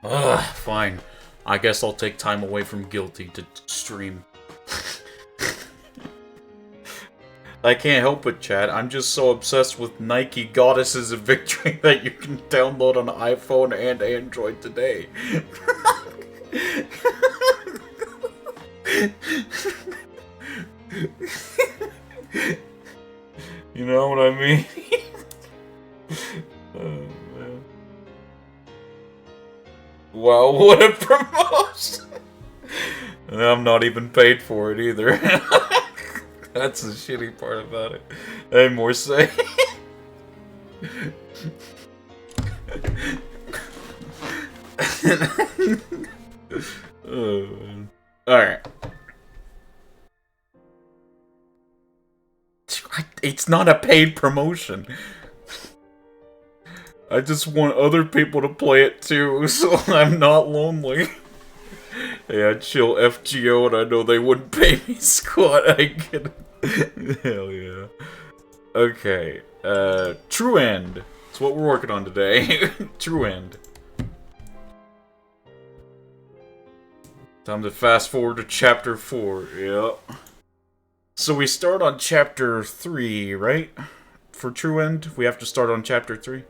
Ugh, fine. I guess I'll take time away from Guilty to stream. I can't help it, Chad. I'm just so obsessed with Nike Goddesses of Victory that you can download on iPhone and Android today. You know what I mean? Oh, man. Wow, what a promotion! And I'm not even paid for it either. That's the shitty part about it. Hey, more say. Oh, man. Alright. It's not a paid promotion. I just want other people to play it too, so I'm not lonely. Yeah, chill FGO, and I know they wouldn't pay me squat. I get it. Hell yeah. Okay, True End. That's what we're working on today. True End. Time to fast forward to chapter 4. Yep. So we start on chapter 3, right? For True End, we have to start on chapter 3.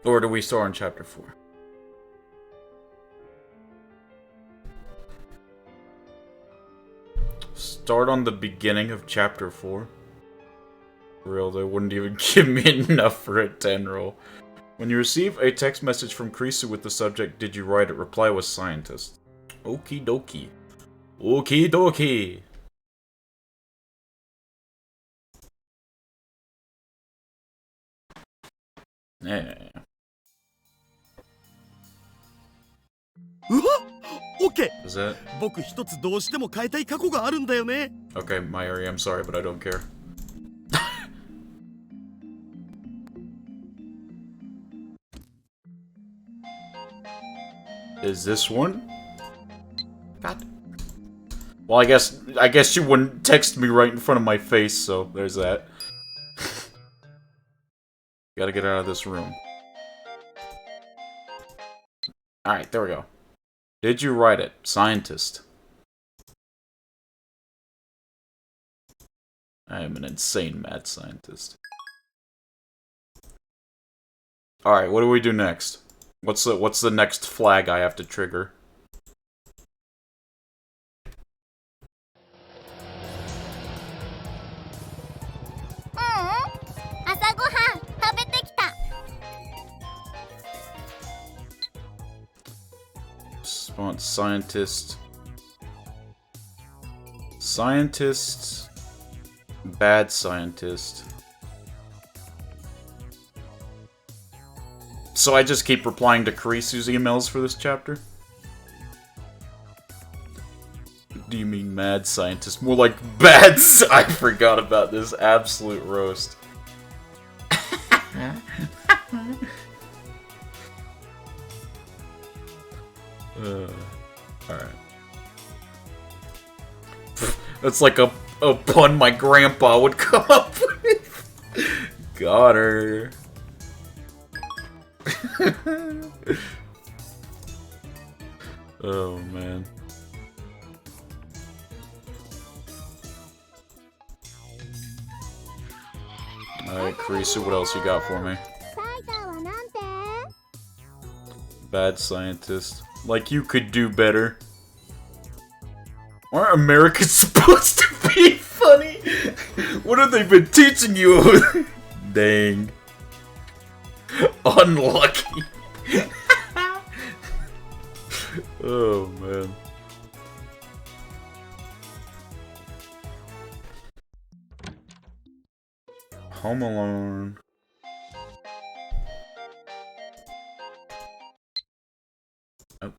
Or do we start on chapter 4? Start on the beginning of chapter 4? For real, they wouldn't even give me enough for a 10 roll. When you receive a text message from Krisu with the subject, "Did you write it?" reply with scientist. Okie dokie. Okie dokie. Yeah. うわっ !OK! Is that? 僕一つどうしても変えたい過去があるんだよね。Okay, Mayuri, I'm sorry, but I don't care. Is this one? God. Well, I guess you wouldn't text me right in front of my face, so there's that. Gotta get out of this room. Alright, there we go. Did you write it? Scientist. I am an insane mad scientist. Alright, what do we do next? What's the next flag I have to trigger? Response scientist. Scientist. Bad scientist. So I just keep replying to Karisu's emails for this chapter? Do you mean mad scientist? More like bad I forgot about this absolute roast. Alright. That's like a pun my grandpa would come up with. Got her. Oh, man. Alright, Karisu, what else you got for me? Bad scientist. Like you could do better. Aren't Americans supposed to be funny? What have they been teaching you? Dang. Unlucky. Oh, man. Home Alone. Oh.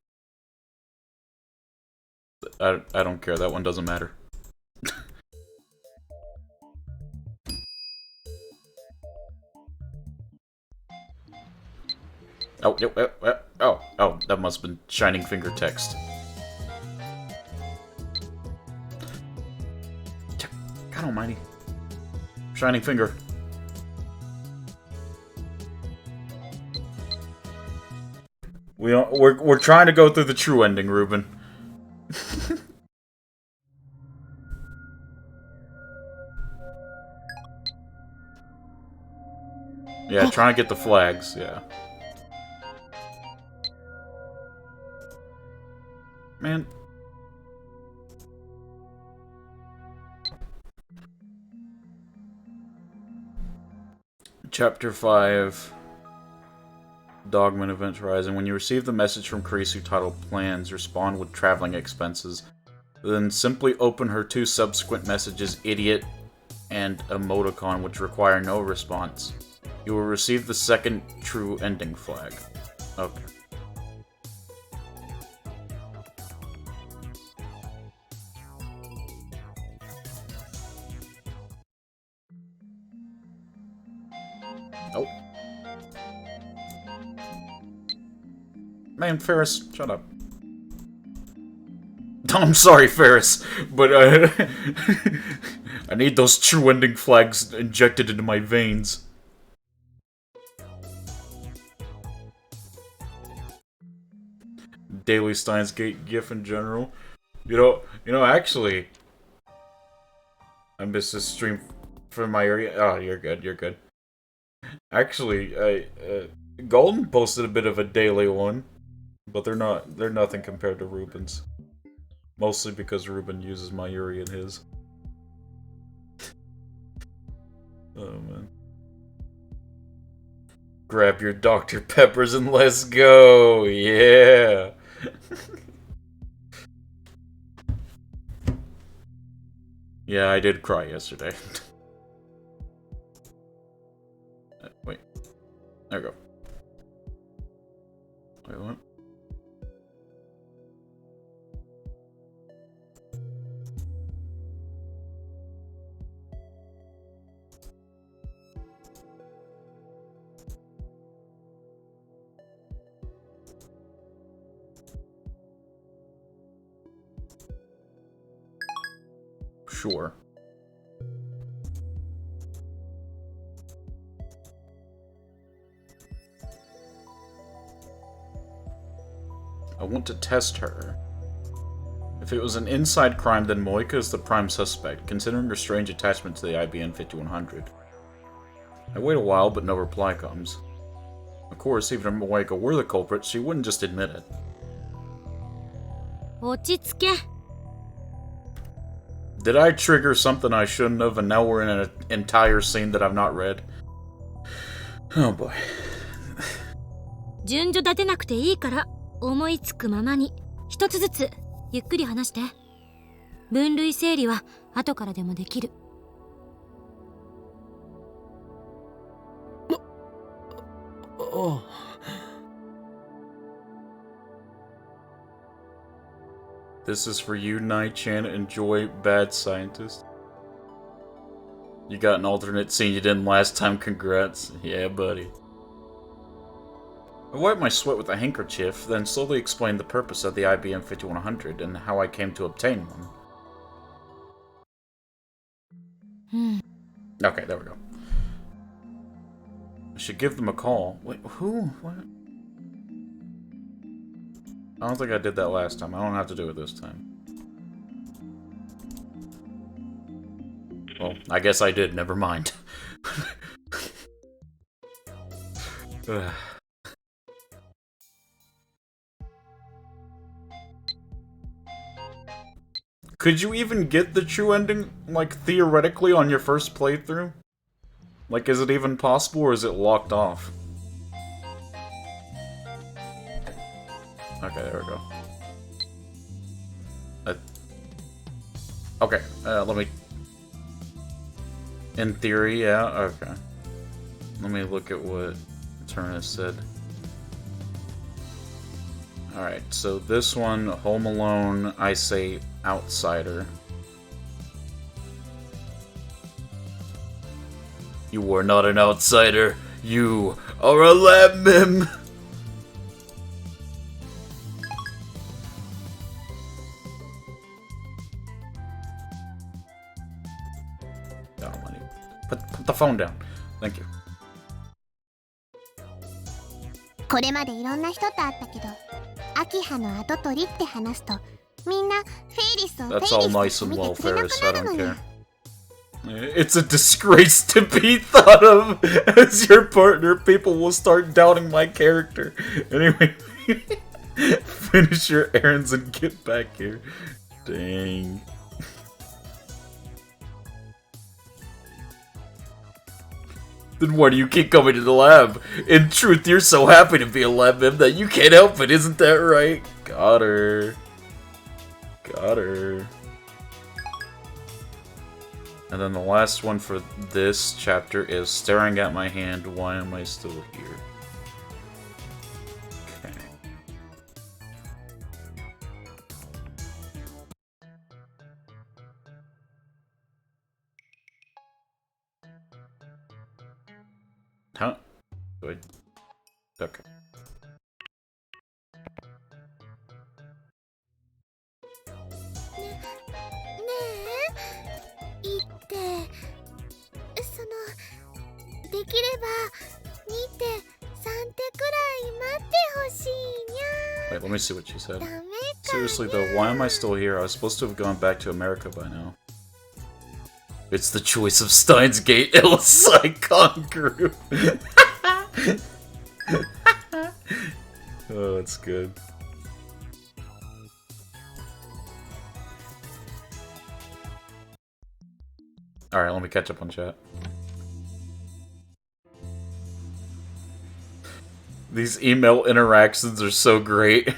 I don't care. That one doesn't matter. Oh, oh, that must have been Shining Finger text. God almighty. Shining Finger. We're trying to go through the true ending, Ruben. Yeah, trying to get the flags, yeah. Man. Chapter 5. Dogman Event Horizon. When you receive the message from Kurisu titled Plans, respond with traveling expenses. Then simply open her 2 subsequent messages, Idiot and Emoticon, which require no response. You will receive the second true ending flag. Okay. Oh. Man, Ferris, shut up. I'm sorry, Ferris, but I need those true ending flags injected into my veins. Daily Steins Gate GIF in general. You know, actually, I missed this stream from my area. Oh, you're good. Actually, Golden posted a bit of a daily one, but they're nothing compared to Ruben's. Mostly because Ruben uses my Yuri in his. Oh man. Grab your Dr. Peppers and let's go! Yeah! Yeah, I did cry yesterday. Wait. There we go. Wait, what? Sure. I want to test her. If it was an inside crime, then Moika is the prime suspect, considering her strange attachment to the IBN 5100. I wait a while, but no reply comes. Of course, even if Moika were the culprit, she wouldn't just admit it. Did I trigger something I shouldn't have, and now we're in an entire scene that I've not read? Oh boy. 順序立てなくていいから思いつくままに一つずつゆっくり話して。分類整理は後からでもできる。This is for you, Nai-chan. Enjoy, Bad Scientist. You got an alternate scene you didn't last time. Congrats. Yeah, buddy. I wiped my sweat with a handkerchief, then slowly explained the purpose of the IBM 5100 and how I came to obtain one. Okay, there we go. I should give them a call. Wait, who? What? I don't think I did that last time. I don't have to do it this time. Well, I guess I did. Never mind. Could you even get the true ending, like, theoretically on your first playthrough? Like, is it even possible, or is it locked off? Okay, there we go. Okay, let me... In theory, yeah, okay. Let me look at what Turnus said. Alright, so this one, Home Alone, I say Outsider. You are not an outsider. You are a lab mem. Oh, money. Put the phone down. Thank you. これまでいろんな人と会ったけど、秋葉の跡取りって話すと、みんなフェイリスをフェイリ That's ス all と nice して and 見 well, てくれなく Ferris. I なる don't のに。 care. It's a disgrace to be thought of as your partner. People will start doubting my character. Anyway, finish your errands and get back here. Dang. Then why do you keep coming to the lab? In truth, you're so happy to be a lab mem that you can't help it, isn't that right? Got her. Got her. And then the last one for this chapter is staring at my hand, why am I still here? Okay. Huh? Good. Okay. いいってそのできれば2手3手くらい待ってほしいにゃ。 Wait, let me see what she said. ダメかにゃ。 Seriously though, why am I still here? I was supposed to have gone back to America by now. It's the choice of Steins Gate Icon group. Oh, that's good. Alright, let me catch up on chat. These email interactions are so great.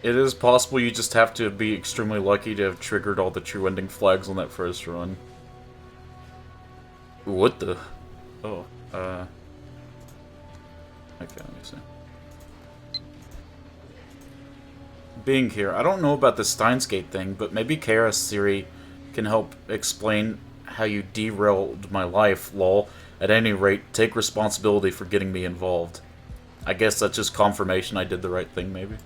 It is possible you just have to be extremely lucky to have triggered all the true ending flags on that first run. What the? Oh, okay, let me see. Being here, I don't know about the Steins Gate thing, but maybe Kara's theory can help explain how you derailed my life, lol. At any rate, take responsibility for getting me involved. I guess that's just confirmation I did the right thing, maybe?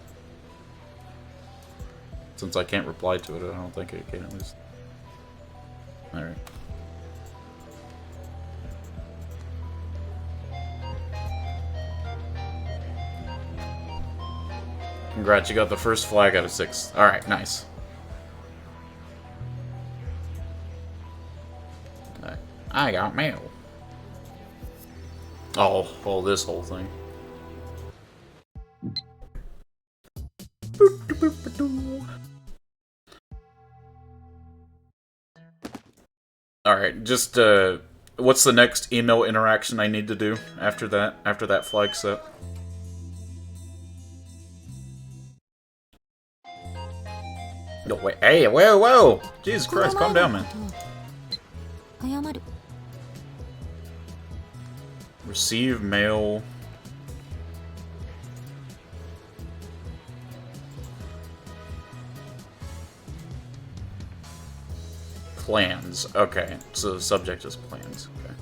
Since I can't reply to it, I don't think it can, at least. Alright. Congrats, you got the first flag out of 6. Alright, nice. I got mail. Oh, this whole thing. Alright, just, what's the next email interaction I need to do after that flag set? No, wait, hey, whoa! Jesus Christ, calm down, man. Receive mail. Plans. Okay, so the subject is plans. Okay.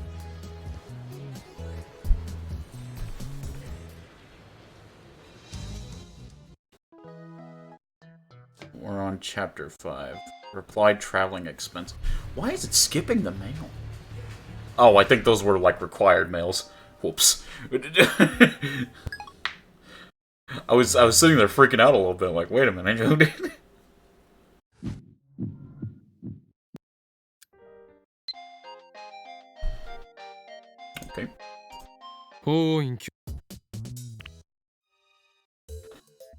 We're on chapter 5. Reply traveling expense. Why is it skipping the mail? Oh, I think those were like required mails. Whoops. I was sitting there freaking out a little bit, like, wait a minute, who did? Okay.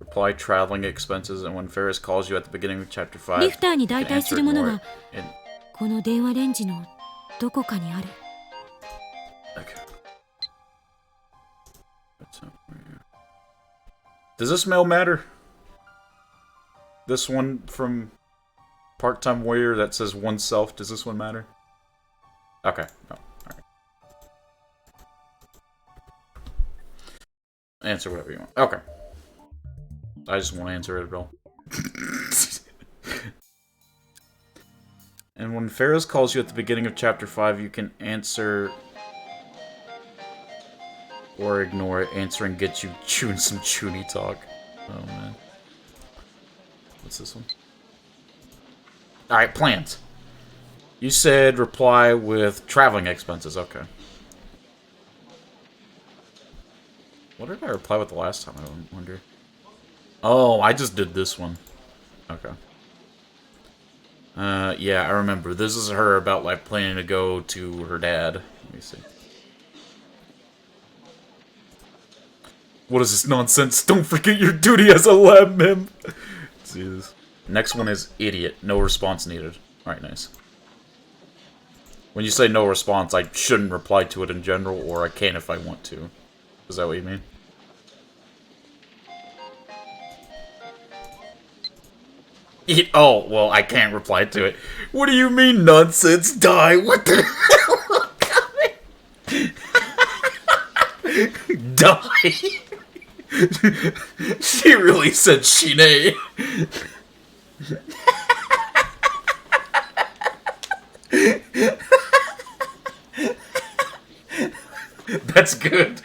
Reply traveling expenses, and when Ferris calls you at the beginning of chapter 5, リフターに代替するものが and この電話レンジのどこかにある。 okay. Does this mail matter? This one from Part-Time Warrior that says oneself, does this one matter? Okay, no, alright. Answer whatever you want. Okay. I just want to answer it all. And when Ferris calls you at the beginning of chapter 5, you can answer or ignore it. Answering gets you chewing some chuny talk. Oh man. What's this one? Alright, plans. You said reply with traveling expenses. Okay. What did I reply with the last time? I wonder. Oh, I just did this one. Okay. Yeah, I remember. This is her about, like, planning to go to her dad. Let me see. What is this nonsense? Don't forget your duty as a lab mem! Jesus. Next one is idiot. No response needed. Alright, nice. When you say no response, I shouldn't reply to it in general, or I can if I want to. Is that what you mean? Oh, well, I can't reply to it. What do you mean, nonsense? Die? What the hell? Die? She really said Shine. That's good.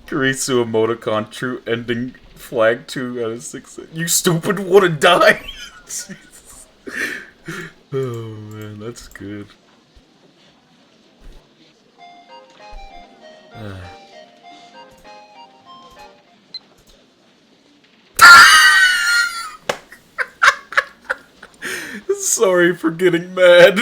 Kurisu emoticon, true ending flag 2 out of 6. You stupid wanna die? Oh man, that's good. Sorry for getting mad.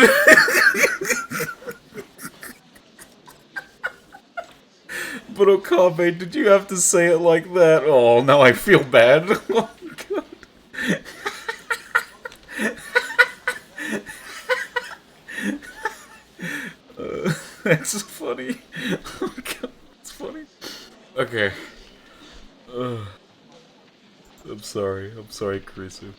But Okabe, did you have to say it like that? Oh, now I feel bad. Oh, God. That's funny. Oh, God, that's funny. Okay. I'm sorry, Kurisu.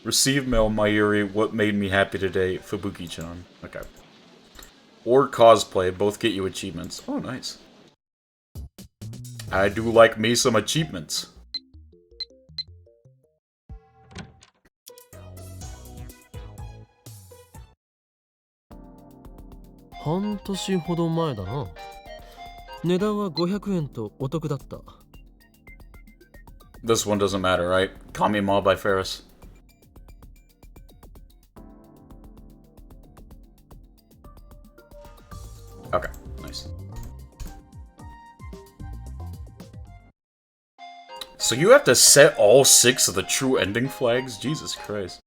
Receive mail, Mayuri. What made me happy today? Fubuki-chan. Okay. Or cosplay. Both get you achievements. Oh, nice. I do like me some achievements. This one doesn't matter, right? Kami Ma by Ferris. Okay, nice. So you have to set all 6 of the true ending flags? Jesus Christ.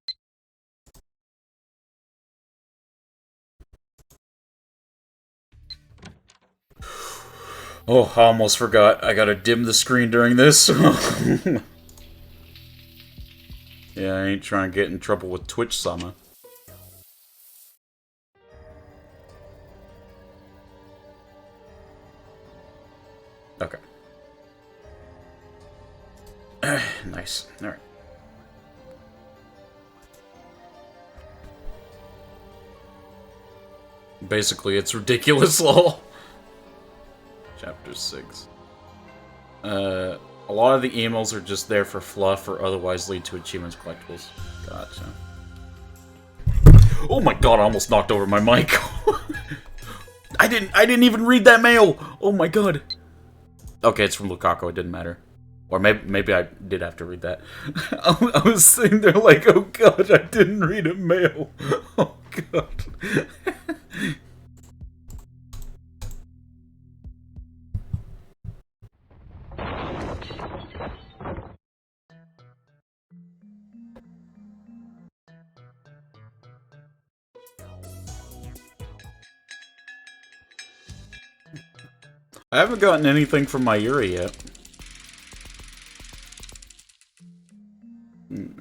Oh, I almost forgot. I gotta dim the screen during this. Yeah, I ain't trying to get in trouble with Twitch-sama. Okay. Nice. Alright. Basically, it's ridiculous, lol. Chapter 6. A lot of the emails are just there for fluff or otherwise lead to achievements collectibles. Gotcha. Oh my god, I almost knocked over my mic. I didn't even read that mail! Oh my god. Okay, it's from Lukaku, it didn't matter. Or maybe I did have to read that. I was sitting there like, oh god, I didn't read a mail. Oh god. I haven't gotten anything from Mayuri yet.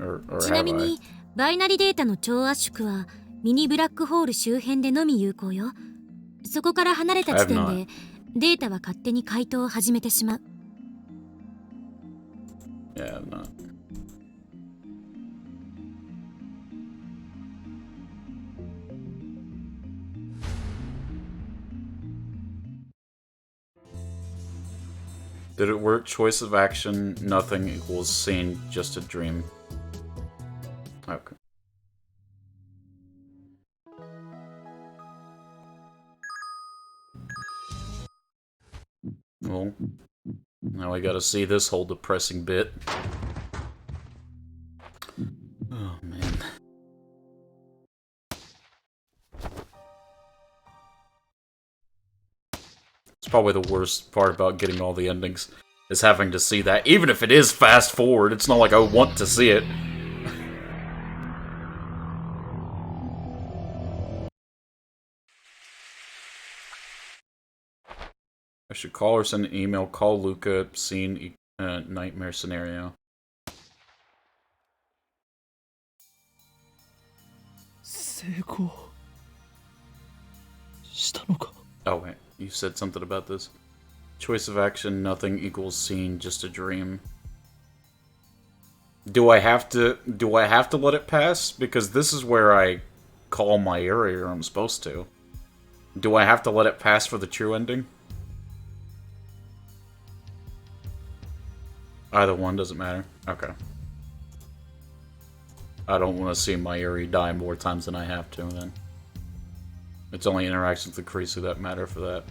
Or ちな have み I? にバイナリデータの超圧縮はミニブラックホール周辺でのみ有効よ。そこから離れた地点 I have でデータは勝手に回答を始めてしまう。 Yeah, I'm not. Did it work? Choice of action, nothing equals scene, just a dream. Okay. Well, now I gotta see this whole depressing bit. probably the worst part about getting all the endings, is having to see that. Even if it is fast forward, it's not like I want to see it. I should call or send an email. Call Luca. Scene nightmare scenario. Oh wait, you said something about this. Choice of action, nothing equals scene, just a dream. Do I have to let it pass? Because this is where I call my area, or I'm supposed to. Do I have to let it pass for the true ending? Either one, doesn't matter. Okay. I don't want to see Mayuri die more times than I have to, then. It's only interactions with Kurisu that matter for that.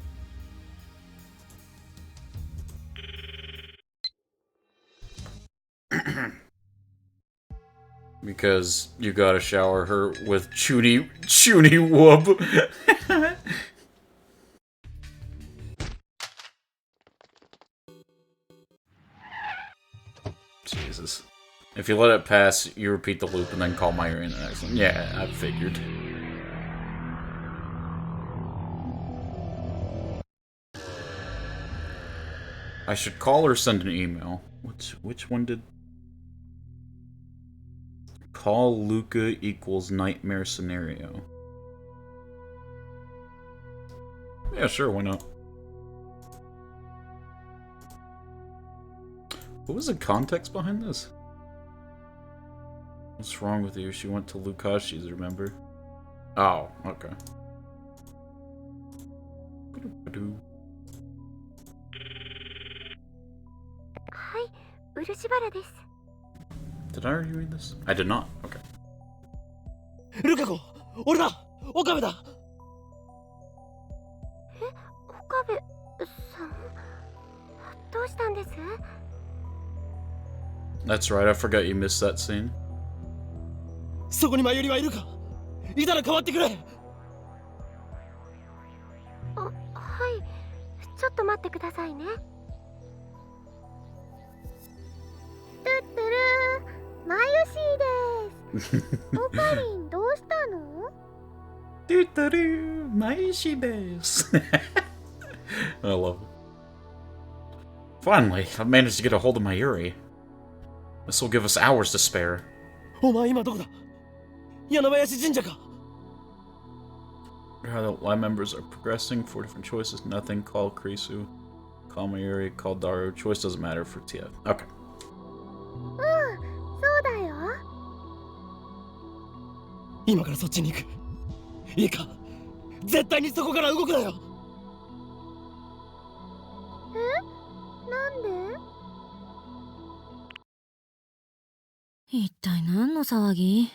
Because you gotta shower her with Chuni Whoop. Jesus. If you let it pass, you repeat the loop and then call Mayuri in the next one. Yeah, I figured. I should call or send an email. Which one did... Call Luca equals nightmare scenario. Yeah, sure, why not? What was the context behind this? What's wrong with you? She went to Lukashi's, remember? Oh, okay. Did I already read this? I did not. Okay. Lukako! Ora! Okabe da! That's right, I forgot you missed that scene. そこにMayuriはいるか? いたら代わってくれ! はい。ちょっと待ってくださいね。トゥットゥルー、マユシーです。オカリン、どうしたの？トゥットゥルー、マユシです。I love it. Finally, I've managed to get a hold of Mayuri. This will give us hours to spare. お前今どこだ? 柳林神社か? How the line members are progressing. 4 different choices. Nothing. Call Kurisu. Call Mayuri. Call Daru. Choice doesn't matter for TF. Okay. そうだよ。今からそっちに行く。いいか、絶対にそこから動くなよ。なんで？一体何の騒ぎ？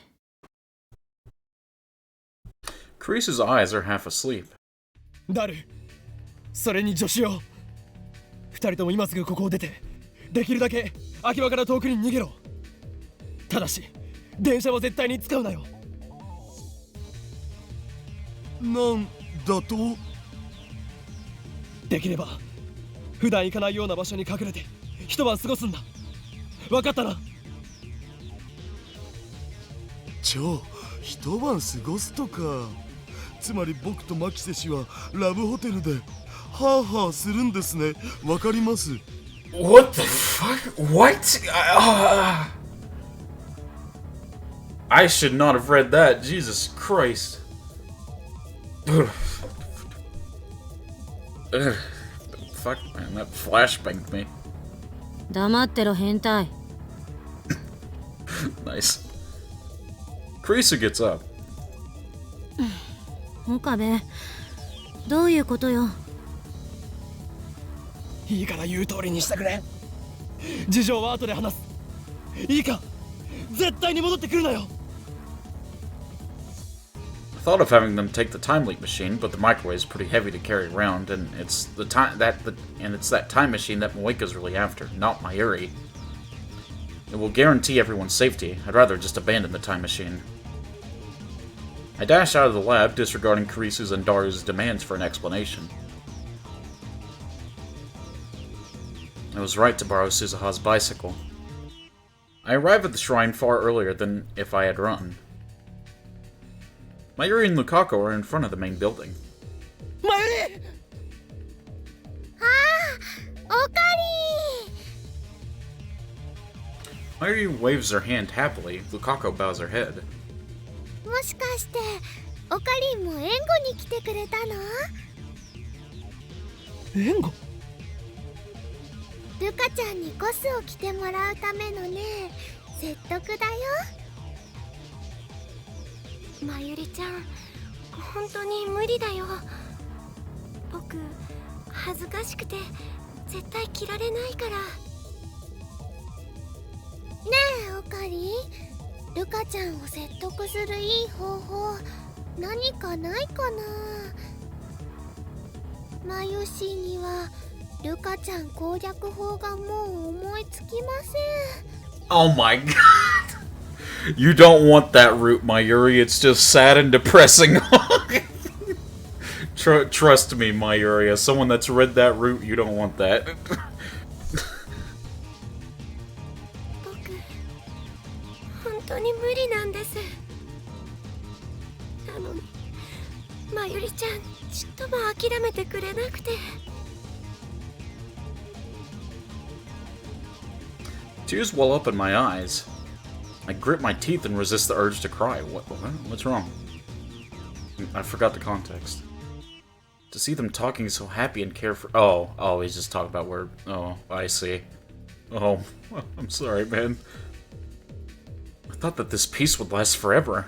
Kurisu's eyes are half asleep. ダル、それに助手よ。二人とも今すぐここを出て、できるだけ秋葉から遠くに逃げろ。ただし、電車は絶対に使うなよ。なんだと？できれば、普段行かないような場所に隠れて一晩過ごすんだ。分かったな。一晩過ごすとか。つまり僕と牧瀬氏はラブホテルでハーハーするんですね。わかります。What the fuck? What? I should not have read that. Jesus Christ. Fuck, man, that flashbanged me. 黙ってろ変態。 Nice. Kurisu gets up. 岡部、どういうことよ。いいから言う通りにしてくれ。事情は後で話す。いいか、絶対に戻ってくるなよ。I thought of having them take the time leap machine, but the microwave is pretty heavy to carry around, and it's that time machine that Moeka's really after, not Mayuri. It will guarantee everyone's safety. I'd rather just abandon the time machine. I dash out of the lab, disregarding Kurisu's and Daru's demands for an explanation. I was right to borrow Suzuha's bicycle. I arrived at the shrine far earlier than if I had run. Mayuri and Lukaku are in front of the main building. マユリああ、オカリ Mayuri waves her hand happily. Lukaku bows her head. ー、もしかしてオカリンも援護に来てくれたの？援護ルカちゃんにコスを着てもらうためのね、説得だよ。まゆりちゃん、本当に無理だよ。僕恥ずかしくて絶対着られないから。ねえオカリ、ルカちゃんを説得するいい方法何かないかな。マユシーにはルカちゃん攻略法がもう思いつきません。 Oh my god! You don't want that route, Mayuri. It's just sad and depressing. Trust me, Mayuri. As someone that's read that route, you don't want that. 僕本当に無理なんです。なのにまゆりちゃんちっとも諦めてくれなくて。Tears well up in my eyes. I grit my teeth and resist the urge to cry. What's wrong? I forgot the context. To see them talking so happy and carefree. Oh, he's just talking about where. Oh, I see. Oh, I'm sorry, man. I thought that this peace would last forever.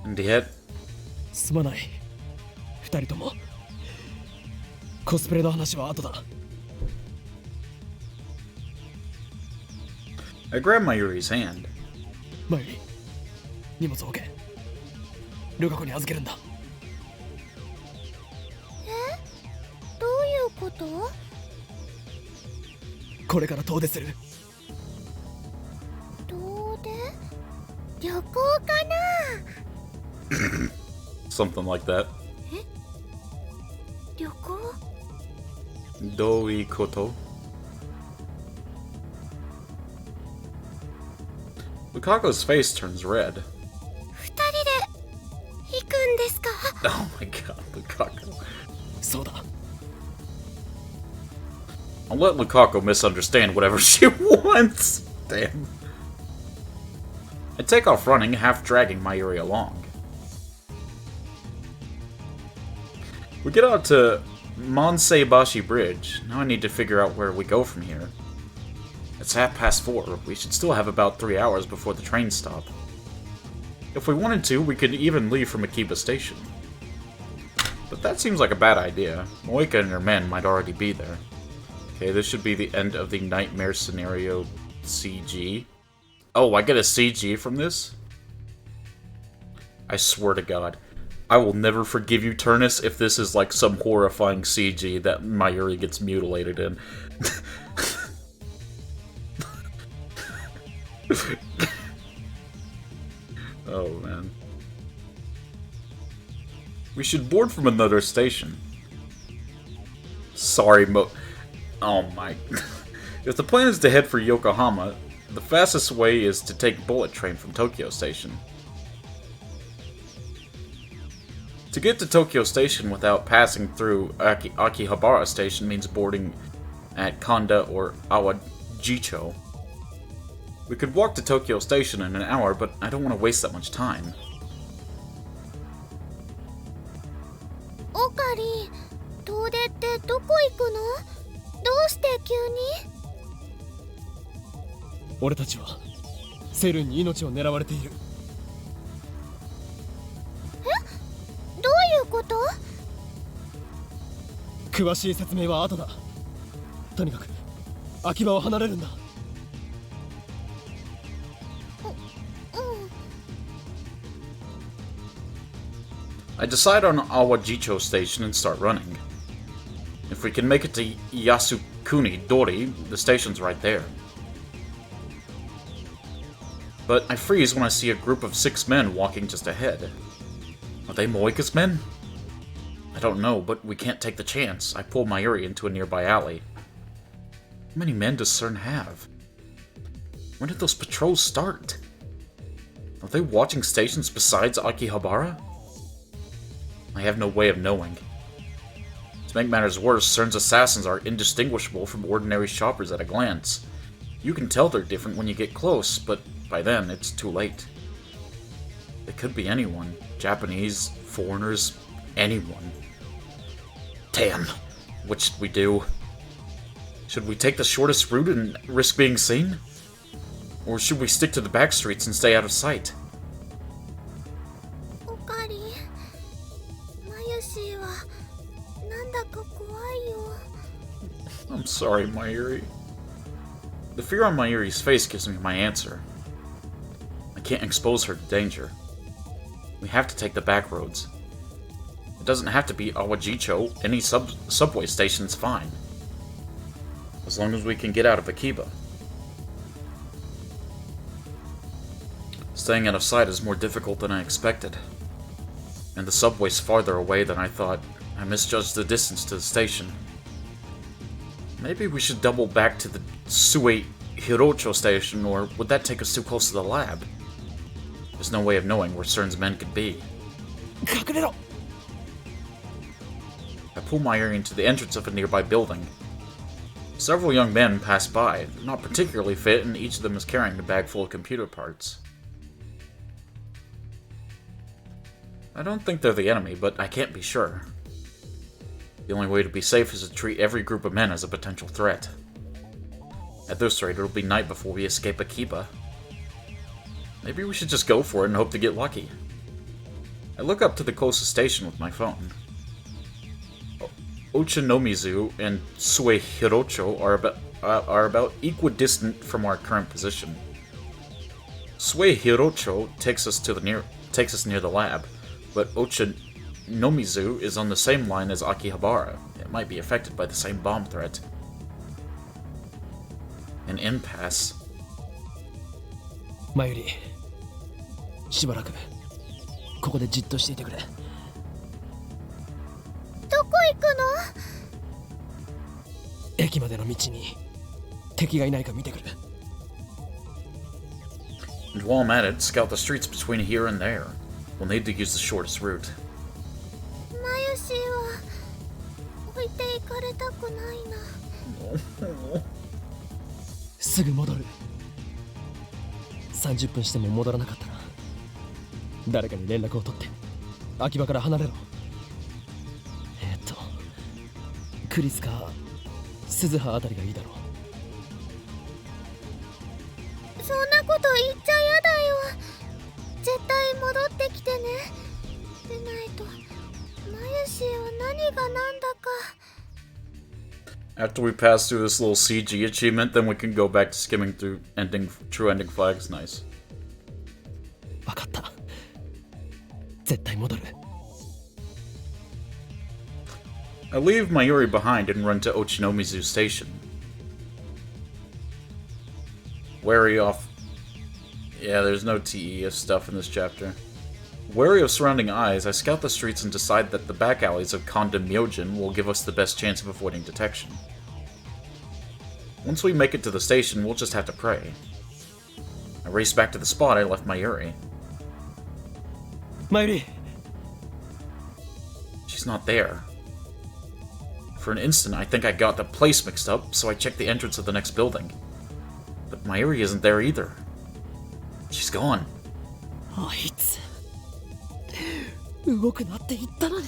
And yet. すまない。二人とも。コスプレの話は後だ。I grabbed Mayuri's hand. マユリ、荷物を置け。ルカ子に預けるんだ。どういうこと？これから遠出する。遠出？旅行かな？ Something like that. 旅行？どういうこと? Lukaku's face turns red. 二人で行くんですか？ Oh my god, Lukaku. そうだ。I'll let Lukaku misunderstand whatever she wants. Damn. I take off running, half dragging Mayuri along. We get out to Monseibashi Bridge. Now I need to figure out where we go from here. It's 4:30. We should still have about 3 hours before the trains stop. If we wanted to, we could even leave from Akiba Station. But that seems like a bad idea. Moika and her men might already be there. Okay, this should be the end of the Nightmare Scenario CG. Oh, I get a CG from this? I swear to God. I will never forgive you, Turnus, if this is like some horrifying CG that Mayuri gets mutilated in. Oh, man. We should board from another station. Sorry, oh my... If the plan is to head for Yokohama, the fastest way is to take bullet train from Tokyo Station. To get to Tokyo Station without passing through Akihabara Station means boarding at Kanda or Awajicho. We could walk to Tokyo Station in an hour, but I don't want to waste that much time. オカリ、遠出ってどこ行くの？どうして急に？俺たちはセルンに命を狙われている。どういうこと？詳しい説明は後だ。とにかく秋葉を離れるんだ。I decide on Awajicho Station and start running. If we can make it to Yasukuni Dori, the station's right there. But I freeze when I see a group of 6 men walking just ahead. Are they Moika's men? I don't know, but we can't take the chance. I pull Mayuri into a nearby alley. How many men does CERN have? When did those patrols start? Are they watching stations besides Akihabara? I have no way of knowing. To make matters worse, CERN's assassins are indistinguishable from ordinary shoppers at a glance. You can tell they're different when you get close, but by then, it's too late. They could be anyone. Japanese, foreigners, anyone. Damn. What should we do? Should we take the shortest route and risk being seen? Or should we stick to the back streets and stay out of sight? おかり、マユシーはなんだか怖いよ。 I'm sorry, Mayuri. The fear on Mayuri's face gives me my answer. I can't expose her to danger. We have to take the back roads. It doesn't have to be Awajicho. Any subway station's fine. As long as we can get out of Akiba. Staying out of sight is more difficult than I expected. And the subway's farther away than I thought. I misjudged the distance to the station. Maybe we should double back to the Sue Hirocho station, or would that take us too close to the lab? There's no way of knowing where CERN's men could be. 隠れろ I pull my ear into the entrance of a nearby building. Several young men pass by. They're not particularly fit, and each of them is carrying a bag full of computer parts. I don't think they're the enemy, but I can't be sure. The only way to be safe is to treat every group of men as a potential threat. At this rate, it'll be night before we escape Akiba. Maybe we should just go for it and hope to get lucky. I look up to the closest station with my phone. Ochanomizu and Sue Hirocho are about equidistant from our current position. Sue Hirocho takes us near the lab, but Ochanomizu is on the same line as Akihabara. It might be affected by the same bomb threat. An impasse. マユリ、しばらくここでじっとしていてくれ。どこ行くの？駅までの道に敵がいないか見てくる。And while I'm at it, scout the streets between here and there. We'll need to use the shortest route. マユシーは置いて行かれたくないな。すぐ戻る。30分しても戻らなかったら誰かに連絡を取って秋葉から離れろ。クリスか鈴葉あたりがいいだろう。そんなこと言っちゃやだよ。絶対戻ってきてね。でないとマユシーは何が何だか。 After we pass through this little CG achievement, then we can go back to skimming through true ending flags. Nice. 分かった。絶対戻る。I leave Mayuri behind and run to Ochanomizu Station. Wary off... Yeah, there's no TES stuff in this chapter. Wary of surrounding eyes, I scout the streets and decide that the back alleys of Konda Myojin will give us the best chance of avoiding detection. Once we make it to the station, we'll just have to pray. I race back to the spot I left Mayuri. Mayuri! She's not there. For an instant, I think I got the place mixed up, so I checked the entrance of the next building. But Mayuri isn't there either. She's gone. あいつ動くなって言ったのに。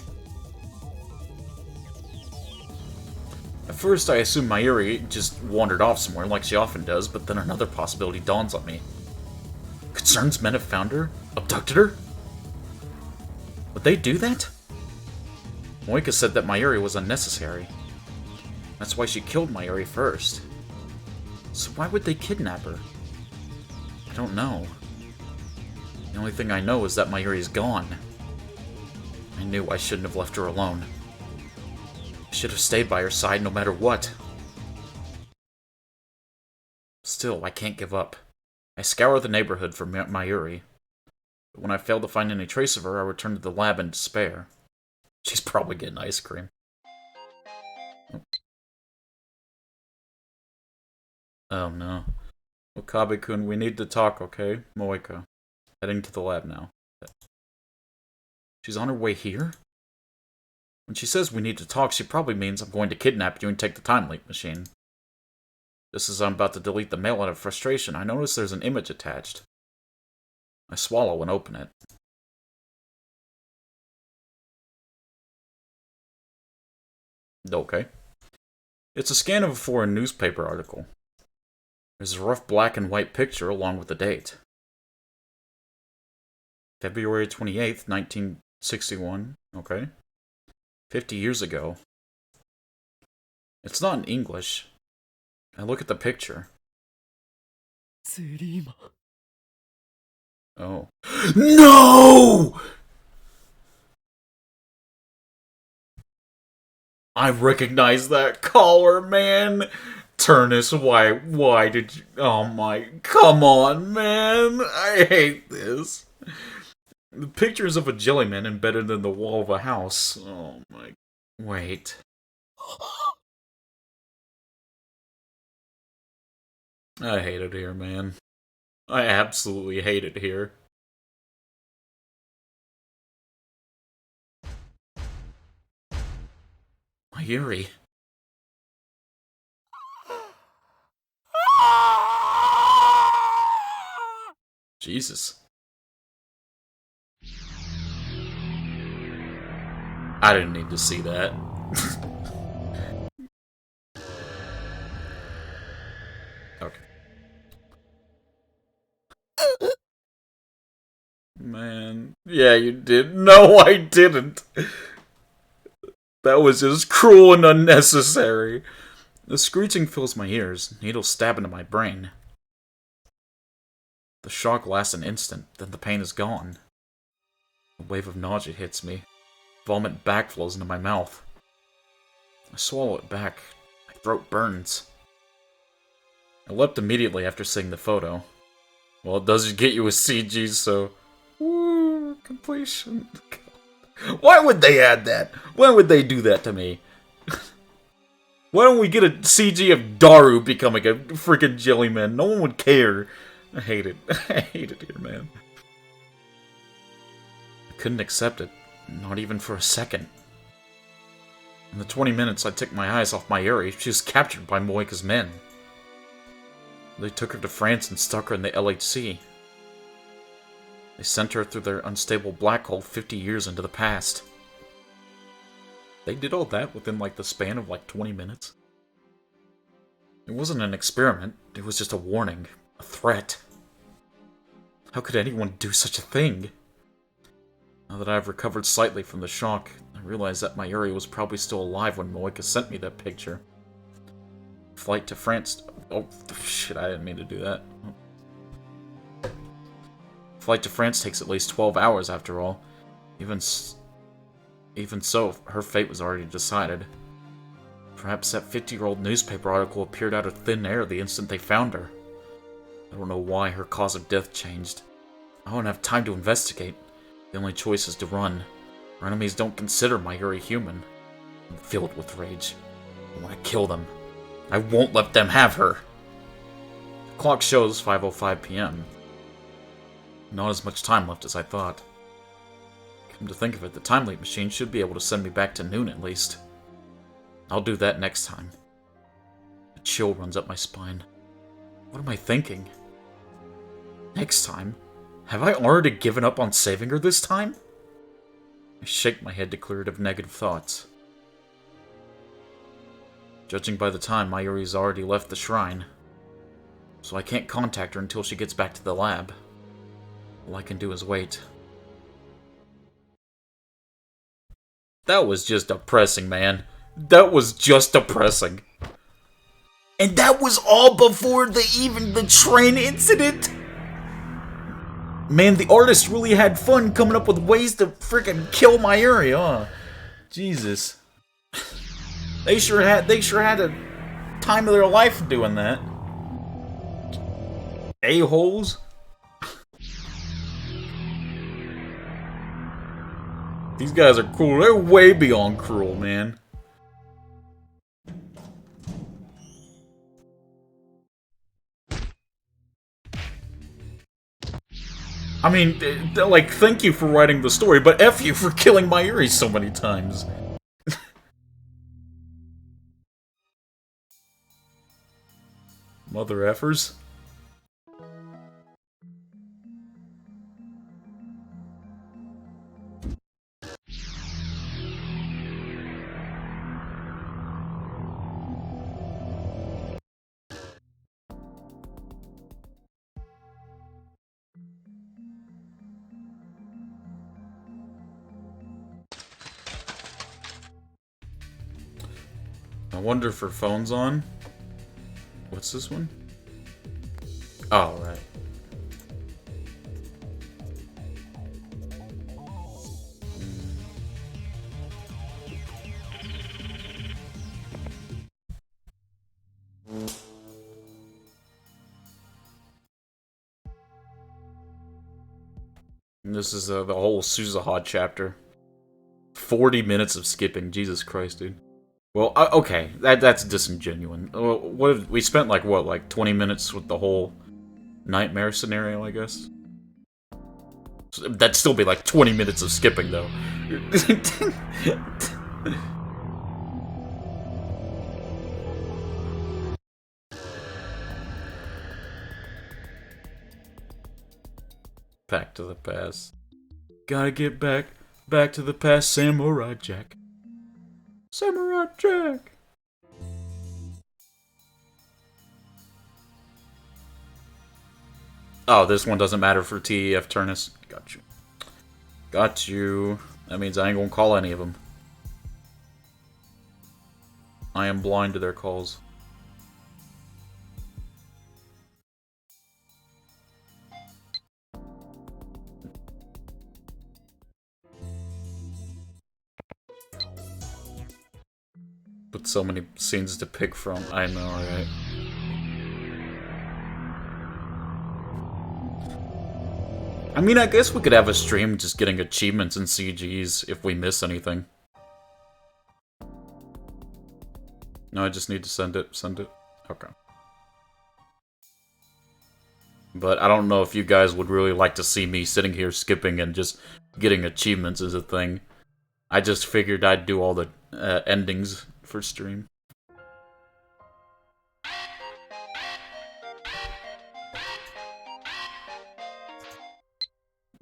At first, I assumed Mayuri just wandered off somewhere like she often does, but then another possibility dawns on me. Could CERN's men have found her? Abducted her? Would they do that? Moika said that Mayuri was unnecessary. That's why she killed Mayuri first. So why would they kidnap her? I don't know. The only thing I know is that Mayuri's gone. I knew I shouldn't have left her alone. I should have stayed by her side no matter what. Still, I can't give up. I scour the neighborhood for Mayuri. But when I fail to find any trace of her, I return to the lab in despair. She's probably getting ice cream. Oh no. Okabe-kun, we need to talk, okay? Moeka. Heading to the lab now. She's on her way here? When she says we need to talk, she probably means I'm going to kidnap you and take the time leap machine. Just as I'm about to delete the mail out of frustration, I notice there's an image attached. I swallow and open it. Okay. It's a scan of a foreign newspaper article. There's a rough black and white picture along with the date. February 28th, 1961. Okay. 50 years ago. It's not in English. I look at the picture. Oh. No! I recognize that collar, man! Turnus, why did you... Oh my... Come on, man! I hate this. The pictures of a jellyman embedded in the wall of a house. Oh my... Wait. I hate it here, man. I absolutely hate it here. Mayuri. Jesus. I didn't need to see that. Okay. Man. Yeah, you did. No, I didn't. That was just cruel and unnecessary. The screeching fills my ears, needles stab into my brain. The shock lasts an instant, then the pain is gone. A wave of nausea hits me. Vomit backflows into my mouth. I swallow it back. My throat burns. I leapt immediately after seeing the photo. Well, it does get you a CG, so... Woo, completion. Why would they add that? Why would they do that to me? Why don't we get a CG of Daru becoming a freaking jellyman? No one would care. I hate it. I hate it here, man. I couldn't accept it. Not even for a second. In the 20 minutes I took my eyes off Mayuri, she was captured by Moeka's men. They took her to France and stuck her in the LHC. They sent her through their unstable black hole 50 years into the past. They did all that within like the span of like 20 minutes. It wasn't an experiment, it was just a warning. A threat. How could anyone do such a thing? Now that I've recovered slightly from the shock, I realize that Mayuri was probably still alive when Moeka sent me that picture. Flight to France... Oh, shit, I didn't mean to do that. Flight to France takes at least 12 hours after all. Even so, her fate was already decided. Perhaps that 50-year-old newspaper article appeared out of thin air the instant they found her. I don't know why her cause of death changed. I don't have time to investigate. The only choice is to run. Our enemies don't consider Mayuri human. I'm filled with rage. I want to kill them. I won't let them have her. The clock shows 5:05 p.m. Not as much time left as I thought. Come to think of it, the time leap machine should be able to send me back to noon at least. I'll do that next time. A chill runs up my spine. What am I thinking? Next time? Have I already given up on saving her this time? I shake my head to clear it of negative thoughts. Judging by the time, Mayuri's already left the shrine. So I can't contact her until she gets back to the lab. All I can do is wait. That was just depressing, man. That was just depressing. And that was all before the train incident? Man, the artist really had fun coming up with ways to freaking kill Mayuri, huh? Jesus. They sure had a time of their life doing that. A-holes. These guys are cool. They're way beyond cruel, man. I mean, like, thank you for writing the story, but F you for killing Mayuri so many times. Mother effers. I wonder if her phone's on. What's this one? Oh, right. And this is the whole Suzuha chapter. 40 minutes of skipping. Jesus Christ, dude. Well, okay, that's disingenuous. What we spent like what, like 20 minutes with the whole nightmare scenario, I guess. So that'd still be like 20 minutes of skipping, though. Back to the past. Gotta get back to the past, Samurai Jack. Samurai Jack! Oh, this one doesn't matter for TEF Turnus. Got you. Got you. That means I ain't gonna call any of them. I am blind to their calls. But so many scenes to pick from. I know, right? I mean, I guess we could have a stream just getting achievements and CGs if we miss anything. No, I just need to send it. Send it. Okay. But I don't know if you guys would really like to see me sitting here skipping and just getting achievements as a thing. I just figured I'd do all the endings for stream.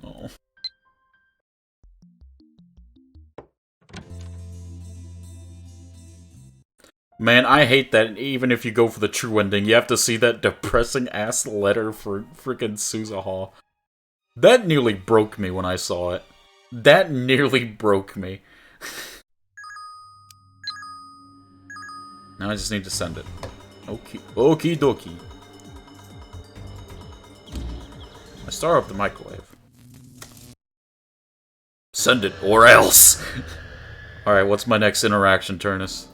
Oh. Man, I hate that even if you go for the true ending, you have to see that depressing-ass letter for freaking Suzuha. That nearly broke me when I saw it. That nearly broke me. Now I just need to send it. Okay. Okie dokie. I start up the microwave. Send it, or else! Alright, what's my next interaction, Turnus?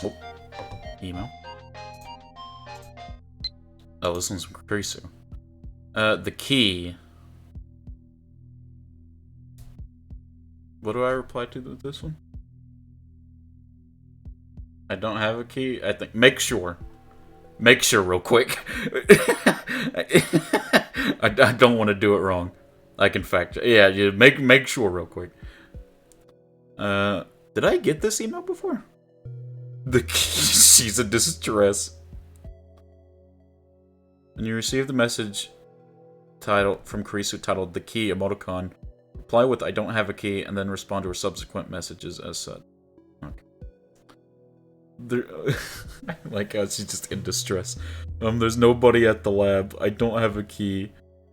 Oh. Email. Oh, this one's from Kurisu. The key. What do I reply to with this one? I don't have a key. I think. Make sure. Make sure real quick. I don't want to do it wrong. I can fact check. Yeah, make sure real quick. Did I get this email before? The key. She's in distress. When you receive the message titled from Kurisu titled "The Key" emoticon, reply with "I don't have a key" and then respond to her subsequent messages as said. Okay. I like how she's just in distress. There's nobody at the lab. I don't have a key,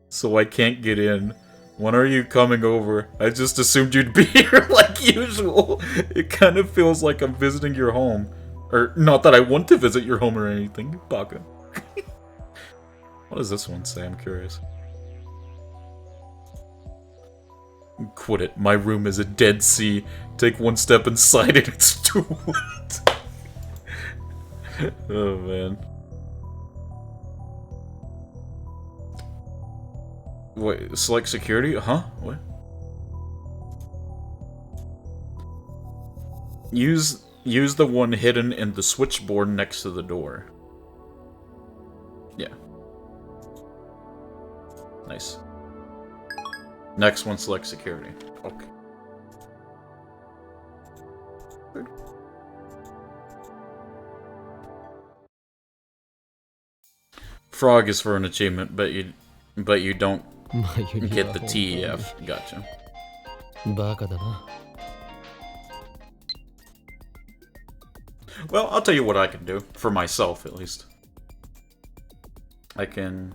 so I can't get in. When are you coming over? I just assumed you'd be here like usual. It kind of feels like I'm visiting your home. Or, not that I want to visit your home or anything, Baka. What does this one say? I'm curious. Quit it. My room is a dead sea. Take one step inside it, it's too late. Oh, man. Wait, select security? Huh? What? Use the one hidden in the switchboard next to the door. Nice. Next one, select security. Okay. Frog is for an achievement, but you don't get the TEF. Gotcha. バカだな。 Well, I'll tell you what I can do. For myself, at least. I can...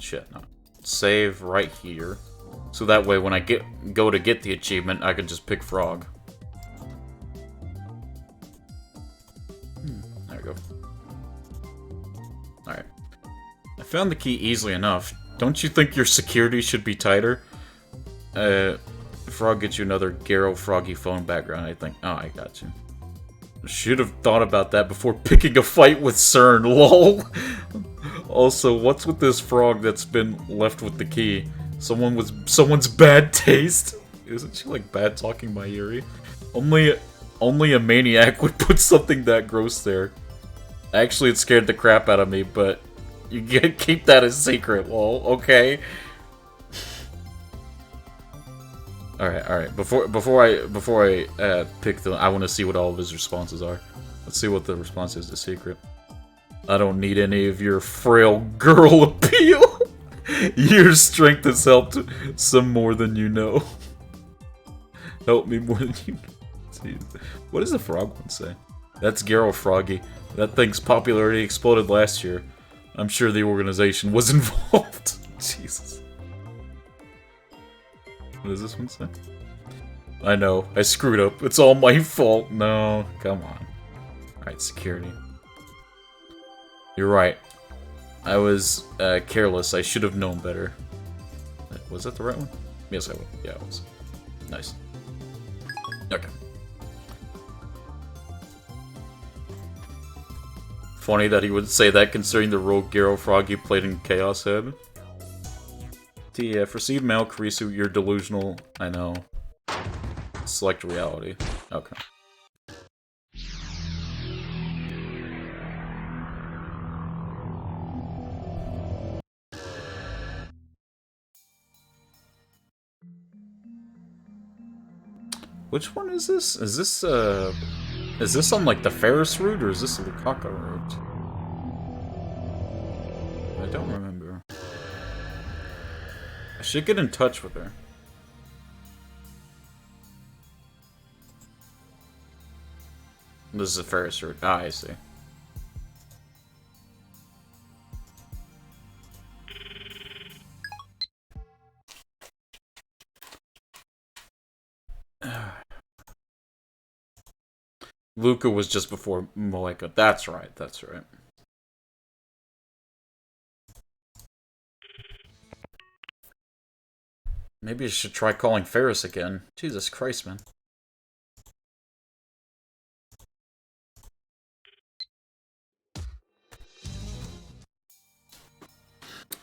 Shit, no. Save right here. So that way, when I go to get the achievement, I can just pick Frog. There we go. Alright. I found the key easily enough. Don't you think your security should be tighter? Frog gets you another Garo Froggy phone background, I think. Oh, I got you. Should have thought about that before picking a fight with CERN, lol. Also, what's with this frog that's been left with the key? Someone's bad taste? Isn't she like bad talking my Yuri? Only a maniac would put something that gross there. Actually, it scared the crap out of me, but you keep that a secret, lol. Okay. Alright. Before I pick them, I want to see what all of his responses are. Let's see what the response is to secret. I don't need any of your frail girl appeal. Your strength has helped some more than you know. Help me more than you know. Jeez. What does the frog one say? That's Garo Froggy. That thing's popularity exploded last year. I'm sure the organization was involved. Jesus. What does this one say? I know, I screwed up. It's all my fault. No, come on. Alright, security. You're right. I was careless. I should have known better. Was that the right one? Yes, I was. Yeah, it was. Nice. Okay. Funny that he would say that considering the role Garo Froggy played in Chaos Head. TF, receive mail, Kurisu, you're delusional. I know. Select reality. Okay. Which one is this? Is this on like the Ferris route or is this the Lukaka route? I don't remember. I should get in touch with her. This is the Ferris route. Ah, I see. Luca was just before Malika. That's right, that's right. Maybe I should try calling Ferris again. Jesus Christ, man.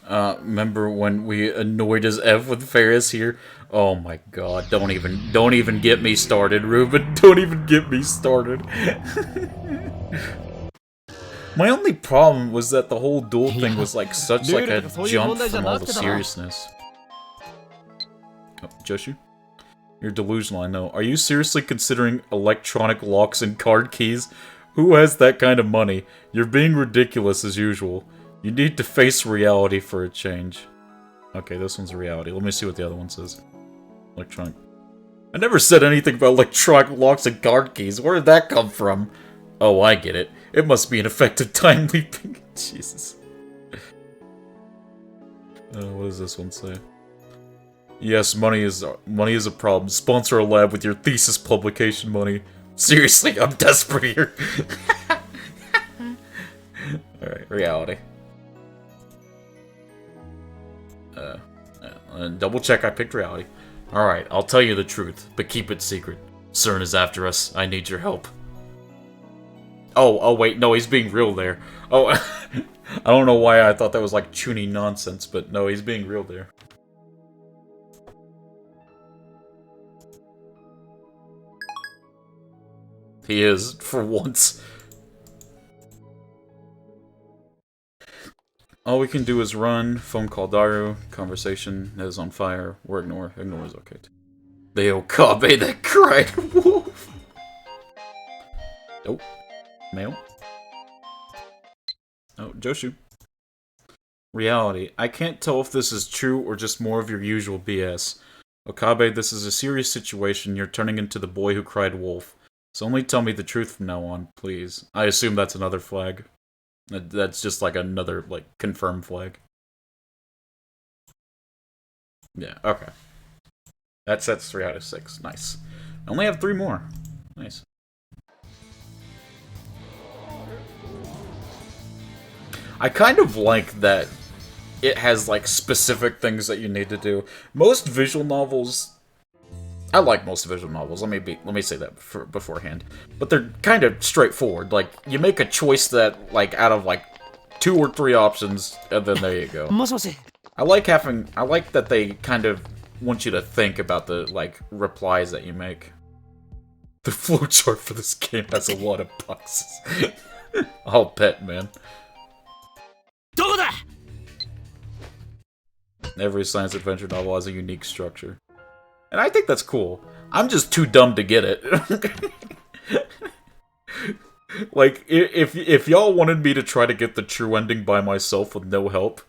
Remember when we annoyed as F with Ferris here? Oh my god, don't even get me started, Ruben. Don't even get me started. My only problem was that the whole duel thing was like such like a jump from all the seriousness. Oh, Joshu? You're delusional, I know. Are you seriously considering electronic locks and card keys? Who has that kind of money? You're being ridiculous as usual. You need to face reality for a change. Okay, this one's reality. Let me see what the other one says. Electronic. I never said anything about electronic locks and card keys. Where did that come from? Oh, I get it. It must be an effective time leaping. Jesus. What does this one say? Yes, money is a problem. Sponsor a lab with your thesis publication money. Seriously, I'm desperate here. Alright, reality. Double check I picked reality. Alright, I'll tell you the truth, but keep it secret. CERN is after us. I need your help. Oh wait, no, he's being real there. Oh, I don't know why I thought that was like chuny nonsense, but no, he's being real there. He is, for once. All we can do is run, phone call Daru, conversation is on fire, or ignore. Ignore is okay too. The Okabe that cried wolf! Nope. Mail. Oh, Joshu. Reality. I can't tell if this is true or just more of your usual BS. Okabe, this is a serious situation. You're turning into the boy who cried wolf. So only tell me the truth from now on, please. I assume that's another flag. That's just like another, like, confirmed flag. Yeah, okay. That sets 3 out of 6. Nice. I only have 3 more. Nice. I kind of like that it has, like, specific things that you need to do. Most visual novels... I like most visual novels, let me say that beforehand. But they're kind of straightforward. Like, you make a choice that, like, out of, like, 2 or 3 options, and then there you go. I like that they kind of want you to think about the, like, replies that you make. The flowchart for this game has a lot of boxes. I'll bet, man. Every science adventure novel has a unique structure. And I think that's cool. I'm just too dumb to get it. Like, if y'all wanted me to try to get the true ending by myself with no help,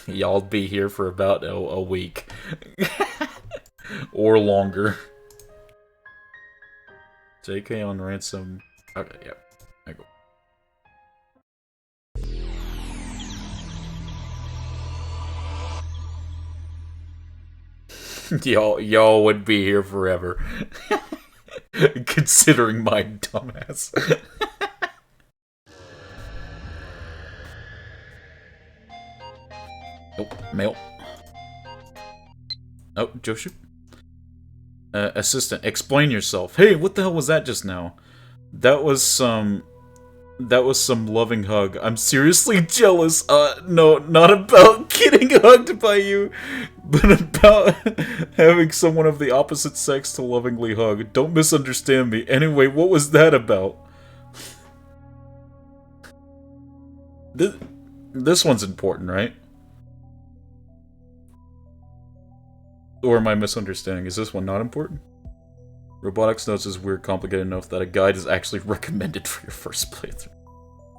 y'all'd be here for about a week. Or longer. JK on ransom. Okay, yep. I go. Y'all would be here forever. Considering my dumbass. Nope, mail. Oh, Joshu. Assistant, explain yourself. Hey, what the hell was that just now? That was some loving hug. I'm seriously jealous. No, not about getting hugged by you, but about having someone of the opposite sex to lovingly hug. Don't misunderstand me. Anyway, what was that about? This one's important, right? Or am I misunderstanding? Is this one not important? Robotics notes is weird, complicated enough that a guide is actually recommended for your first playthrough.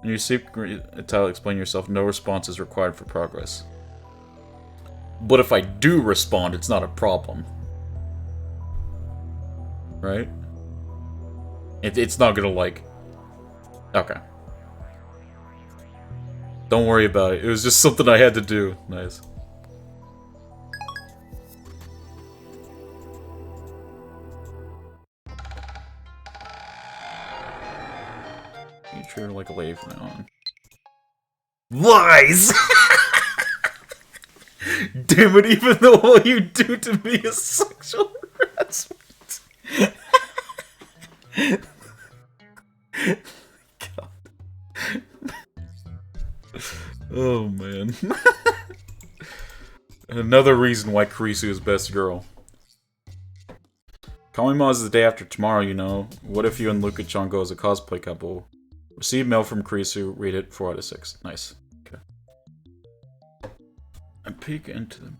In your secret title, explain yourself. No response is required for progress. But if I do respond, it's not a problem. Right? It's not gonna, like... Okay. Don't worry about it. It was just something I had to do. Nice. You treat her like a lady from now on. Lies! Damn it, even though all you do to me is sexual harassment. God. Oh, man. Another reason why Kurisu is best girl. Kamima is the day after tomorrow, you know. What if you and Luka-chan go as a cosplay couple? Receive mail from Kurisu, read it, 4 out of 6. Nice. Okay. I peek into the...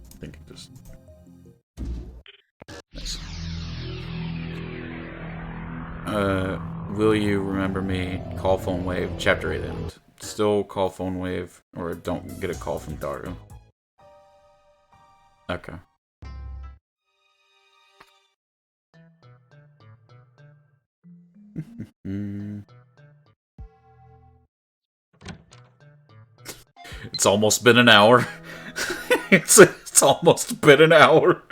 I think it just... Nice. Will you remember me? Call phone wave, chapter 8 end. Still call phone wave, or don't get a call from Daru. Okay. It's almost been an hour. It's almost been an hour.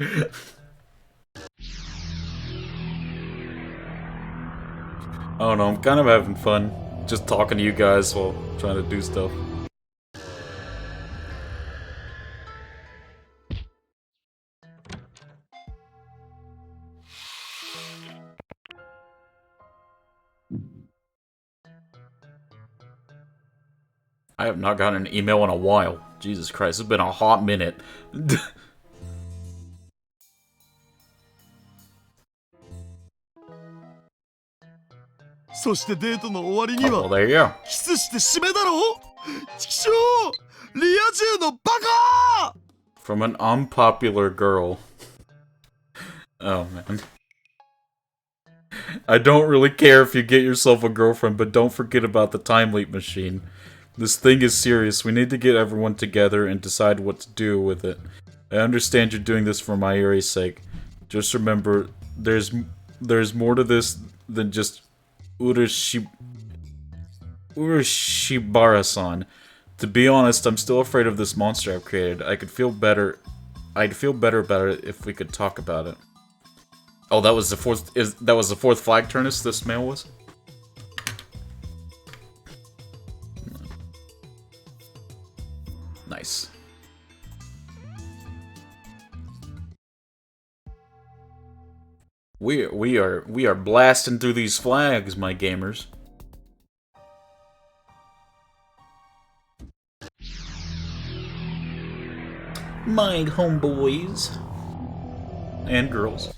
I don't know, I'm kind of having fun just talking to you guys while trying to do stuff. I have not gotten an email in a while. Jesus Christ, it's been a hot minute. そしてデートの終わりに Oh, は well, there you go. キスして締めだろ。チキショー、リア充のバカ。 From an unpopular girl. Oh, man. I don't really care if you get yourself a girlfriend, but don't forget about the time leap machine. This thing is serious. We need to get everyone together and decide what to do with it. I understand you're doing this for Mayuri's sake. Just remember, there's more to this than just Urashibara-san. To be honest, I'm still afraid of this monster I've created. I'd feel better about it if we could talk about it. Oh, that was the fourth flag turnus this mail was? Nice. We are blasting through these flags, my gamers. My homeboys and girls.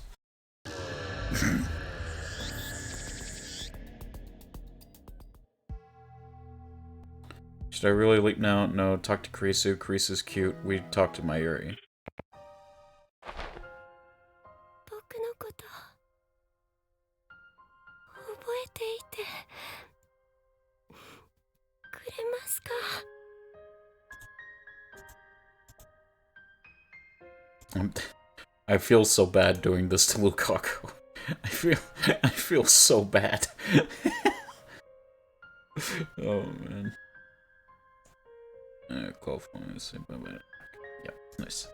Should I really leap now? No, talk to Kurisu. Kurisu's cute. We talk to Mayuri. 僕のこと覚えていてくれますか？ I feel so bad doing this to Lukaku. I feel so bad. Oh man. Call phone. Yep, nice.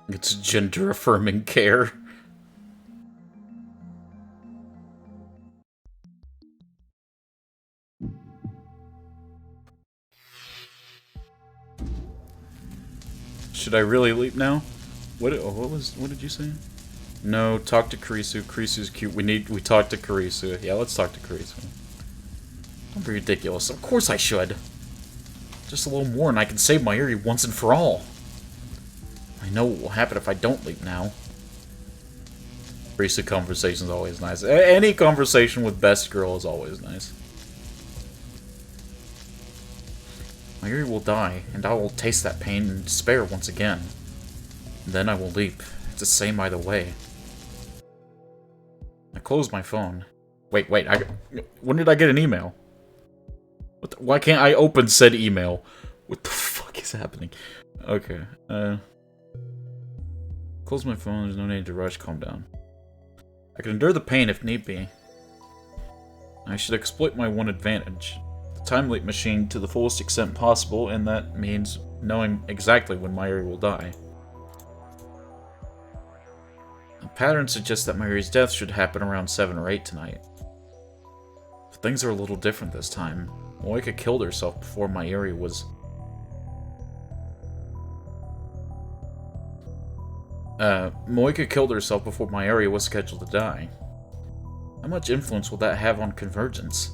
It's gender affirming care. Should I really leap now? What did you say? No, talk to Kurisu. Kurisu's cute. We talk to Kurisu. Yeah, let's talk to Kurisu. Don't be ridiculous. Of course I should. Just a little more and I can save Mayuri once and for all. I know what will happen if I don't leap now. Kurisu conversation is always nice. Any conversation with best girl is always nice. Mayuri will die, and I will taste that pain and despair once again. And then I will leap. It's the same either way. I close my phone. Wait, when did I get an email? Why can't I open said email? What the fuck is happening? Okay, close my phone, there's no need to rush, calm down. I can endure the pain if need be. I should exploit my one advantage. The time leap machine to the fullest extent possible, and that means knowing exactly when Mayuri will die. The pattern suggests that Mayuri's death should happen around 7 or 8 tonight. But things are a little different this time. Moika killed herself before Mayuri was... Moika killed herself before Mayuri was scheduled to die. How much influence will that have on Convergence?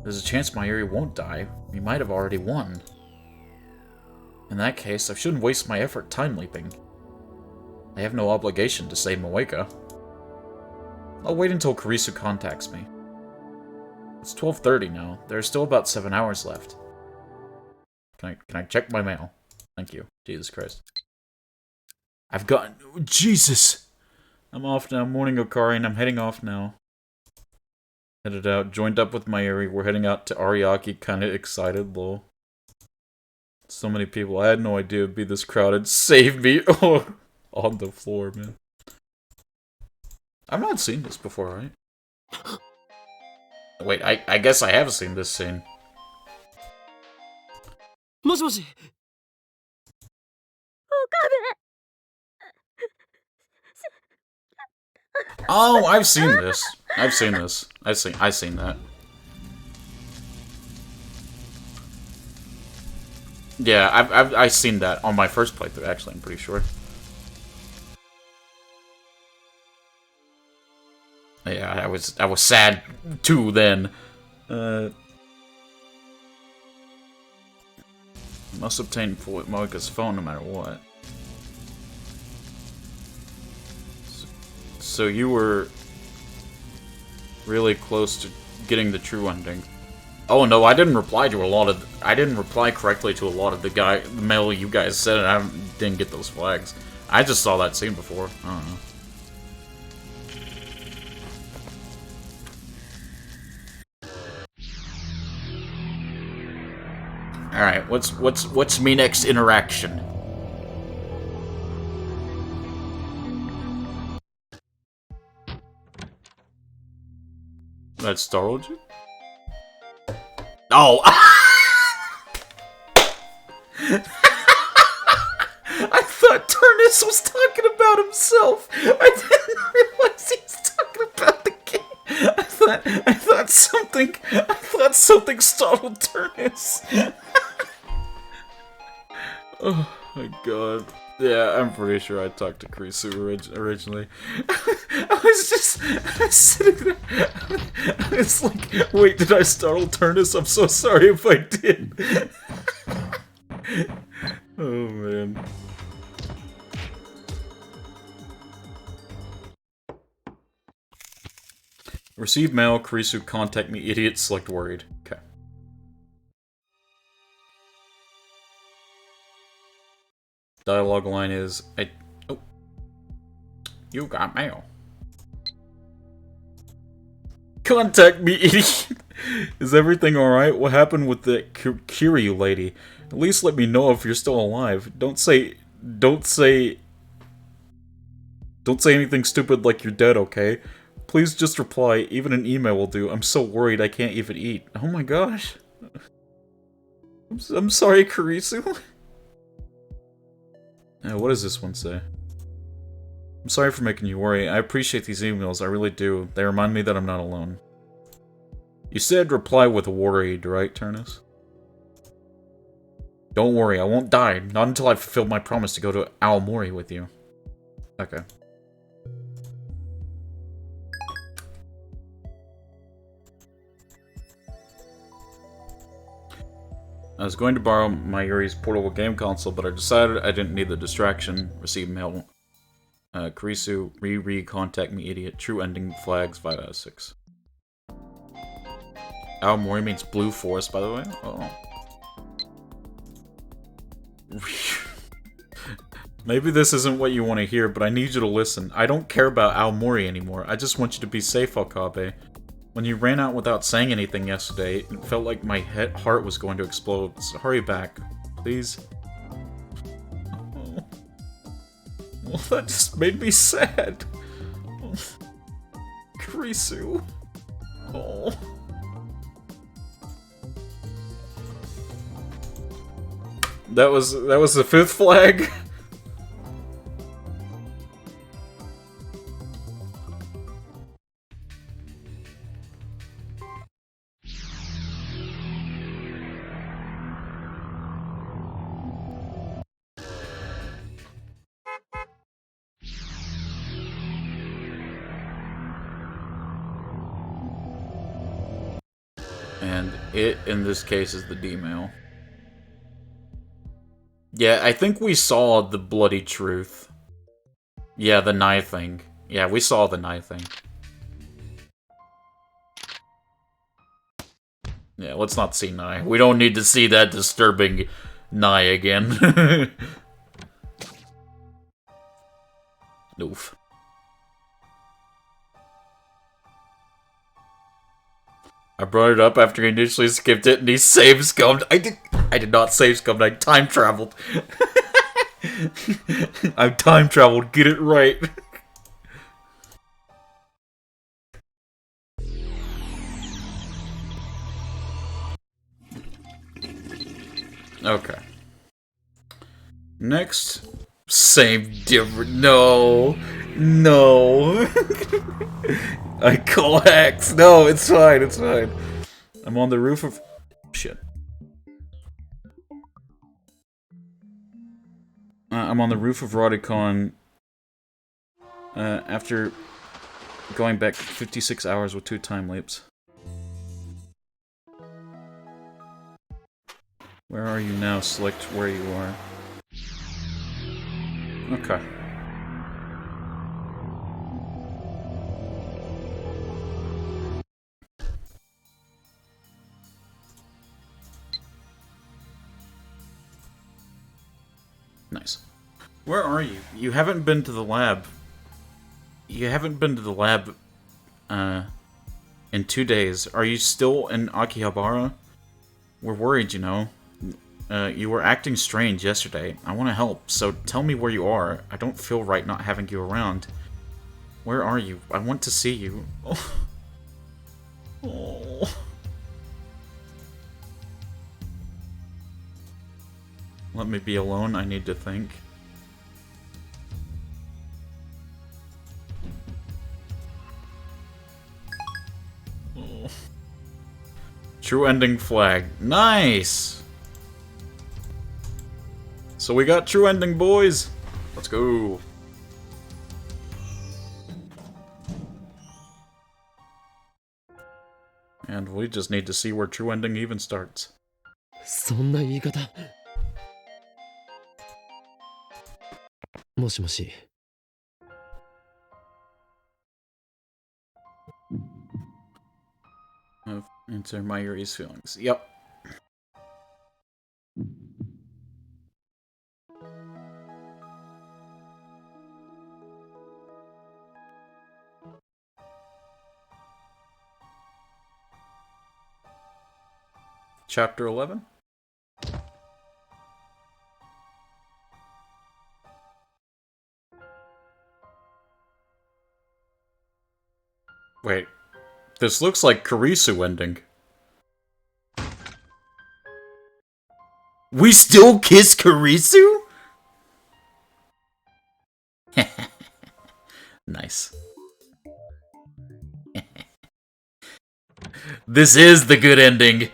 There's a chance Mayuri won't die. We might have already won. In that case, I shouldn't waste my effort time leaping. I have no obligation to save Moika. I'll wait until Kurisu contacts me. It's 12:30 now. There are still about 7 hours left. Can I check my mail? Thank you. Jesus Christ. I've gotten... Jesus! I'm off now. Morning, Okari, and I'm heading off now. Headed out. Joined up with Mayuri. We're heading out to Ariake. Kinda excited, lol. So many people. I had no idea it'd be this crowded. Save me! Oh, on the floor, man. I've not seen this before, right? Wait, I guess I have seen this scene. もしもし。 Oh, I've seen this. I've seen this. I've seen that. Yeah, I've seen that on my first playthrough. Actually, I'm pretty sure. Yeah, I was sad too then. Must obtain Moika's phone no matter what. So you were really close to getting the true ending. Oh no, I didn't reply to a lot of. I didn't reply correctly to a lot of the mail you guys said, and I didn't get those flags. I just saw that scene before. I don't know. All right, what's me next interaction? That startled you? Oh! I thought Turnus was talking about himself. I didn't realize he was talking about the game. I thought something startled Turnus. Oh my god. Yeah, I'm pretty sure I talked to Kurisu originally. I was sitting there. I was like, wait, did I startle Turnus? I'm so sorry if I did. Oh man. Receive mail, Kurisu, contact me, idiot, select worried. Okay. Dialogue line is, oh. You got mail. Contact me, idiot! Is everything alright? What happened with the Kiryu lady? At least let me know if you're still alive. Don't say anything stupid like you're dead, okay? Please just reply, even an email will do. I'm so worried I can't even eat. Oh my gosh. I'm sorry, Kurisu. What does this one say? I'm sorry for making you worry. I appreciate these emails, I really do. They remind me that I'm not alone. You said reply with worried, right, Turnus? Don't worry, I won't die. Not until I've fulfilled my promise to go to Aomori with you. Okay. I was going to borrow Mayuri's portable game console, but I decided I didn't need the distraction. Receive mail. Kurisu, contact me, idiot. True ending flags, 5 out of 6. Aomori means blue forest, by the way. Oh. Maybe this isn't what you want to hear, but I need you to listen. I don't care about Aomori anymore. I just want you to be safe, Okabe. When you ran out without saying anything yesterday, it felt like my heart was going to explode. So hurry back, please. Oh. Well, that just made me sad. Oh. Kurisu. Oh. That was the 5th flag. And it, in this case, is the D-mail. Yeah, I think we saw the bloody truth. Yeah, the knife thing. Yeah, we saw the knife thing. Yeah, let's not see Nye. We don't need to see that disturbing Nye again. Oof. I brought it up after he initially skipped it and he save scummed. I did not save scummed, I time traveled. I've time traveled, get it right. Okay. Next, same different. No. I call hacks. No, it's fine, it's fine. I'm on the roof of... Shit. I'm on the roof of Rodicon after going back 56 hours with 2 time leaps. Where are you now? Select where you are. Okay. Nice. Where are you? You haven't been to the lab. You haven't been to the lab, in 2 days. Are you still in Akihabara? We're worried, you know. You were acting strange yesterday. I want to help, so tell me where you are. I don't feel right not having you around. Where are you? I want to see you. Oh. Oh. Let me be alone, I need to think. Oh. True ending flag. Nice! So we got true ending, boys! Let's go! And we just need to see where true ending even starts. そんな言い方。もしもし。Answer my Yuri's feelings. Yep. Chapter 11? Wait. This looks like Kurisu ending. We still kiss Kurisu? Nice. This is the good ending.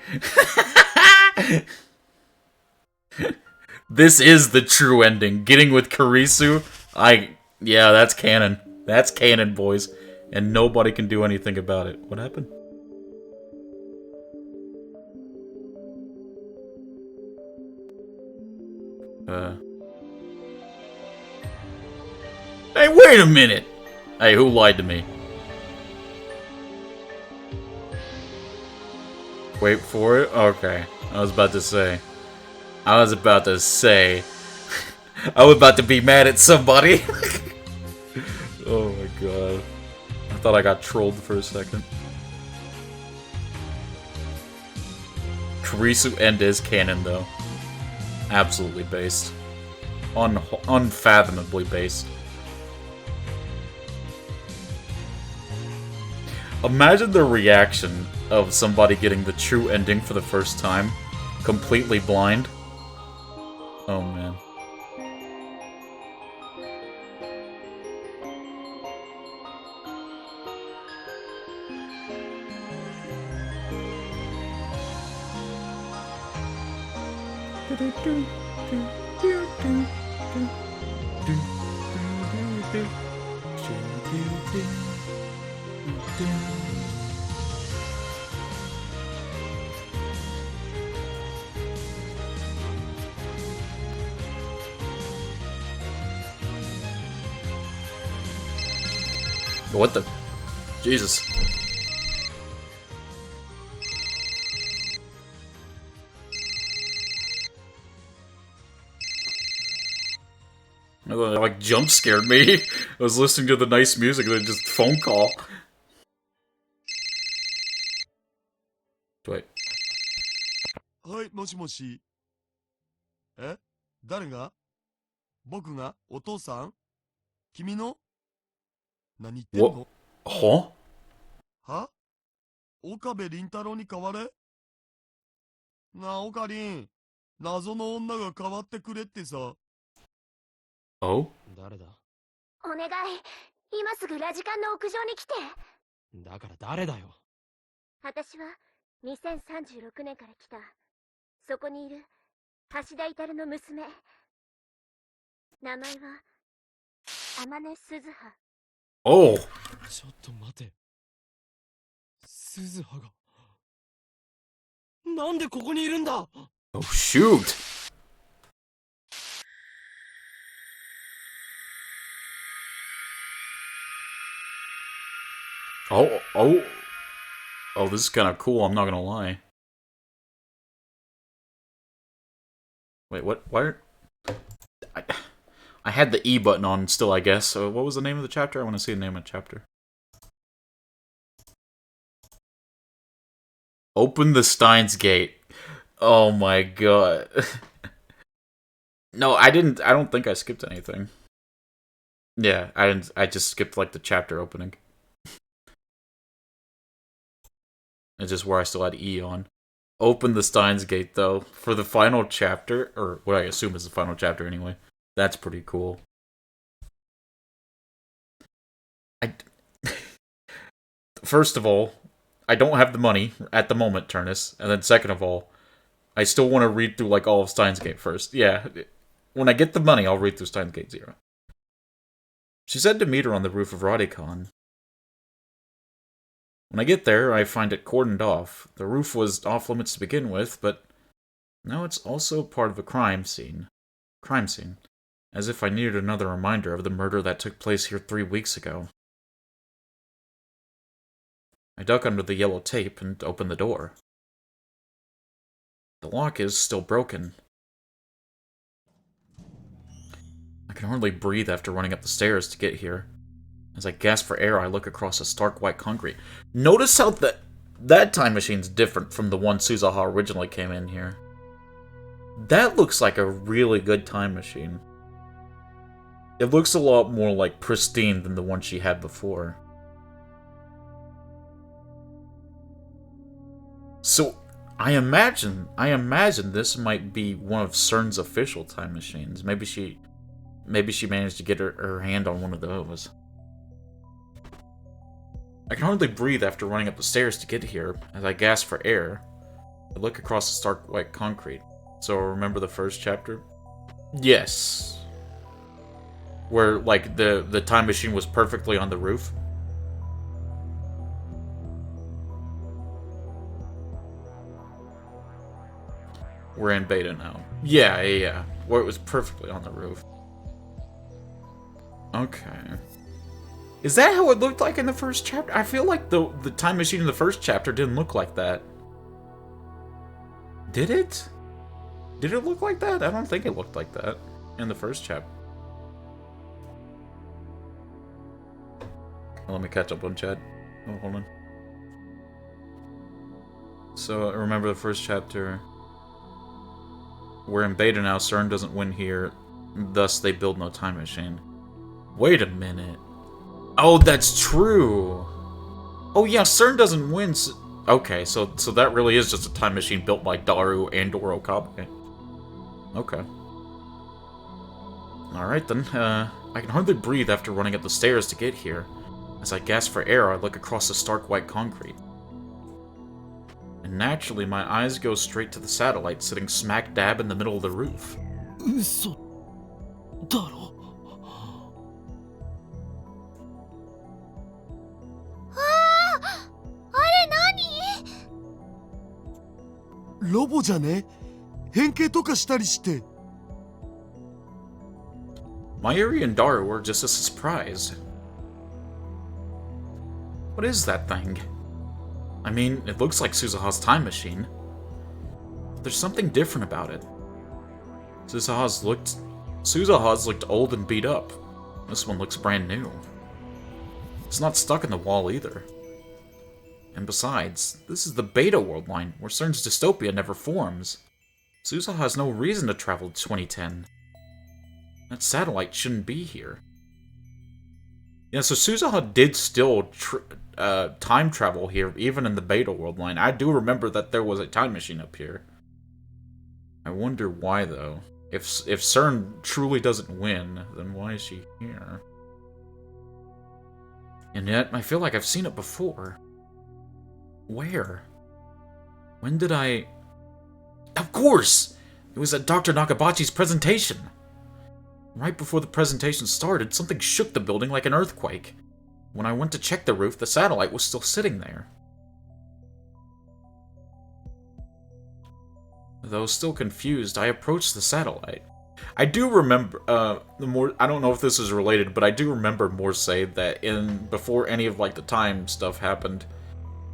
This is the true ending. Getting with Kurisu, yeah, that's canon. That's canon, boys. And nobody can do anything about it. What happened? Hey, wait a minute! Hey, who lied to me? Wait for it? Okay. I was about to say. I was about to be mad at somebody. Oh my god. I thought I got trolled for a second. Kurisu end is canon, though. Absolutely based. Unfathomably based. Imagine the reaction of somebody getting the true ending for the first time. Completely blind. Oh man. What the? Jesus. Like jump scared me. I was listening to the nice music and then just phone call. Wait. はい、もしもし。え、誰が？僕がお父さん？君の？何言ってんの？ Huh? は？岡部倫太郎に代われ？なあ、岡凛。謎の女が代わってくれってさ。Oh? 誰だ？お願い、今すぐラジカンの屋上に来て。だから誰だよ。私は2036年から来た。そこにいる橋田至の娘。名前は天音鈴葉。Oh! ちょっと待て。鈴葉が。なんでここにいるんだ？ Oh, shoot! Oh, this is kind of cool, I'm not gonna lie. Wait, what? Why? I had the E button on still, I guess. So what was the name of the chapter? I want to see the name of the chapter. Open the STEINS gate. Oh my god. No, I didn't. I don't think I skipped anything. Yeah, I didn't. I just skipped like the chapter opening. It's just where I still had E on. Open the STEINS gate though for the final chapter, or what I assume is the final chapter anyway. That's pretty cool. First of all, I don't have the money at the moment, Turnus, and then second of all, I still want to read through like all of Steins Gate first. Yeah, when I get the money, I'll read through Steins Gate 0. She said to meet her on the roof of Radicon. When I get there, I find it cordoned off. The roof was off limits to begin with, but now it's also part of a crime scene. As if I needed another reminder of the murder that took place here 3 weeks ago. I duck under the yellow tape and open the door. The lock is still broken. I can hardly breathe after running up the stairs to get here. As I gasp for air, I look across the stark white concrete. Notice how that time machine's different from the one Suzuha originally came in here. That looks like a really good time machine. It looks a lot more like pristine than the one she had before. So, I imagine this might be one of CERN's official time machines. Maybe she managed to get her hand on one of those. I can hardly breathe after running up the stairs to get here. As I gasp for air, I look across the stark white concrete. So remember the first chapter? Yes. Where, like, the time machine was perfectly on the roof? We're in beta now. Yeah. Where it was perfectly on the roof. Okay. Is that how it looked like in the first chapter? I feel like the time machine in the first chapter didn't look like that. Did it? Did it look like that? I don't think it looked like that in the first chapter. Let me catch up on chat. Oh, hold on. So, remember the first chapter. We're in beta now, CERN doesn't win here, thus they build no time machine. Wait a minute. Oh, that's true! Oh yeah, CERN doesn't win, okay, so that really is just a time machine built by Daru and Okabe. Okay. Alright then, I can hardly breathe after running up the stairs to get here. As I gasp for air, I look across the stark white concrete. And naturally, my eyes go straight to the satellite sitting smack dab in the middle of the roof. 嘘だろロボじゃね？変形とかしたりして。Mayuri and Daru were just as surprised. What is that thing? I mean, it looks like Suzuha's time machine. But there's something different about it. Suzuha's looked old and beat up. This one looks brand new. It's not stuck in the wall either. And besides, this is the Beta World line, where CERN's dystopia never forms. Suzuha has no reason to travel to 2010. That satellite shouldn't be here. Yeah, so Suzuha did still time travel here, even in the Beta World line. I do remember that there was a time machine up here. I wonder why, though. If CERN truly doesn't win, then why is she here? And yet, I feel like I've seen it before. Where? When did I... Of course! It was at Dr. Nakabachi's presentation! Right before the presentation started, something shook the building like an earthquake. When I went to check the roof, the satellite was still sitting there. Though still confused, I approached the satellite. I do remember, I don't know if this is related, but I do remember Morse that before any of, like, the time stuff happened,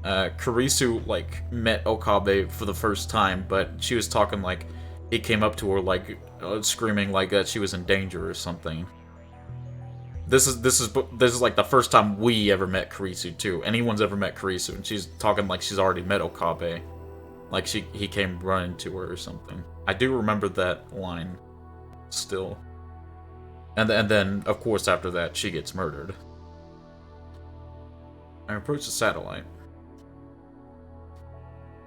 Kurisu, like, met Okabe for the first time, but she was talking like, he came up to her, like, screaming like that she was in danger or something. This is like the first time we ever met Kurisu too. Anyone's ever met Kurisu, and she's talking like she's already met Okabe, like he came running to her or something. I do remember that line, still. And then of course after that she gets murdered. I approach the satellite.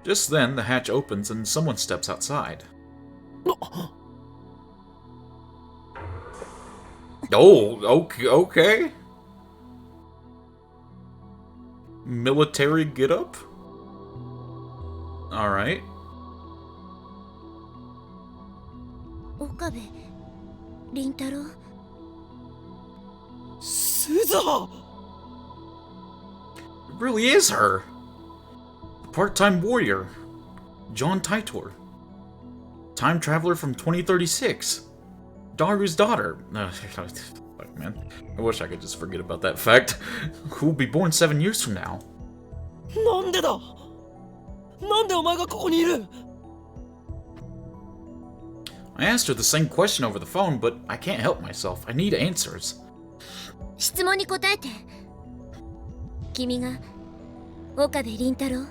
Just then the hatch opens and someone steps outside. Oh, okay. Military get-up? Alright. Okabe, Rintaro. Suzuha! It really is her. The part-time warrior. John Titor. Time traveler from 2036. Daru's daughter. Fuck, man. I wish I could just forget about that fact. Who will be born 7 years from now? なんでだなんでお前がここにいる I asked her the same question over the phone, but I can't help myself. I need answers. 質問に答えて。君が岡部倫太郎。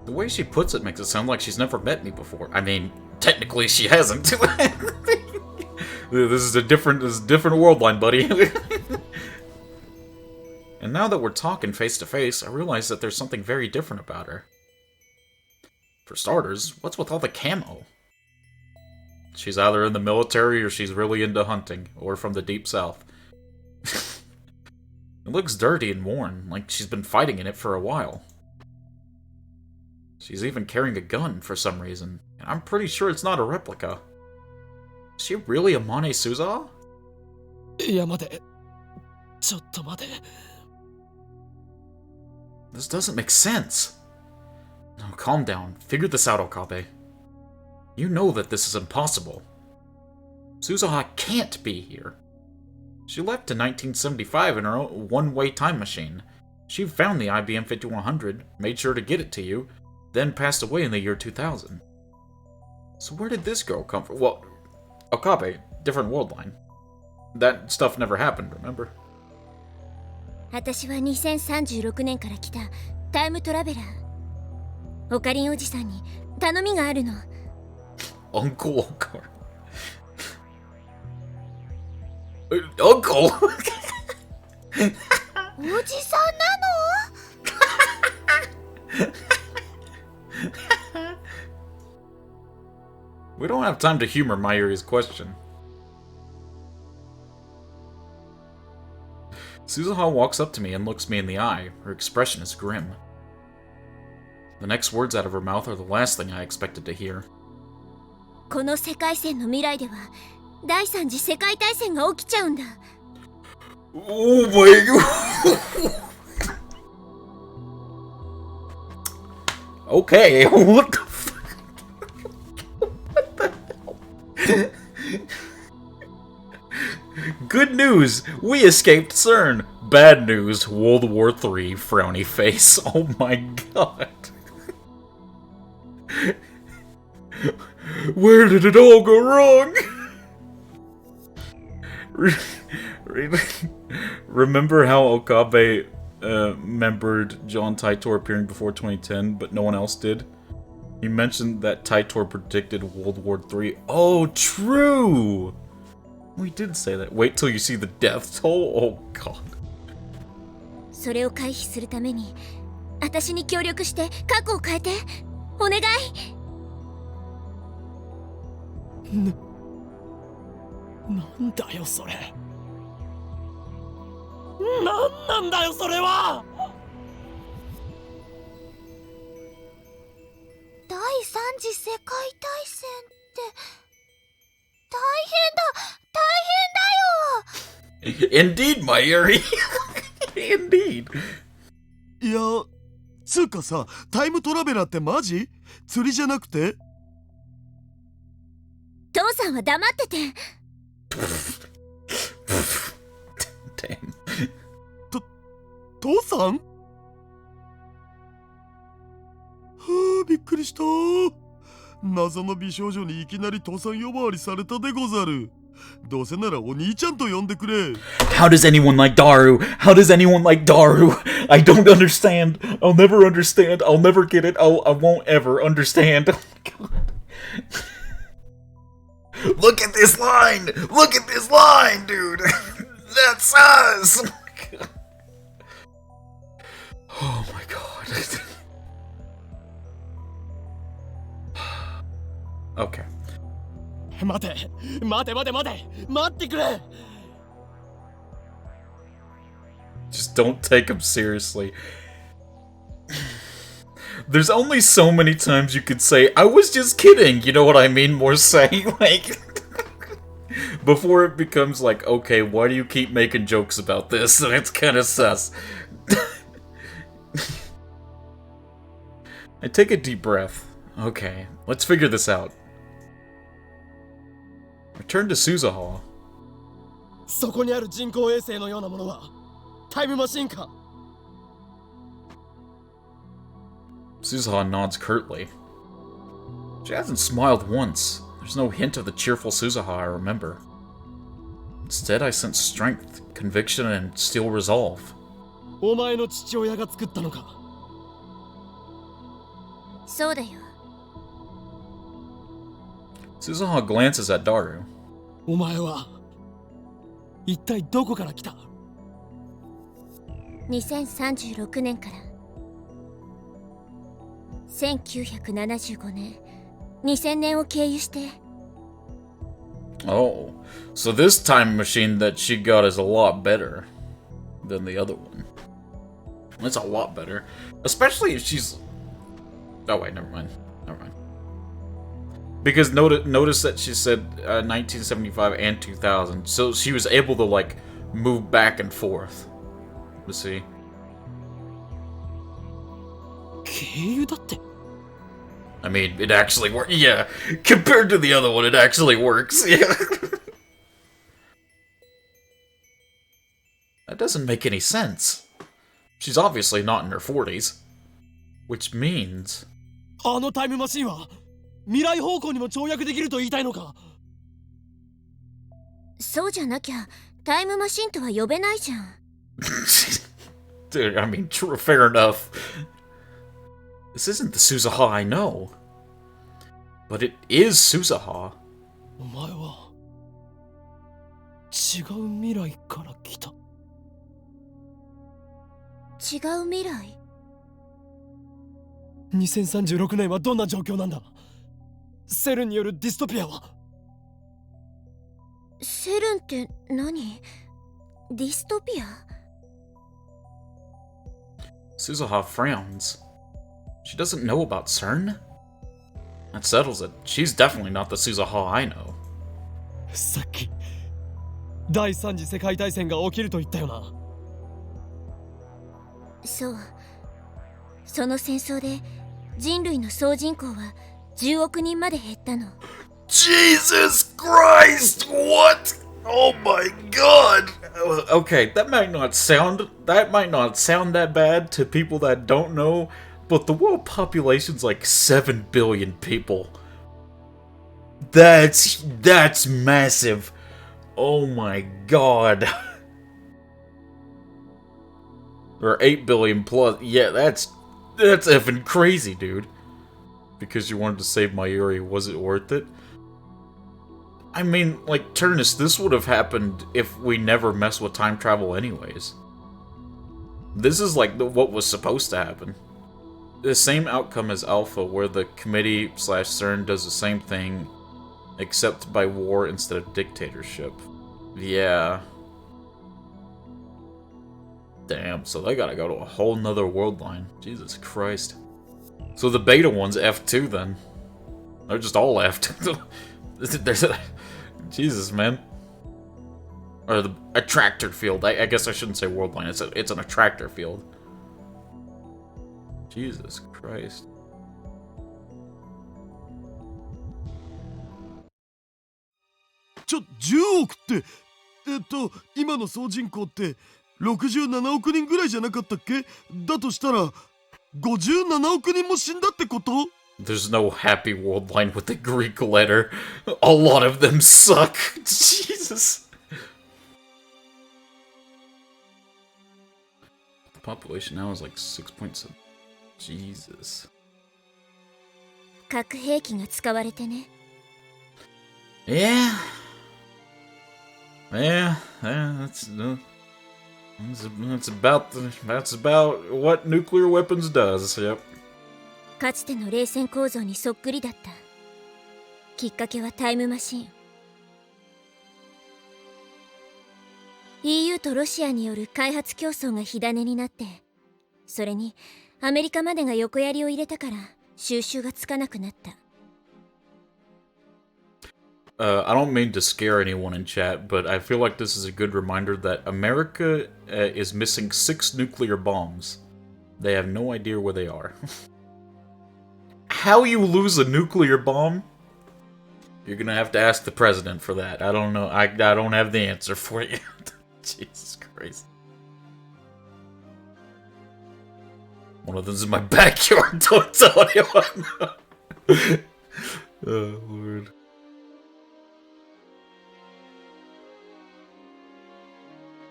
The way she puts it makes it sound like she's never met me before. I mean, technically she hasn't. This is a different world line, buddy. And now that we're talking face to face, I realize that there's something very different about her. For starters, what's with all the camo? She's either in the military or she's really into hunting, or from the deep south. It looks dirty and worn, like she's been fighting in it for a while. She's even carrying a gun for some reason, and I'm pretty sure it's not a replica. Is she really Amane Suza? いや待てちょっと待て This doesn't make sense. No, calm down. Figure this out, Okabe. You know that this is impossible. Suzuha can't be here. She left in 1975 in her own one-way time machine. She found the IBM 5100, made sure to get it to you, then passed away in the year 2000. So where did this girl come from? Well, Okabe, different world line. That stuff never happened, remember? 私は2036年から来たタイムトラベラー。オカリンおじさんに頼みがあるの。Uncle Okar. Uncle? おじさんなの We don't have time to humor Mayuri's question. Suzuha walks up to me and looks me in the eye. Her expression is grim. The next words out of her mouth are the last thing I expected to hear. この世界線の未来では第三次世界大戦が起きちゃうんだ。 Oh my god! Okay, what the fuck? What the hell? Good news, we escaped CERN. Bad news, World War III, frowny face. Oh my god. Where did it all go wrong? Remember how Okabe remembered John Titor appearing before 2010, but no one else did? He mentioned that Titor predicted World War III. Oh, true! We did say that. Wait till you see the death toll. Oh, God. それを回避するために私に協力して過去を変えてお願い。なんだよそれなんなんだよそれは第三次世界大戦って大変だ Indeed, Mayuri. Indeed. いや、つうかさ、タイムトラベラーってマジ？釣りじゃなくて？父さんは黙ってて。Damn. 父さん？はあ、びっくりした。謎の美少女にいきなり父さん呼ばわりされたでござる。どうせならお兄ちゃんと呼んでくれ。How does anyone like Daru? How does anyone like Daru? I don't understand. I'll never understand. I'll never get it. I won't ever understand. Oh my god. Look at this line! Look at this line, dude! That's us! Oh my god. Okay. 待て待て待て待て待ってくれ。 Just don't take him seriously. There's only so many times you could say, I was just kidding, you know what I mean? More say, like... before it becomes like, okay, why do you keep making jokes about this? And it's kinda sus. I take a deep breath. Okay, let's figure this out. Return to Suzuha. そこにある人工衛星のようなものはタイムマシンか？ Suzuha nods curtly. She hasn't smiled once. There's no hint of the cheerful Suzuha I remember. Instead, I sense strength, conviction, and steel resolve. お前の父親が作ったのか？そうだよ。 Suzuha glances at Daru. お前は一体どこから来た2036年から1975年、2000年を経由して。 Oh, so this time machine that she got is a lot better than the other one. It's a lot better. Especially if she's... Oh wait, never mind. Never mind. Because notice that she said 1975 and 2000, so she was able to, like, move back and forth. You see? 経由だって。 I mean, it actually works. Yeah, compared to the other one, it actually works. Yeah. That doesn't make any sense. She's obviously not in her 40s. Which means... あのタイムマシンは未来方向にも跳躍できると言いたいのか？そうじゃなきゃタイムマシンとは呼べないじゃん。Dude, I mean, true, fair enough. This isn't the Suzuha I know. But it is Suzuha. お前は違う未来から来た。違う未来。 2036年はどんな状況なんだ？セルンによるディストピアは？セルンって何？ディストピア？ Suzuha frowns. She doesn't know about CERN? That settles it. She's definitely not the Suzuha I know. さっき第三次世界大戦が起きると言ったよな。そう。その戦争で人類の総人口は10億人まで減ったの。 Jesus Christ! What? Oh my god! Okay, that might not sound that bad to people that don't know, but the world population's like 7 billion people. That's massive. Oh my god. Or 8 billion plus. Yeah, that's effing crazy, dude. Because you wanted to save Mayuri, was it worth it? I mean, like, Turnus, this would have happened if we never mess with time travel anyways. This is like what was supposed to happen. The same outcome as Alpha, where the committee/CERN does the same thing, except by war instead of dictatorship. Yeah. Damn, so they gotta go to a whole nother world line. Jesus Christ. So the beta one's F2 then. They're just all F2. There's a... Jesus, man. Or the attractor field. I guess I shouldn't say world line. It's an attractor field. Jesus Christ. 10億って、今の総人口って67億人ぐらいじゃなかったっけ？だとしたら、57億人も死んだってこと？ There's no happy world line with the Greek letter. A lot of them suck. Jesus. The population now is like 6.7. Jesus. 核兵器が使われてね。Yeah. Yeah, that's about what nuclear weapons does. Yep. かつての冷戦構造にそっくりだった。きっかけはタイムマシン。EU とロシアによる開発競争が火種になって、それにアメリカまでが横やりを入れたから収拾がつかなくなった。I don't mean to scare anyone in chat, but I feel like this is a good reminder that America is missing 6 nuclear bombs. They have no idea where they are. How you lose a nuclear bomb? You're gonna have to ask the president for that. I don't know. I don't have the answer for you. Jesus Christ. One of them's in my backyard. Don't tell anyone. Oh, Lord.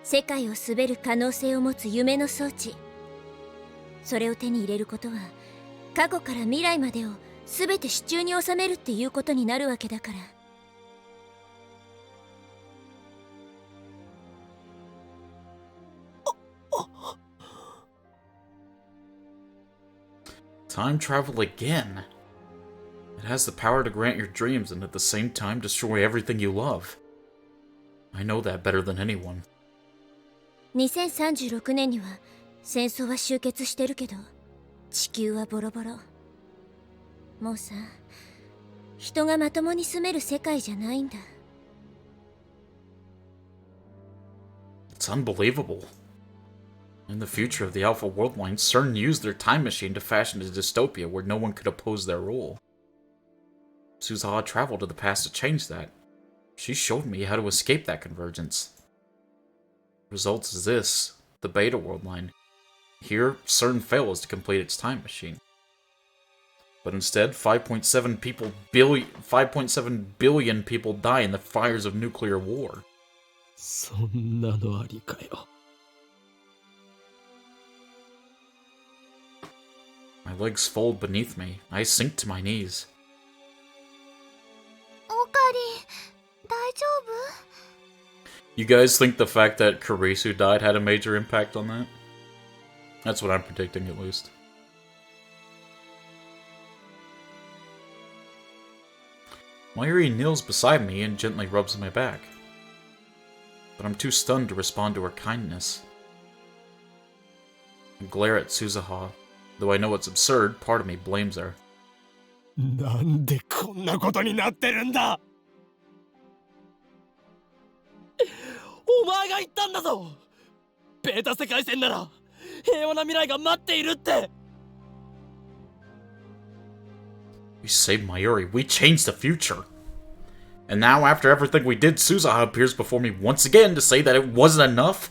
世界を滑る可能性を持つ夢の装置。それを手に入れることは、過去から未来までを全て手中に収めるっていうことになるわけだから。Time travel again. It has the power to grant your dreams and at the same time destroy everything you love. I know that better than anyone. 2036年には戦争は終結してるけど、地球はボロボロ。もうさ、人がまともに住める世界じゃないんだ。It's unbelievable. In the future of the Alpha World Line, CERN used their time machine to fashion a dystopia where no one could oppose their rule. Suzaha traveled to the past to change that. She showed me how to escape that convergence. The result is this, the Beta World Line. Here, CERN fails to complete its time machine. But instead, 5.7 billion people die in the fires of nuclear war. そんなのありかよ。My legs fold beneath me. I sink to my knees. オカリン、大丈夫？ You guys think the fact that Kurisu died had a major impact on that? That's what I'm predicting, at least. Mayuri kneels beside me and gently rubs my back. But I'm too stunned to respond to her kindness. I glare at Suzaha. Though I know it's absurd, part of me blames her. なんでこんなことになってるんだ。お前が言ったんだぞ。ベータ世界線なら平和な未来が待っているって。We saved Mayuri. We changed the future. And now, after everything we did, Suzaha appears before me once again to say that it wasn't enough?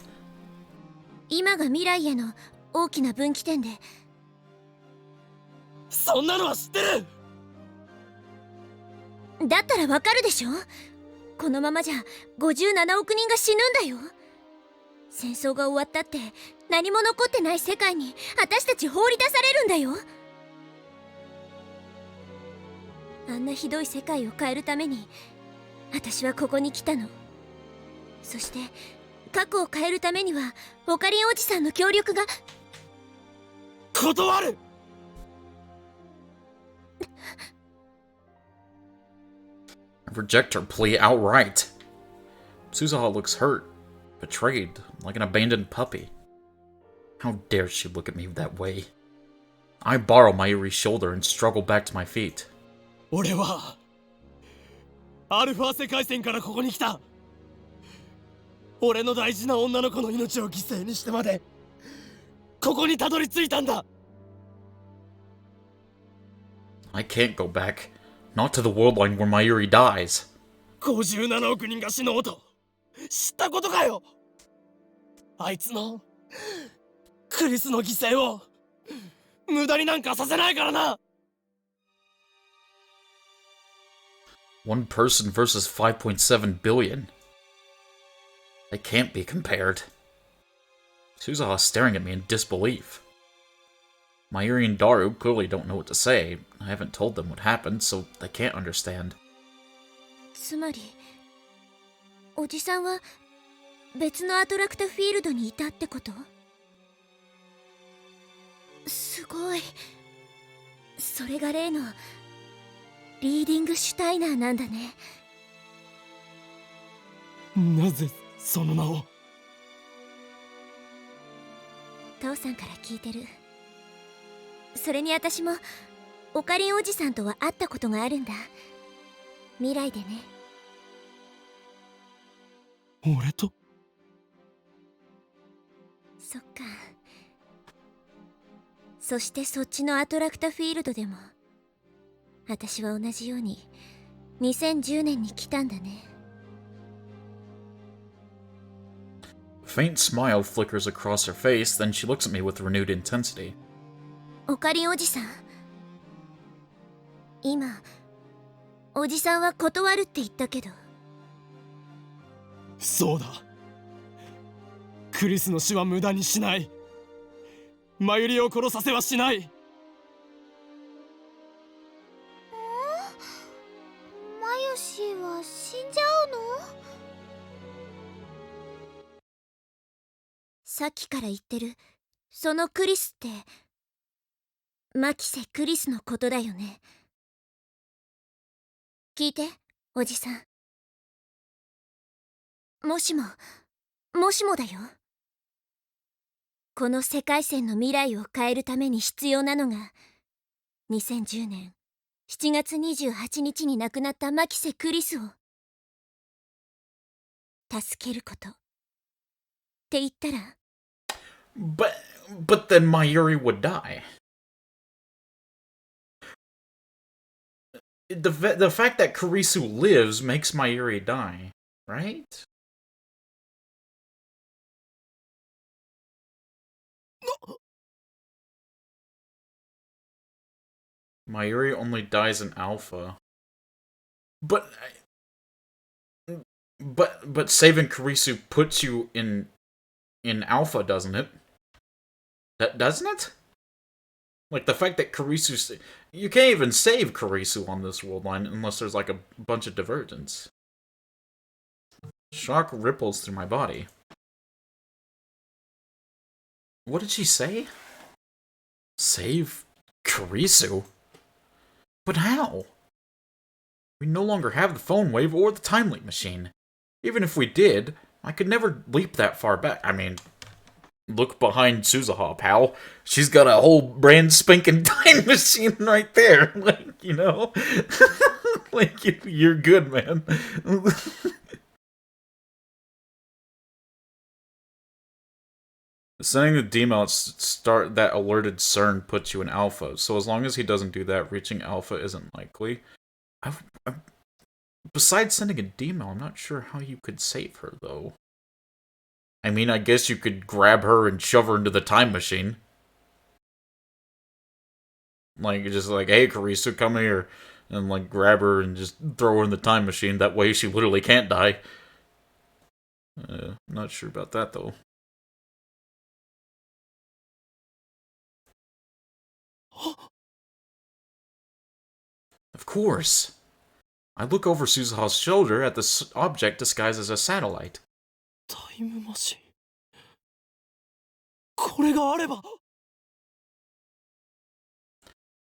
今が未来への大きな分岐点で。そんなのは知ってる。だったらわかるでしょ。このままじゃ57億人が死ぬんだよ。戦争が終わったって何も残ってない世界に私たち放り出されるんだよ。あんなひどい世界を変えるために私はここに来たの。そして過去を変えるためにはオカリンおじさんの協力が。断る。I reject her plea outright. Suzaha looks hurt, betrayed, like an abandoned puppy. How dare she look at me that way? I borrow Mayuri's shoulder and struggle back to my feet. 俺はアルファ世界線からここに来た。俺の大事な女の子の命を犠牲にしてまでここにたどり着いたんだ。I can't go back. Not to the world line where Mayuri dies. 57億人が死のうと知ったことかよ。あいつのクリスの犠牲を無駄になんかさせないからな。One person versus 5.7 billion. They can't be compared. Suzaha's staring at me in disbelief. Mayuri and Daru clearly don't know what to say. I haven't told them what happened, so they can't understand. つまりおじさんは別のアトラクトフィールドにいたってこと？すごい。それが例のリーディングシュタイナーなんだね。なぜその名を？父さんから聞いてる。それに私もオカリンおじさんとは会ったことがあるんだ。未来でね。俺と？そっか。そしてそっちのアトラクトフィールドでも私は同じように2010年に来たんだね。A faint smile flickers across her face, then she looks at me with renewed intensity. オカリンおじさん、今おじさんは断るって言ったけど。そうだ。クリスの死は無駄にしない。マユリを殺させはしない。マユシは死んじゃうの？さっきから言ってるそのクリスってマキセ・クリスのことだよね。聞いておじさん。もしもだよ。この世界線の未来を変えるために必要なのが2010年7月28日に亡くなったマキセ・クリスを助けることって言ったら。 But then Mayuri would die. The fact that Kurisu lives makes Mayuri die, right? Mayuri only dies in Alpha. But saving Kurisu puts you in Alpha, doesn't it? Doesn't it? Like, the fact that Kurisu... You can't even save Kurisu on this world line unless there's, like, a bunch of divergence. Shock ripples through my body. What did she say? Save Kurisu? But how? We no longer have the phone wave or the time leap machine. Even if we did, I could never leap that far back. I mean... Look behind Suzaha, pal. She's got a whole brand spanking time machine right there. Like, you know? Like, you're good, man. Sending the demon start that alerted CERN puts you in Alpha. So as long as he doesn't do that, reaching Alpha isn't likely. Besides sending a demon, I'm not sure how you could save her, though. I mean, I guess you could grab her and shove her into the time machine. Like, just like, hey, Kurisu, come here. And, like, grab her and just throw her in the time machine. That way she literally can't die. Not sure about that, though. Of course. I look over Suzaha's shoulder at the object disguised as a satellite. タイムマシン。これがあれば。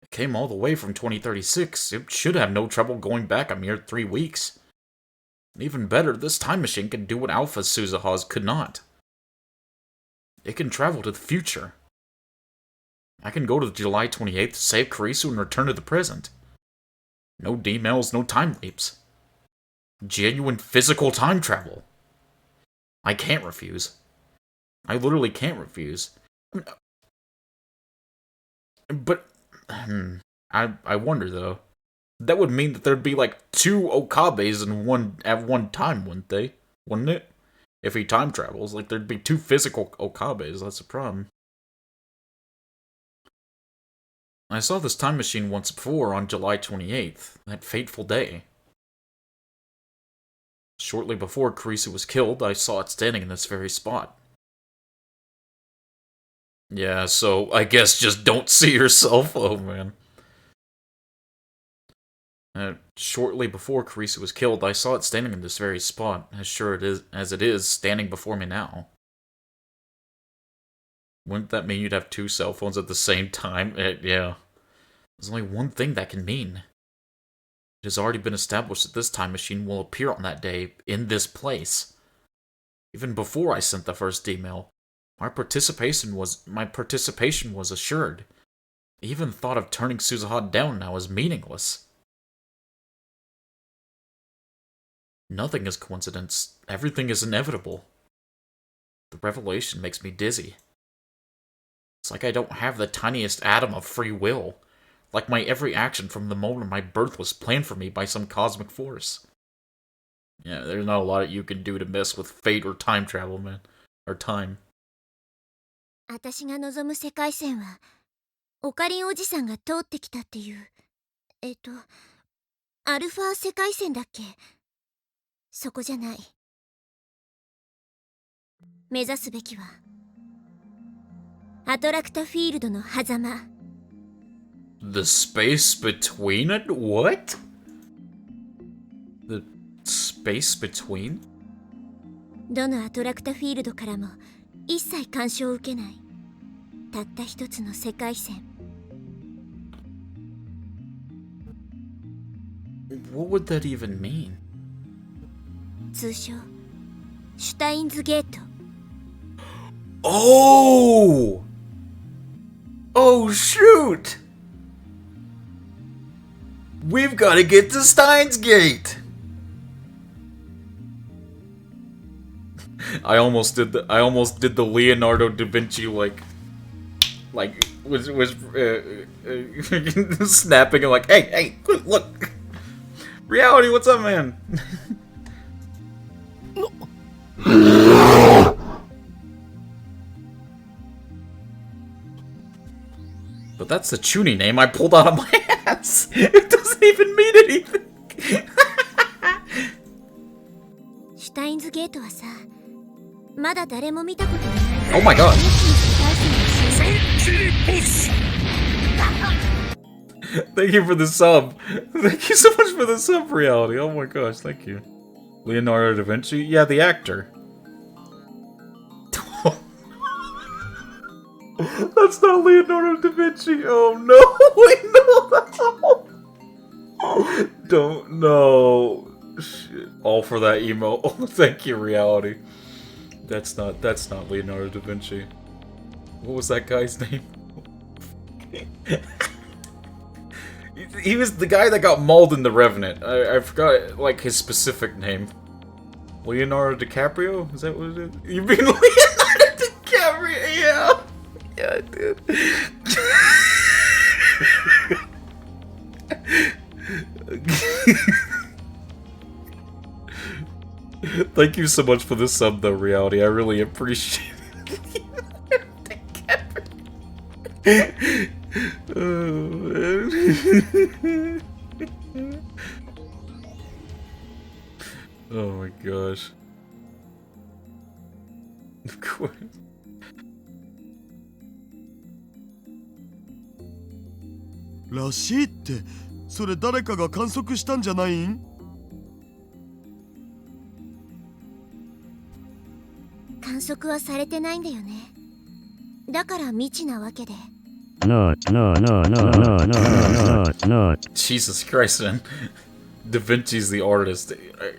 It came all the way from 2036. It should have no trouble going back a mere 3 weeks. And even better, this time machine can do what Alpha Suzaha's could not. It can travel to the future. I can go to July 28th, save Kurisu, and return to the present. No D-mails, no time leaps. Genuine physical time travel. I can't refuse. I literally can't refuse. But I wonder though. That would mean that there'd be like 2 Okabes in one at one time, wouldn't they? Wouldn't it? If he time travels, like there'd be 2 physical Okabes. That's the problem. I saw this time machine once before on July 28th, that fateful day. Shortly before Kurisu was killed, I saw it standing in this very spot. Yeah, so I guess just don't see yourself. Oh, man. Shortly before Kurisu was killed, I saw it standing in this very spot, as sure as it is standing before me now. Wouldn't that mean you'd have 2 cell phones at the same time? Yeah. There's only one thing that can mean. It has already been established that this time machine will appear on that day, in this place. Even before I sent the first email, my participation was assured. Even the thought of turning Suzuha down now is meaningless. Nothing is coincidence. Everything is inevitable. The revelation makes me dizzy. It's like I don't have the tiniest atom of free will. Like my every action from the moment of my birth was planned for me by some cosmic force. Yeah, there's not a lot you can do to mess with fate or time travel, man. Or time. 私が望む世界線はオカリンおじさんが通ってきたっていうアルファ世界線だっけ。そこじゃない。目指すべきはアトラクタフィールドの狭間。The space between it? What? The space between? どのアトラクタフィールドからも一切干渉を受けないたった一つの世界線。What would that even mean? 通称シュタインズゲート。Oh! Oh shoot! We've got to get to Steins Gate. I almost did the Leonardo da Vinci was snapping and like, hey, look, reality, what's up, man? But that's the Chuny name I pulled out of my ass. It doesn't even mean anything. シュタインズゲートはさ、まだ誰も見たことがない。Oh my god. Thank you for the sub. Thank you so much for the sub, reality. Oh my gosh, thank you. Leonardo da Vinci? Yeah, the actor. That's not Leonardo da Vinci. Oh no, wait, no. Don't, no. Shit. All for that emo. Oh, thank you, reality. That's not Leonardo da Vinci. What was that guy's name? He was the guy that got mauled in The Revenant. I forgot, like, his specific name. Leonardo DiCaprio? Is that what it is? You mean Leonardo DiCaprio? Yeah. Yeah, I did. Thank you so much for the sub, though, reality. I really appreciate it. Oh my gosh. Of course.「らしい」ってそれ誰かが観測したんじゃないん？観測はされてないんだよね。だから未知なわけで。No. Jesus Christ, man. Da Vinci's the artist.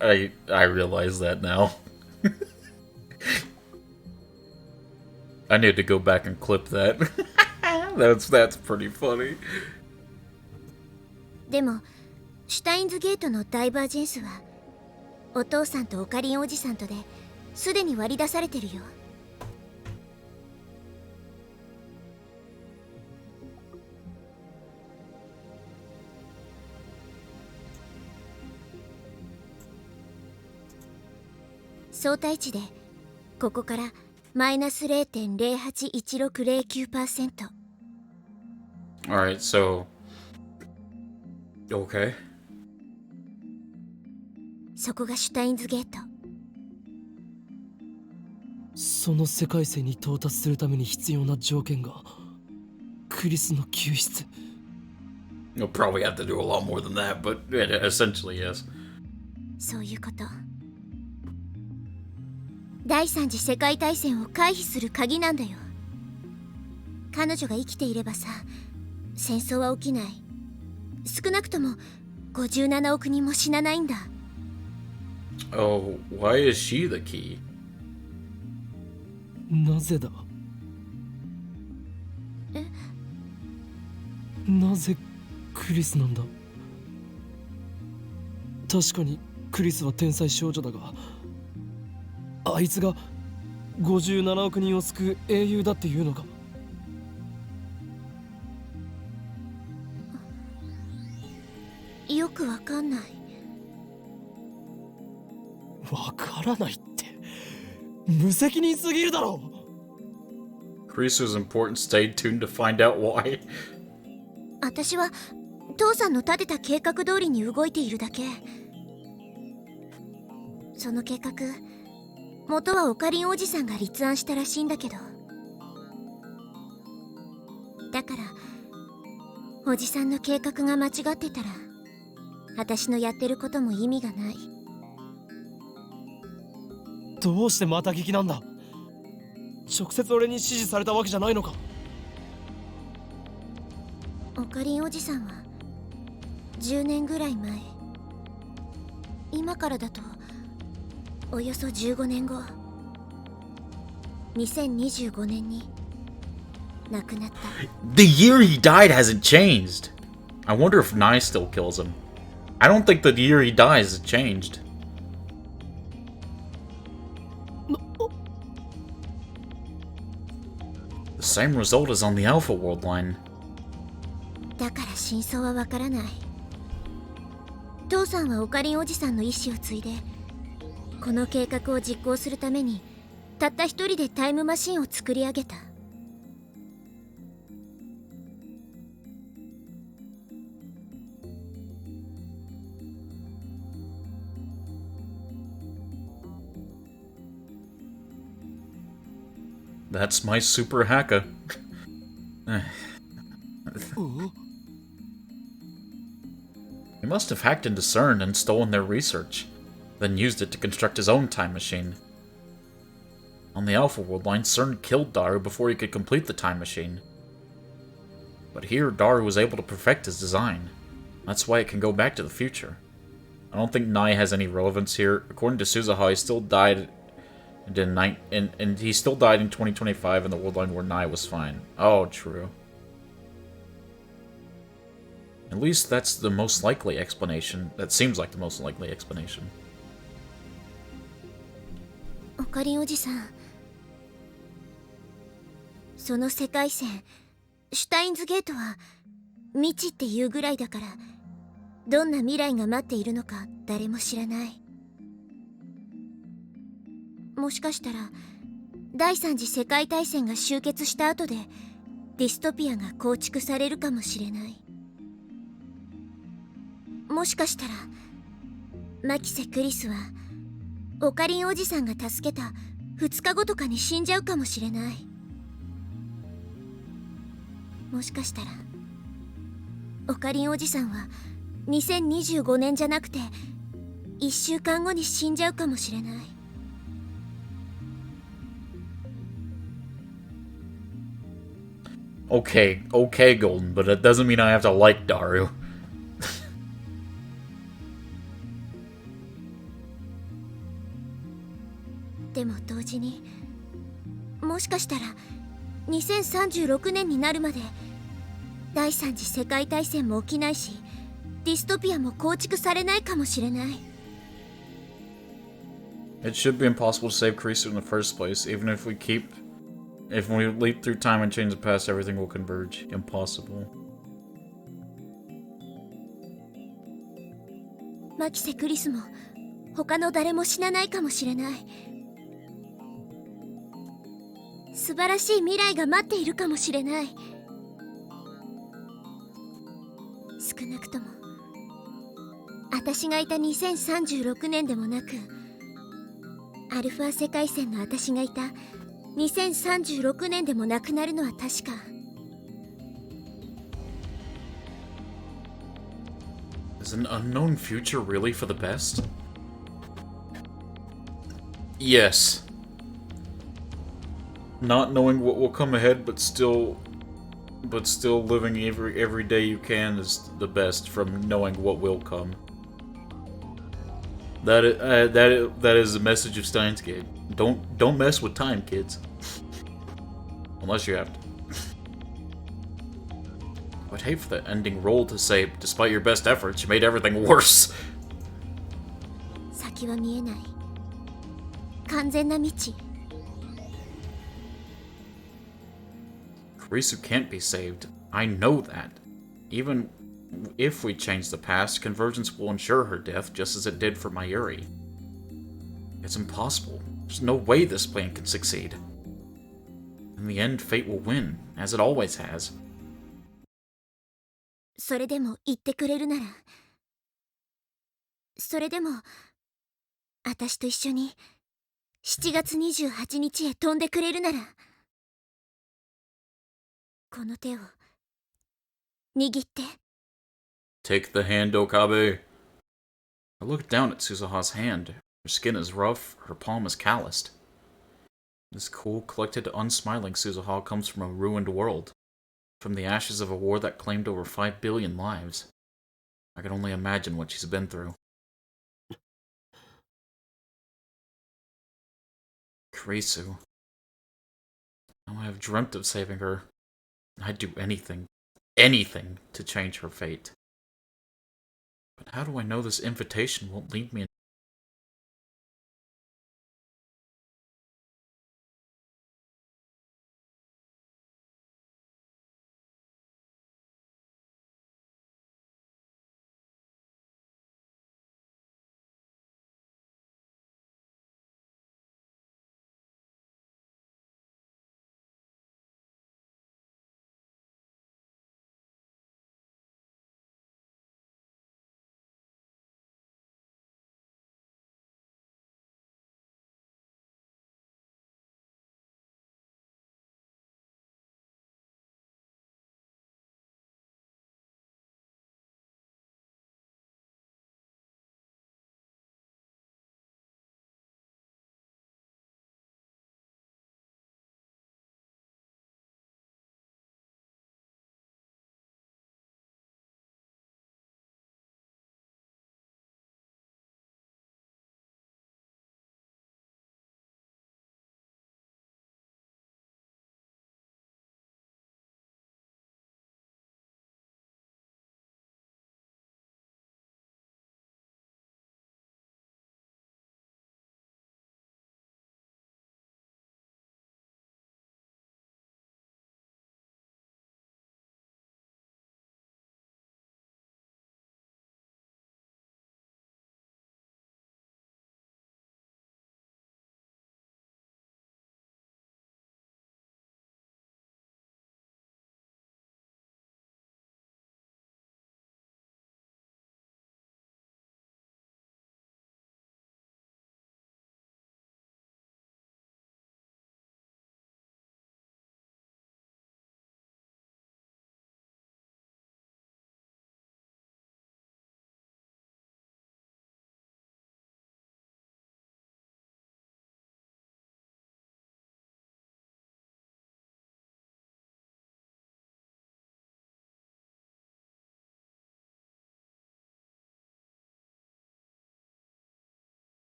I realize that now. I need to go back and clip that. That's pretty funny. でもシュタインズゲートのダイバージェンスはお父さんとオカリンおじさんとですでに割り出されてるよ。相対値でここからマイナス 0.081609%。 Alright, so... Okay. そこがシュタインズゲート。その世界線に到達するために必要な条件がクリスの救出。 You'll probably have to do a lot more than that, but essentially, yes. そういうこと。第三次世界大戦を回避する鍵なんだよ。彼女が生きていればさ、戦争は起きない。少なくとも57億人も死なないんだ。Oh, why is she the key? なぜだ。なぜクリスなんだ。確かにクリスは天才少女だが、あいつが57億人を救う英雄だっていうのか。よくわかんない。わからないって無責任すぎるだろ。 Creaser's important. Stay tuned to find out why. 私は父さんの立てた計画通りに動いているだけ。その計画、元はオカリンおじさんが立案したらしいんだけど、だからおじさんの計画が間違ってたら私のやってることも意味がない。どうしてまた聞きなんだ。直接俺に指示されたわけじゃないのか。オカリンおじさんは10年ぐらい前、今からだとおよそ15年後、2025年に亡くなった。 The year he died hasn't changed. I wonder if Nye still kills him. I don't think the year he dies has changed. The same result as on the Alpha World line. だから真相はわからない。父さんはオカリンおじさんの意志を継いで、この計画を実行するためにたった一人でタイムマシンを作り上げた。That's my super hacker. He must have hacked into CERN and stolen their research, then used it to construct his own time machine. On the Alpha World line, CERN killed Daru before he could complete the time machine. But here, Daru was able to perfect his design. That's why it can go back to the future. I don't think Nai has any relevance here. According to Suzuha, he still died and he still died in 2025 in the world line where Nai was fine. Oh, true. At least that's the most likely explanation. That seems like the most likely explanation. オカリンおじさん、その世界線シュタインズゲートは未知っていうぐらいだから、どんな未来が待っているのか誰も知らない。もしかしたら第三次世界大戦が終結した後でディストピアが構築されるかもしれない。もしかしたらマキセ・クリスはオカリンおじさんが助けた2日後とかに死んじゃうかもしれない。もしかしたらオカリンおじさんは2025年じゃなくて1週間後に死んじゃうかもしれない。Okay, Golden, but it doesn't mean I have to like Daru. でも同時にもしかしたら2036年になるまで第三次世界大戦も起きないし、ディストピアも構築されないかもしれない。 It should be impossible to save Creaser in the first place, even if we leap through time and change the past, everything will converge. Impossible. マキセ・クリスも他の誰も死なないかもしれない。素晴らしい未来が待っているかもしれない。少なくとも私がいた2036年でもなく、アルファ世界線の私がいた2036年でもなくなるのは確か。Is an unknown future really for the best? Yes. Not knowing what will come ahead, but still living every day you can is the best from knowing what will come. That is the message of Steins Gate. Don't mess with time, kids. Unless you have to. I'd hate for the ending role to say, despite your best efforts, you made everything worse. 先は見えない。完全な未知。Kurisu can't be saved. I know that. Even if we change the past, convergence will ensure her death just as it did for Mayuri. It's impossible. There's no way this plan can succeed. In the end, fate will win, as it always has. それでも言ってくれるなら、それでも私と一緒に7月28日へ飛んでくれるなら、この手を握って。 Take the hand, Okabe. I look down at Suzuha's hand. Her skin is rough, her palm is calloused. This cool, collected, unsmiling Suzuha comes from a ruined world. From the ashes of a war that claimed over 5 billion lives. I can only imagine what she's been through. Kurisu. Now I have dreamt of saving her. I'd do anything to change her fate. But how do I know this invitation won't lead me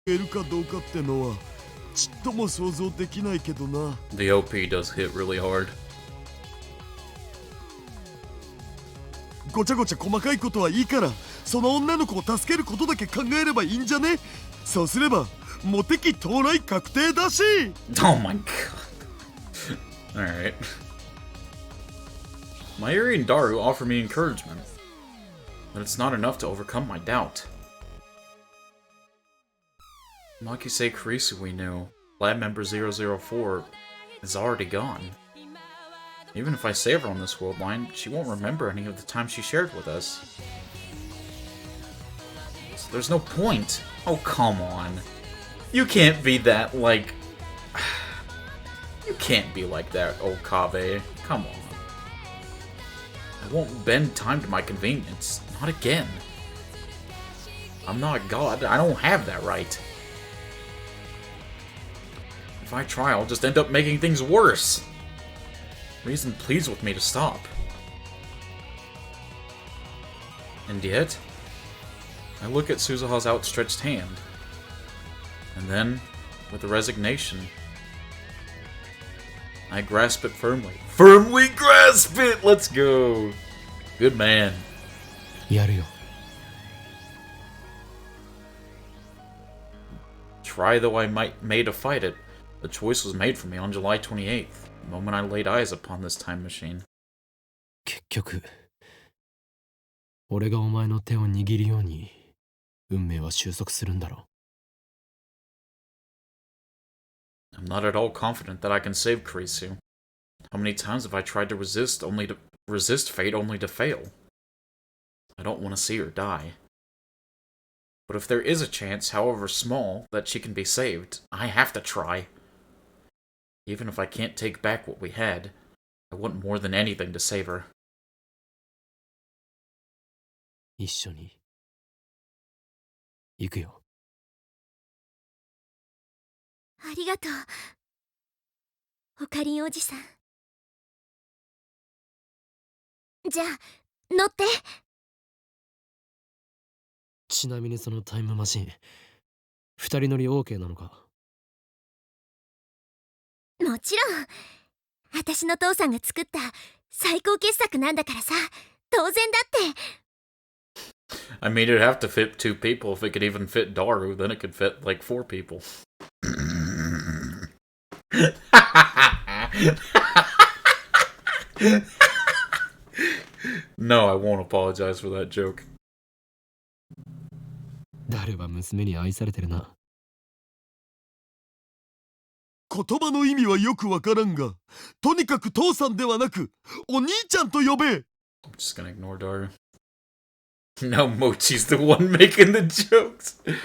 いるかどうかってのはちっとも想像できないけどな。 The OP does hit really hard. ごちゃごちゃ細かいことはいいから、その女の子を助けることだけ考えればいいんじゃね。そうすればモテ期到来確定だし。 Oh my god. Alright. Mayuri and Daru offer me encouragement, but it's not enough to overcome my doubt. Makise Kurisu we knew, lab member 004, is already gone. Even if I save her on this world line, she won't remember any of the time she shared with us. So there's no point. Oh, come on. You can't be that, like... You can't be like that, Okabe. Come on. I won't bend time to my convenience. Not again. I'm not God. I don't have that right. If I try, I'll just end up making things worse. Reason pleads with me to stop. And yet, I look at Suzuha's outstretched hand. And then, with resignation, I grasp it firmly. Firmly grasp it! Let's go! Good man. やるよ。 Try though I may to fight it, the choice was made for me on July 28th, the moment I laid eyes upon this time machine. 結局、俺がお前の手を握るように運命は収束するんだろう。 I'm not at all confident that I can save Kurisu. How many times have I tried to resist fate only to fail? I don't want to see her die. But if there is a chance, however small, that she can be saved, I have to try. Even if I can't take back what we had, I want more than anything to save her. 一緒に行くよ。ありがとう、オカリンおじさん。じゃあ乗って。ちなみにそのタイムマシン、二人乗り OK なのか？もちろん、私の父さんが作った最高傑作なんだからさ、当然だって。 I mean, it'd have to fit 2 people. If it could even fit Daru, then it could fit, like, 4 people. No, I won't apologize for that joke. 誰は娘に愛されてるな。言葉の意味はよくわからんが、とにかく父さんではなくお兄ちゃんと呼べ。 I'm just gonna ignore Daru. Now Mochi's the one making the jokes. オカリン、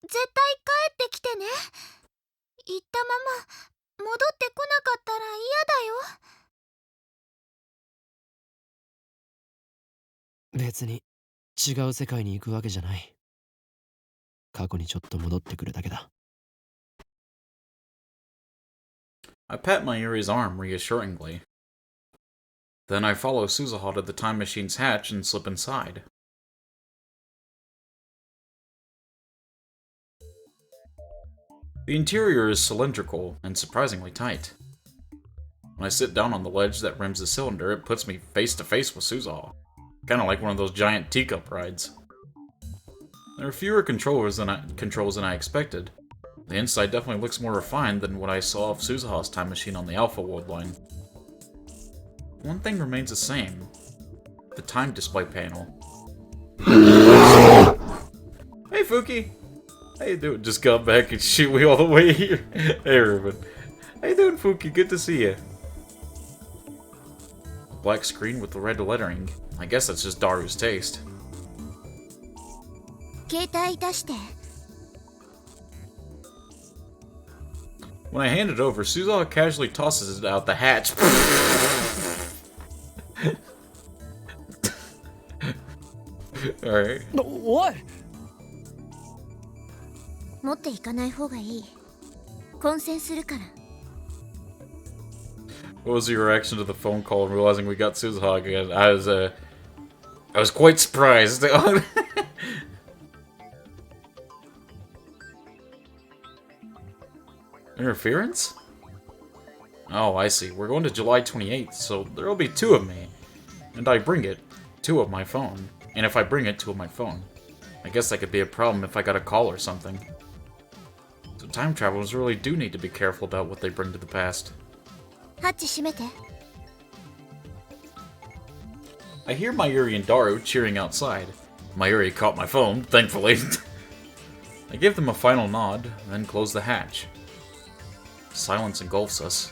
絶対帰ってきてね。行ったまま戻ってこなかったら嫌だよ。別に違う世界に行くわけじゃない。過去にちょっと戻ってくるだけだ。I pat Mayuri's arm reassuringly. Then I follow Suzuha to the time machine's hatch and slip inside. The interior is cylindrical and surprisingly tight. When I sit down on the ledge that rims the cylinder, it puts me face to face with Suzuha. Kinda like one of those giant teacup rides. There are fewer controls than I expected. The inside definitely looks more refined than what I saw of Suzuha's time machine on the Alpha World line. One thing remains the same. The time display panel. Hey Fuki! How you doing? Just got back and shoot me all the way here. Hey Ruben. How you doing, Fuki? Good to see you. Black screen with the red lettering. I guess that's just Daru's taste. 携帯出して。 When I hand it over, Suzuha casually tosses it out the hatch. Alright. おい！持っていかない方がいい。混戦するから。 What was your reaction to the phone call and realizing we got Suzuha again? I was quite surprised. Interference? Oh, I see. We're going to July 28th, so there'll be 2 of me. And I bring it, 2 of my phone. And if I bring it, 2 of my phone. I guess that could be a problem if I got a call or something. So time travelers really do need to be careful about what they bring to the past. ハッチ閉めて。 I hear Mayuri and Daru cheering outside. Mayuri caught my phone, thankfully. I give them a final nod, then close the hatch. Silence engulfs us.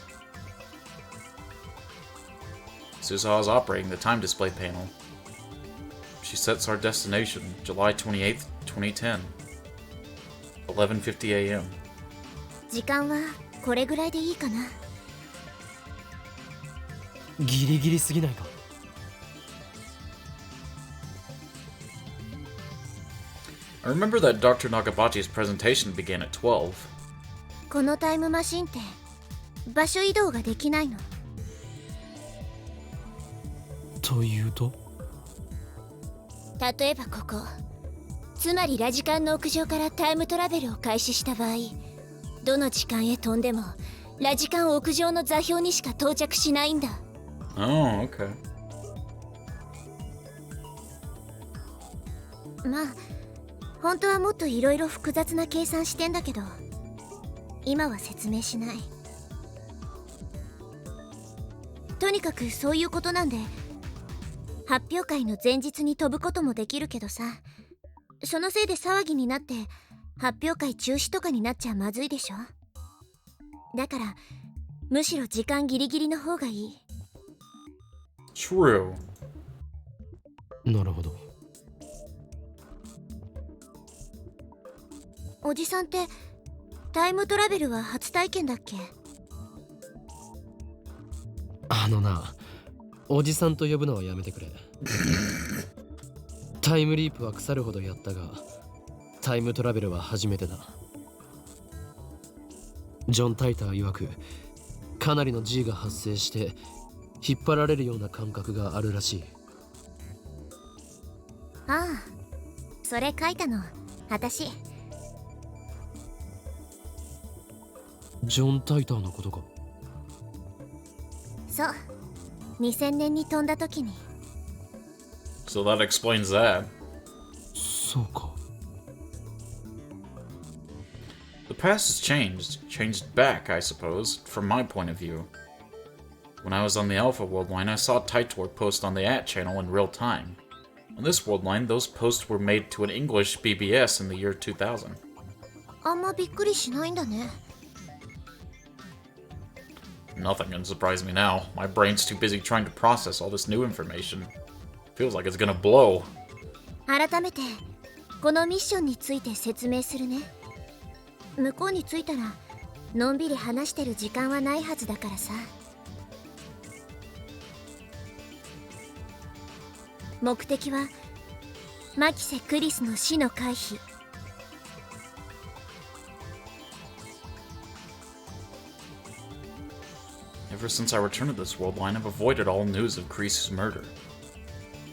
Suzawa is operating the time display panel. She sets our destination, July 28th, 2010. 11:50 a.m. 時間はこれぐらいでいいかな。ギリギリすぎないか。I remember that Dr. Nakabachi's presentation began at 12. このタイムマシンって場所移動ができないの。というと？例えばここ、つまりラジカンの屋上からタイムトラベルを開始した場合、どの時間へ飛んでもラジカン屋上の座標にしか到着しないんだ。Oh, okay. まあ本当はもっといろいろ複雑な計算してんだけど、今は説明しない。とにかくそういうことなんで、発表会の前日に飛ぶこともできるけどさ、そのせいで騒ぎになって発表会中止とかになっちゃまずいでしょ。だからむしろ時間ギリギリの方がいい。 True. なるほど。おじさんってタイムトラベルは初体験だっけ？あのな、おじさんと呼ぶのはやめてくれ。タイムリープは腐るほどやったが、タイムトラベルは初めてだ。ジョン・タイター曰く、かなりの G が発生して引っ張られるような感覚があるらしい。ああ、それ書いたの私。ジョン・タイターのことか？そう、2000年に飛んだ時に。 So that explains that. そうか。The past has changed back, I suppose, from my point of view. When I was on the Alpha World Line, I saw Taitor post on the AT channel in real time. On this world line, those posts were made to an English BBS in the year 2000. あんまびっくりしないんだね。Nothing can surprise me now. My brain's too busy trying to process all this new information. Feels like it's gonna blow. 改めてこのミッションについて説明するね。向こうに着いたらのんびり話してる時間はないはずだからさ。目的はマキセ・クリスの死の回避。Ever since I returned to this world line, I've avoided all news of Kreesu's murder.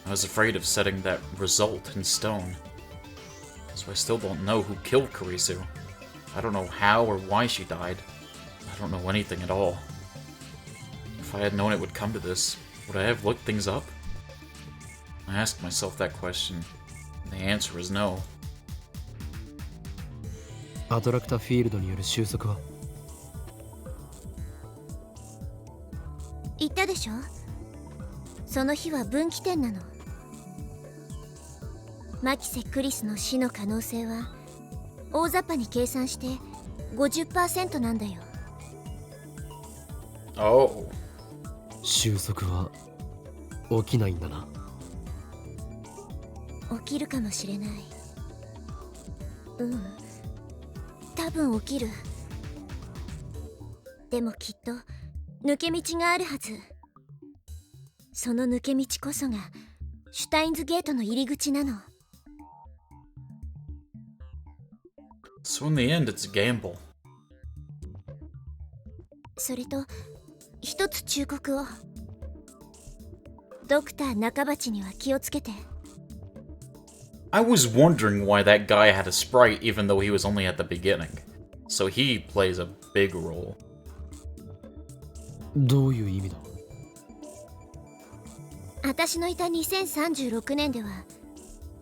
I was afraid of setting that result in stone. So I still don't know who killed Kreesu. I don't know how or why she died. I don't know anything at all. If I had known it would come to this, would I have looked things up? I asked myself that question, and the answer is no. アトラクターフィールドによる収束は？言ったでしょ、その日は分岐点なの。マキセ・クリスの死の可能性は大雑把に計算して 50% なんだよ。 Oh. 収束は起きないんだな。起きるかもしれない。多分起きる。でもきっと抜け道があるはず。その抜け道こそがシュタインズゲートの入り口なの。 So in the end, it's a gamble. それと一つ忠告を。ドクター中鉢には気をつけて。 I was wondering why that guy had a sprite even though he was only at the beginning. So he plays a big role. どういう意味だ？私のいた2036年では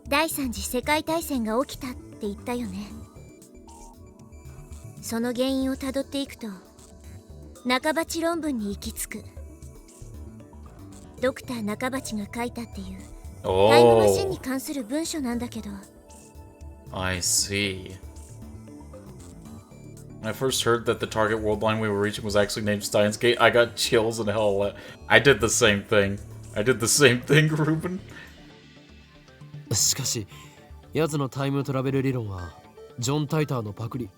第三次世界大戦が起きたって言ったよね。その原因をたどっていくと中鉢論文に行き着く。ドクター中鉢が書いたっていうタイムマシンに関する文書なんだけど。I see. When I first heard that the target world line we were reaching was actually named STEINS Gate, I got chills and hell. I did the same thing. Ruben. しかし、奴のタイムトラベル理論はジョン・タイターのパクリ。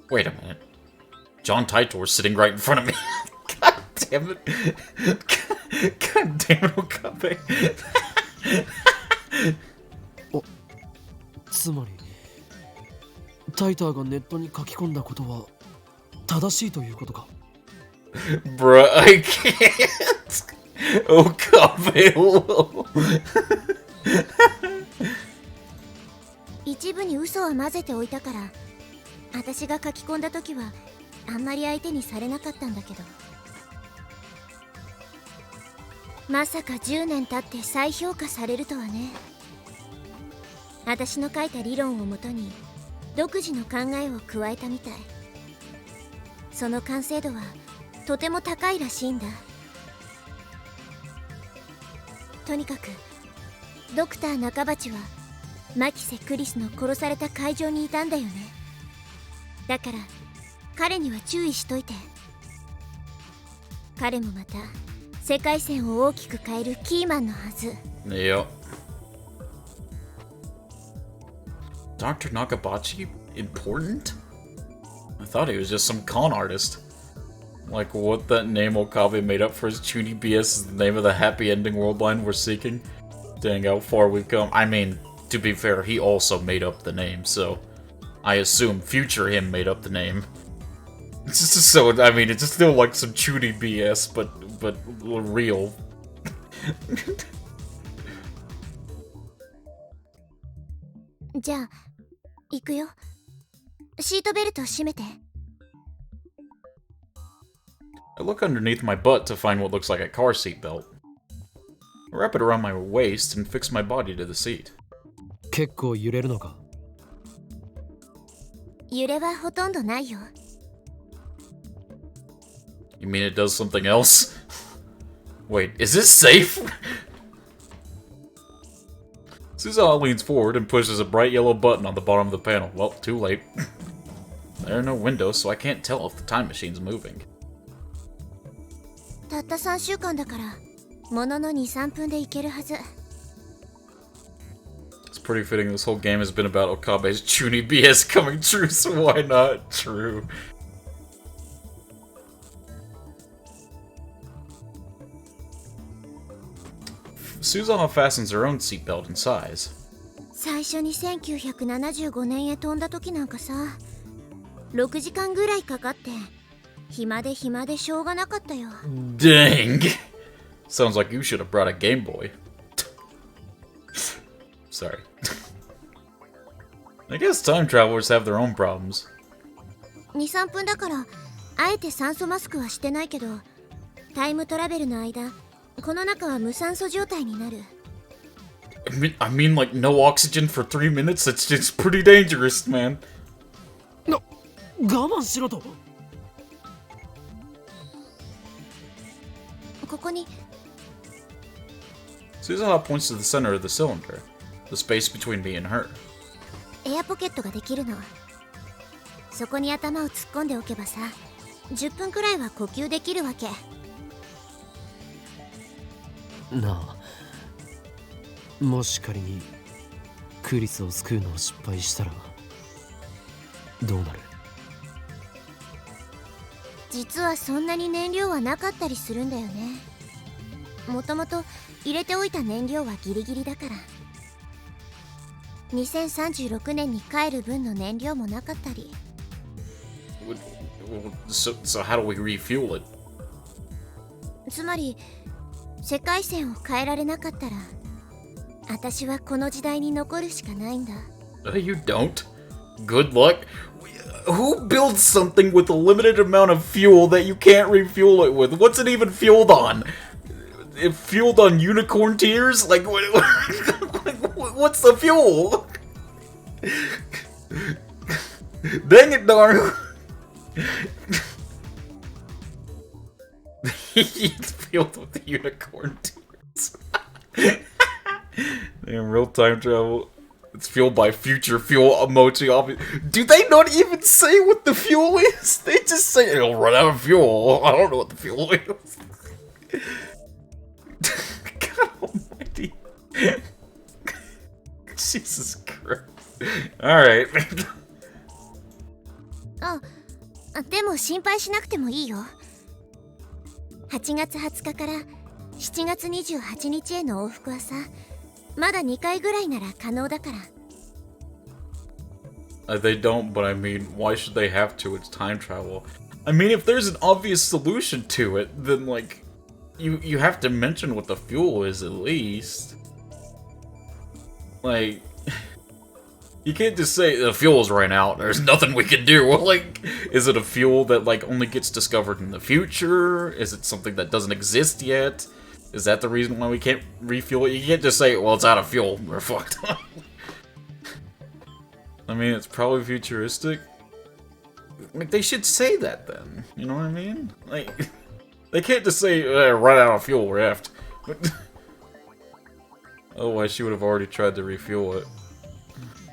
Wait a minute. John Titor is sitting right in front of me. God damn it. God damn it, Okabe. つまり、タイターがネットに書き込んだことは正しいということか。Bruh, I can't. Okabe. 一部に嘘を混ぜておいたから、私が書き込んだ時はあんまり相手にされなかったんだけど、まさか10年経って再評価されるとはね。私の書いた理論をもとに独自の考えを加えたみたい。その完成度はとても高いらしいんだ。とにかくドクター中鉢はマキセ・クリスの殺された会場にいたんだよね。だから彼には注意しといて。彼もまた世界線を大きく変えるキーマンのはず。Yep. Dr. Nakabachi important? I thought he was just some con artist. Like what that name Okabe made up for his Chuny BS is the name of the happy ending world line we're seeking. Dang how far we've come. I mean, to be fair, he also made up the name, so I assume future him made up the name. So, I mean, it's still like some Chuny BS, but real. じゃあ行くよ。シートベルト締めて。I look underneath my butt to find what looks like a car seat belt. I wrap it around my waist and fix my body to the seat. 結構揺れるのか？揺れはほとんどないよ。You mean it does something else? Wait, is this safe? Suzawa leans forward and pushes a bright yellow button on the bottom of the panel. Well, too late. There are no windows, so I can't tell if the time machine's moving. たった3週間だからものの 2,3 分で行けるはず。It's pretty fitting this whole game has been about Okabe's Chuny BS coming true, so why not? True. Suzawa fastens her own seatbelt in size. 最初に1975年へ飛んだ時なんかさ、6時間ぐらいかかって暇でしょうがなかったよ。Dang! Sounds like you should have brought a Game Boy. Sorry. I guess time travelers have their own problems. 2、3分だからあえて酸素マスクはしてないけど、タイムトラベルの間この中は無酸素状態になる。I mean like no oxygen for 3 minutes? It's just pretty dangerous, man. 我慢しろと。ここに。 Suzawa points to the center of the cylinder, the space between me and her. エアポケットができるの。そこに頭を突っ込んでおけばさ、10分くらいは呼吸できるわけ。なあ、もし仮にクリスを救うのを失敗したらどうなる？実はそんなに燃料はなかったりするんだよね。もともと入れておいた燃料はギリギリだから。2036年に帰る分の燃料もなかったり。So how do we refuel it? つまり世界線を変えられなかったら、私はこの時代に残るしかないんだ。You don't? Good luck. Who builds something with a limited amount of fuel that you can't refuel it with? What's it even fueled on? It fueled on unicorn tears? Like, what's the fuel? Dang it, Naru. It's fueled with the unicorn tears. Damn, real time travel. It's fueled by future fuel emoji. Do they not even say what the fuel is? They just say it'll run out of fuel. I don't know what the fuel is. God almighty. Jesus Christ. Alright. でも心配しなくてもいいよ。8月20日から7月28日への往復はさ、まだ2回ぐらいなら可能だから。They don't, but I mean, why should they have to? It's time travel. I mean, if there's an obvious solution to it, then, like, you have to mention what the fuel is at least. Like, you can't just say the fuel's ran out, there's nothing we can do. Like, is it a fuel that, like, only gets discovered in the future? Is it something that doesn't exist yet? Is that the reason why we can't refuel it? You can't just say, well, it's out of fuel, we're fucked. I mean, it's probably futuristic. Like, they should say that then, you know what I mean? Like, they can't just say, run out of fuel, we're effed. Otherwise, she would have already tried to refuel it.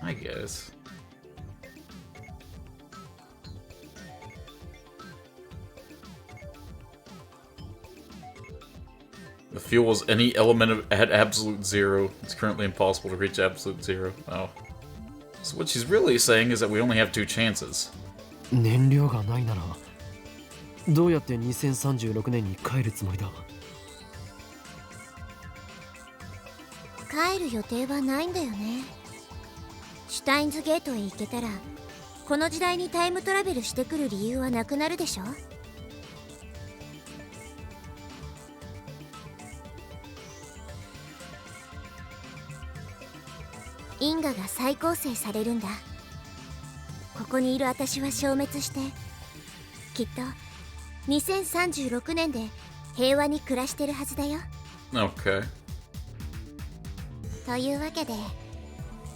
I guess. The fuel is any element at absolute zero. It's currently impossible to reach absolute zero. Oh. So what she's really saying is that we only have 2 chances. 燃料がないならどうやって2036年に帰るつもりだ。帰る予定はないんだよね。シュタインズゲートへ行けたら、この時代にタイムトラベルしてくる理由はなくなるでしょ。因果が再構成されるんだ。ここにいる私は消滅して、きっと2036年で平和に暮らしてるはずだよ。Okay. というわけで、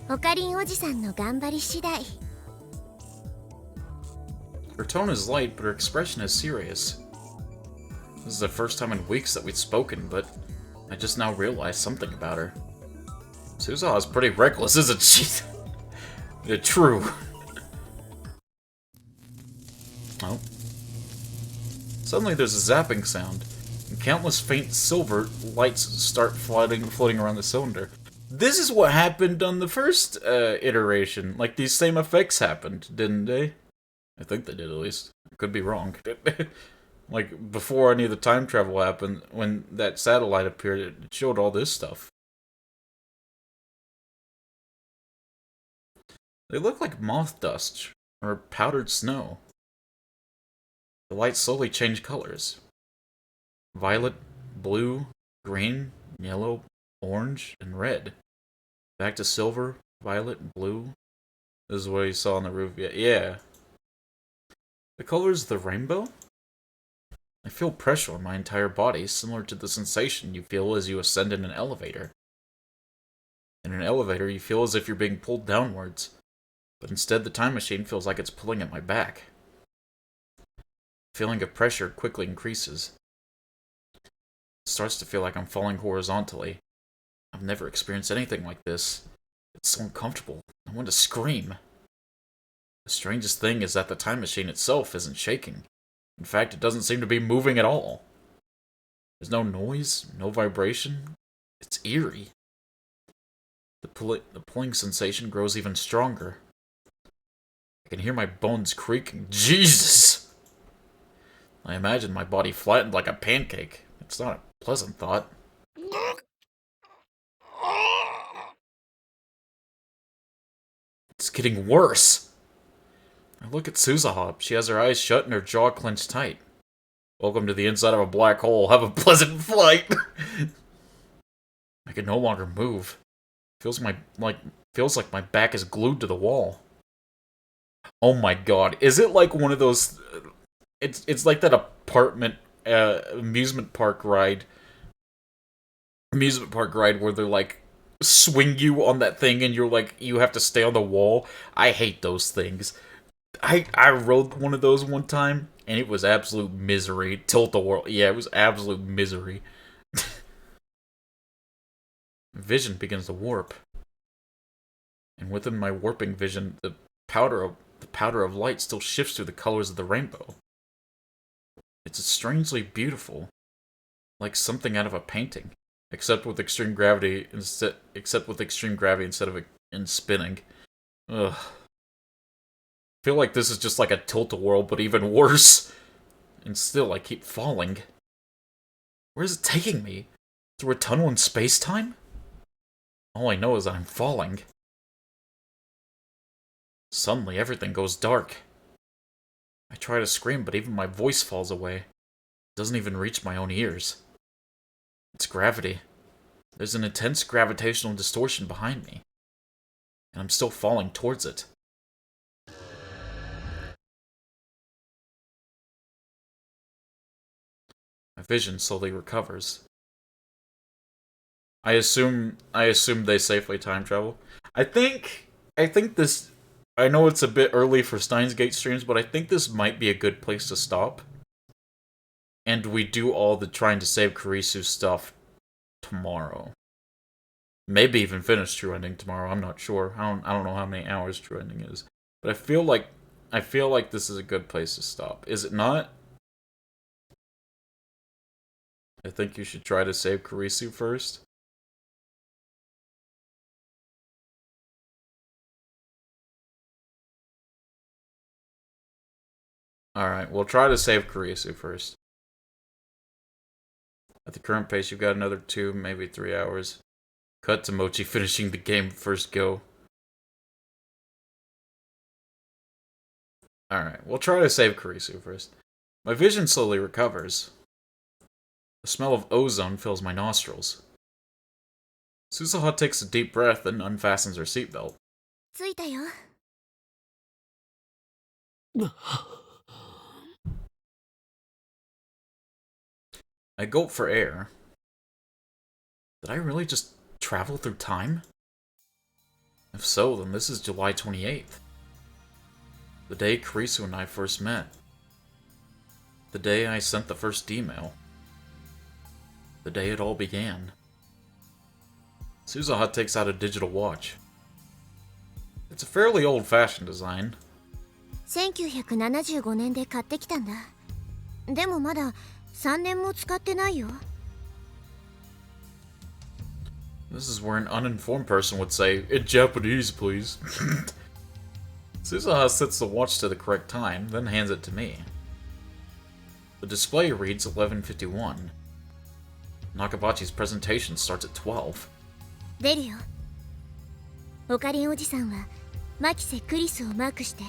オカリンおじさんの頑張り次第。Her tone is light, but her expression is serious. This is the first time in weeks that we've spoken, but I just now realized something about her. Suzaha is pretty reckless, isn't she? Yeah, true. Oh. Suddenly there's a zapping sound, and countless faint silver lights start floating around the cylinder. This is what happened on the first iteration. Like, these same effects happened, didn't they? I think they did, at least. I could be wrong. Like, before any of the time travel happened, when that satellite appeared, it showed all this stuff. They look like moth dust, or powdered snow. The lights slowly change colors. Violet, blue, green, yellow, orange, and red. Back to silver, violet, blue. This is what you saw on the roof. Yeah. The colors of the rainbow? I feel pressure on my entire body, similar to the sensation you feel as you ascend in an elevator. In an elevator, you feel as if you're being pulled downwards, but instead the time machine feels like it's pulling at my back. The feeling of pressure quickly increases. It starts to feel like I'm falling horizontally. I've never experienced anything like this. It's so uncomfortable. I want to scream. The strangest thing is that the time machine itself isn't shaking. In fact, it doesn't seem to be moving at all. There's no noise, no vibration. It's eerie. The pulling sensation grows even stronger. I can hear my bones creaking. Jesus! I imagine my body flattened like a pancake. It's not a pleasant thought. It's getting worse. I look at Suzaha. She has her eyes shut and her jaw clenched tight. Welcome to the inside of a black hole. Have a pleasant flight. I can no longer move. Feels like my back is glued to the wall. Oh my god. Is it like one of those... It's like that apartment... amusement park ride where they're like swing you on that thing and you're like you have to stay on the wall. I hate those things. I rode one of those one time and it was absolute misery. Tilt-a-whirl. Yeah, it was absolute misery. Vision begins to warp. And within my warping vision, the powder of light still shifts through the colors of the rainbow. It's strangely beautiful, like something out of a painting, except with extreme gravity instead of in spinning. Ugh. I feel like this is just like a tilt-a-whirl, but even worse. And still, I keep falling. Where is it taking me? Through a tunnel in space-time? All I know is that I'm falling. Suddenly, everything goes dark. I try to scream, but even my voice falls away. It doesn't even reach my own ears. It's gravity. There's an intense gravitational distortion behind me. And I'm still falling towards it. My vision slowly recovers. I assume they safely time travel. I think this... I know it's a bit early for Steins Gate streams, but I think this might be a good place to stop. And we do all the trying to save Kurisu stuff tomorrow. Maybe even finish True Ending tomorrow. I'm not sure. I don't know how many hours True Ending is. But I feel like this is a good place to stop. Is it not? I think you should try to save Kurisu first. Alright, we'll try to save Kurisu first. At the current pace, you've got another 2, maybe 3 hours. Cut to Mochi finishing the game first go. Alright, we'll try to save Kurisu first. My vision slowly recovers. The smell of ozone fills my nostrils. Susaha takes a deep breath and unfastens her seatbelt. 着いたよ。I gulp for air. Did I really just travel through time? If so, then this is July 28th. The day Kurisu and I first met. The day I sent the first email. The day it all began. Susaha takes out a digital watch. It's a fairly old-fashioned design. 1975年で買ってきたんだ。でもまだ3年も使ってないよ。This is where an uninformed person would say, "In Japanese, please." Susaha sets the watch to the correct time, then hands it to me. The display reads 11:51. Nakabachi's presentation starts at 12. 出るよ。オカリンおじさんはマキセ・クリスをマークして、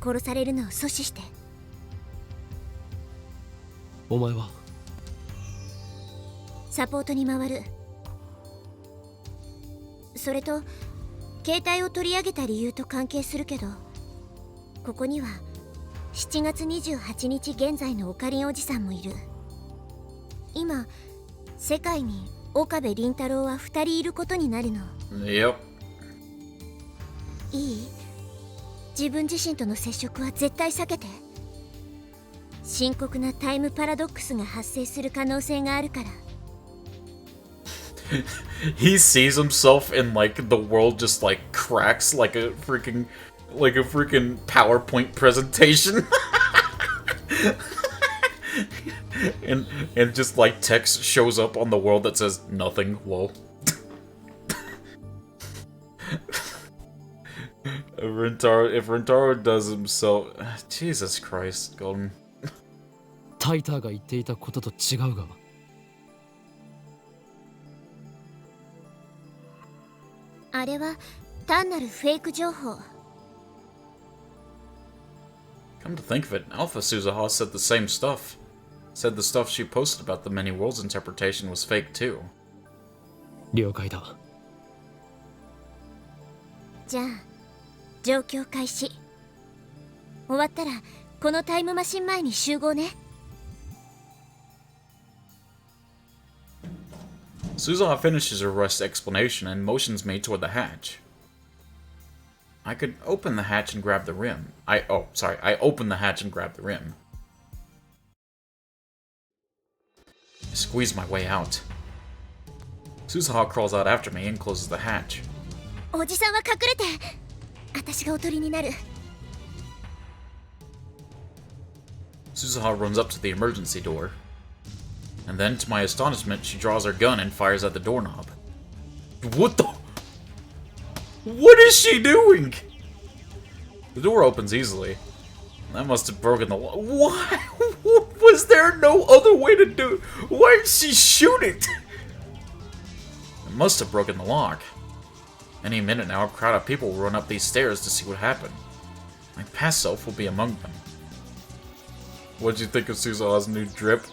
殺されるのを阻止して。お前はサポートに回る。それと携帯を取り上げた理由と関係するけど、ここには7月28日現在のオカリンおじさんもいる。今世界に岡部倫太郎は2人いることになるの。Yep. いい？自分自身との接触は絶対避けて。深刻なタイムパラドックスが発生する可能性があるから。He sees himself and like the world just like cracks like a freaking PowerPoint presentation. and just like text shows up on the world that says nothing. Whoa. If Rentaro does himself, Jesus Christ, Golden. タイターが言っていたことと違うが。あれは単なるフェイク情報。Come to think of it, Alpha Susaha said the same stuff. Said the stuff she posted about the many worlds interpretation was fake too. 了解だ。じゃあ状況開始。終わったらこのタイムマシン前に集合ね。 Suzuha finishes her rushed explanation and motions me toward the hatch. I could open the hatch and grab the rim. I open the hatch and grab the rim. I squeeze my way out. Suzuha crawls out after me and closes the hatch. おじさんは隠れて。私がおとりになる。 Suzuha runs up to the emergency door. And then, to my astonishment, she draws her gun and fires at the doorknob. What the? What is she doing? The door opens easily. That must have broken the lock. Why? Was there no other way to do it? Why did she shoot it? It must have broken the lock. Any minute now, a crowd of people will run up these stairs to see what happened. My past self will be among them. What'd you think of Suzuha's new drip?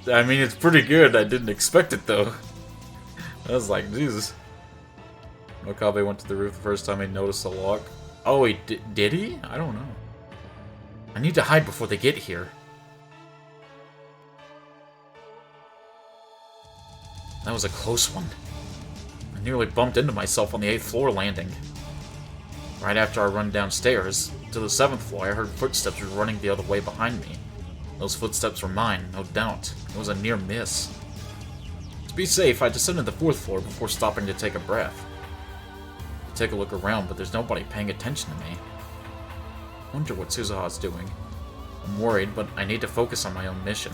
I mean, it's pretty good. I didn't expect it, though. I was like, Jesus. Okabe went to the roof the first time he noticed the lock. Oh, he did he? I don't know. I need to hide before they get here. That was a close one. I nearly bumped into myself on the 8th floor landing. Right after I run downstairs to the 7th floor, I heard footsteps running the other way behind me. Those footsteps were mine, no doubt. It was a near miss. To be safe, I descended the 4th floor before stopping to take a breath. I take a look around, but there's nobody paying attention to me. I wonder what Suzuha's doing. I'm worried, but I need to focus on my own mission.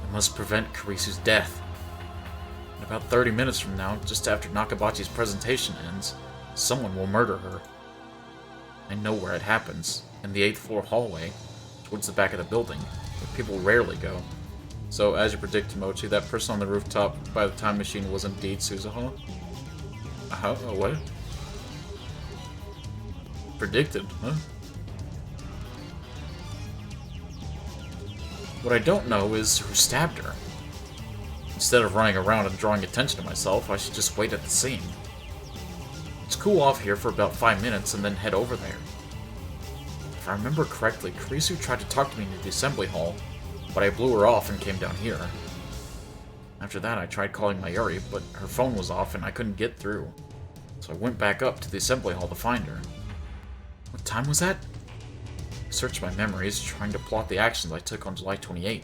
I must prevent Kurisu's death. In about 30 minutes from now, just after Nakabachi's presentation ends, someone will murder her. I know where it happens, in the 8th floor hallway, towards the back of the building, where people rarely go. So, as you predict, Mochi, that person on the rooftop by the time machine was indeed Suzuha? What? Predicted, huh? What I don't know is who stabbed her. Instead of running around and drawing attention to myself, I should just wait at the scene. Let's cool off here for about 5 minutes and then head over there. If I remember correctly, Kurisu tried to talk to me in the assembly hall, but I blew her off and came down here. After that, I tried calling Mayuri, but her phone was off and I couldn't get through. So I went back up to the assembly hall to find her. What time was that? I searched my memories, trying to plot the actions I took on July 28th.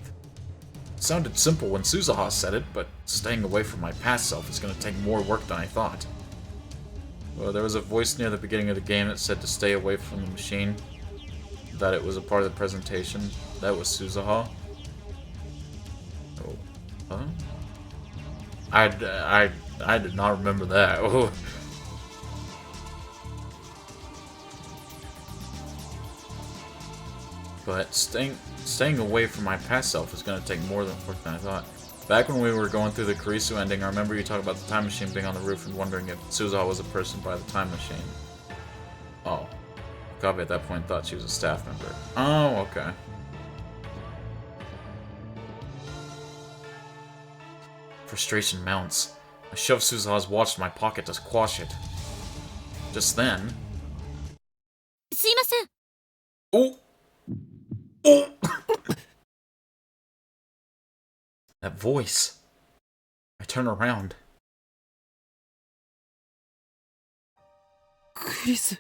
It sounded simple when Suzuha said it, but staying away from my past self is going to take more work than I thought. Well, there was a voice near the beginning of the game that said to stay away from the machine, that it was a part of the presentation. That was Suzuha. Oh. Huh? I did not remember that. Oh. But staying away from my past self is going to take more work than I thought. Back when we were going through the Kurisu ending, I remember you talking about the time machine being on the roof and wondering if Suzuha was a person by the time machine. Oh. Okabe at that point thought she was a staff member. Oh, okay. Frustration mounts. I shoved Suzuha's watch in my pocket to quash it. Just then... すいません。 Oh! Oh! That voice. I turn around. クリス。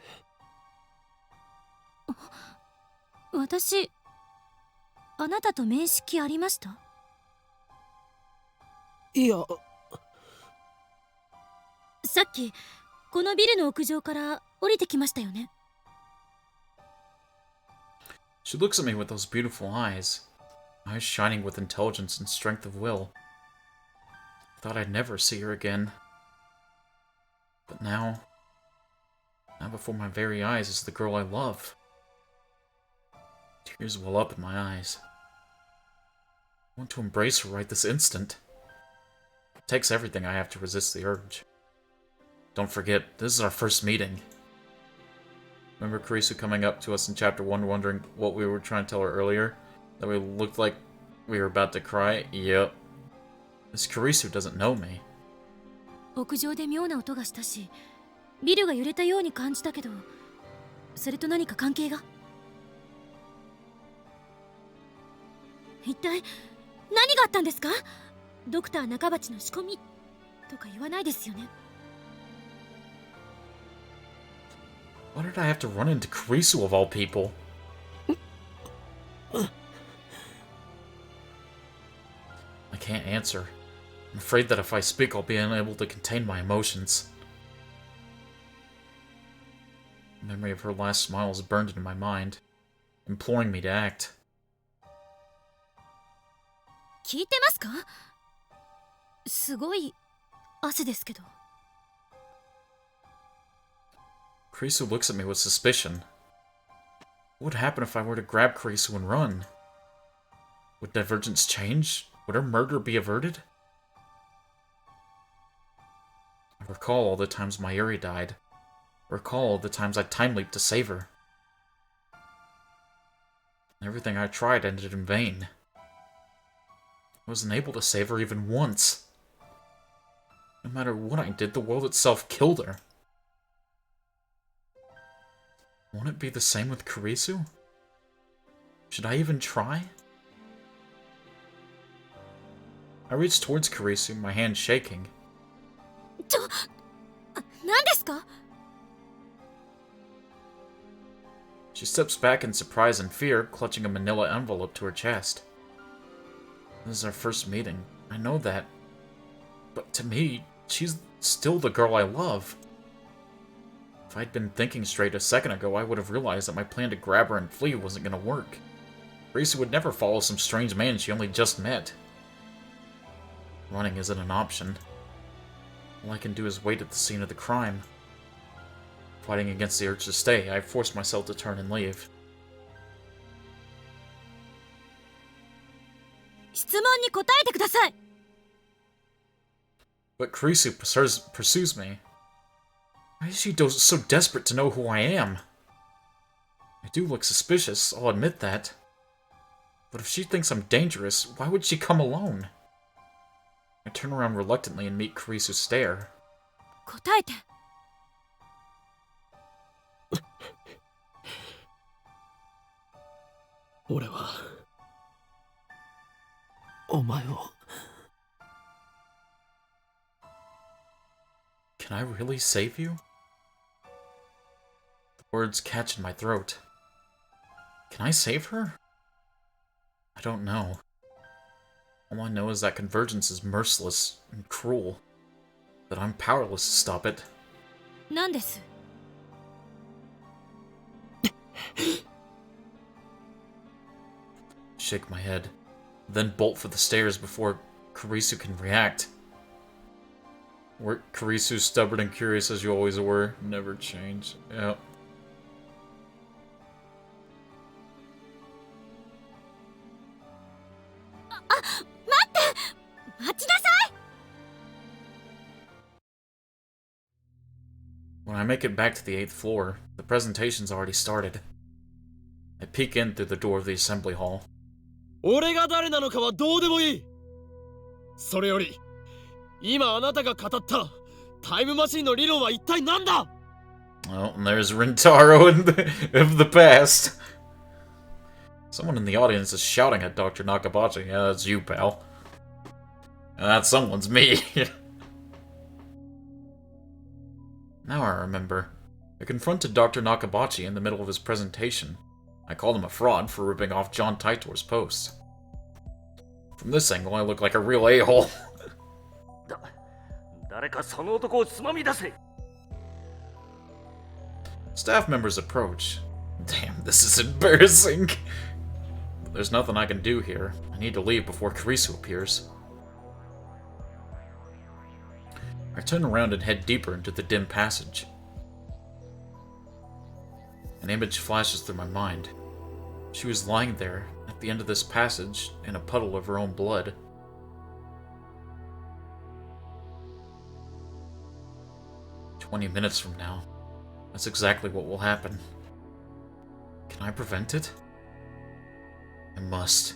私、あなたと面識ありました？いや。さっき、このビルの屋上から降りてきましたよね。She looks at me with those beautiful eyes shining with intelligence and strength of will. Thought I'd never see her again. But now before my very eyes is the girl I love. Tears well up in my eyes. I want to embrace her right this instant. It takes everything I have to resist the urge. Don't forget, this is our first meeting. Remember Kurisu coming up to us in Chapter 1 wondering what we were trying to tell her earlier? That we looked like we were about to cry? Yep. This Kurisu doesn't know me. 屋上で妙な音がしたし、ビルが揺れたように感じたけど、それと何か関係が？一体何があったんですか？ドクター中鉢の仕込みとか言わないですよね。 Why did I have to run into Kurisu of all people? I can't answer. I'm afraid that if I speak, I'll be unable to contain my emotions. The memory of her last smile is burned into my mind, imploring me to act. 聞いてますか？すごい汗ですけど。 Kurisu looks at me with suspicion. What would happen if I were to grab Kurisu and run? Would Divergence change? Would her murder be averted? I recall all the times Mayuri died. I recall all the times I time-leaped to save her. Everything I tried ended in vain. I wasn't able to save her even once. No matter what I did, the world itself killed her. Won't it be the same with Kurisu? Should I even try? I reached towards Kurisu, my hand shaking. 何ですか？ She steps back in surprise and fear, clutching a manila envelope to her chest. This is our first meeting. I know that. But to me, she's still the girl I love. If I'd been thinking straight a second ago, I would have realized that my plan to grab her and flee wasn't gonna work. Gracie would never follow some strange man she only just met. Running isn't an option. All I can do is wait at the scene of the crime. Fighting against the urge to stay, I forced myself to turn and leave. 質問に答えてください。 But Kurisu pursues me. Why is she so desperate to know who I am? I do look suspicious, I'll admit that. But if she thinks I'm dangerous, why would she come alone? I turn around reluctantly and meet Kurisu's stare. 答えて。 俺はお前を Can I really save you? The words catch in my throat. Can I save her? I don't know. All I know is that Convergence is merciless and cruel. That I'm powerless to stop it. 何です？ Shake my head, then bolt for the stairs before Kurisu can react. We're Kurisu, stubborn and curious as you always were. Never change. Yep. When I make it back to the 8th floor, the presentation's already started. I peek in through the door of the assembly hall. 俺が誰なのかはどうでもいい。それより今あなたが語ったタイムマシンの理論は一体何だ？ Well, and there's Rintaro of the past. Someone in the audience is shouting at Dr. Nakabachi. Yeah, that's you, pal. And that someone's me. Now I remember. I confronted Dr. Nakabachi in the middle of his presentation. I called him a fraud for ripping off John Taitor's post. From this angle, I look like a real a-hole. Staff members approach. Damn, this is embarrassing. But there's nothing I can do here. I need to leave before Kurisu appears. I turn around and head deeper into the dim passage. An image flashes through my mind. She was lying there, at the end of this passage, in a puddle of her own blood. "20 minutes from now. That's exactly what will happen. Can I prevent it? I must.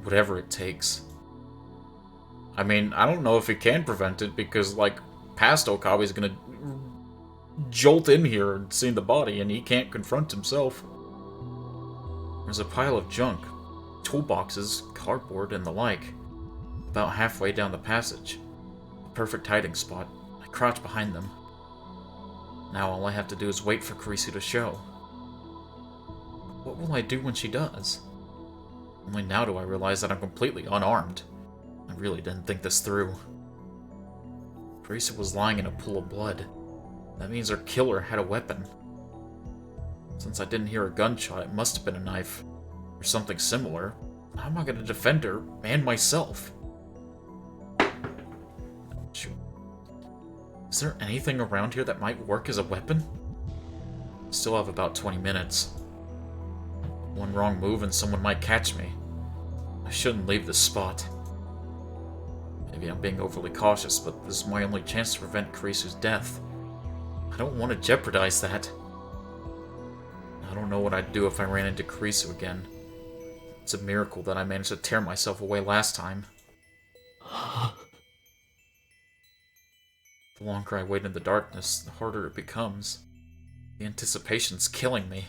Whatever it takes." I mean, I don't know if he can prevent it, because, like, past Okabe's gonna jolt in here and seen the body, and he can't confront himself. There's a pile of junk, toolboxes, cardboard, and the like, about halfway down the passage. The perfect hiding spot. I crouch behind them. Now all I have to do is wait for Kurisu to show. What will I do when she does? Only now do I realize that I'm completely unarmed. I really didn't think this through. Kurisu was lying in a pool of blood. That means her killer had a weapon. Since I didn't hear a gunshot, it must have been a knife, or something similar. How am I going to defend her and myself? Shoot. Is there anything around here that might work as a weapon? Still have about 20 minutes. One wrong move and someone might catch me. I shouldn't leave this spot. Maybe I'm being overly cautious, but this is my only chance to prevent Kurisu's death. I don't want to jeopardize that. I don't know what I'd do if I ran into Kurisu again. It's a miracle that I managed to tear myself away last time. The longer I wait in the darkness, the harder it becomes. The anticipation's killing me.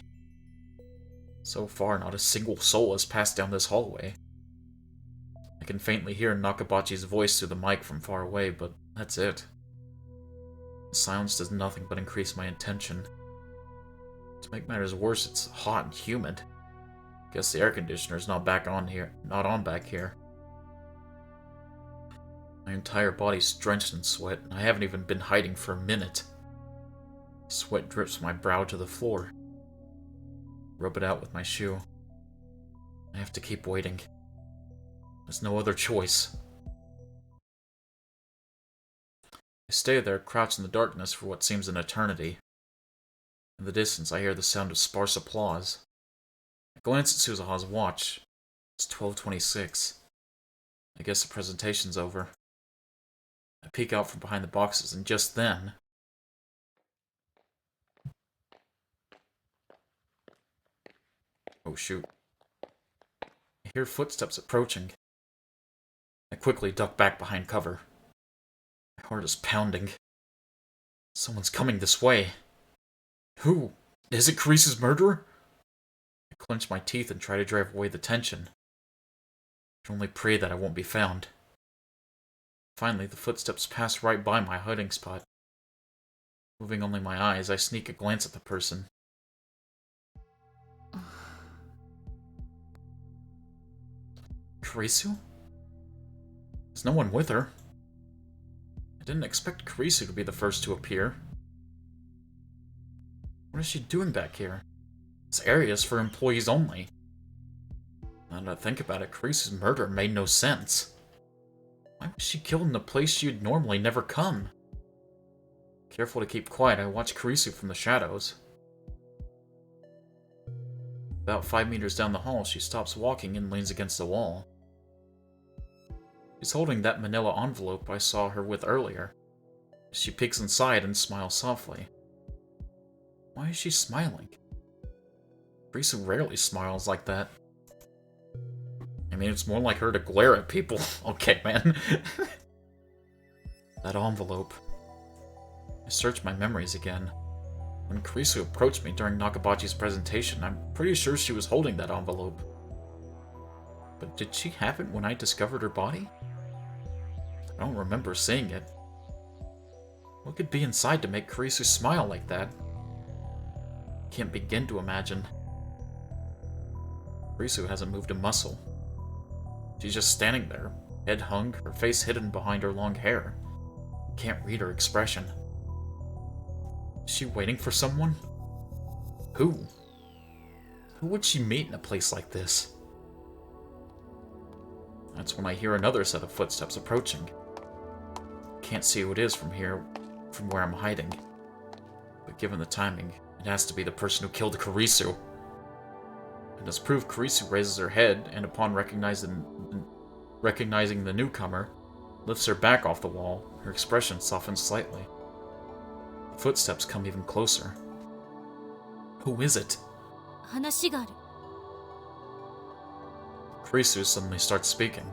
So far, not a single soul has passed down this hallway. I can faintly hear Nakabachi's voice through the mic from far away, but that's it. The silence does nothing but increase my intention. To make matters worse, it's hot and humid. Guess the air conditioner's not on back here. My entire body's drenched in sweat, and I haven't even been hiding for a minute. Sweat drips from my brow to the floor. Rub it out with my shoe. I have to keep waiting. There's no other choice. I stay there, crouched in the darkness for what seems an eternity. In the distance, I hear the sound of sparse applause. I glance at Suzuha's watch. It's 12:26. I guess the presentation's over. I peek out from behind the boxes, and just then... Oh shoot. I hear footsteps approaching. I quickly duck back behind cover. My heart is pounding. Someone's coming this way. Who? Is it Kurisu's murderer? I clench my teeth and try to drive away the tension. I can only pray that I won't be found. Finally, the footsteps pass right by my hiding spot. Moving only my eyes, I sneak a glance at the person. Kurisu? There's no one with her. I didn't expect Kurisu to be the first to appear. What is she doing back here? This area is for employees only. Now that I think about it, Kurisu's murder made no sense. Why was she killed in a place she'd normally never come? Careful to keep quiet, I watch Kurisu from the shadows. About 5 meters down the hall, she stops walking and leans against the wall. She's holding that manila envelope I saw her with earlier. She peeks inside and smiles softly. Why is she smiling? Kurisu rarely smiles like that. I mean, it's more like her to glare at people. Okay, man. That envelope. I search my memories again. When Kurisu approached me during Nakabachi's presentation, I'm pretty sure she was holding that envelope. But did she have it when I discovered her body? I don't remember seeing it. What could be inside to make Kurisu smile like that? I can't begin to imagine. Kurisu hasn't moved a muscle. She's just standing there, head hung, her face hidden behind her long hair. I can't read her expression. Is she waiting for someone? Who? Who would she meet in a place like this? That's when I hear another set of footsteps approaching. Can't see who it is from here, from where I'm hiding. But given the timing, it has to be the person who killed Kurisu. And as proof, Kurisu raises her head, and upon recognizing the newcomer, lifts her back off the wall. Her expression softens slightly. The footsteps come even closer. Who is it? 話がある。 Kurisu suddenly starts speaking.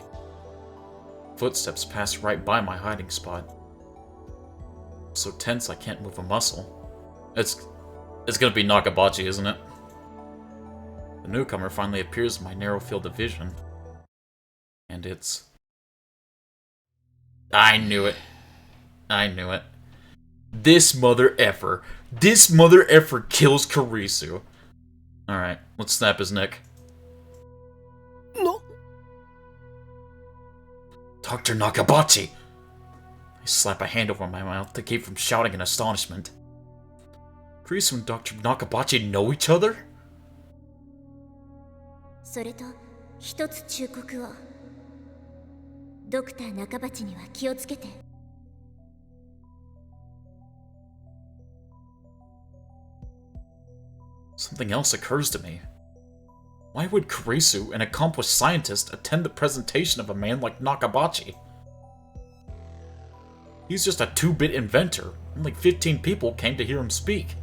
Footsteps pass right by my hiding spot. I'm so tense I can't move a muscle. It's gonna be Nakabachi, isn't it? The newcomer finally appears in my narrow field of vision. And it's... I knew it. I knew it. This mother effer. This mother effer kills Kurisu. Alright, let's snap his neck. No. Dr. Nakabachi! I slap a hand over my mouth to keep from shouting in astonishment. Kurisu and Dr. Nakabachi know each other? それと一つ忠告を。ドクター中鉢には気をつけて。Something else occurs to me. Why would Kurisu, an accomplished scientist, attend the presentation of a man like Nakabachi? He's just a 2-bit inventor. Only 15 people came to hear him speak.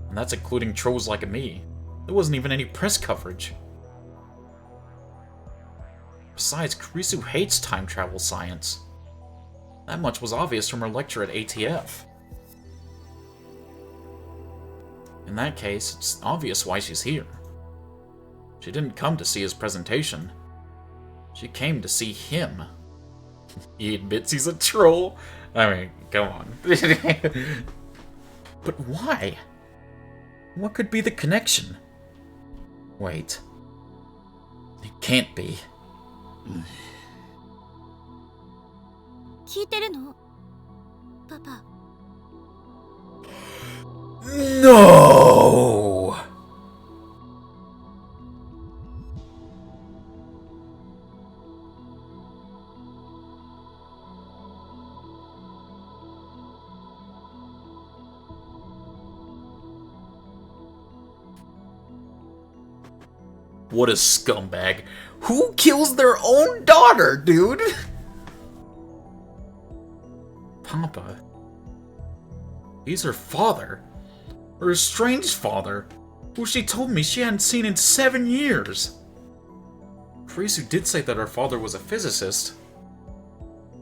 And that's including trolls like me. There wasn't even any press coverage. Besides, Kurisu hates time travel science. That much was obvious from her lecture at ATF. In that case, it's obvious why she's here. She didn't come to see his presentation. She came to see him. He admits he's a troll. I mean, come on. But why? What could be the connection? Wait. It can't be. 聞いてるの？パパ。No! What a scumbag. Who kills their own daughter, dude? Papa. He's her father. Her estranged father, who she told me she hadn't seen in 7 years. Kurisu did say that her father was a physicist.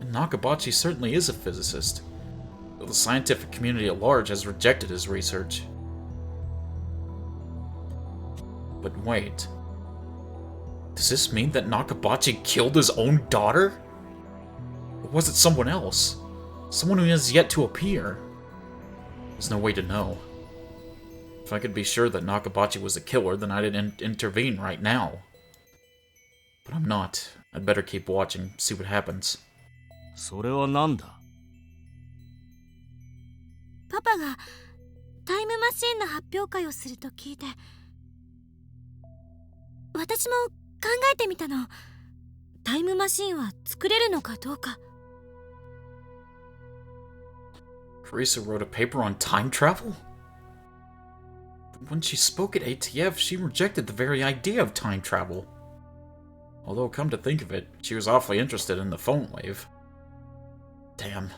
And Nakabachi certainly is a physicist, though the scientific community at large has rejected his research. But wait. Does this mean that Nakabachi killed his own daughter? Or was it someone else? Someone who has yet to appear? There's no way to know. If I could be sure that Nakabachi was a killer, then I'd intervene right now. But I'm not. I'd better keep watching, see what happens. それは何だ？パパがタイムマシンの発表会をすると聞いて、私も考えてみたの。タイムマシンは作れるのかどうか。Carissa wrote a paper on time travel? When she spoke at ATF, she rejected the very idea of time travel. Although, come to think of it, she was awfully interested in the phone wave. Damn,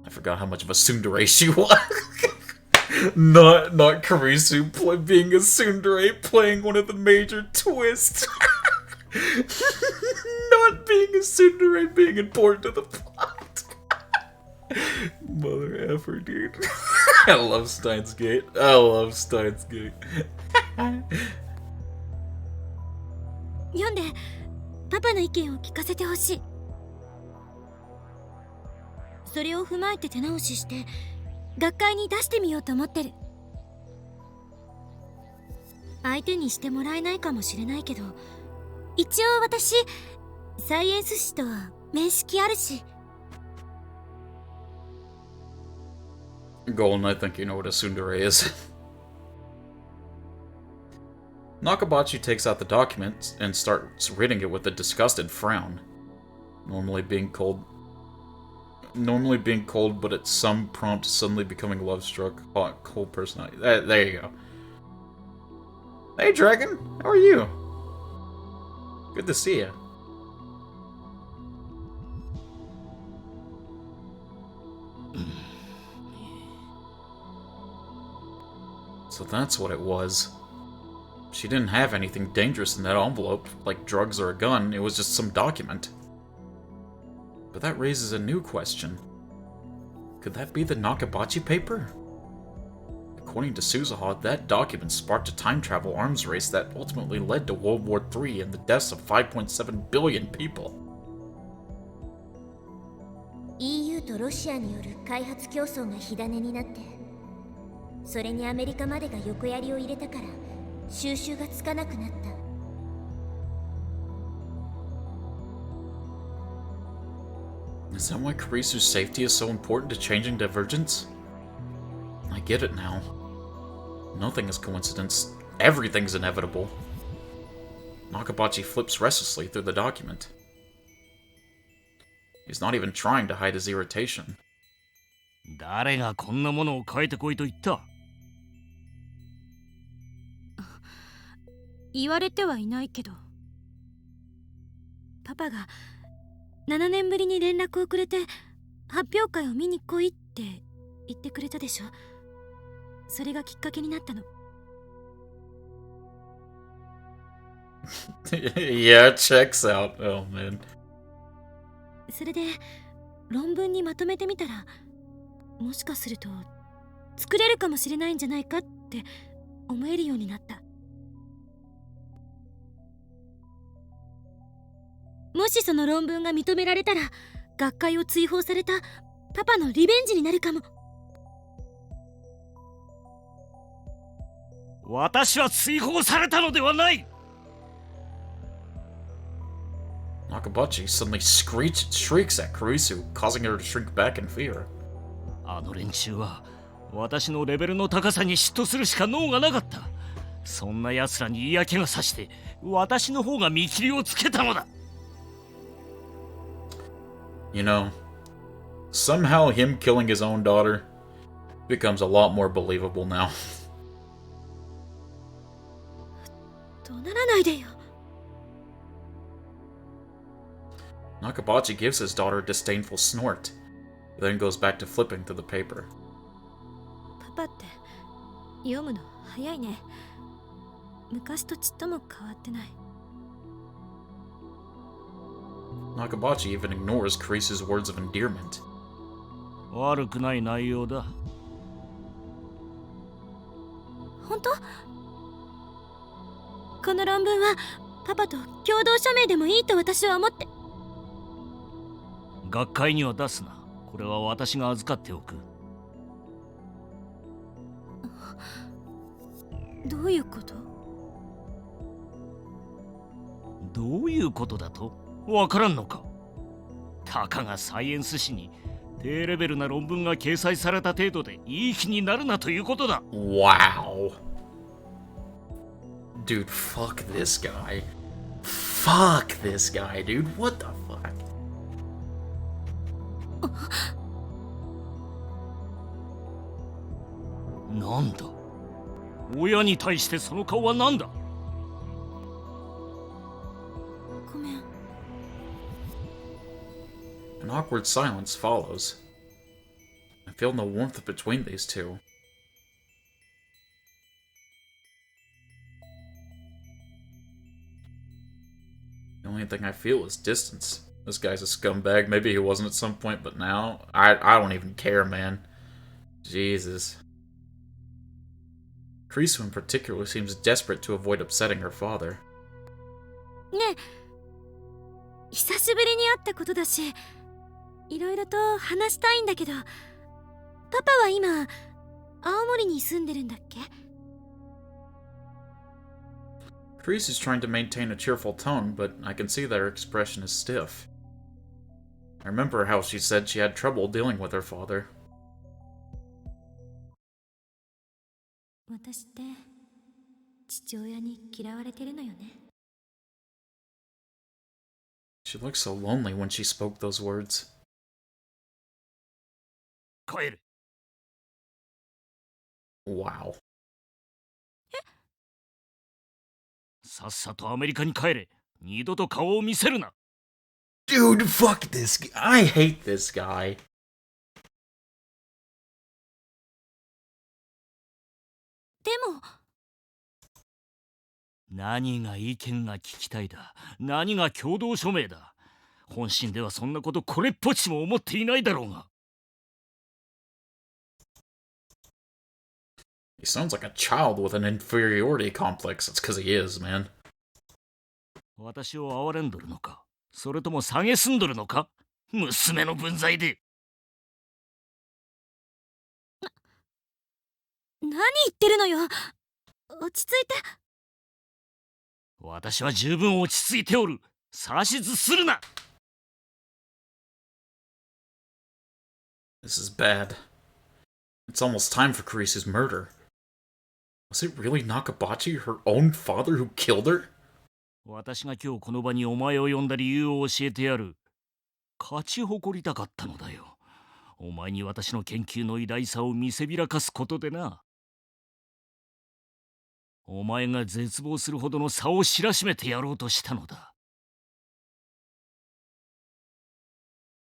I forgot how much of a tsundere she was. not Kurisu being a tsundere, playing one of the major twists. Not being a tsundere, being important to the plot. Mother effer, dude. I love Steins Gate. I love Steins Gate. 読んでパパの意見を聞かせてほしい。それを踏まえて手直しして学会に出してみようと思ってる。相手にしてもらえないかもしれないけど、一応私サイエンス誌とは面識あるし。Golden, I think you know what a tsundere is. Nakabachi takes out the document and starts reading it with a disgusted frown. Normally being cold, but at some prompt suddenly becoming love-struck, hot, cold personality. There you go. Hey, Dragon! How are you? Good to see you. So that's what it was. She didn't have anything dangerous in that envelope, like drugs or a gun, it was just some document. But that raises a new question. Could that be the Nakabachi paper? According to Suzuha, that document sparked a time travel arms race that ultimately led to World War III and the deaths of 5.7 billion people. EU とロシアによる開発競争が火種になって、それにアメリカまでが横やりを入れたから収拾がつかなくなった。Is that why Kurisu's safety is so important to changing Divergence? I get it now. Nothing is coincidence. Everything's inevitable. Nakabachi flips restlessly through the document. He's not even trying to hide his irritation. 誰がこんなものを変えてこいと言った？言われてはいないけど、パパが7年ぶりに連絡をくれて発表会を見に来いって言ってくれたでしょ。それがきっかけになったの。Yeah, checks out. Oh man. それで論文にまとめてみたら、もしかすると作れるかもしれないんじゃないかって思えるようになった。もしその論文が認められたら、学会を追放されたパパのリベンジになるかも。私は追放されたのではない。Nakabachi suddenly shrieks at Kurisu, causing her to shrink back in fear. あの連中は私のレベルの高さに嫉妬するしか能がなかった。そんな奴らに嫌気がさして私の方が見切りをつけたのだ。You know, somehow him killing his own daughter becomes a lot more believable now. 怒鳴らないでよ。Nakabachi gives his daughter a disdainful snort, then goes back to flipping through the paper. パパって読むの早いね。昔とちっとも変わってない。Nakabachi even ignores Kurisu's words of endearment. 悪くない内容だ。本当？この論文はパパと共同署名でもいいと私は思って。学会には出すな。これは私が預かっておく。どういうこと？どういうことだと？わからんのか？たかがサイエンス誌に低レベルな論文が掲載された程度でいい気になるなということだ。Wow. Dude, fuck this guy. Fuck this guy, dude. What the fuck? なんだ？親に対してその顔はなんだ？ごめん。An awkward silence follows. I feel no warmth between these two. The only thing I feel is distance. This guy's a scumbag. Maybe he wasn't at some point, but now I don't even care, man. Jesus. Kurisu in particular seems desperate to avoid upsetting her father. ねえ、久しぶりに会ったことだし、いろいろと話したいんだけど、パパは今青森に住んでるんだっけKreese is trying to maintain a cheerful tone, but I can see that her expression is stiff. I remember how she said she had trouble dealing with her father. 私って父親に嫌われてるのよね。She looked so lonely when she spoke those words. 帰る。Wow. さっさとアメリカに帰れ。二度と顔を見せるな。Dude, fuck this guy. I hate this guy. でも何が意見が聞きたいだ。何が共同署名だ。本心ではそんなことこれっぽっちも思っていないだろうが。He sounds like a child with an inferiority complex. That's because he is, man. 私を憐れんどるのか、それとも蔑んどるのか、娘の分際で。何言ってるのよ。落ち着いて。私は十分落ち着いておる。指図するな。This is bad. It's almost time for Karisu's murder. Was it really Nakabachi, her own father, who killed her? 私が今日この場にお前を呼んだ理由を教えてやる。勝ち誇りたかったのだよ。お前に私の研究の偉大さを見せびらかすことでな。お前が絶望するほどの差を知らしめてやろうとしたのだ。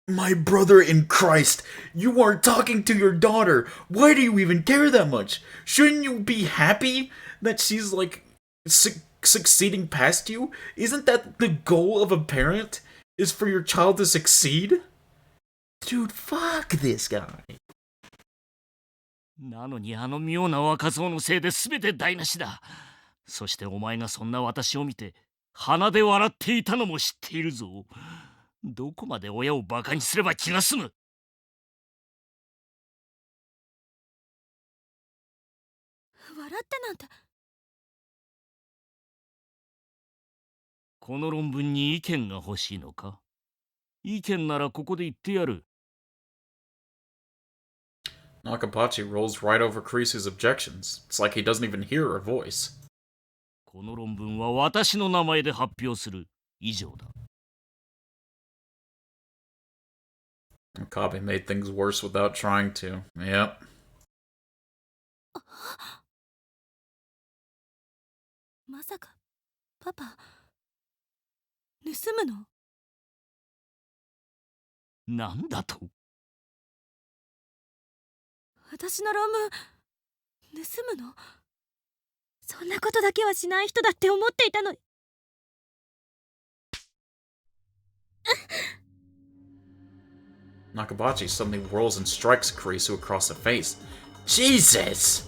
My brother in Christ, you aren't talking to your daughter. Why do you even care that much? Shouldn't you be happy that she's like succeeding past you? Isn't that the goal of a parent? Is for your child to succeed? Dude, fuck this guy. なのにあの妙な若造のせいで全て台無しだ。そしてお前がそんな私を見て鼻で笑っていたのも知っているぞ。どこまで親をバカにすれば気が済む。笑ってなんて。この論文に意見が欲しいのか？意見ならここで言ってやる。Nakabachi rolls right over Kurisu's objections. It's like he doesn't even hear her voice. この論文は私の名前で発表する。以上だ。Okabe made things worse without trying to. Yep. まさかパパ盗むの？なんだと？私の論文盗むの？そんなことだけはしない人だって思っていたのに。Nakabachi suddenly whirls and strikes Kurisu across the face. Jesus!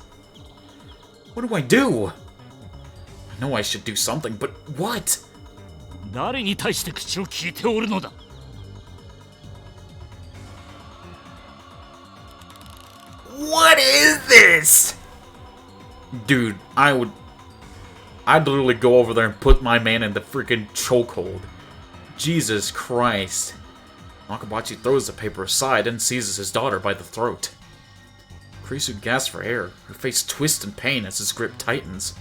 What do I do? I know I should do something, but what? 誰に対して口を聞いておるのだ。What is this? Dude, I'd literally go over there and put my man in the freaking chokehold. Jesus Christ. Nakabachi throws the paper aside and seizes his daughter by the throat. Kurisu gasps for air, her face twists in pain as his grip tightens.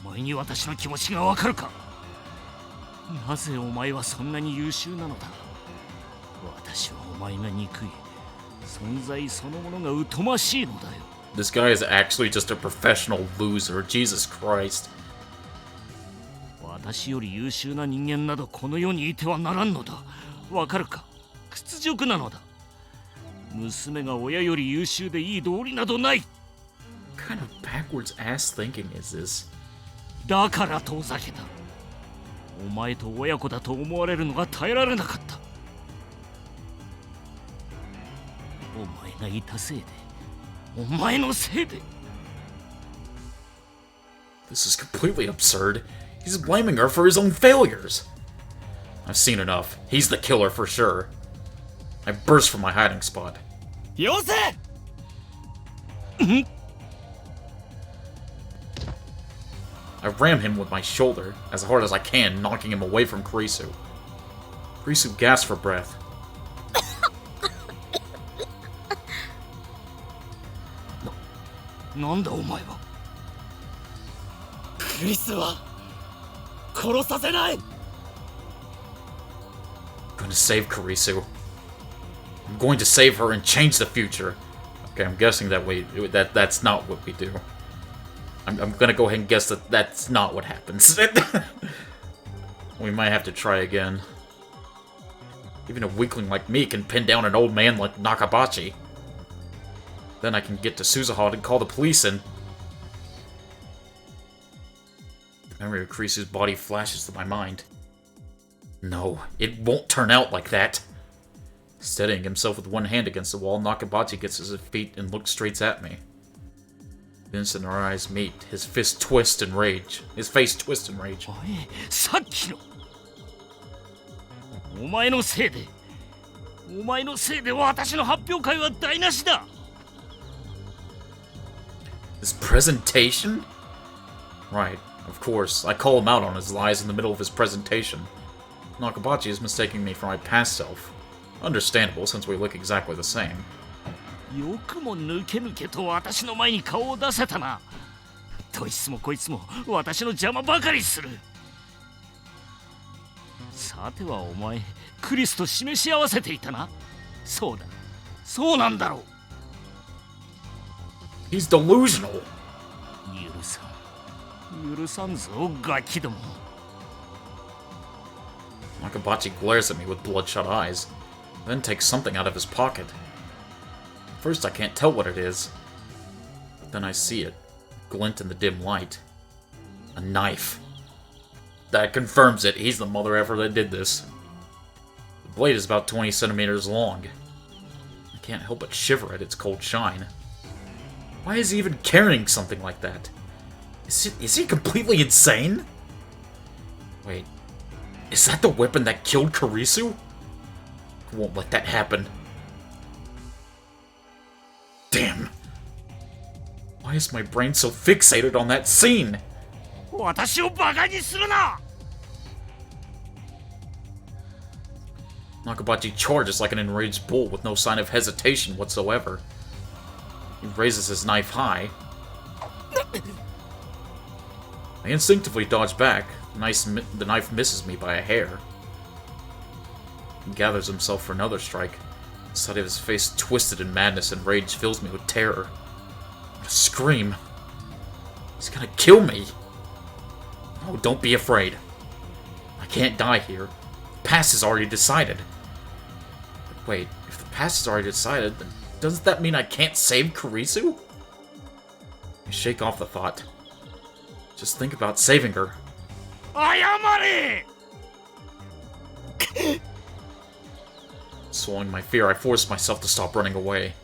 お前に私の気持ちがわかるか？なぜお前はそんなに優秀なのだ？私はお前が憎い。存在そのものが疎ましいのだよ。This guy is actually just a professional loser. Jesus Christ. 私より優秀な人間などこの世にいてはならんのだ。わかるか？屈辱なのだ。娘が親より優秀でいい道理などない。What kind of backwards ass thinking is this? だから遠ざけた。お前と親子だと思われるのが耐えられなかった。お前がいたせいで、お前のせいで。This is completely absurd. He's blaming her for his own failures. I've seen enough. He's the killer for sure. I burst from my hiding spot. よせ！ I ram him with my shoulder as hard as I can, knocking him away from Kurisu. Kurisu gasps for breath. なんだお前は。クリスは殺させない。 I'm going to save Kurisu. I'm going to save her and change the future. Okay, I'm guessing that's not what we do. I'm gonna go ahead and guess that that's not what happens. We might have to try again. Even a weakling like me can pin down an old man like Nakabachi. Then I can get to Suzuha and call the police and... The memory of Kurisu's body flashes to my mind. No, it won't turn out like that. Steadying himself with one hand against the wall, Nakabachi gets to his feet and looks straight at me. The instant our eyes meet, his face twists in rage. おい、さっきのお前のせいで私の発表会は台無しだ。 His presentation? Right, of course. I call him out on his lies in the middle of his presentation. Nakabachi is mistaking me for my past self. Understandable, since we look exactly the same. よくも抜け抜けと私の前に顔を出せたな。どいつもこいつも私の邪魔ばかりする。さてはお前、クリスと示し合わせていたな。そうだ、そうなんだろう。He's delusional. 許さんぞ、ガキども。Nakabachi glares at me with bloodshot eyes, then takes something out of his pocket. First, I can't tell what it is, but then I see it glint in the dim light. A knife. That confirms it. He's the mother effer that did this. The blade is about 20 centimeters long. I can't help but shiver at its cold shine. Why is he even carrying something like that? Is he completely insane? Wait, is that the weapon that killed Kurisu? I won't let that happen. Damn. Why is my brain so fixated on that scene? 私をバカにするな! Nakabachi charges like an enraged bull with no sign of hesitation whatsoever. He raises his knife high. I instinctively dodge back. The knife misses me by a hair. He gathers himself for another strike. The sight of his face twisted in madness and rage fills me with terror. I scream. He's gonna kill me! Oh, don't be afraid. I can't die here. The past is already decided. But wait, if the past is already decided, then doesn't that mean I can't save Kurisu? I shake off the thought. Just think about saving her. 謝れ! Swallowing my fear, I force myself to stop running away.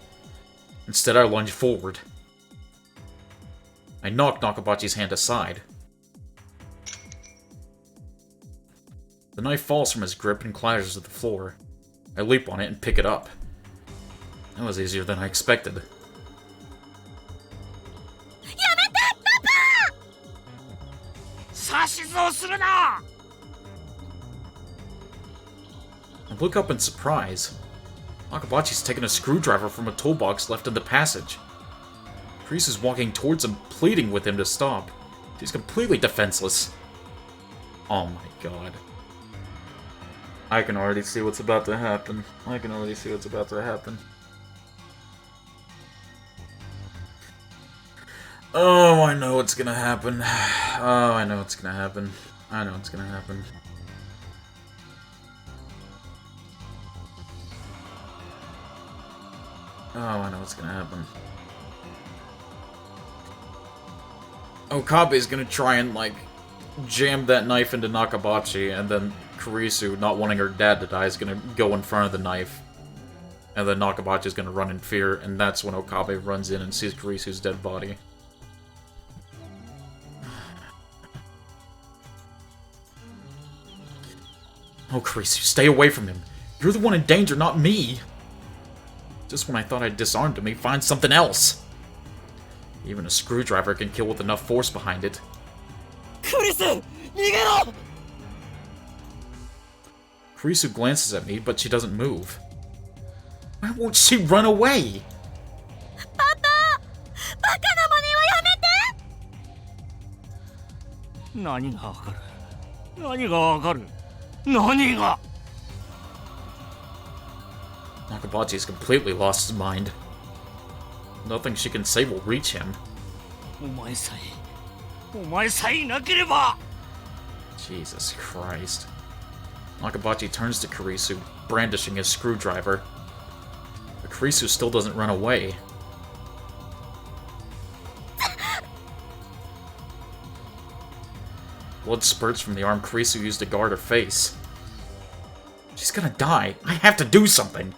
Instead, I lunge forward. I knock Nakabachi's hand aside. The knife falls from his grip and clatters to the floor. I leap on it and pick it up. That was easier than I expected. I look up in surprise. Nakabachi's taken a screwdriver from a toolbox left in the passage. Kreese is walking towards him, pleading with him to stop. She's completely defenseless. Oh my god. I can already see what's about to happen. Oh, I know what's gonna happen. Oh, I know what's gonna happen. I know what's gonna happen. Oh, I know what's gonna happen. Okabe's gonna try and, like, jam that knife into Nakabachi, and then Kurisu, not wanting her dad to die, is gonna go in front of the knife. And then Nakabachi's gonna run in fear, and that's when Okabe runs in and sees Kurisu's dead body. Oh, Kurisu, stay away from him. You're the one in danger, not me. Just when I thought I'd disarmed him, he finds something else. Even a screwdriver can kill with enough force behind it. Kurisu! Nigero! Kurisu glances at me, but she doesn't move. Why won't she run away? Papa! バカな真似はやめて! 何がわかる? 何がわかる? 何が? Nakabachi's completely lost his mind. Nothing she can say will reach him. お前さえいなければ! Jesus Christ. Nakabachi turns to Kurisu, brandishing his screwdriver. But Kurisu still doesn't run away. Blood spurts from the arm Kurisu used to guard her face. She's gonna die. I have to do something.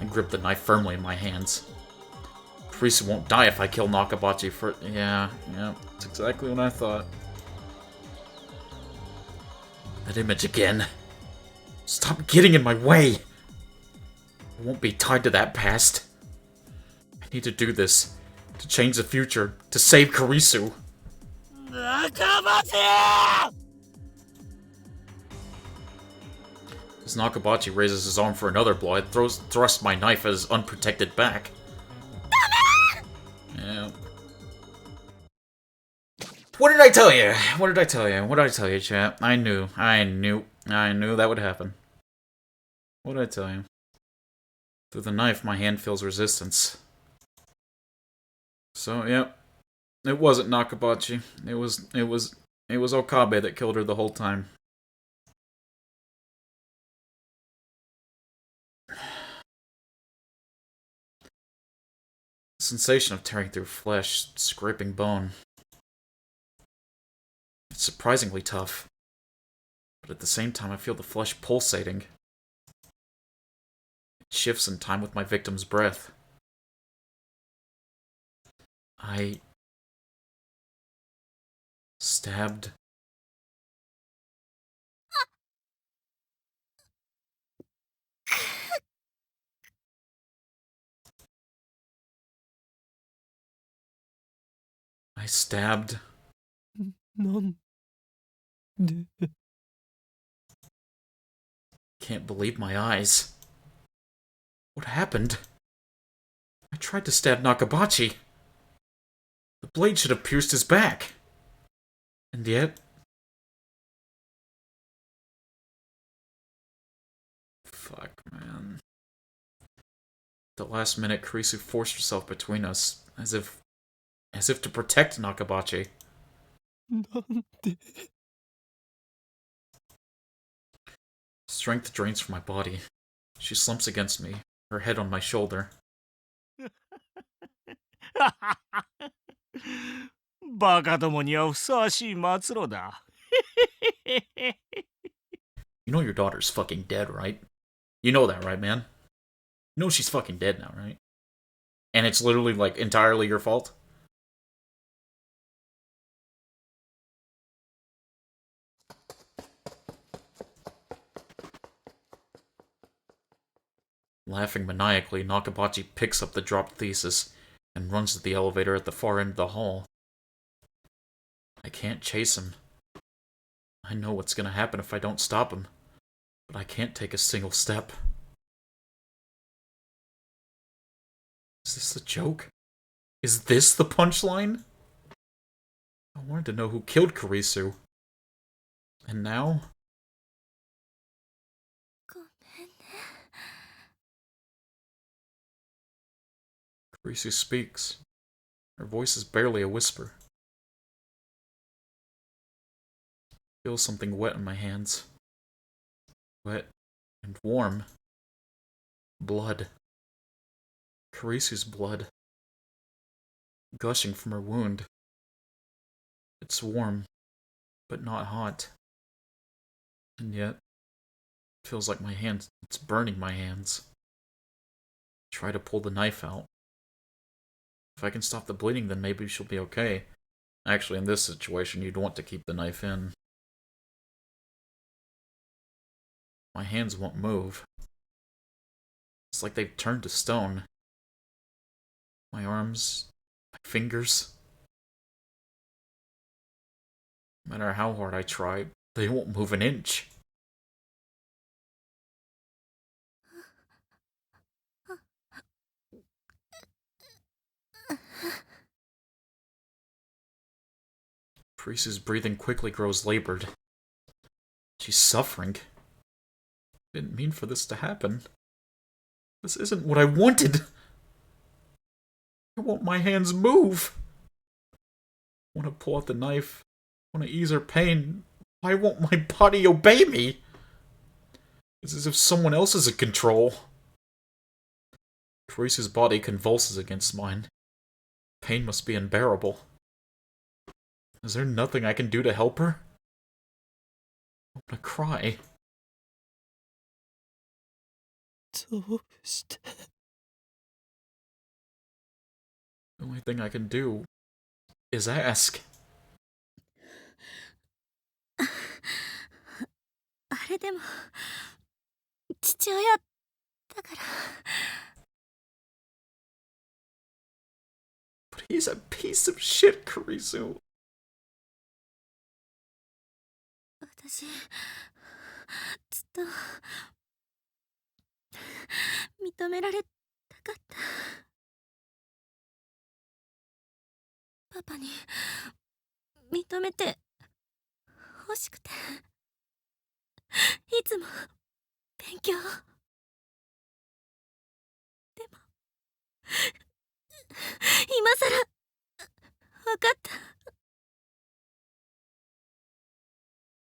grip the knife firmly in my hands. Kurisu won't die if I kill Nakabachi for— yeah, that's exactly what I thought. That image again. Stop getting in my way! I won't be tied to that past. I need to do this. To change the future. To save Kurisu. Nakabachi! As Nakabachi raises his arm for another blow, I thrust my knife at his unprotected back. Yeah. What did I tell you? What did I tell you? What did I tell you, chat? I knew that would happen. What did I tell you? Through the knife, my hand feels resistance. So, yep. It wasn't Nakabachi. It was Okabe that killed her the whole time. The sensation of tearing through flesh, scraping bone. It's surprisingly tough. But at the same time, I feel the flesh pulsating. It shifts in time with my victim's breath. I stabbed. I stabbed. なんで Can't believe my eyes. What happened? I tried to stab Nakabachi. The blade should have pierced his back. And yet... Fuck, man. At the last minute, Kurisu forced herself between us, as if to protect Nakabachi. なんで Strength drains from my body. She slumps against me, her head on my shoulder. バカどもにはふさわしい末路だ。You know your daughter's fucking dead, right? You know that, right, man? You know she's fucking dead now, right? And it's literally, like, entirely your fault? Laughing maniacally, Nakabachi picks up the dropped thesis and runs to the elevator at the far end of the hall. I can't chase him. I know what's gonna happen if I don't stop him, but I can't take a single step. Is this a joke? Is this the punchline? I wanted to know who killed Kurisu. And now? ごめんね Kurisu speaks. Her voice is barely a whisper. I feel something wet in my hands. Wet and warm. Blood. Kurisu's blood. Gushing from her wound. It's warm, but not hot. And yet, it feels like it's burning my hands. Try to pull the knife out. If I can stop the bleeding, then maybe she'll be okay. Actually, in this situation, you'd want to keep the knife in. My hands won't move. It's like they've turned to stone. My arms, my fingers. No matter how hard I try, they won't move an inch. Priest's breathing quickly grows labored. She's suffering. I didn't mean for this to happen. This isn't what I wanted. I want my hands move. I want to pull out the knife. I want to ease her pain. Why won't my body obey me? It's as if someone else is in control. Teresa's body convulses against mine. Pain must be unbearable. Is there nothing I can do to help her? I want to cry. どうして The only thing I can do is ask. あれでも父親だから。 But he's a piece of shit, Kurisu. 私ずっと認められたかった。パパに認めて欲しくて、いつも勉強。でも今さら分かった。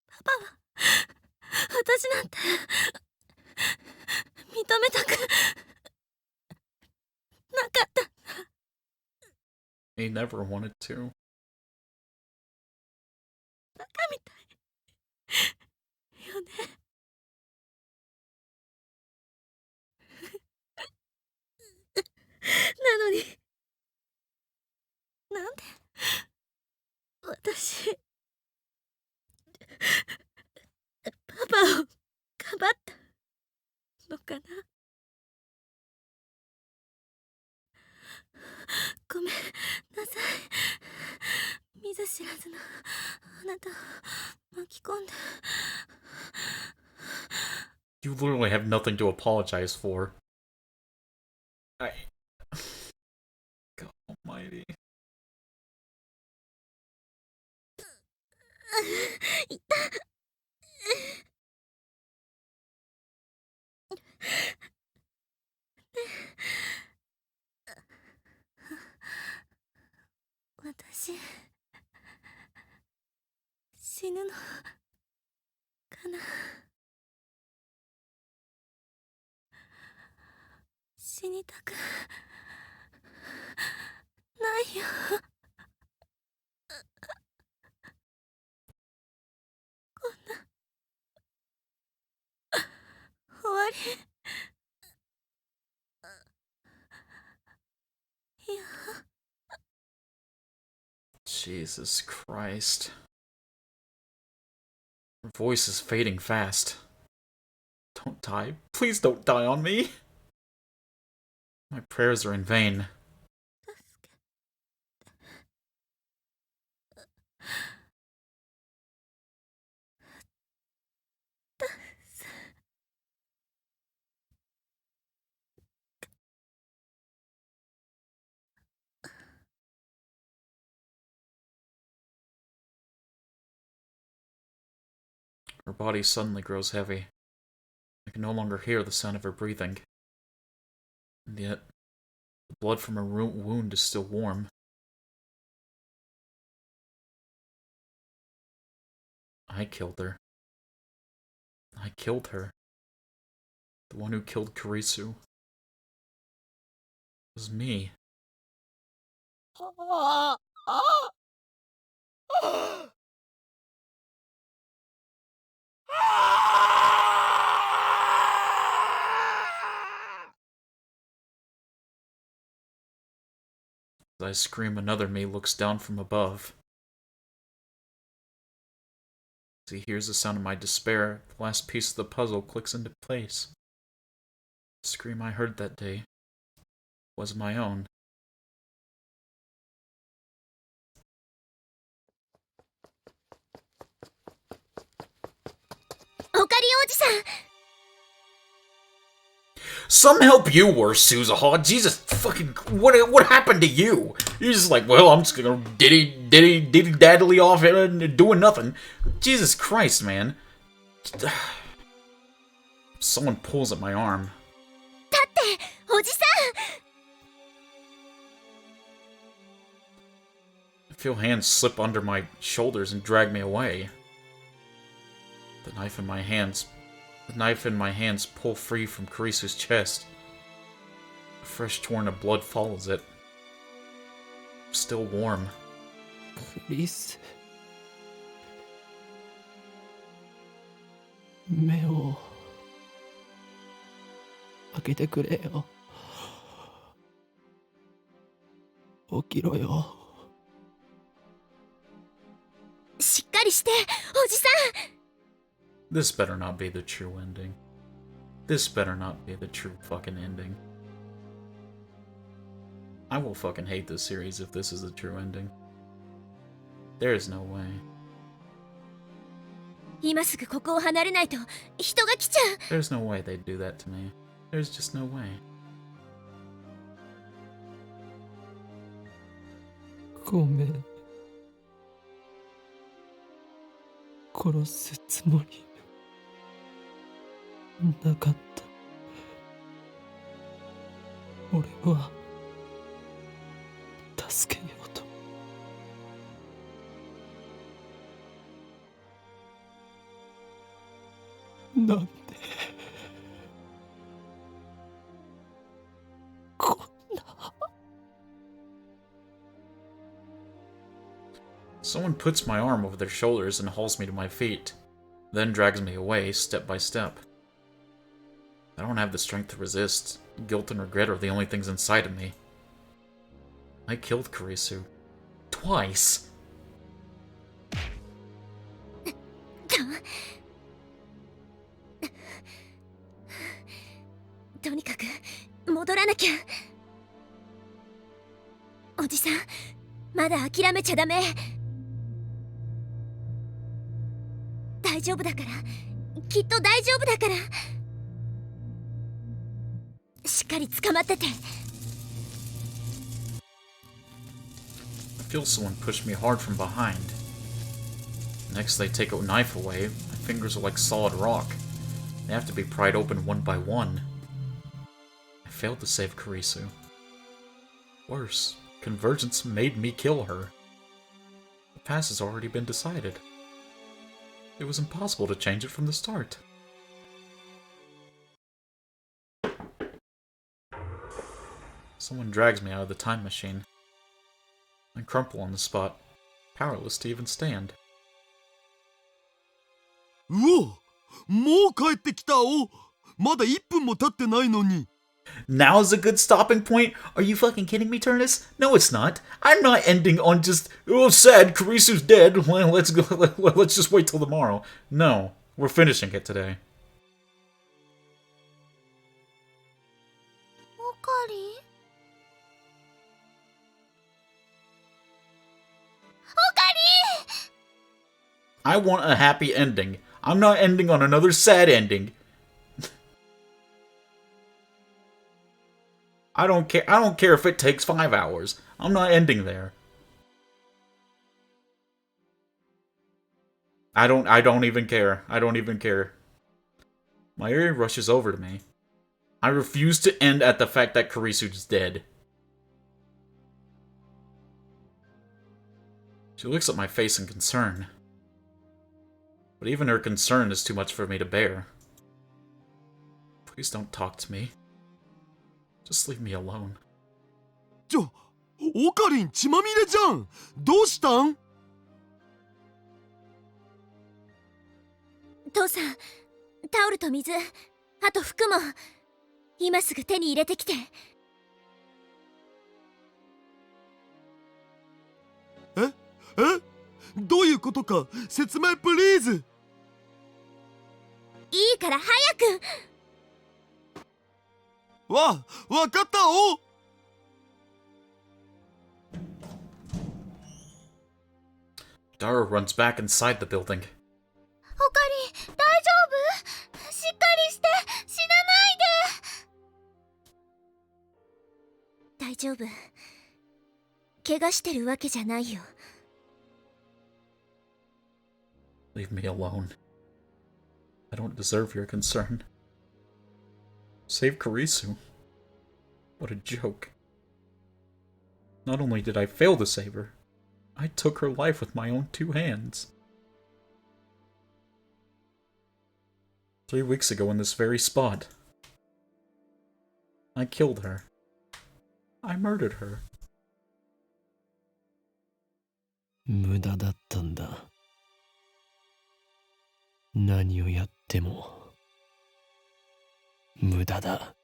パパは私なんて認めたくなかった。 He never wanted to. バカみたいよね。なのになんで私パパをかばったのかな。ごめんなさい。見ず知らずのあなたを巻き込んで。 You literally have nothing to apologize for. God almighty. いた。私死ぬのかな。死にたくないよ。こんな終わり。いや。 Jesus Christ. Her voice is fading fast. Don't die. Please don't die on me. My prayers are in vain. 助け Her body suddenly grows heavy. I can no longer hear the sound of her breathing. And yet, the blood from her wound is still warm. I killed her. I killed her. The one who killed Kurisu. It was me. As I scream, another me looks down from above. As he hears the sound of my despair, the last piece of the puzzle clicks into place. The scream I heard that day was my own. オカリンおじさん。 Some help you were, Suzaha. Jesus fucking, what happened to you? You're just like, well, I'm just gonna diddy daddly off and doing nothing. Jesus Christ, man. Someone pulls at my arm. だっておじさん。 I feel hands slip under my shoulders and drag me away. The knife in my hands pull free from Kurisu's chest. A fresh torrent of blood follows it. Still warm. クリス、目を開けてくれよ。起きろよ。しっかりして、おじさん。 This better not be the true ending. This better not be the true fucking ending. I will fucking hate this series if this is the true ending. There is no way. 今すぐここを離れないと人が来ちゃう。 There's no way they'd do that to me. There's just no way. ごめん。殺すつもりなかった。俺は助けようと。なんでこんな。 Someone puts my arm over their shoulders and hauls me to my feet, then drags me away step by step. I don't have the strength to resist. Guilt and regret are the only things inside of me. I killed Kurisu. Twice! とにかく戻らなきゃ。おじさん、まだ諦めちゃダメ。大丈夫だから、きっと大丈夫だから。しっかり捕まってて。 I feel someone push me hard from behind. Next, they take a knife away. My fingers are like solid rock. They have to be pried open one by one. I failed to save Kurisu. Worse, Convergence made me kill her. The past has already been decided. It was impossible to change it from the start. Someone drags me out of the time machine. I crumple on the spot, powerless to even stand. うお、もう帰ってきたお。まだ1分も経ってないのに。 Now's a good stopping point? Are you fucking kidding me, Turnus? No, it's not. I'm not ending on just, oh, sad, Kurisu's dead. Well, let's go. Let's just wait till tomorrow. No, we're finishing it today. おかり？ I want a happy ending. I'm not ending on another sad ending. I don't care. I don't care if it takes 5 hours. I'm not ending there. I don't even care. I don't even care. My ear rushes over to me. I refuse to end at the fact that Kurisu's dead. She looks at my face in concern. But even her concern is too much for me to bear. Please don't talk to me. Just leave me alone. オカリン血まみれじゃん。どうしたん？父さん、タオルと水、あと服も今すぐ手に入れてきて。え？どういうことか説明プリーズ。いいから早く。わかったお。 Dara runs back inside the building. おかり、大丈夫？しっかりして、死なないで。大丈夫。怪我してるわけじゃないよ。 Leave me alone. I don't deserve your concern. Save Kurisu. What a joke. Not only did I fail to save her, I took her life with my own 2 hands. 3 weeks ago in this very spot, I killed her. I murdered her. 無駄だったんだ。何をやっても無駄だ。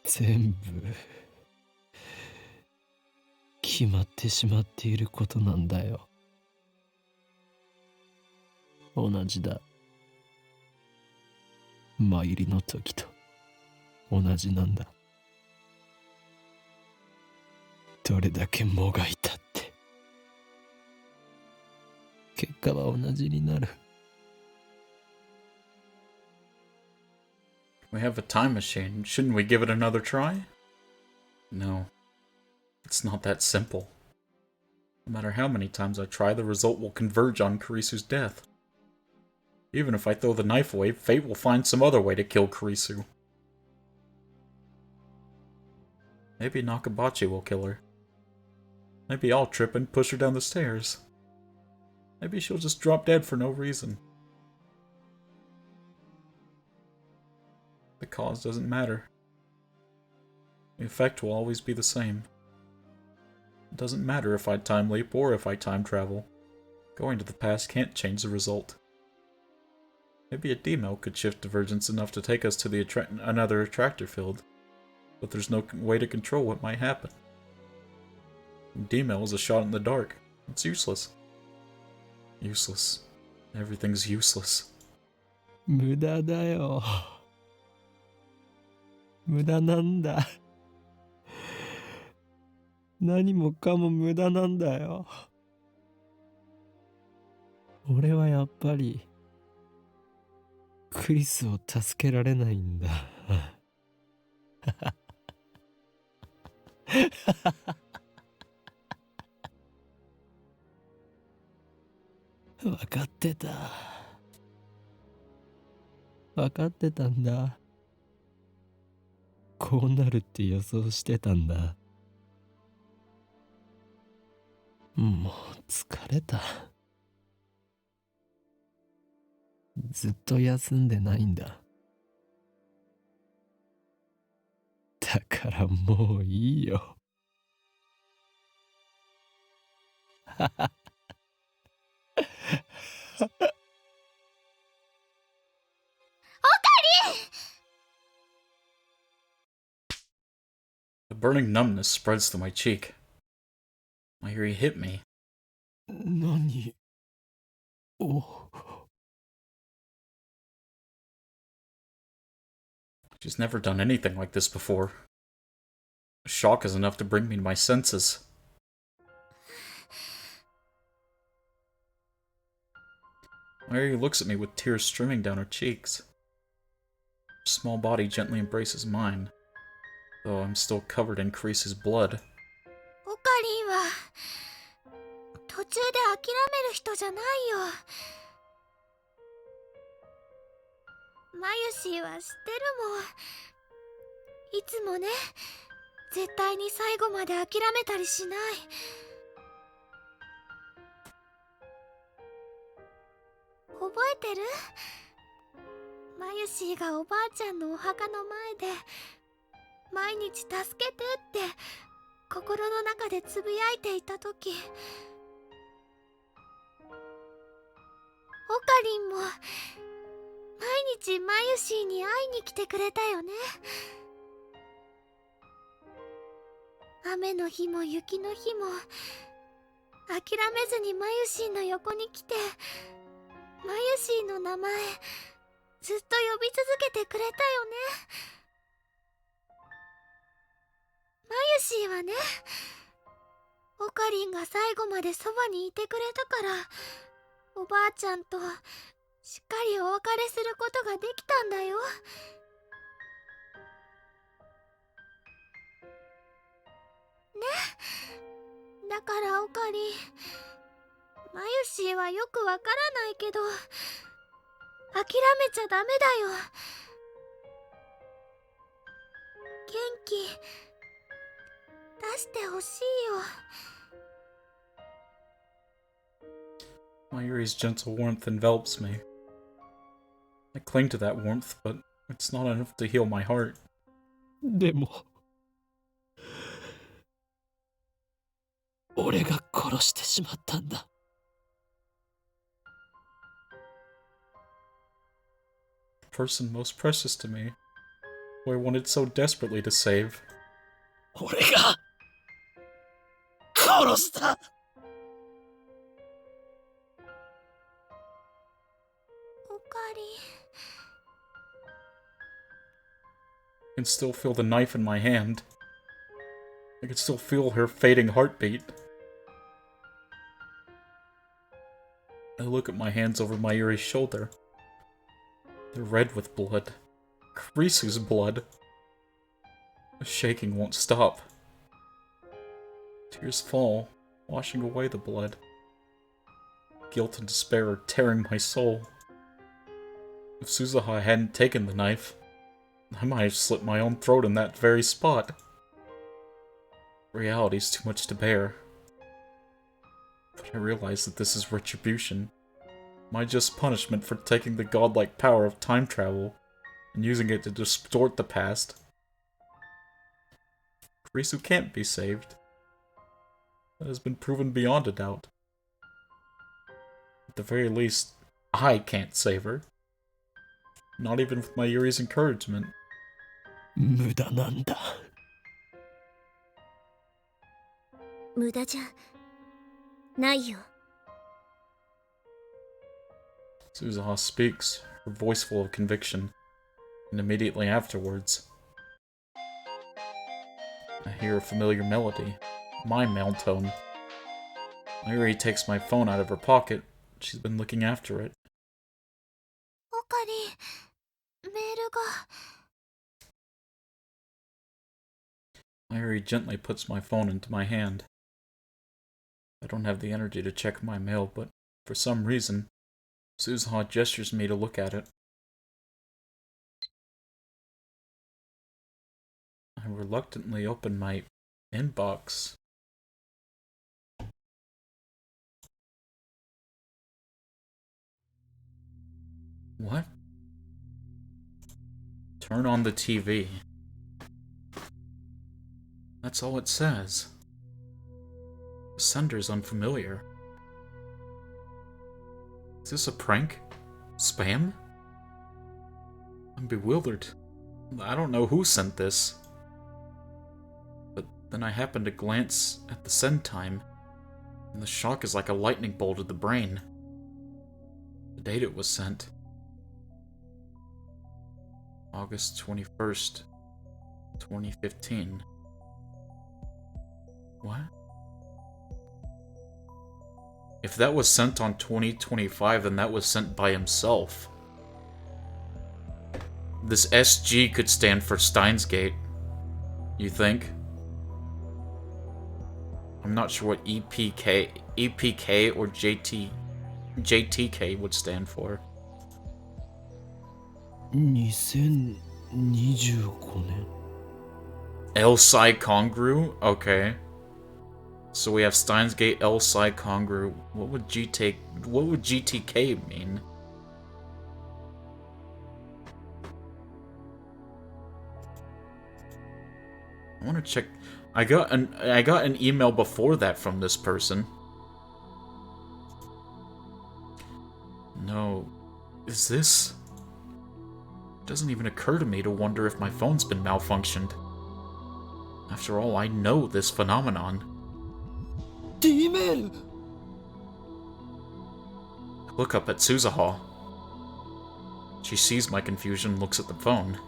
全部決まってしまっていることなんだよ。同じだ。参りの時と同じなんだ。どれだけもがいたって結果は同じになる。We have a time machine. Shouldn't we give it another try? No. It's not that simple. No matter how many times I try, the result will converge on Kurisu's death. Even if I throw the knife away, fate will find some other way to kill Kurisu. Maybe Nakabachi will kill her. Maybe I'll trip and push her down the stairs. Maybe she'll just drop dead for no reason. The cause doesn't matter. The effect will always be the same. It doesn't matter if I time leap or if I time travel. Going to the past can't change the result. Maybe a D-mel could shift divergence enough to take us to another attractor field, but there's no way to control what might happen. D-mel is a shot in the dark. It's useless. Useless. Everything's useless. 無駄だよ。無駄なんだ。何もかも無駄なんだよ。俺はやっぱりクリスを助けられないんだ。分かってた。分かってたんだ。こうなるって予想してたんだ。もう疲れた。ずっと休んでないんだ。だからもういいよ。A burning numbness spreads to my cheek. Mayuri hit me. 何を She's never done anything like this before. Shock is enough to bring me to my senses. Mayuri looks at me with tears streaming down her cheeks. Her small body gently embraces mine, though I'm still covered in Kreese's blood. オカリンは途中で諦める人じゃないよ。マユシーは知ってるもん。いつもね、絶対に最後まで諦めたりしない。覚えてる？マユシーがおばあちゃんのお墓の前で毎日助けてって心の中でつぶやいていた時、オカリンも毎日マユシーに会いに来てくれたよね。雨の日も雪の日も諦めずにマユシーの横に来て、マユシーの名前ずっと呼び続けてくれたよね。マユシーはね、オカリンが最後までそばにいてくれたから、おばあちゃんとしっかりお別れすることができたんだよ。ね。だからオカリン、マユシーはよくわからないけど諦めちゃダメだよ。元気出してほしいよ。Mayuri's gentle warmth envelops me. I cling to that warmth, but it's not enough to heal my heart. でも俺が殺してしまったんだ。person most precious to me, who I wanted so desperately to save. 俺が殺した。 おかり。 I can still feel the knife in my hand. I can still feel her fading heartbeat. I look at my hands over Mayuri's shoulder. They're red with blood. Kurisu's blood. The shaking won't stop. Tears fall, washing away the blood. Guilt and despair are tearing my soul. If Suzuha hadn't taken the knife, I might have slit my own throat in that very spot. Reality's too much to bear. But I realize that this is retribution. My just punishment for taking the godlike power of time travel and using it to distort the past. Kurisu can't be saved. That has been proven beyond a doubt. At the very least, I can't save her. Not even with Mayuri's encouragement. 無駄なんだ。無駄じゃないよ。 Suzuha speaks, her voice full of conviction, and immediately afterwards, I hear a familiar melody, my male tone. Mayuri takes my phone out of her pocket. She's been looking after it. おかり、メールが。 Mayuri gently puts my phone into my hand. I don't have the energy to check my mail, but for some reason, Suzuha gestures me to look at it. I reluctantly open my inbox. What? Turn on the TV. That's all it says. The sender's unfamiliar. Is this a prank? Spam? I'm bewildered. I don't know who sent this. But then I happen to glance at the send time, and the shock is like a lightning bolt to the brain. The date it was sent. August 21st, 2015. What? If that was sent on 2025, then that was sent by himself. This SG could stand for Steins Gate. You think? I'm not sure what EPK or JTK would stand for. 2025年。 L Psi Congru? Okay. So we have Steins Gate, L Psi Congru. What would GTK mean? I want to check. I got an email before that from this person. No. Is this? It doesn't even occur to me to wonder if my phone's been malfunctioned. After all, I know this phenomenon. D メール。 Look up at Suzuha. She sees my confusion and looks at the phone.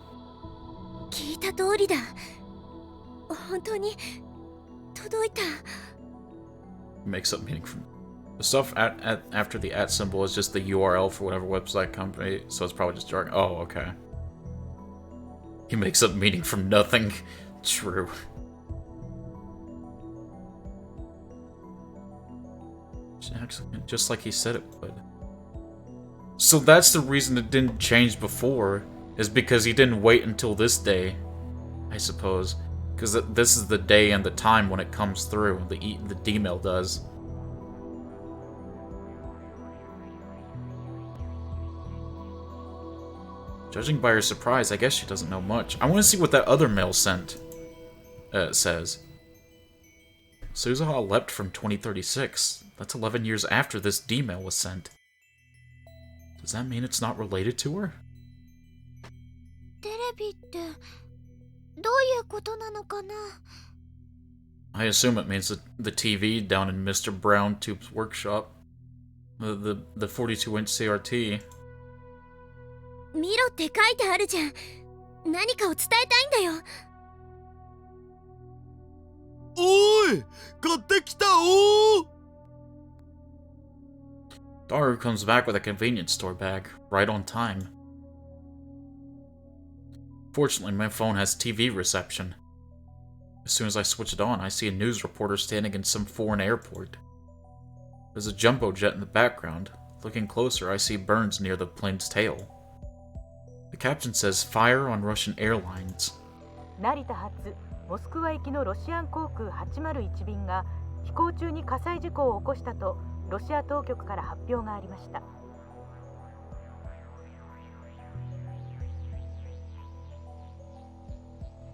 聞いた通りだ。本当に届いた。 Makes up meaning from the stuff after the @ symbol is just the URL for whatever website company, so it's probably just jargon. Oh, okay. He makes up meaning from nothing. True. Actually, just like he said it would. So that's the reason it didn't change before, is because he didn't wait until this day, I suppose. Because this is the day and the time when it comes through, the D-mail does. Judging by her surprise, I guess she doesn't know much. I want to see what that other mail sent says. Suzuha leapt from 2036. That's 11 years after this D-mail was sent. Does that mean it's not related to her? どういうことなのかな。 I assume it means the TV down in Mr. Brown Tube's workshop. The 42-inch CRT. 見ろって書いてあるじゃん。何かを伝えたいんだよ。おーい、買ってきたおー。 Daru comes back with a convenience store bag, right on time. Fortunately, my phone has TV reception. As soon as I switch it on, I see a news reporter standing in some foreign airport. There's a jumbo jet in the background. Looking closer, I see burns near the plane's tail. The caption says, "Fire on Russian airlines." 成田発モスクワ行きのロシアン航空801便が飛行中に火災事故を起こしたとロシア当局から発表がありました。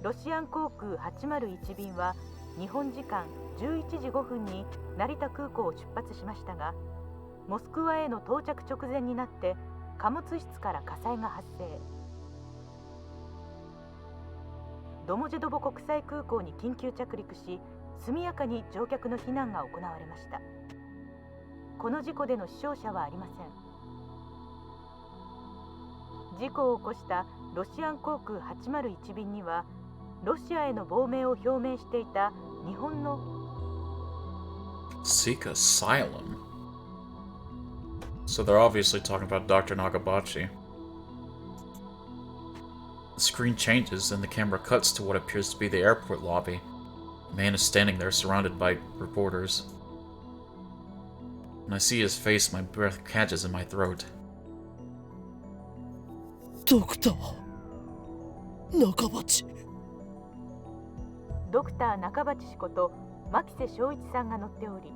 ロシアン航空801便は日本時間11時5分に成田空港を出発しましたが、モスクワへの到着直前になって貨物室から火災が発生。ドモジェドボ国際空港に緊急着陸し、速やかに乗客の避難が行われました。この事故での死傷者はありません。事故を起こしたロシアン航空801便にはロシアへの亡命を表明していた日本の Seek asylum? So they're obviously talking about Dr. Nagabachi. The screen changes and the camera cuts to what appears to be the airport lobby. A man is standing there surrounded by reporters. When I see his face, my breath catches in my throat. ドクター中鉢。ドクター中鉢氏こと牧瀬正一さんが乗っており、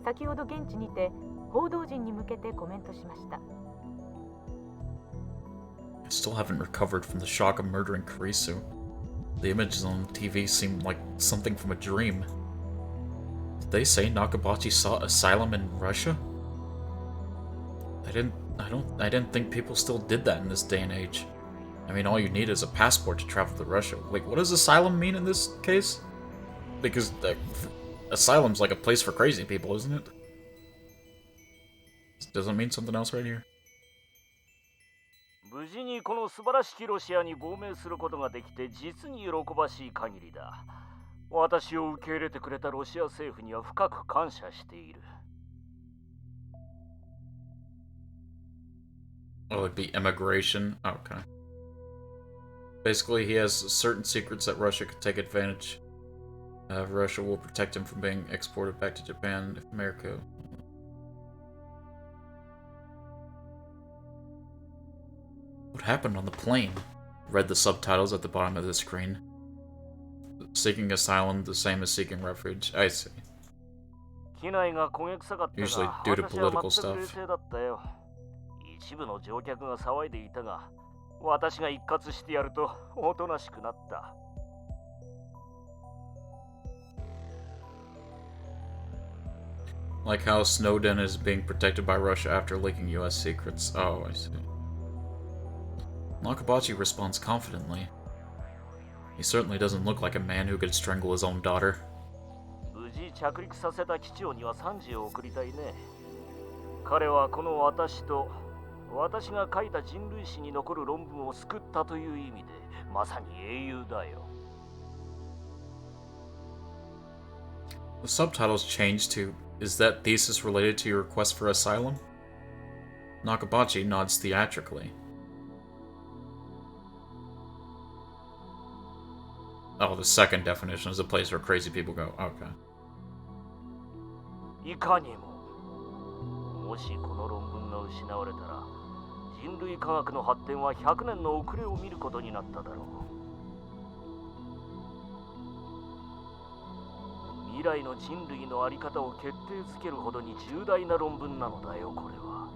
先ほど現地にて報道陣に向けてコメントしました。I still haven't recovered from the shock of murdering Kurisu. The images on the TV seemed like something from a dream. Did they say Nakabachi sought asylum in Russia? I didn't think people still did that in this day and age. I mean, all you need is a passport to travel to Russia. Wait, what does asylum mean in this case? Because asylum's like a place for crazy people, isn't it? Doesn't it mean something else right here? 無事にこの素晴らしきロシアに亡命することができて実に喜ばしい限りだ。私を受け入れてくれたロシア政府には深く感謝している。Oh, it'd be immigration? Oh, okay. Basically, he has certain secrets that Russia could take advantage. Russia will protect him from being exported back to Japan if America... What happened on the plane? Read the subtitles at the bottom of the screen. Seeking asylum, the same as seeking refuge. I see. Usually due to political stuff. 一部の乗客が騒いでいたが、私が一括してやるとおとなしくなった。Like how Snowden is being protected by Russia after leaking US secrets. Oh, I see. Nakabachi responds confidently. He certainly doesn't look like a man who could strangle his own daughter. 無事着陸させた機長には賛辞を送りたいね。彼はこの私と私が書いた人類史に残る論文を救ったという意味でまさに英雄だよ。The subtitles changed to, "Is that thesis related to your request for asylum?" Nakabachi nods theatrically. Oh, the second definition is a place where crazy people go. Okay. いかにも。もしこの論文が失われたら、人類科学の発展は100年の遅れを見ることになっただろう。未来の人類の在り方を決定づけるほどに重大な論文なのだよ、これは。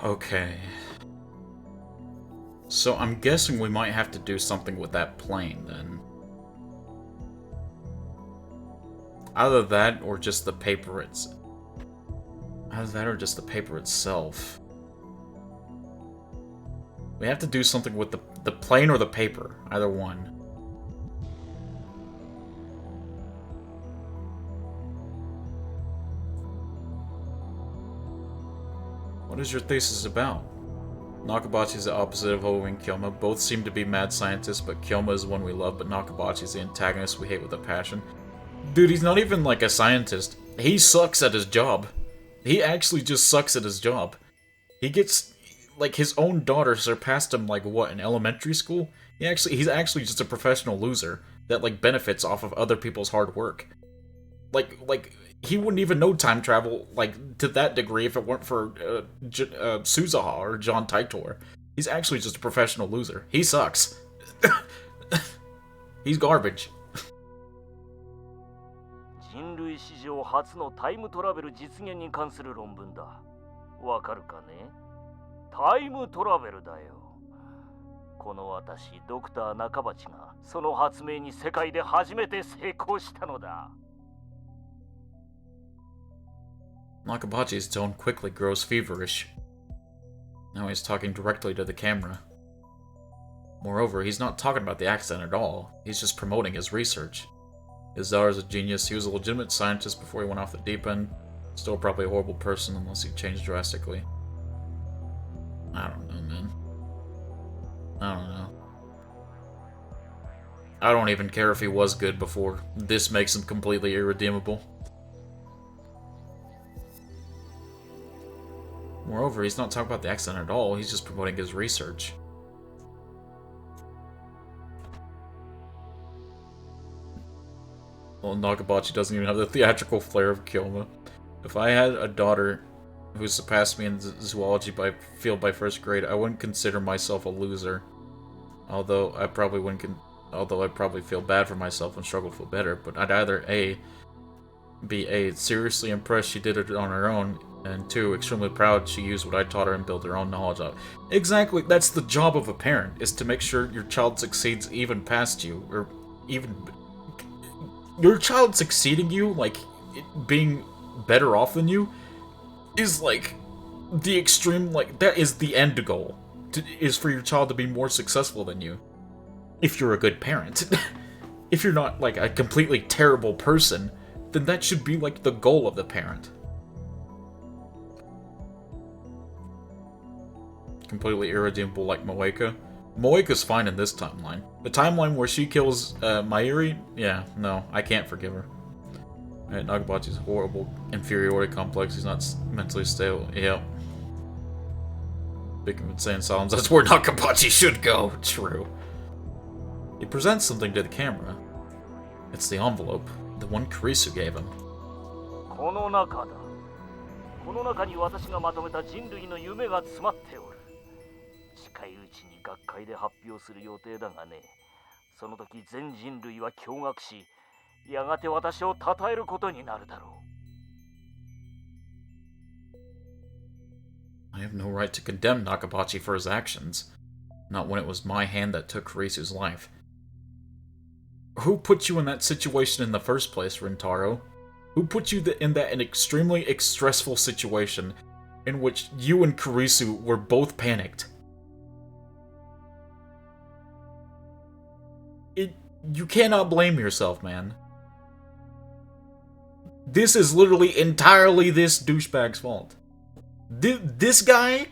Okay. So I'm guessing we might have to do something with that plane, then. Either that, or just the paper itself. We have to do something with the plane or the paper. Either one. What is your thesis about? Nakabachi is the opposite of Hobe and Kyoma. Both seem to be mad scientists, but Kyoma is the one we love, but Nakabachi is the antagonist we hate with a passion. Dude, he's not even like a scientist. He sucks at his job. He actually just sucks at his job. He gets, like, his own daughter surpassed him, like, what, in elementary school? He's actually just a professional loser that, like, benefits off of other people's hard work. Like, he wouldn't even know time travel, like, to that degree if it weren't for Suzuha or John Taitor. He's actually just a professional loser. He sucks. He's garbage. 人類史上初のタイムトラベル実現に関する論文だ。わかるかね？タイムトラベルだよ。この私、ドクター中鉢がその発明に世界で初めて成功したのだ。Nakabachi's tone quickly grows feverish. Now he's talking directly to the camera. Moreover, he's not talking about the accident at all. He's just promoting his research. His daughter's a genius. He was a legitimate scientist before he went off the deep end. Still probably a horrible person unless he changed drastically. I don't know, man. I don't know. I don't even care if he was good before. This makes him completely irredeemable. Moreover, he's not talking about the accident at all. He's just promoting his research. Well, Nakabachi doesn't even have the theatrical flair of Kyoma. If I had a daughter who surpassed me in zoology field by first grade, I wouldn't consider myself a loser. Although I probably feel bad for myself and struggle to feel better, but I'd either be seriously impressed she did it on her own, and 2, extremely proud she used what I taught her and built her own knowledge up. Exactly, that's the job of a parent, is to make sure your child succeeds even past you, or even... Your child succeeding you, like, being better off than you, is, like, the extreme, like, that is the end goal, is for your child to be more successful than you. If you're a good parent. If you're not, like, a completely terrible person, then that should be, like, the goal of the parent. Completely irredeemable like Moeka. Moeka's fine in this timeline. The timeline where she kills Mayuri? Yeah, no, I can't forgive her. Right, Nakabachi's horrible inferiority complex. He's not mentally stable. Yep. Big of insane asylums. That's where Nakabachi should go. True. He presents something to the camera. It's the envelope. The one Kurisu gave him. この中だ。この中に私がまとめた人類の夢が詰まっておる。近いうちに学会で発表する予定だがね。その時全人類は驚愕し、やがて私を称えることになるだろう。 I have no right to condemn Nakabachi for his actions. Not when it was my hand that took Kurisu's life. Who put you in that situation in the first place, Rintaro? Who put you in that extremely stressful situation in which you and Kurisu were both panicked? You cannot blame yourself, man. This is literally entirely this douchebag's fault. This guy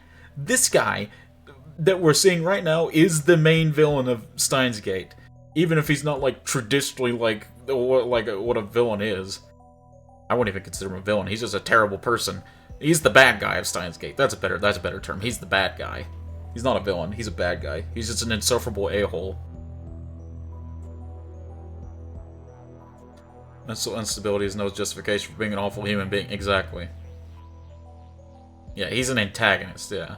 that we're seeing right now is the main villain of Steins Gate. Even if he's not, like, traditionally, like what a villain is. I wouldn't even consider him a villain. He's just a terrible person. He's the bad guy of Steins Gate. That's a better term. He's the bad guy. He's not a villain. He's a bad guy. He's just an insufferable a-hole. Mental instability is no justification for being an awful human being. Exactly. Yeah, he's an antagonist, yeah.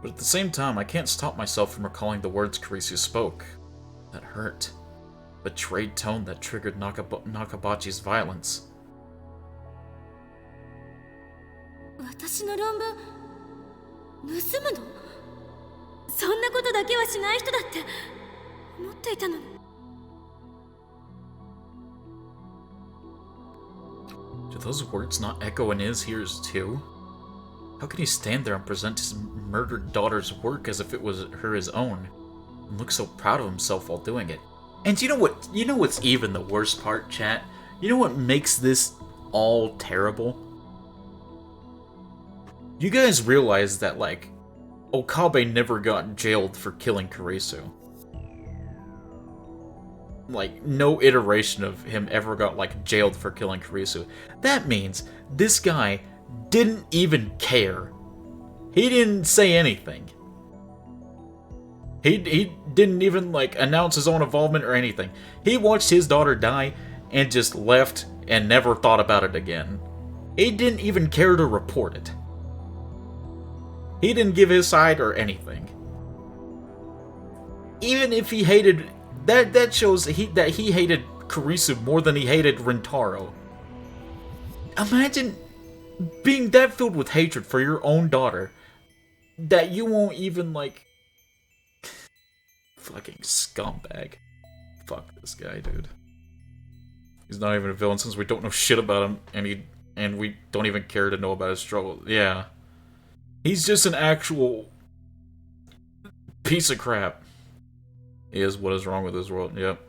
But at the same time, I can't stop myself from recalling the words Kurisu spoke. That hurt. Betrayed tone that triggered Nakabachi's violence. 私の論文盗むの？そんなことだけはしない人だって思っていたのに。Do those words not echo in his ears too? How can he stand there and present his murdered daughter's work as if it was his own, and look so proud of himself while doing it? And you know what? You know what's even the worst part, chat? You know what makes this all terrible? You guys realize that, like, Okabe never got jailed for killing Kurisu. Like, no iteration of him ever got, like, jailed for killing Kurisu. That means this guy didn't even care. He didn't say anything. He didn't even, like, announce his own involvement or anything. He watched his daughter die and just left and never thought about it again. He didn't even care to report it. He didn't give his side or anything. Even if he hated... That shows that he hated Kurisu more than he hated Rintaro. Imagine being that filled with hatred for your own daughter that you won't even, like... Fucking scumbag. Fuck this guy, dude. He's not even a villain since we don't know shit about him, and we don't even care to know about his struggle. Yeah. He's just an actual piece of crap. He is what is wrong with this world, yep.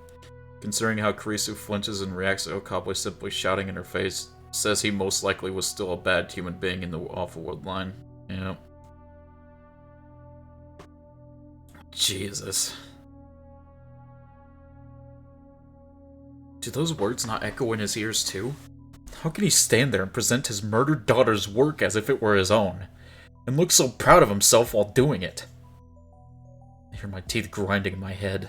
Considering how Kurisu flinches and reacts to Okabe simply shouting in her face, says he most likely was still a bad human being in the awful world line. Yep. Jesus. Do those words not echo in his ears too? How can he stand there and present his murdered daughter's work as if it were his own, and look so proud of himself while doing it? I hear my teeth grinding in my head.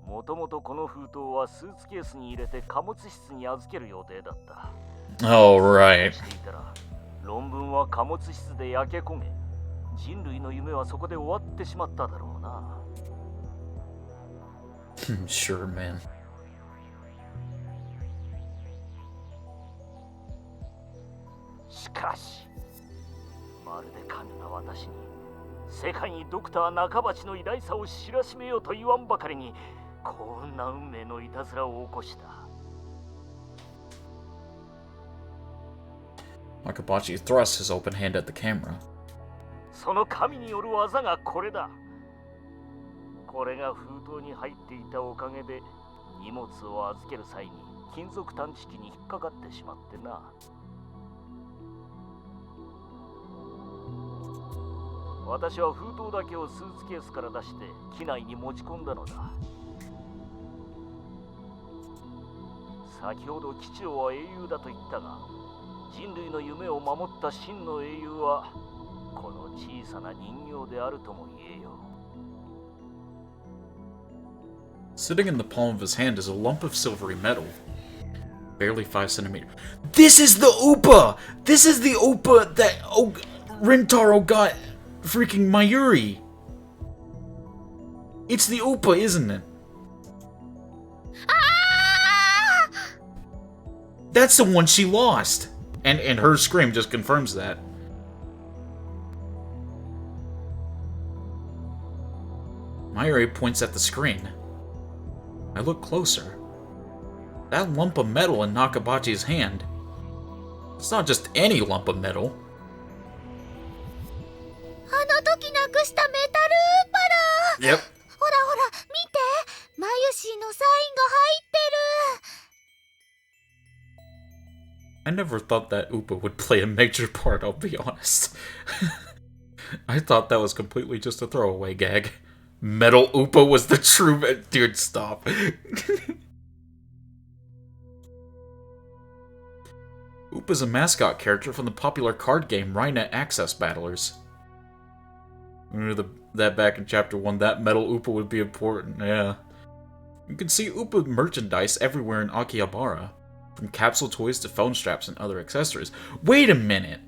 もともとこの封筒はスーツケースに入れて貨物室に預ける予定だった。 Oh, right. していたら論文は貨物室で焼け焦げ、人類の夢はそこで終わってしまっただろうな。Sure, man. しかし、まるで神が私に世界にドクター中鉢の偉大さを知らしめようと言わんばかりに幸運な運命のいたずらを起こした。 Nakabachi thrusts his open hand at the camera. その神による技がこれだ。これが封筒に入っていたおかげで荷物を預ける際に金属探知機に引っかかってしまってな。 私は封筒だけをスーツケースから出して機内に持ち込んだのだ。先ほど機長は英雄だと言ったが、人類の夢を守った真の英雄はこの小さな人形であるとも言えよう。 Sitting in the palm of his hand is a lump of silvery metal. Barely 5 centimeters. This is the Upa! This is the Upa that Rintaro got freaking Mayuri! It's the Upa, isn't it? That's the one she lost! And her scream just confirms that. Mayuri points at the screen. I look closer. That lump of metal in Nakabachi's hand. It's not just any lump of metal. あの時なくしたメタルーパラー。 Yep. ほらほら、見て、マユシーのサインが入ってる。 I never thought that Upa would play a major part, I'll be honest. I thought that was completely just a throwaway gag. Metal Upa was the true... Dude, stop. Upa's a mascot character from the popular card game Rhinet Access Battlers. Remember that back in Chapter 1, that Metal Upa would be important, yeah. You can see Upa merchandise everywhere in Akihabara. From capsule toys to phone straps and other accessories. Wait a minute!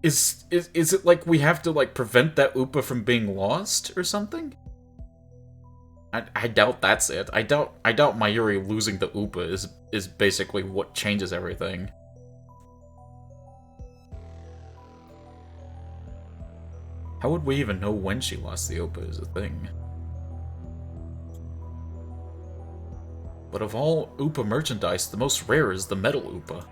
Is it like we have to like prevent that Upa from being lost or something? I doubt that's it. I doubt Mayuri losing the Upa is basically what changes everything. How would we even know when she lost the Upa is a thing? But of all Oopa merchandise, the most rare is the metal Oopa.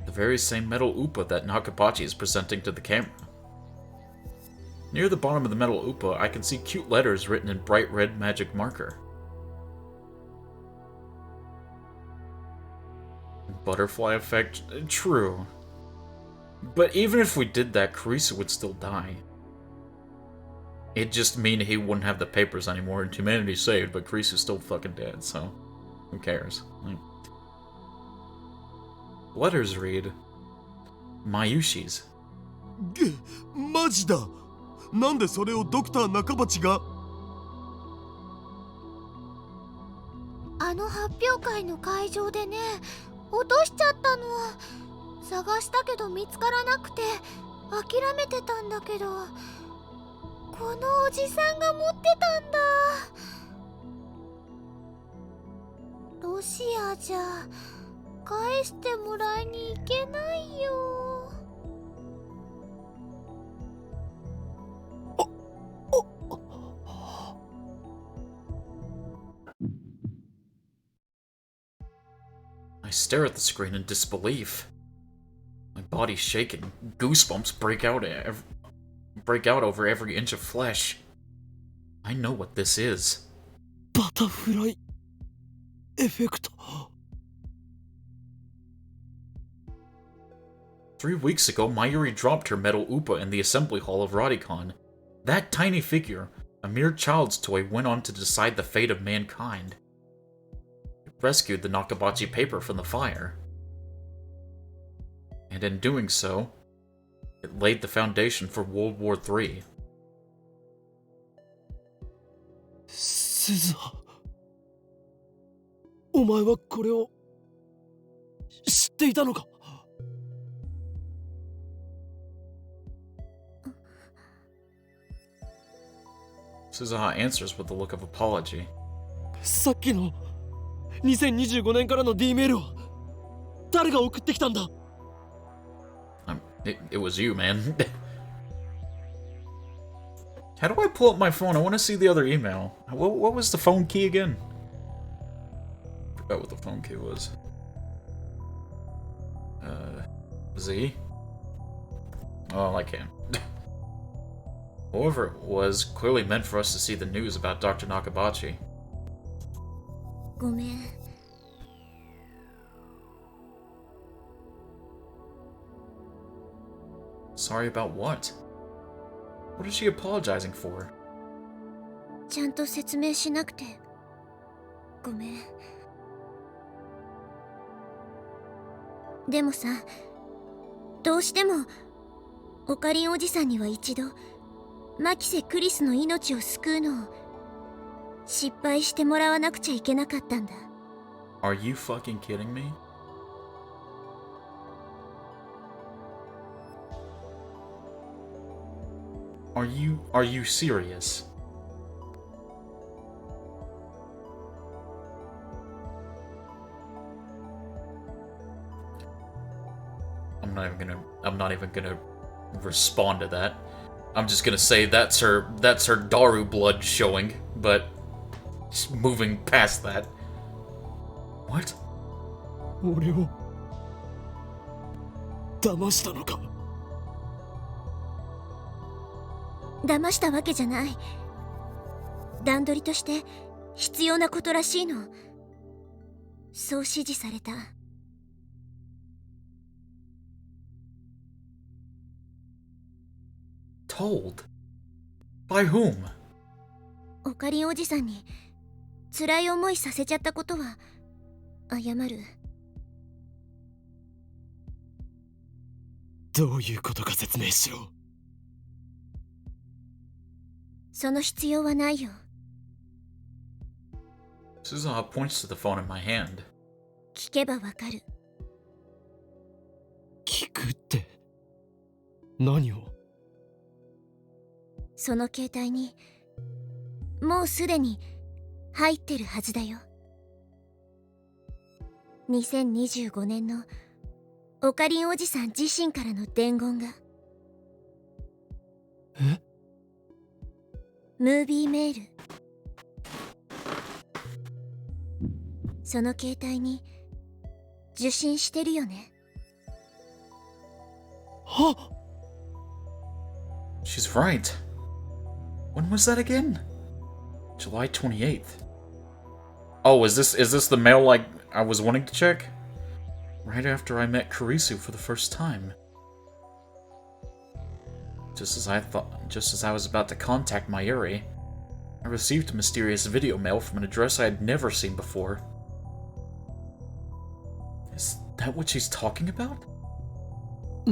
The very same metal Oopa that Nakabachi is presenting to the camera. Near the bottom of the metal Oopa, I can see cute letters written in bright red magic marker. Butterfly effect? True. But even if we did that, Kurisu would still die. It'd just mean he wouldn't have the papers anymore and humanity's saved, but Kurisu's still fucking dead, so who cares? Letters read, Mayushi's. マジだ。なんでそれをドクター中鉢が。あの発表会の会場でね、落としちゃったの。探したけど見つからなくて諦めてたんだけど、このおじさんが持ってたんだ。ロシアじゃ返してもらいに行けないよ。I stare at the screen in disbelief. My body's shaking. Goosebumps break out over every inch of flesh. I know what this is. バタフライエフェクト。3 weeks ago, Mayuri dropped her metal Oopa in the assembly hall of Radicon. That tiny figure, a mere child's toy, went on to decide the fate of mankind. It rescued the Nakabachi paper from the fire. And in doing so, it laid the foundation for World War III. 鈴葉、お前はこれを知っていたのか。Suzuha answers with a look of apology. さっきの2025年からの D メールは誰が送ってきたんだ。It was you, man. How do I pull up my phone? I want to see the other email. What was the phone key again? I forgot what the phone key was. Z? Oh, I can. Whoever it was clearly meant for us to see the news about Dr. Nakabachi. ごめん。Sorry about what? What is she apologizing for? ちゃんと説明しなくてごめん。でもさ、どうしてもオカリンおじさんには一度マキセ・クリスの命を救うのを失敗してもらわなくちゃいけなかったんだ。 Are you fucking kidding me? Are you serious? I'm not even gonna respond to that. I'm just gonna say that's her Daru blood showing, but just moving past that. What? 俺を騙したのか。騙したわけじゃない。段取りとして必要なことらしいの。そう指示された。Told? By whom? オカリンおじさんに辛い思いさせちゃったことは謝る。どういうことか説明しろ。その必要はないよ。 Suzuha points to the phone in my hand. 聞けばわかる。聞くって何を。その携帯にもうすでに入ってるはずだよ。2025年のオカリンおじさん自身からの伝言が。え？ムービーメール。その携帯に受信してるよね。はっ She's right. When was that again? July 28th. Oh, is this the mail like I was wanting to check? Right after I met Kurisu for the first time. Just as I was about to contact Mayuri, I received a mysterious video mail from an address I had never seen before. Is that what she's talking about?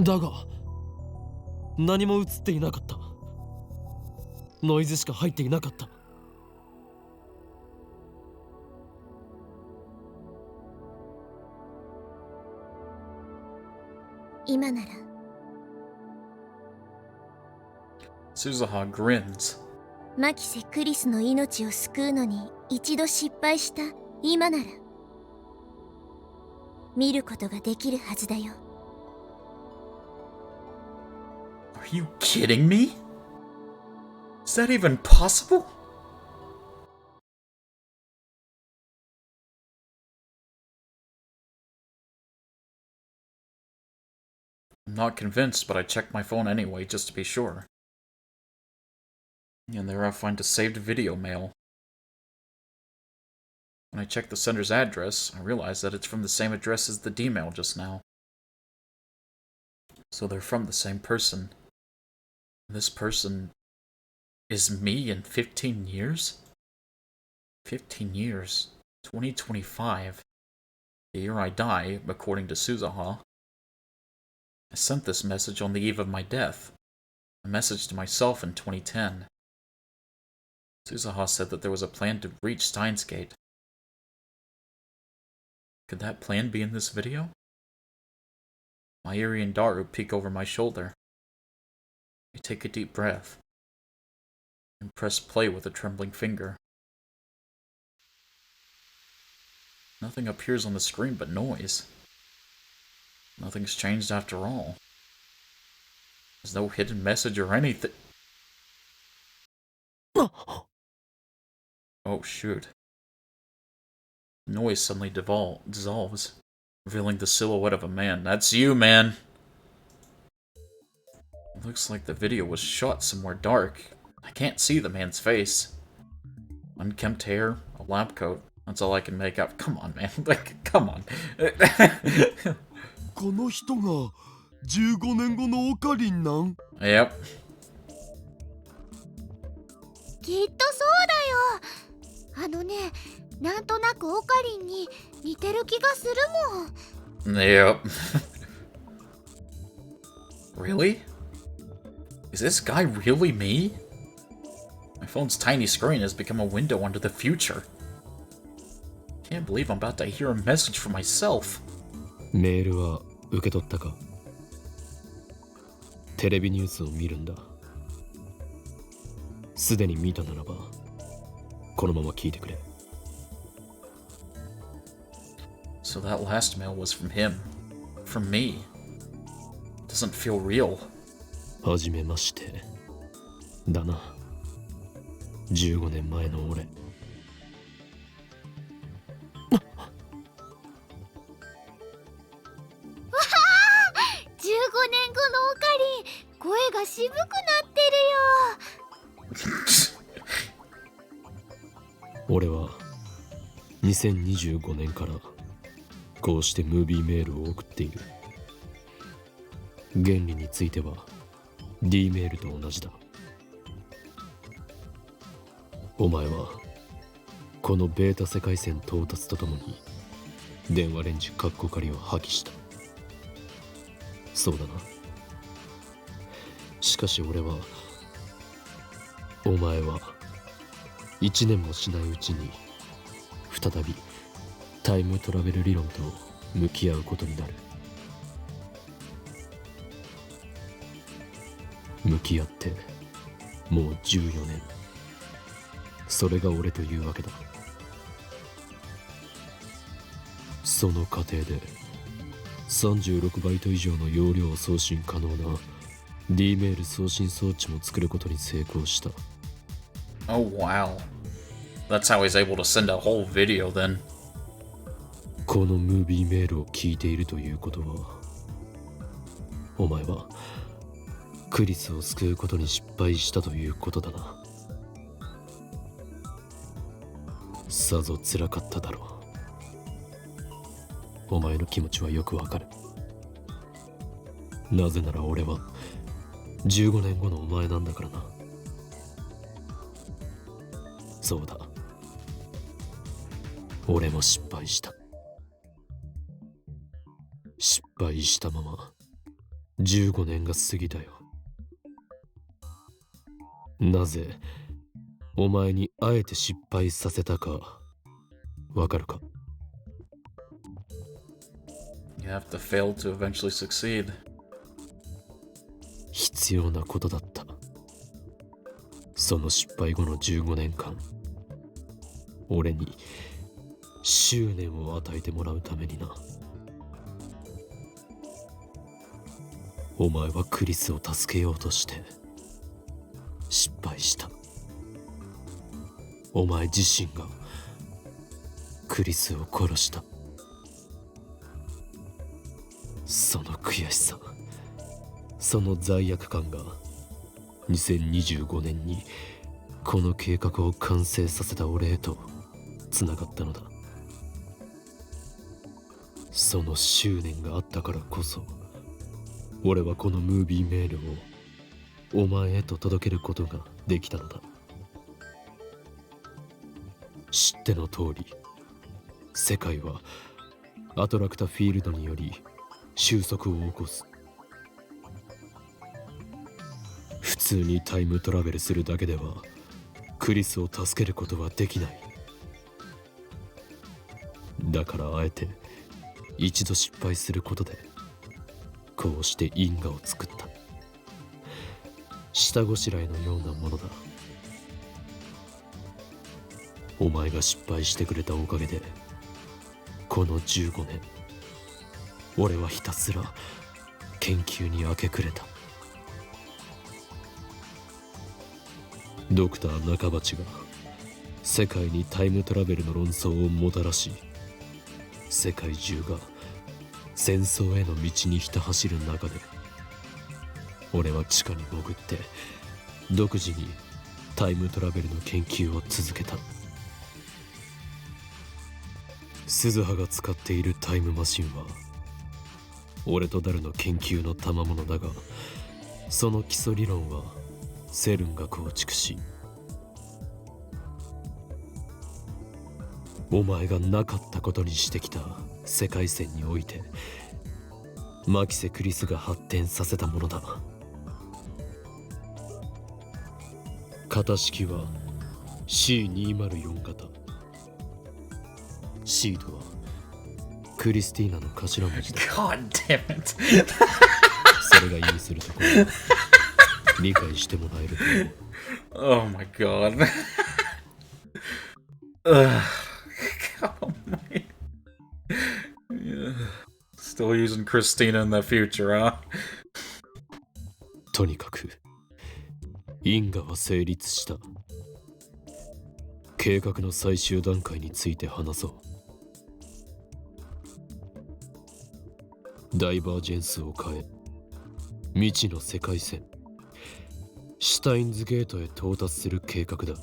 だが何も映っていなかった。ノイズしか入っていなかった。今なら。Suzuha grins. マキセ・クリスの命を救うのに一度失敗した今なら見ることができるはずだよ。Are you kidding me? Is that even possible? I'm not convinced, but I checked my phone anyway just to be sure. And there I find a saved video mail. When I check the sender's address, I realize that it's from the same address as the D-mail just now. So they're from the same person. This person is me in 15 years? 15 years. 2025. The year I die, according to Suzuha. I sent this message on the eve of my death. A message to myself in 2010. Suzuha said that there was a plan to reach STEINS Gate. Could that plan be in this video? Mayuri and Daru peek over my shoulder. I take a deep breath and press play with a trembling finger. Nothing appears on the screen but noise. Nothing's changed after all. There's no hidden message or anything. Oh shoot. Noise suddenly dissolves, revealing the silhouette of a man. That's you, man! It looks like the video was shot somewhere dark. I can't see the man's face. Unkempt hair, a lab coat. That's all I can make out. Come on, man. Like, come on. この人が15年後のオカリンなん？ Yep. きっとそうだよ。あのね、なんとなくオカリンに似てる気がするもん。Yep. Really? Is this guy really me? My phone's tiny screen has become a window onto the future. Can't believe I'm about to hear a message from myself. メールは受け取ったか？テレビニュースを見るんだ。すでに見たならば、このまま聞いてくれ。So that last mail was from him. From me. Doesn't feel real. はじめまして。だな。15年前の俺。15年後のオカリン、声が渋くなってるよ。俺は2025年からこうしてムービーメールを送っている。原理については D メールと同じだ。お前はこのベータ世界線到達とともに電話レンジカッコ仮を破棄した。そうだな。しかし俺は、お前は1年もしないうちに再びタイムトラベル理論と向き合うことになる。向き合ってもう14年。それが俺というわけだ。その過程で36バイト以上の容量を送信可能な D メール送信装置も作ることに成功した。Oh wow. That's how he's able to send a whole video then. このムービーメールを聞いているということは、お前はクリスを救うことに失敗したということだな。さぞ辛かっただろう。お前の気持ちはよくわかる。なぜなら俺は15年後のお前なんだからな。そうだ、俺も失敗した。失敗したまま15年が過ぎたよ。なぜお前にあえて失敗させたかわかるか？ You have to fail to eventually succeed. 必要なことだった。その失敗後の15年間、俺に執念を与えてもらうためにな。お前はクリスを助けようとして失敗した。お前自身がクリスを殺した。その悔しさ、その罪悪感が2025年にこの計画を完成させた俺へとつながったのだ。その執念があったからこそ、俺はこのムービーメールをお前へと届けることができたのだ。知っての通り、世界はアトラクタフィールドにより収束を起こす。普通にタイムトラベルするだけではクリスを助けることはできない。だからあえて一度失敗することでこうして因果を作った。下ごしらえのようなものだ。お前が失敗してくれたおかげでこの15年、俺はひたすら研究に明け暮れた。ドクター中鉢が世界にタイムトラベルの論争をもたらし、世界中が戦争への道にひた走る中で、俺は地下に潜って独自にタイムトラベルの研究を続けた。鈴葉が使っているタイムマシンは俺とダルの研究の賜物だが、その基礎理論はセルンが構築し、お前がなかったことにしてきた世界線においてマキセ・クリスが発展させたものだ。型式は C204 型。C とはクリスティーナの頭文字だ。God damn it. それが意味するところは理解してもらえると思う。 Oh my god. Ugh. Oh my. Yeah. Still using Christina in the future, huh? とにかく因果は成立した。計画の最終段階について話そう。ダイバージェンスを変え、未知の世界線シュタインズゲートへ到達する計画だ。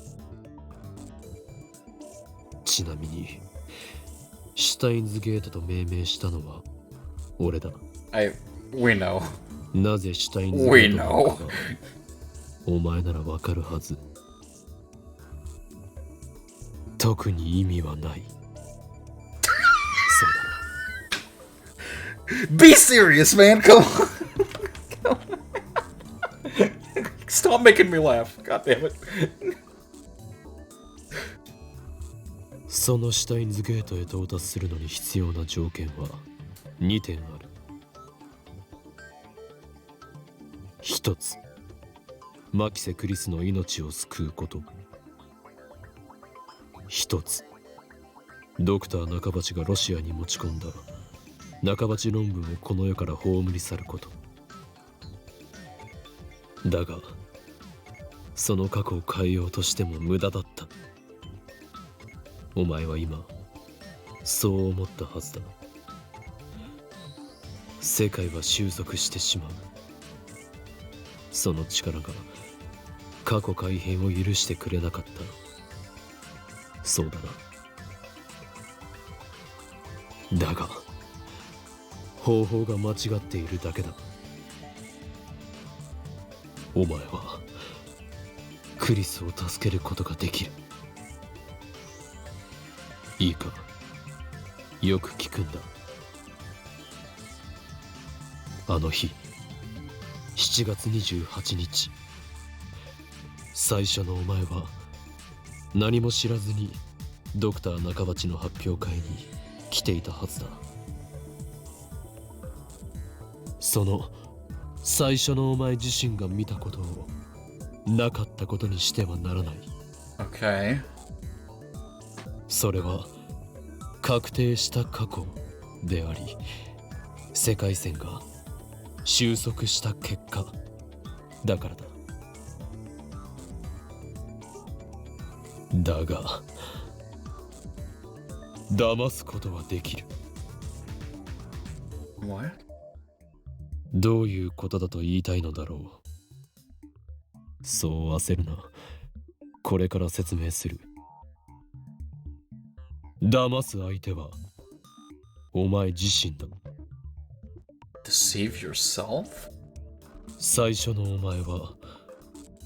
ちなみにシュタインズゲートと命名したのは俺だ。We know. なぜシュタインズゲートなのかがお前ならわかるはず。特に意味はない。そうだな。Be serious, man. Come on. Stop making me laugh. God damn it. そのシュタインズゲートへ到達するのに必要な条件は2点ある。1つ、マキセ・クリスの命を救うこと。1つ、ドクター中鉢がロシアに持ち込んだ中鉢論文をこの世から葬り去ること。だがその過去を変えようとしても無駄だった。お前は今そう思ったはずだ。世界は収束してしまう。その力が過去改変を許してくれなかった。そうだな。だが方法が間違っているだけだ。お前はクリスを助けることができる。いいか、よく聞くんだ。あの日、7月28日、最初のお前は何も知らずにドクター中鉢の発表会に来ていたはずだ。その最初のお前自身が見たことをなかったことにしてはならない。 Okay. それは確定した過去であり、世界線が収束した結果だからだ。だが騙すことはできる。 What? どういうことだと言いたいのだろう。そう焦るな。これから説明する。騙す相手はお前自身だ。 Deceive yourself? 最初のお前は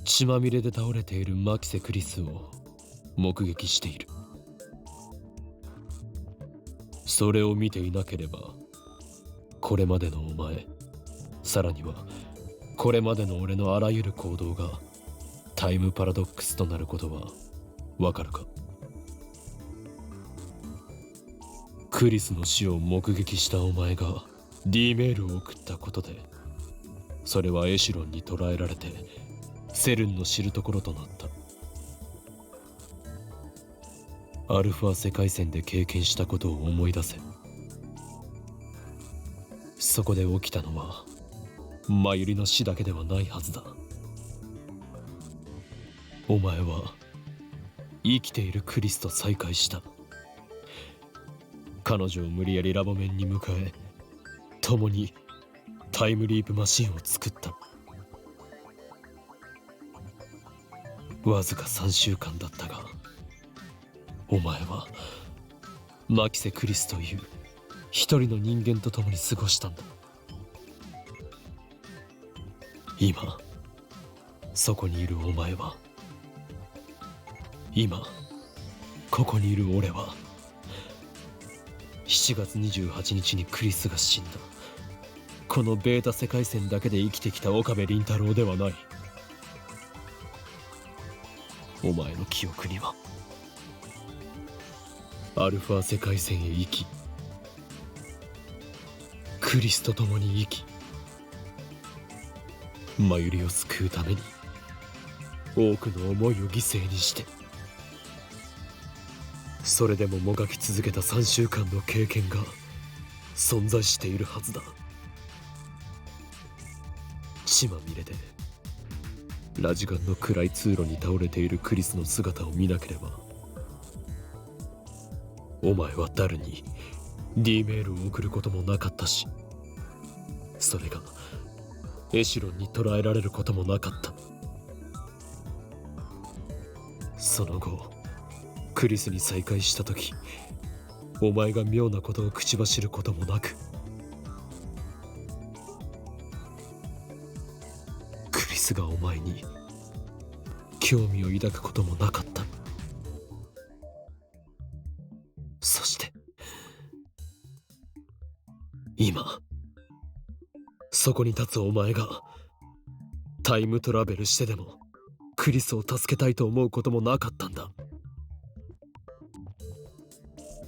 血まみれで倒れているマキセ・クリスを目撃している。それを見ていなければ、これまでのお前、さらにはこれまでの俺のあらゆる行動がタイムパラドックスとなることはわかるか？クリスの死を目撃したお前が D メールを送ったことで、それはエシロンに捕らえられてセルンの知るところとなった。アルファ世界線で経験したことを思い出せ。そこで起きたのはマユリの死だけではないはずだ。お前は生きているクリスと再会した。彼女を無理やりラボ面に迎え、共にタイムリープマシンを作った。わずか3週間だったが、お前はマキセ・クリスという一人の人間と共に過ごしたんだ。今そこにいるお前は、今ここにいる俺は、7月28日にクリスが死んだこのベータ世界線だけで生きてきた岡部倫太郎ではない。お前の記憶にはアルファ世界線へ行き、クリスと共に生き、マユリを救うために多くの思いを犠牲にして、それでももがき続けた3週間の経験が存在しているはずだ。血まみれでラジガンの暗い通路に倒れているクリスの姿を見なければ、お前は誰に D メールを送ることもなかったし、それがエシロンに捕らえられることもなかった。その後クリスに再会した時、お前が妙なことを口走ることもなく、クリスがお前に興味を抱くこともなかった。そして今そこに立つお前がタイムトラベルしてでもクリスを助けたいと思うこともなかったんだ。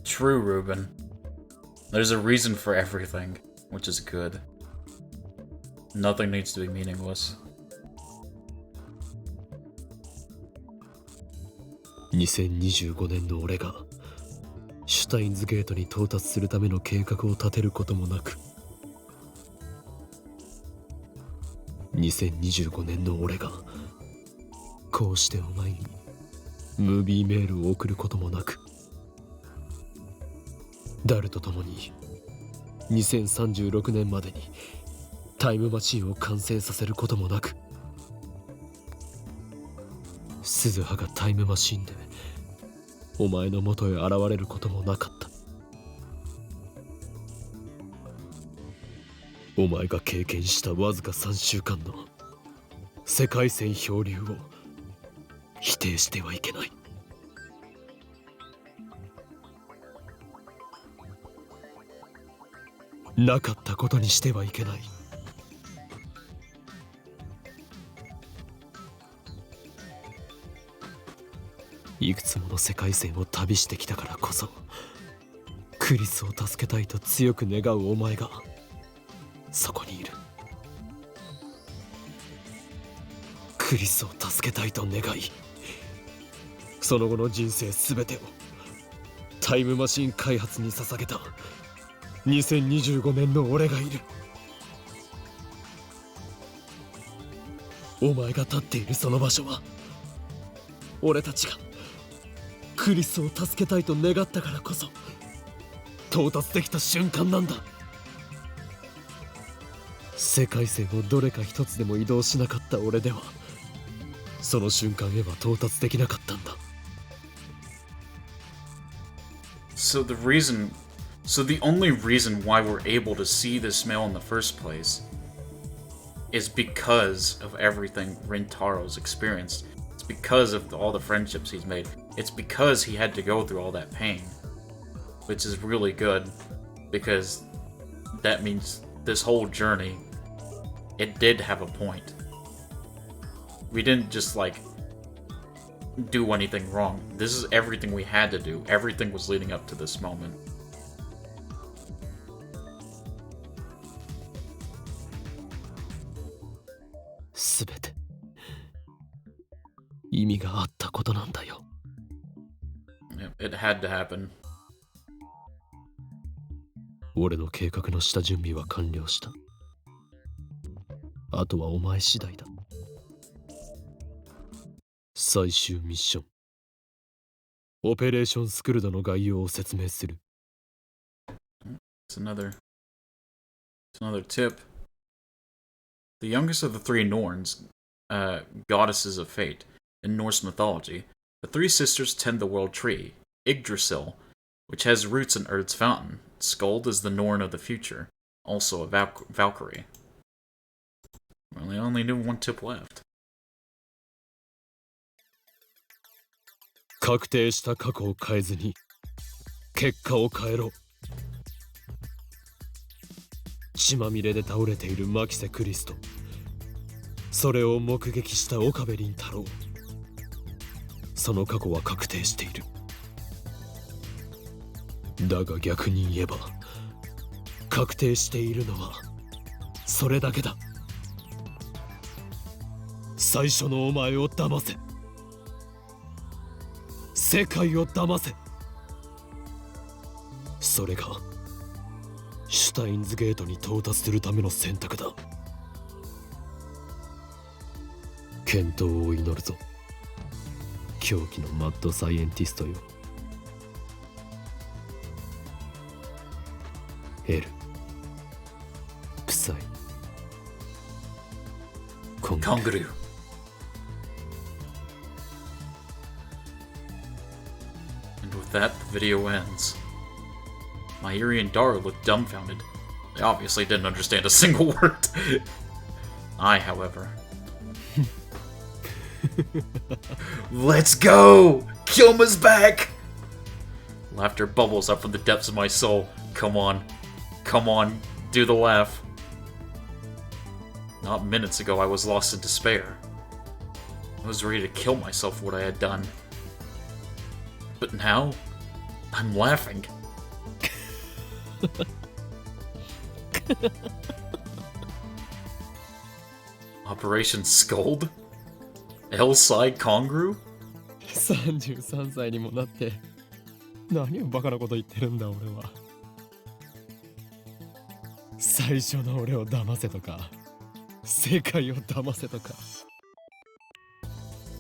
True, Ruben. There's a reason for everything, which is good. Nothing needs to be meaningless. 2025年の俺がシュタインズゲートに到達するための計画を立てることもなく、2025年の俺がこうしてお前にムービーメールを送ることもなく、ダルと共に2036年までにタイムマシンを完成させることもなく、鈴葉がタイムマシンでお前の元へ現れることもなかった。お前が経験したわずか3週間の世界線漂流を否定してはいけない。なかったことにしてはいけない。いくつもの世界線を旅してきたからこそ、クリスを助けたいと強く願うお前がそこにいる。クリスを助けたいと願い、その後の人生すべてをタイムマシン開発に捧げた2025年の俺がいる。お前が立っているその場所は、俺たちがクリスを助けたいと願ったからこそ到達できた瞬間なんだ。世界線をどれか一つでも移動しなかった俺では、その瞬間へは到達できなかったんだ。So the only reason why we're able to see this mail in the first place is because of everything Rintaro's experienced. It's because of all the friendships he's made. It's because he had to go through all that pain. Which is really good, because that means this whole journey, it did have a point. We didn't just, like, do anything wrong. This is everything we had to do. Everything was leading up to this moment. すべて意味があったことなんだよ。It had to happen. 俺の計画の下準備は完了した。あとはお前次第だ。最終ミッション、オペレーションスクルドの概要を説明する。It's another tip. The youngest of the three Norns, goddesses of fate, in Norse mythology, the three sisters tend the world tree, Yggdrasil, which has roots in Earth's fountain. Skuld is the Norn of the future, also a Valkyrie. Well, they only knew one tip left. 確定した過去を変えずに結果を変えろ。血まみれで倒れている牧瀬クリスト、それを目撃した岡部倫太郎、その過去は確定している。だが逆に言えば、確定しているのはそれだけだ。最初のお前を騙せ。世界を騙せ。それがシュタインズゲートに到達するための選択だ。健闘を祈るぞ、狂気のマッドサイエンティストよ。エル、プサイ、コングルー。And with that, the video ends. Mayuri and Dara looked dumbfounded. They obviously didn't understand a single word. I, however... Let's go! Kilma's back! Laughter bubbles up from the depths of my soul. Come on. Come on. Do the laugh. Not minutes ago I was lost in despair. I was ready to kill myself for what I had done. But now, I'm laughing. Operation Scold? L-Side Congru? 33歳にもなって何をバカなこと言ってるんだ俺は。最初の俺を騙せとか、世界を騙せとか、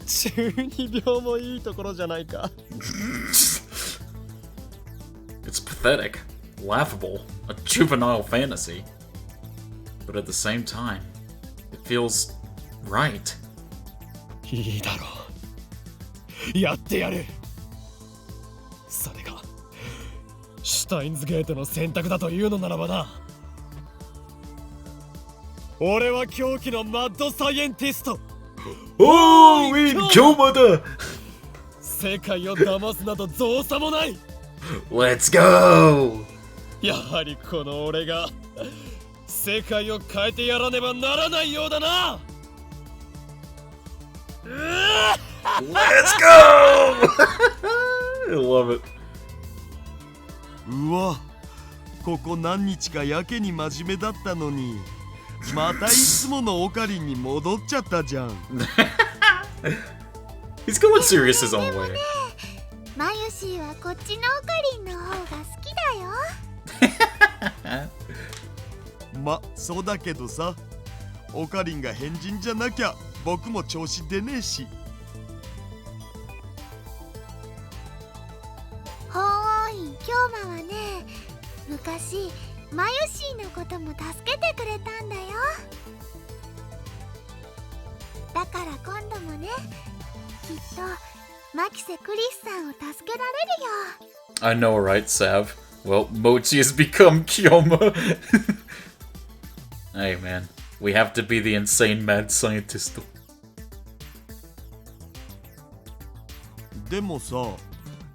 中二病もいいところじゃないか。It's pathetic. laughable, a juvenile fantasy. But at the same time, it feels right. いいだろう。やってやる。それがシュタインズゲートの選択だというのならばな。俺は狂気のマッドサイエンティスト。おー、イン京馬だ。世界を騙すなど造作もない。Let's go! やはりこの俺が世界を変えてやらねばならないようだな。Let's go! I love it. うわ、ここ何日かやけに真面目だったのに、またいつものオカリンに戻っちゃったじゃん。He's going serious his own way. マユシーはこっちのオカリンの方が好きだよ。ま、そうだけどさ、オカリンが変人じゃなきゃ僕も調子出ねえし。鳳凰院京馬はね、昔マユシーのことも助けてくれたんだよ。だから今度もね、きっとマキセ・クリスさんを助けられるよ。I know, right, Sav? Well, Mochi has become Kyoma. Hey, man. We have to be the insane mad scientist. でもさ、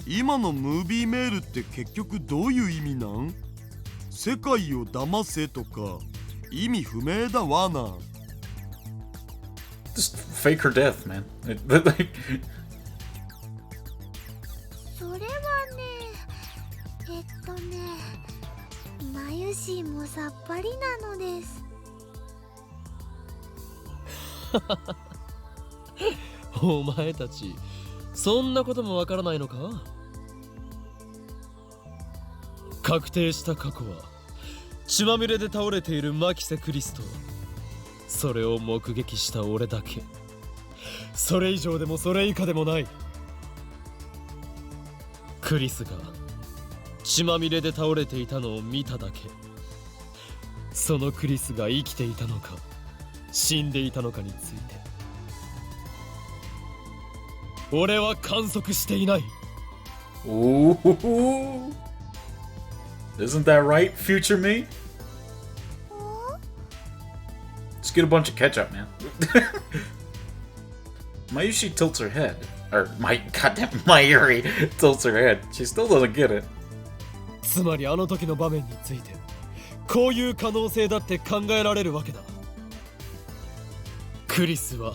今のムービーメールって結局どういう意味なん？世界を騙せとか意味不明だわな。Just fake her death, man. それはね、マユシーもさっぱりなのです。お前たちそんなこともわからないのか。確定した過去は血まみれで倒れているマキセ・クリスト。それを目撃した俺だけ。それ以上でもそれ以下でもない。クリスが血まみれで倒れていたのを見ただけ。そのクリスが生きていたのか死んでいたのかについて俺は観測していない。Ooh. Isn't that right, future me? Just get a bunch of ketchup, man. Mayushi tilts her head. Or, goddamn, Mayuri tilts her head. She still doesn't get it. つまりあの時の場面についてこういう可能性だって考えられるわけだ。クリスは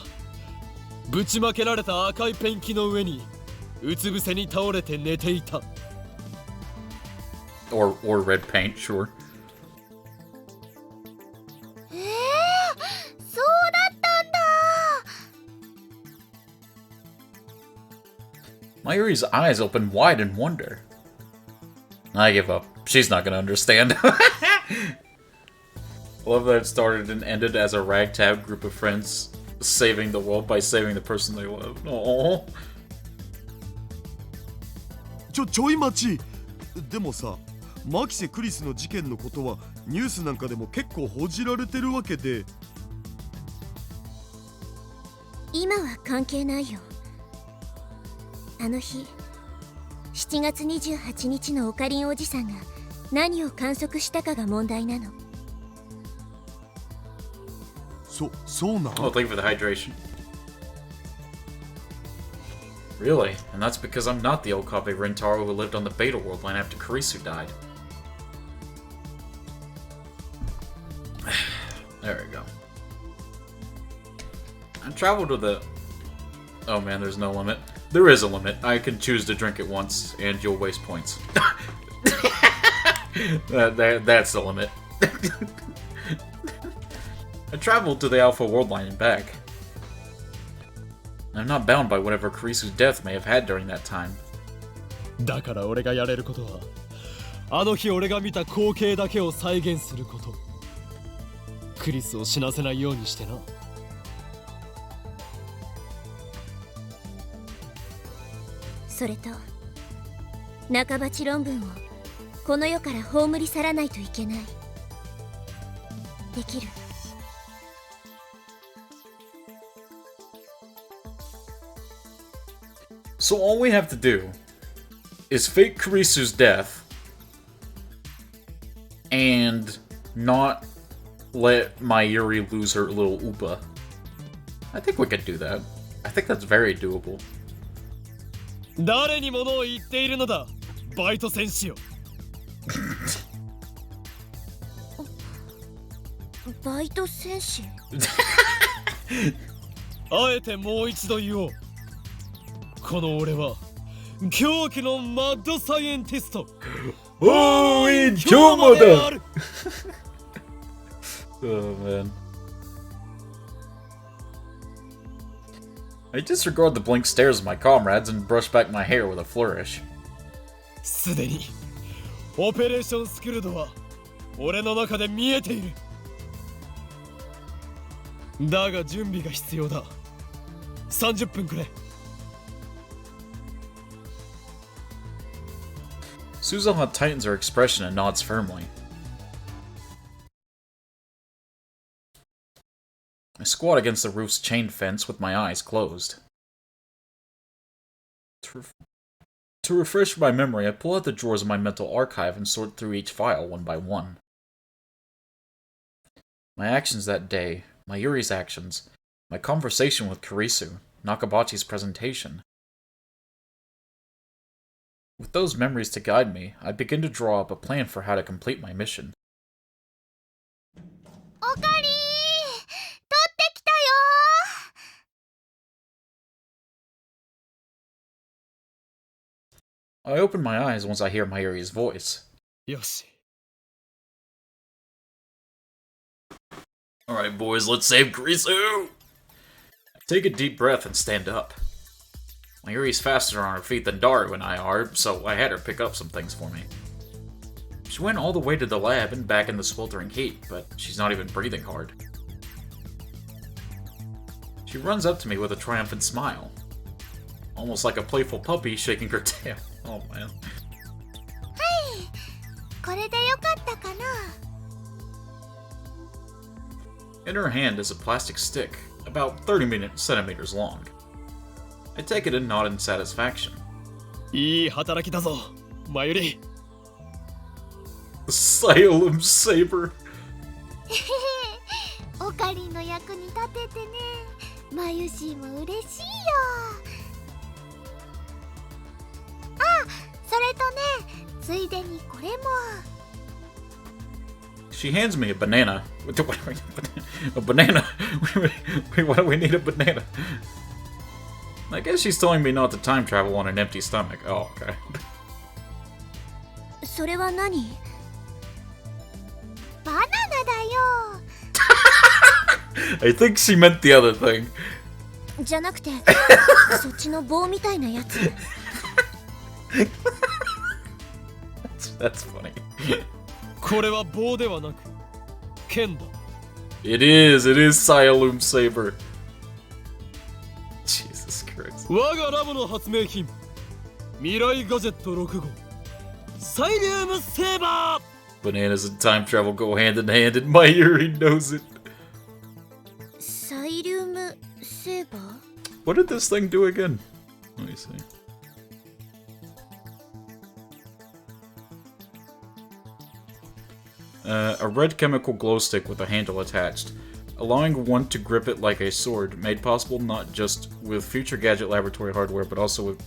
ぶちまけられた赤いペンキの上にうつ伏せに倒れて寝ていた。Or red paint, sure. そうだったんだ。Mayuri's eyes open wide in wonder. I give up. She's not gonna understand. Love that it started and ended as a ragtag group of friends saving the world by saving the person they love. Aww. ちょい待ち。でもさ、マキセ・クリスの事件のことはニュースなんかでも結構報じられてるわけで。今は関係ないよ。あの日7月28日のオカリンおじさんが何を観測したかが問題なの。そうなの？ Oh, thank you for the hydration. Really? And that's because I'm not the Okabe Rintaro who lived on the Beta World line after Kurisu died. There we go. I traveled with a... Oh man, there's no limit. There is a limit. I can choose to drink it once, and you'll waste points. That's the limit. I traveled to the Alpha World line and back. I'm not bound by whatever Kurisu's death may have had during that time. だから俺がやれることはあの日俺が見た光景だけを再現すること。クリスを死なせないようにしてな。それと半ばち論文をこの世から葬り去らないといけない。できる？ So all we have to do is fake Kurisu's death and not let Mayuri lose her little Upa. I think we could do that. I think that's very doable. 誰に物を言っているのだ、バイト戦士よ。バイト戦士。あえてもう一度言おう。この俺は狂気のマッドサイエンティスト。おーい、今日もだ。Oh man. I disregard the blank stares of my comrades and brush back my hair with a flourish. すでにオペレーションスクルドは俺の中で見えている。だが準備が必要だ。30分くれ。Suzuha tightens her expression and nods firmly. I squat against the roof's chain fence with my eyes closed. To refresh my memory, I pull out the drawers of my mental archive and sort through each file one by one. My actions that day, Mayuri's actions, my conversation with Kurisu, Nakabachi's presentation. With those memories to guide me, I begin to draw up a plan for how to complete my mission. I open my eyes once I hear Mayuri's voice. よし。 Alright, boys, let's save Kurisu! I take a deep breath and stand up. Mayuri's faster on her feet than Daru and I are, so I had her pick up some things for me. She went all the way to the lab and back in the sweltering heat, but she's not even breathing hard. She runs up to me with a triumphant smile. Almost like a playful puppy shaking her tail. Oh man. Hey, これでよかったかな? In her hand is a plastic stick, about 30 centimeters long. I take it and nod in satisfaction. いい働きだぞ、マユリ。Asylum Saber. オカリンの役に立ててね。マユシーも嬉しいよ。あ、それとね、ついでにこれも。She hands me a banana. A banana? Why do we need a banana? I guess she's telling me not to time travel on an empty stomach. Oh, okay. それは何？バナナだよ。I think she meant the other thing. じゃなくて、そっちの棒みたいなやつ。That's funny. これは棒ではなく剣だ。It is Sialoom Saber. Jesus Christ. 我がラボの発明品、未来ガジェット6号、サイリウムセーバー。 Bananas and time travel go hand in hand, and Mayuri knows it. サイリウムセーバー？ What did this thing do again? Let me see. A red chemical glow stick with a handle attached, allowing one to grip it like a sword, made possible not just with future gadget laboratory hardware, but also with...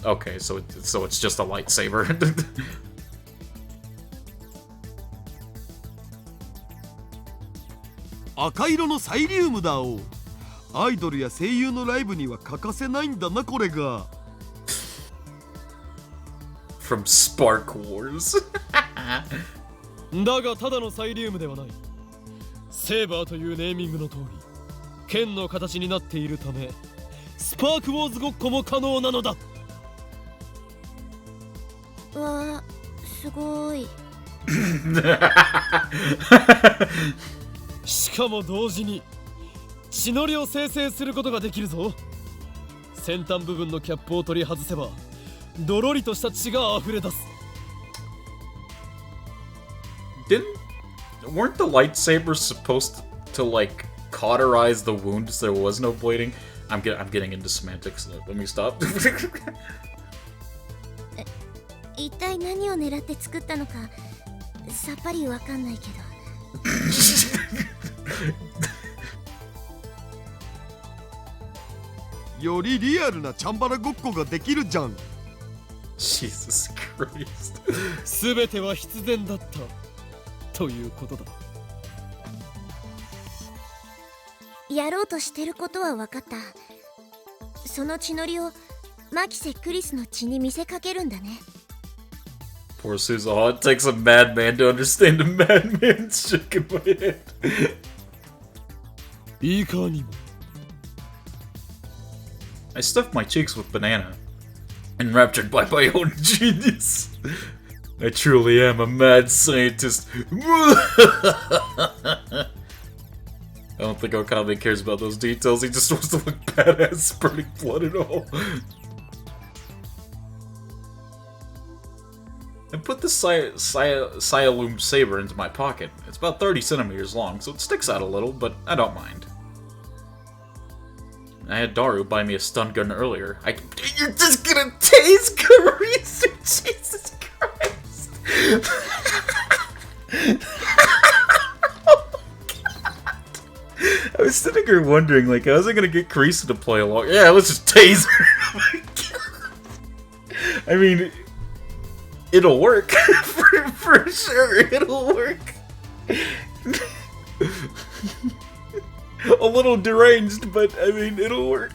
Okay, so it's just a lightsaber. 赤色のサイリウムだお。アイドルや声優のライブには欠かせないんだな、これが。From Spark Wars. だがただのサイリウムではない。セーバーというネーミングの通り、剣の形になっているため、スパークウォーズごっこも可能なのだ。わあ、すごい。しかも同時に血のりを生成することができるぞ。先端部分のキャップを取り外せば、ドロリとした血が溢れ出す。Weren't the lightsabers supposed to like cauterize the wound so there was no bleeding? I'm getting into semantics. Let me stop. 一体何を狙って作ったのかさっぱりわかんないけど。よりリアルなチャンバラごっこができるじゃん。 Jesus Christ. すべては必然だったということだ。やろうとしてることは分かった。その血のりをマキセ・クリスの血に見せかけるんだね。 Poor Suzaha. It takes a madman to understand a madman's shaking my head. いかにも。 I stuffed my cheeks with banana, enraptured by my own genius. I truly am a mad scientist. I don't think Okami cares about those details. He just wants to look badass, spurting blood and all. And put the Sialoom saber into my pocket. It's about 30 centimeters long, so it sticks out a little, but I don't mind. I had Daru buy me a stun gun earlier. You're just gonna tase Karisu, Jesus Christ! I was sitting here wondering, like, how's I gonna get Karisu to play along? Yeah, let's just tase her. Oh my God. I mean, it'll work. for sure, it'll work. A little deranged, but I mean, it'll work.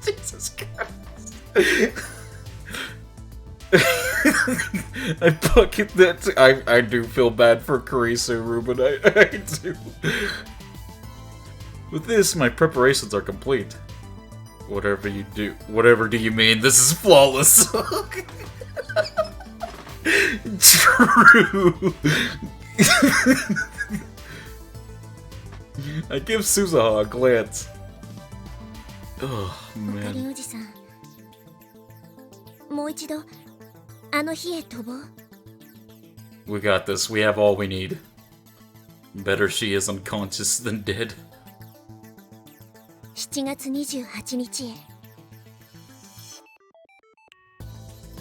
Jesus Christ. I bucket that. I do feel bad for Karisu, Ruben. I do. With this, my preparations are complete. Whatever do you mean? This is flawless. True. I give Suzaha a glance. Oh, オカリン man. おじさん、もう一度あの日へ飛ぼう。 We got this. We have all we need. Better she is unconscious than dead. 7月28日へ。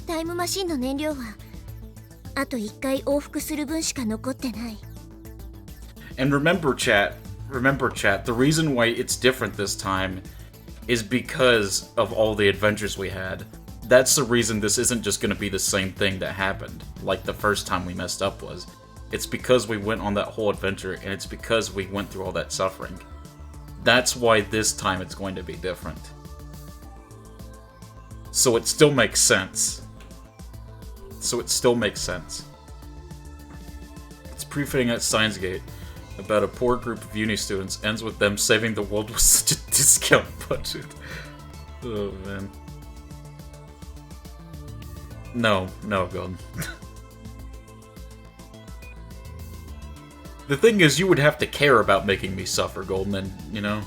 タイムマシンの燃料はあと1回往復する分しか残ってない。 And remember, chat, the reason why it's different this time is because of all the adventures we had. That's the reason this isn't just gonna be the same thing that happened, like the first time we messed up was. It's because we went on that whole adventure, and it's because we went through all that suffering. That's why this time it's going to be different. So it still makes sense. It's pre-fitting at STEINS Gate about a poor group of uni students ends with them saving the world with such a discount budget. Oh man. No, Golden. The thing is, you would have to care about making me suffer, Golden, and, you know...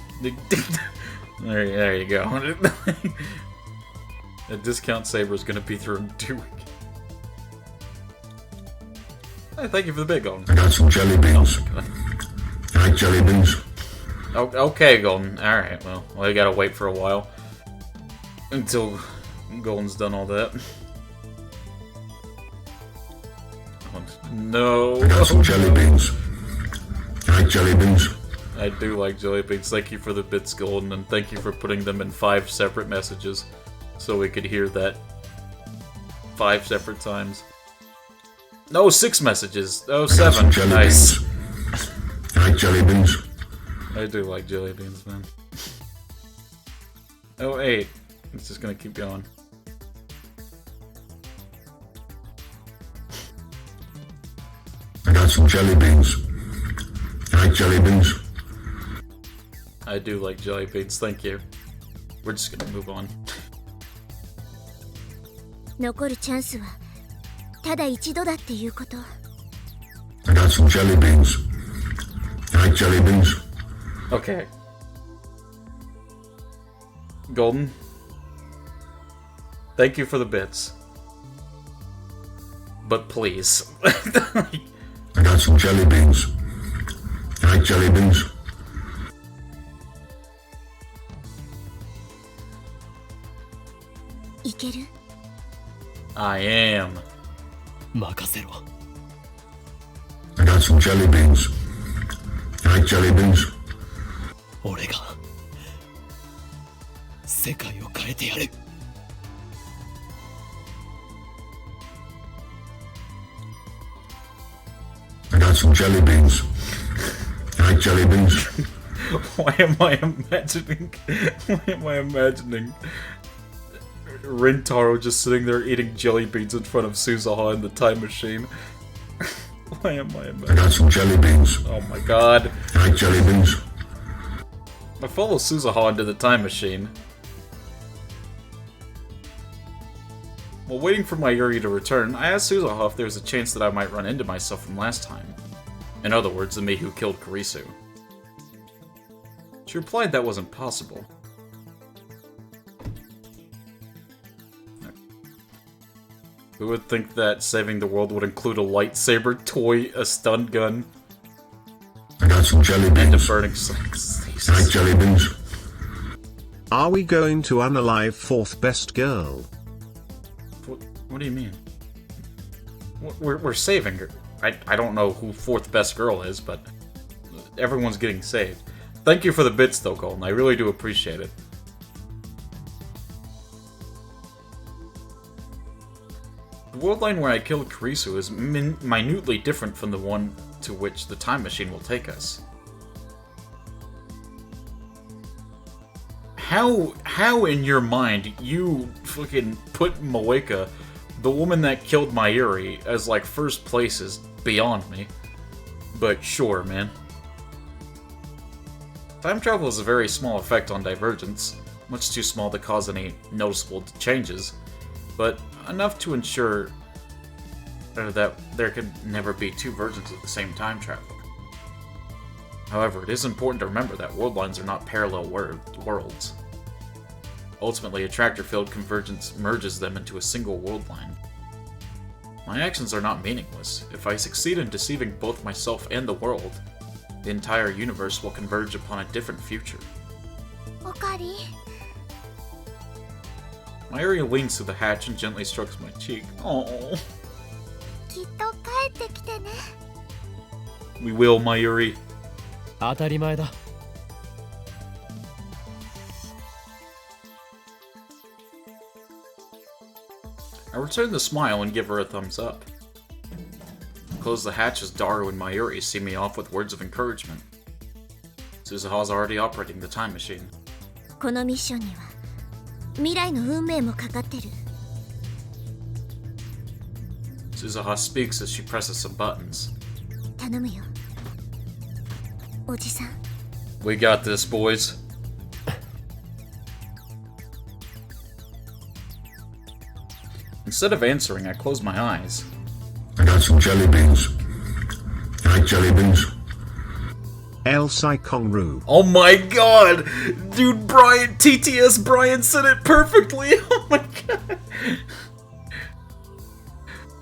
there you go. A discount saber is gonna be through in 2 weeks. Hey, thank you for the big Golden. I got some jelly beans. I like jelly beans. Oh, okay, Golden. Alright, well, we gotta wait for a while. Until Golden's done all that. Oh, no. I got some jelly beans. I like jelly beans. I do like jelly beans. Thank you for the bits, Golden, and thank you for putting them in 5 separate messages so we could hear that 5 separate times. No, 6 messages. Oh, 7. Nice. Beans. I like jelly beans. I do like jelly beans, man. Oh, 8. It's just gonna keep going. I got some jelly beans. I like jelly beans. I do like jelly beans, thank you. We're just gonna move on. 残るチャンスはただ一度だっていうこと。 I got some jelly beans. I like jelly beans. Okay. Golden. Thank you for the bits. but please. I got some jelly beans. You like jelly beans? Ikeru? I am. 任せろ。 I got some jelly beans. You like jelly beans? 俺が世界を変えてやる。 I got some jelly beans. You like jelly beans? Why am I imagining Rintaro just sitting there eating jelly beans in front of Suzuha in the time machine? Why am I I imagining? got some jelly beans. Oh my god. You like jelly beans? I follow Suzuha into the time machine. While waiting for Mayuri to return, I asked Suzuha if there was a chance that I might run into myself from last time. In other words, the me who killed Kurisu. She replied that wasn't possible. Who would think that saving the world would include a lightsaber, toy, a stun gun, I got some jelly and a beans. burning You Jesus. like jelly beans? Are we going to unalive fourth best girl? What do you mean? We're saving her. I don't know who fourth best girl is, but everyone's getting saved. Thank you for the bits, though, Golden. I really do appreciate it. The world line where I killed Kurisu is minutely different from the one to which the time machine will take us. How in your mind you fucking put Moeka, the woman that killed Mayuri, as like first place is beyond me. But sure, man. Time travel has a very small effect on divergence, much too small to cause any noticeable changes, but enough to ensure that there could never be two versions of the same time traveler. However, it is important to remember that world lines are not parallel worlds. Ultimately, a tractor field convergence merges them into a single world line. My actions are not meaningless. If I succeed in deceiving both myself and the world, the entire universe will converge upon a different future. Okari? Mayuri leans through the hatch and gently strokes my cheek. Oh, きっと帰ってきてね。 we will, Mayuri. 当たり前だ。 I return the smile and give her a thumbs up. Close the hatch as Daru and Mayuri see me off with words of encouragement. Suzuha's already operating the time machine. このミッションには未来の運命もかかってる。 Suzuha speaks as she presses some buttons. 頼むよ。おじさん。 We got this, boys. Instead of answering, I close my eyes. I got some jelly beans. You like jelly beans? El Saikongru. Oh my god! Dude, Brian, TTS Brian said it perfectly! Oh my god!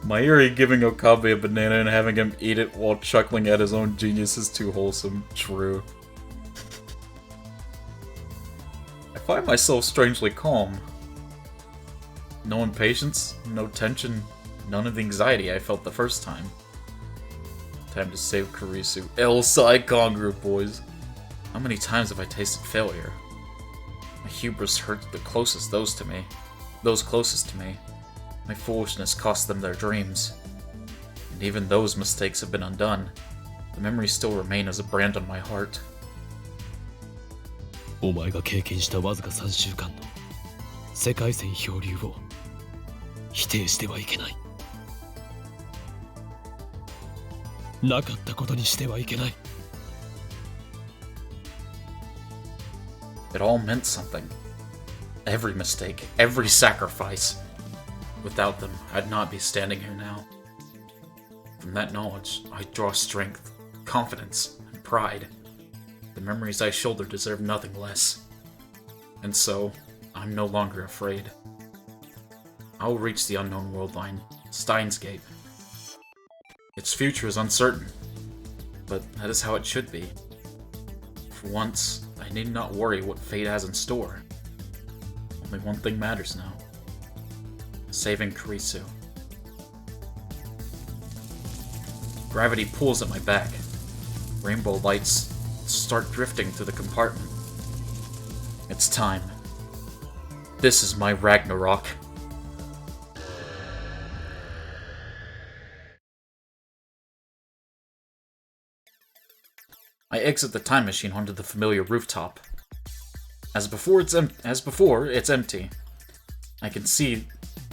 Mayuri giving Okabe a banana and having him eat it while chuckling at his own genius is too wholesome. True. I find myself strangely calm. No impatience, no tension, none of the anxiety I felt the first time. Time to save Kurisu. El Saikongru, boys. How many times have I tasted failure? My hubris hurt those closest to me. My foolishness cost them their dreams. And even those mistakes have been undone. The memories still remain as a brand on my heart. お前が経験したわずか3週間の世界線漂流を否定してはいけない。なかったことにしてはいけない。 It all meant something. Every mistake, every sacrifice. Without them, I'd not be standing here now. From that knowledge, I draw strength, confidence, and pride. The memories I shoulder deserve nothing less. And so, I'm no longer afraid. I will reach the unknown world line, STEINS Gate, Its future is uncertain, but that is how it should be. For once, I need not worry what fate has in store. Only one thing matters now. Saving Kurisu. Gravity pulls at my back. Rainbow lights start drifting through the compartment. It's time. This is my Ragnarok. I exit the time machine onto the familiar rooftop. As before, it's empty. I can see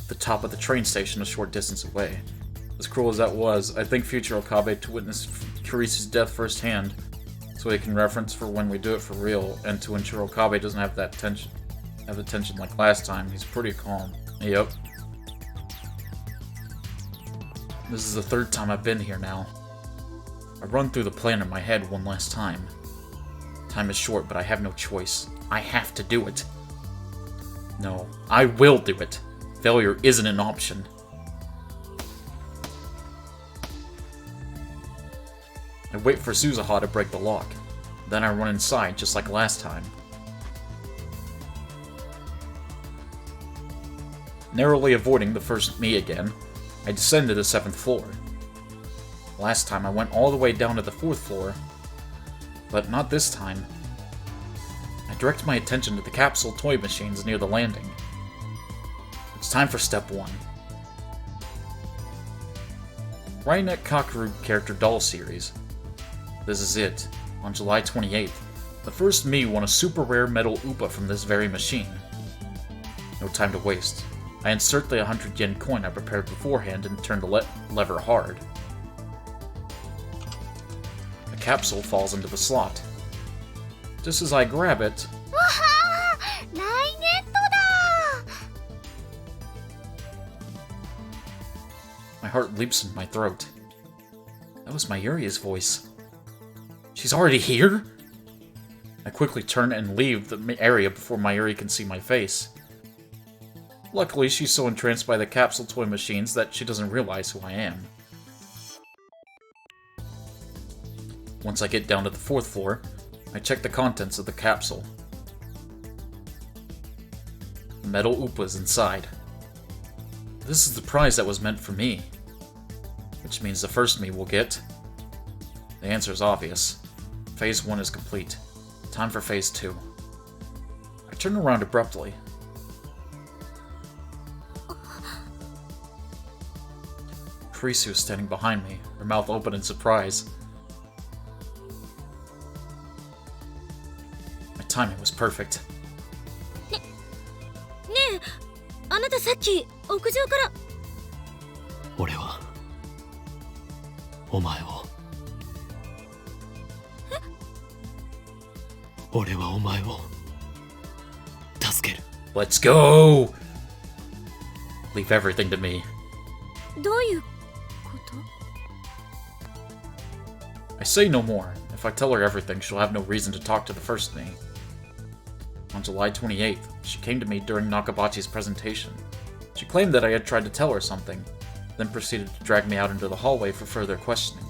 the top of the train station a short distance away. As cruel as that was, I think future Okabe to witness Kurisu's death firsthand, so he can reference for when we do it for real, and to ensure Okabe doesn't have the tension like last time. He's pretty calm. Yep. This is the third time I've been here now. I run through the plan in my head one last time. Time is short, but I have no choice. I have to do it. No, I will do it. Failure isn't an option. I wait for Suzuha to break the lock. Then I run inside, just like last time. Narrowly avoiding the first me again, I descend to the 7th floor. Last time I went all the way down to the 4th floor, but not this time. I direct my attention to the capsule toy machines near the landing. It's time for step 1. Rainet Kakeru character doll series. This is it. On July 28th, the first me won a super rare metal Upa from this very machine. No time to waste. I insert the 100 yen coin I prepared beforehand and turn the lever hard. The capsule falls into the slot. Just as I grab it... My heart leaps in my throat. That was Mayuri's voice. She's already here? I quickly turn and leave the area before Mayuri can see my face. Luckily, she's so entranced by the capsule toy machines that she doesn't realize who I am. Once I get down to the 4th floor, I check the contents of the capsule. The metal Upa's inside. This is the prize that was meant for me. Which means the first me will get... The answer is obvious. Phase 1 is complete. Time for Phase 2. I turn around abruptly. Kurisu is standing behind me, her mouth open in surprise. My timing was perfect. ねえ、あなたさっき屋上から。俺はお前を。俺はお前を助ける。 Let's go! Leave everything to me. どういうこと？ I say no more. If I tell her everything, she'll have no reason to talk to the first me. On July 28th, she came to me during Nakabachi's presentation. She claimed that I had tried to tell her something, then proceeded to drag me out into the hallway for further questioning.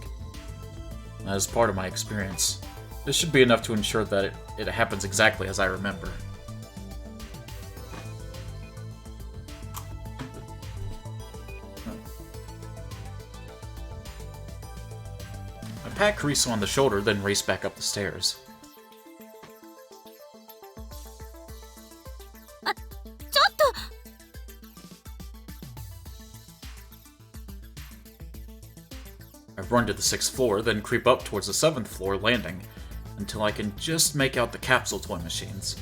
That is part of my experience. This should be enough to ensure that it happens exactly as I remember. I pat Kurisu on the shoulder, then race back up the stairs. I run to the 6th floor, then creep up towards the 7th floor landing, until I can just make out the capsule toy machines.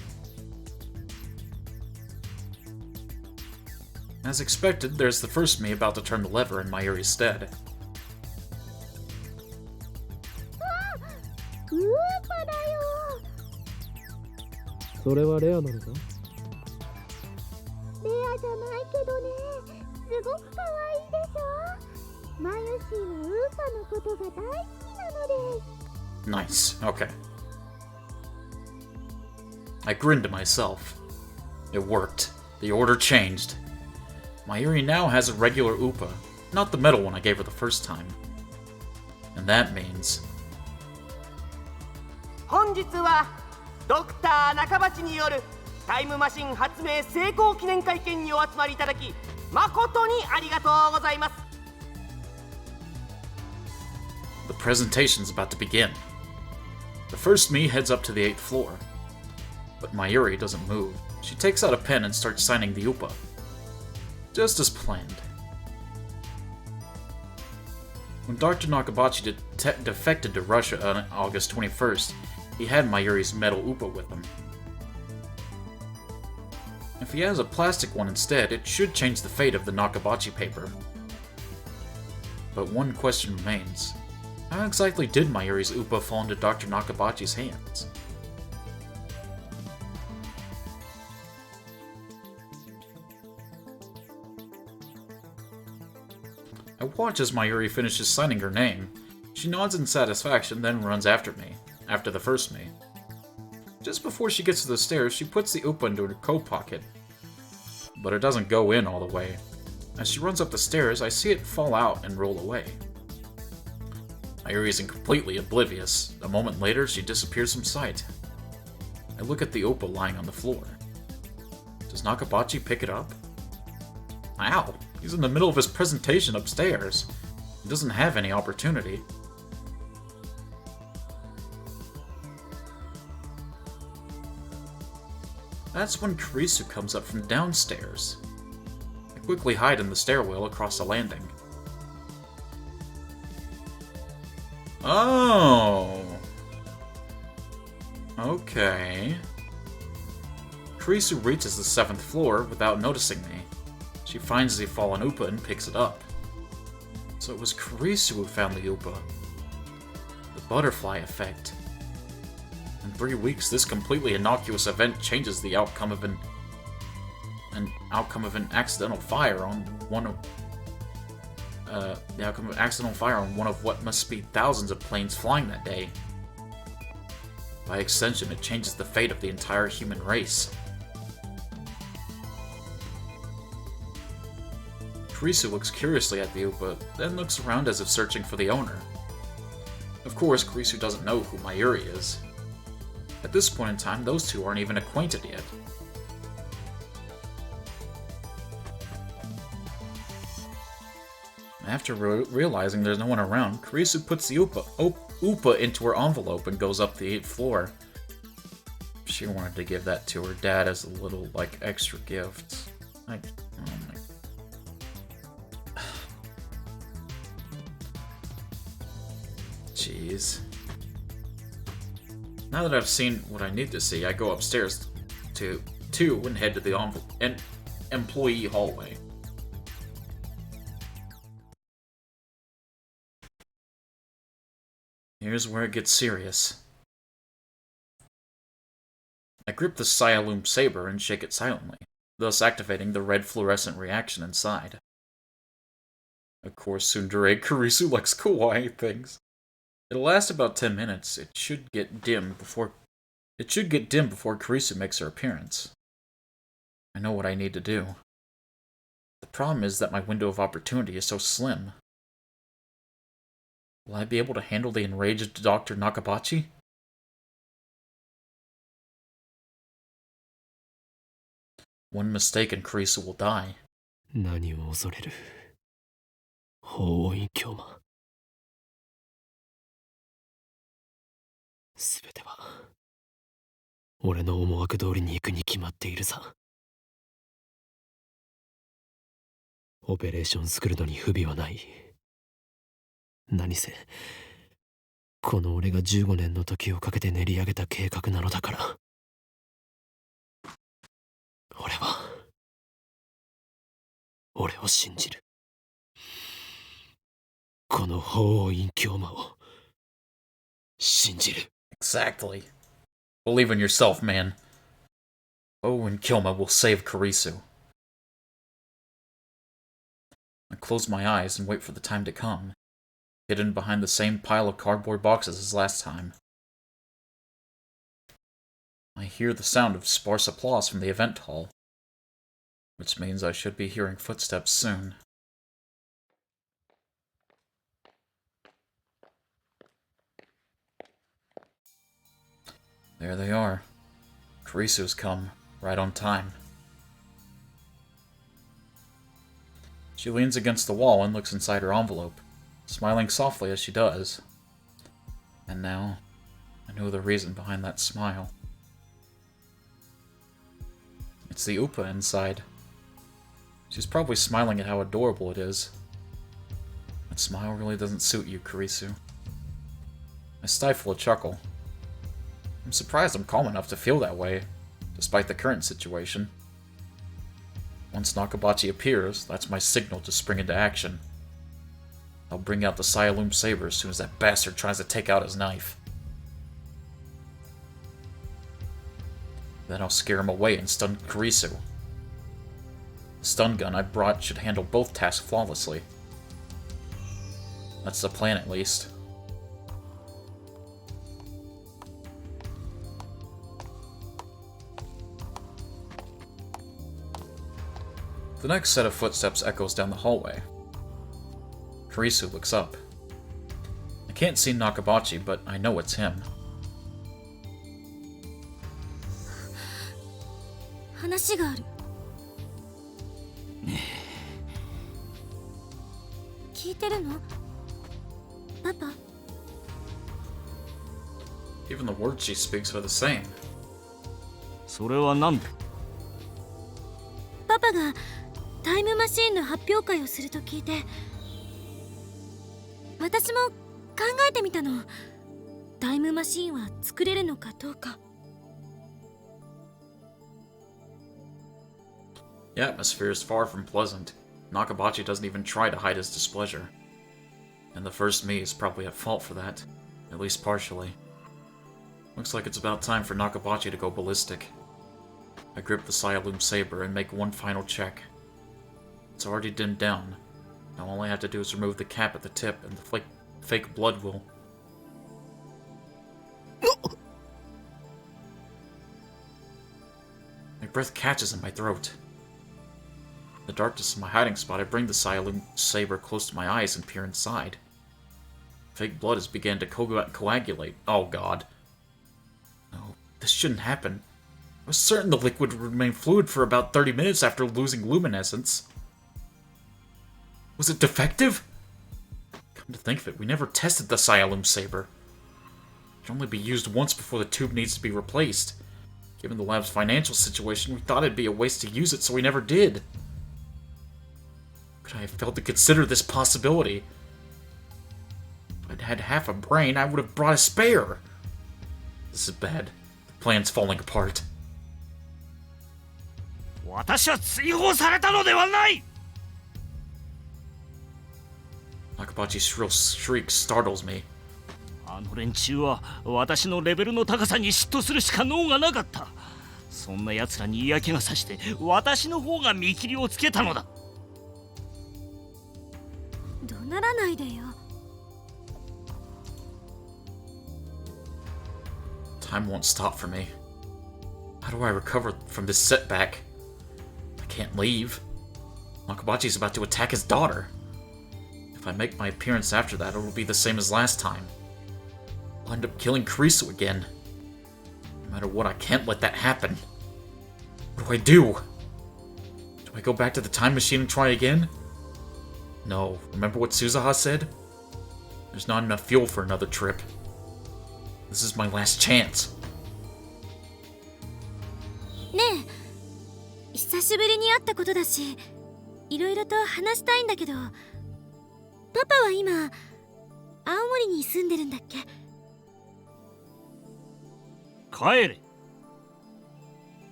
As expected, there's the first me about to turn the lever in Mayuri's stead. Nice, okay. I grinned to myself. It worked. The order changed. Mayuri now has a regular Upa, not the metal one I gave her the first time. And that means... 本日はドクター中鉢によるタイムマシン発明成功記念会見にお集まりいただき誠にありがとうございます。 The presentation's about to begin. The first me heads up to the 8th floor. But Mayuri doesn't move. She takes out a pen and starts signing the UPA. Just as planned. When Dr. Nakabachi defected to Russia on August 21st, he had Mayuri's metal UPA with him. If he has a plastic one instead, it should change the fate of the Nakabachi paper. But one question remains. How exactly did Mayuri's UPA fall into Dr. Nakabachi's hands? I watch as Mayuri finishes signing her name. She nods in satisfaction, then runs after me, after the first me. Just before she gets to the stairs, she puts the UPA into her coat pocket. But it doesn't go in all the way. As she runs up the stairs, I see it fall out and roll away. Mayuri isn't completely oblivious. A moment later, she disappears from sight. I look at the UPA lying on the floor. Does Nakabachi pick it up? Ow! He's in the middle of his presentation upstairs. He doesn't have any opportunity. That's when Kurisu comes up from downstairs. I quickly hide in the stairwell across the landing. Oh! Okay. Kurisu reaches the 7th floor without noticing me. She finds the fallen UPA and picks it up. So it was Kurisu who found the UPA. The butterfly effect. In 3 weeks, this completely innocuous event changes the outcome of an accidental fire on one of what must be thousands of planes flying that day. By extension, it changes the fate of the entire human race. Kurisu looks curiously at the UPA, then looks around as if searching for the owner. Of course, Kurisu doesn't know who Mayuri is. At this point in time, those two aren't even acquainted yet. After realizing there's no one around, Kurisu puts the UPA into her envelope and goes up the 8th floor. She wanted to give that to her dad as a little, extra gift. Oh my... Jeez. Now that I've seen what I need to see, I go upstairs to and head to the employee hallway. Here's where it gets serious. I grip the Sialoom saber and shake it silently, thus activating the red fluorescent reaction inside. Of course, tsundere Kurisu likes kawaii things. It'll last about 10 minutes. It should get dim before Kurisu makes her appearance. I know what I need to do. The problem is that my window of opportunity is so slim. Will I be able to handle the enraged Dr. Nakabachi? One mistake and Kurisu will die. 何を恐れる法院教魔すべては俺の思惑通りに行くに決まっているさ。オペレーションスクルドに不備はない。何せこの俺が15年の時をかけて練り上げた計画なのだから。俺を信じる。この法院教魔を信じる。Exactly. Believe in yourself, man. and Kilma will save Kurisu. I close my eyes and wait for the time to come, hidden behind the same pile of cardboard boxes as last time. I hear the sound of sparse applause from the event hall, which means I should be hearing footsteps soon. There they are. Kurisu's come, right on time. She leans against the wall and looks inside her envelope, smiling softly as she does. And now, I know the reason behind that smile. It's the Upa inside. She's probably smiling at how adorable it is. That smile really doesn't suit you, Kurisu. I stifle a chuckle. I'm surprised I'm calm enough to feel that way, despite the current situation. Once Nakabachi appears, that's my signal to spring into action. I'll bring out the Sialoom Saber as soon as that bastard tries to take out his knife. Then I'll scare him away and stun Kurisu. The stun gun I brought should handle both tasks flawlessly. That's the plan, at least. The next set of footsteps echoes down the hallway. Kurisu looks up. I can't see Nakabachi, but I know it's him. 話がある。聞いてるの？パパ？ Even the words she speaks are the same. それは何だ？パパがタイムマシーンの発表会をすると聞いて、私も考えてみたの。タイムマシーンは作れるのかどうか。The atmosphere is far from pleasant. Nakabachi doesn't even try to hide his displeasure. And the first me is probably at fault for that, at least partially. Looks like it's about time for Nakabachi to go ballistic. I grip the Sialoom Saber and make one final check. It's already dimmed down. Now all I have to do is remove the cap at the tip and the fake blood will... My breath catches in my throat. In the darkness of my hiding spot, I bring the Sialoom Saber close to my eyes and peer inside. Fake blood has begun to coagulate. Oh god. No, this shouldn't happen. I was certain the liquid would remain fluid for about 30 minutes after losing luminescence. Was it defective? Come to think of it, we never tested the Sialoom Saber. It can only be used once before the tube needs to be replaced. Given the lab's financial situation, we thought it'd be a waste to use it, so we never did. Could I have failed to consider this possibility? If I'd had half a brain, I would have brought a spare. This is bad. The plan's falling apart. 私は追放されたのではない。 Nakabachi's shrill shriek startles me. あの連中は私のレベルの高さに嫉妬するしか能がなかった。そんな奴らに嫌気がさして私の方が見切りをつけたのだ。怒鳴らないでよ。Time won't stop for me. How do I recover from this setback? I can't leave. Nakabachi's about to attack his daughter. If I make my appearance after that, it will be the same as last time. I'll end up killing Kurisu again. No matter what, I can't let that happen. What do? Do I go back to the time machine and try again? No. Remember what Suzuha said? There's not enough fuel for another trip. This is my last chance. ねえ、久しぶりに会ったことだし、いろいろと話したいんだけど、パパは今、青森に住んでるんだっけ？帰れ。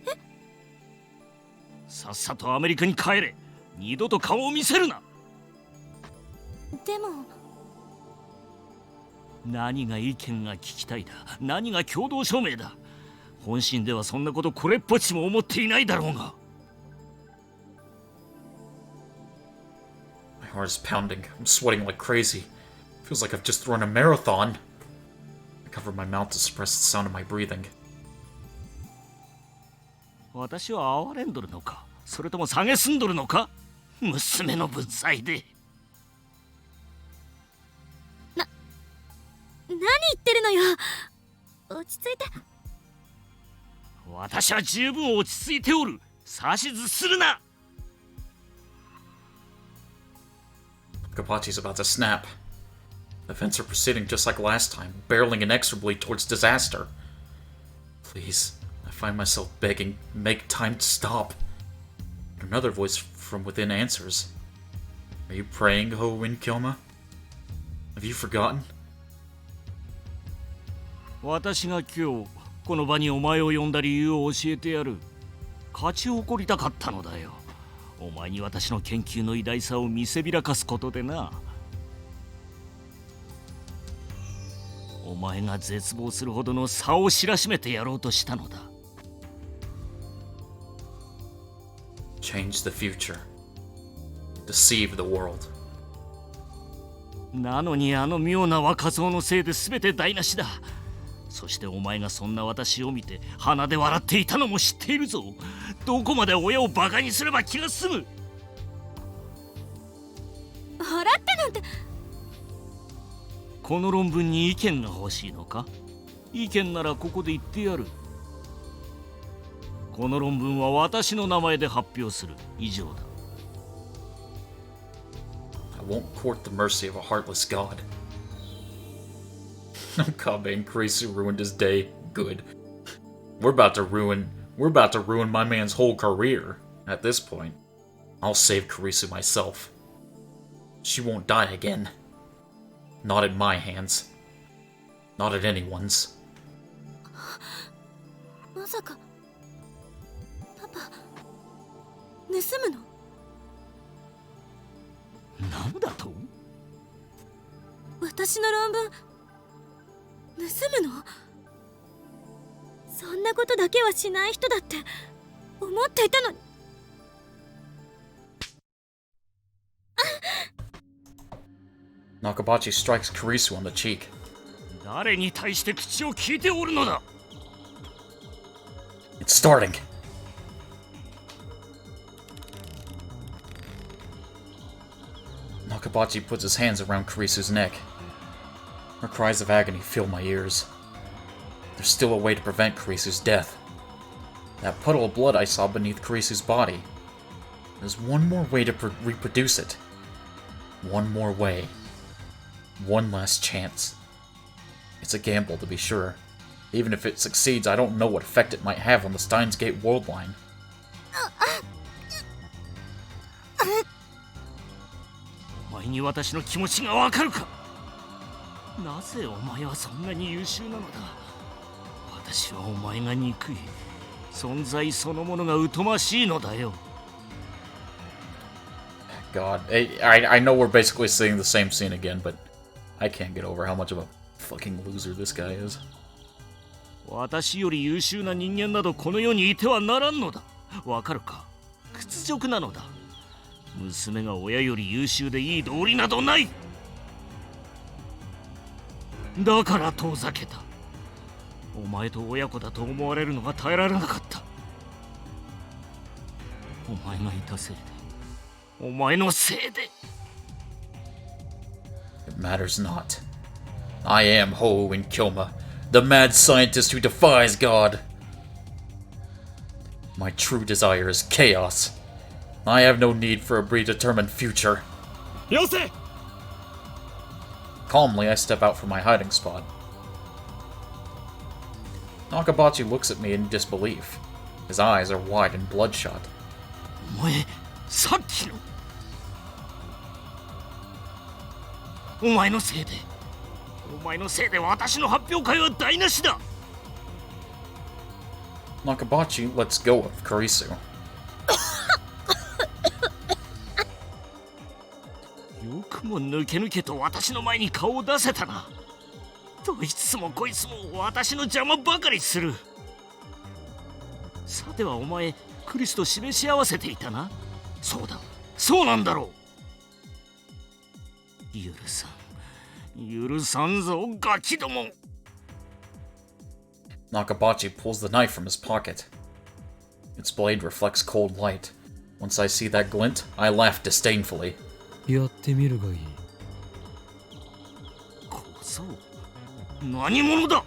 え？さっさとアメリカに帰れ。二度と顔を見せるな。でも。何が意見が聞きたいだ。何が共同証明だ。本心ではそんなことこれっぽっちも思っていないだろうが。My heart is pounding. I'm sweating like crazy. Feels like I've just run a marathon. I cover my mouth to suppress the sound of my breathing. 私は哀れんどるのか、それとも蔑んどるのか、娘の分際で。何言ってるのよ。落ち着いて。私は十分落ち着いておる。指図するな。Kapachi's about to snap. Events are proceeding just like last time, barreling inexorably towards disaster. Please, I find myself begging, make time to stop. Another voice from within answers. Are you praying, Ho-Win Kyoma? Have you forgotten? 私が今日この場にお前を呼んだ理由を教えてやる。勝ち誇りたかったのだよ。お前に私の研究の偉大さを見せびらかすことでな。お前が絶望するほどの差を知らしめてやろうとしたのだ。Change the future. Deceive the world. なのにあの妙な若造のせいで全て台無しだ。そしてお前がそんな私を見て鼻で笑っていたのも知っているぞ。どこまで親をバカにすれば気が済む。笑ってなんて。この論文に意見が欲しいのか？意見ならここで言ってやる。この論文は私の名前で発表する。以上だ。I won't court the mercy of a heartless god. Okabe and Kurisu ruined his day. Good. We're about to ruin my man's whole career. At this point, I'll save Kurisu myself. She won't die again. Not at my hands. Not at anyone's. まさかパパ盗むの？なんだと？私の論文盗むの？そんなことだけはしない人だって思っていたのに。Nakabachi strikes Kurisu on the cheek. 誰に対して口を聞いておるのだ？ It's starting. Nakabachi puts his hands around Kurisu's neck. Her cries of agony fill my ears. There's still a way to prevent Kurisu's death. That puddle of blood I saw beneath Kurisu's body. There's one more way to reproduce it. One more way. One last chance. It's a gamble, to be sure. Even if it succeeds, I don't know what effect it might have on the STEINS Gate world line. お前に私の気持ちがわかるか？なぜお前はそんなに優秀なのだ？私はお前が憎い。存在そのものが疎ましいのだよ。God, I know we're basically seeing the same scene again, but I can't get over how much of a fucking loser this guy is. 私より優秀な人間などこの世にいてはならんのだ。わかるか？屈辱なのだ。娘が親より優秀でいい道理などない。だから遠ざけた。お前と親子だと思われるのが耐えられなかった。お前がいたせいで、お前のせいで。It matters not. I am Ho-Win Kyoma, the mad scientist who defies God. My true desire is chaos. I have no need for a predetermined future. よせ! Calmly, I step out from my hiding spot. Nakabachi looks at me in disbelief. His eyes are wide and bloodshot. お前、さっきの。お前のせいで私の発表会は台無しだ。Nakabachi lets go of Kurisu. よくも抜け抜けと私の前に顔を出せたな。どいつもこいつも私の邪魔ばかりする。さてはお前、クリスと示し合わせていたな。そうだ、そうなんだろう。許さんぞ、ガキども。Nakabachi pulls the knife from his pocket. Its blade reflects cold light. Once I see that glint, I laugh disdainfully. やってみるがいい。小僧、何者だ？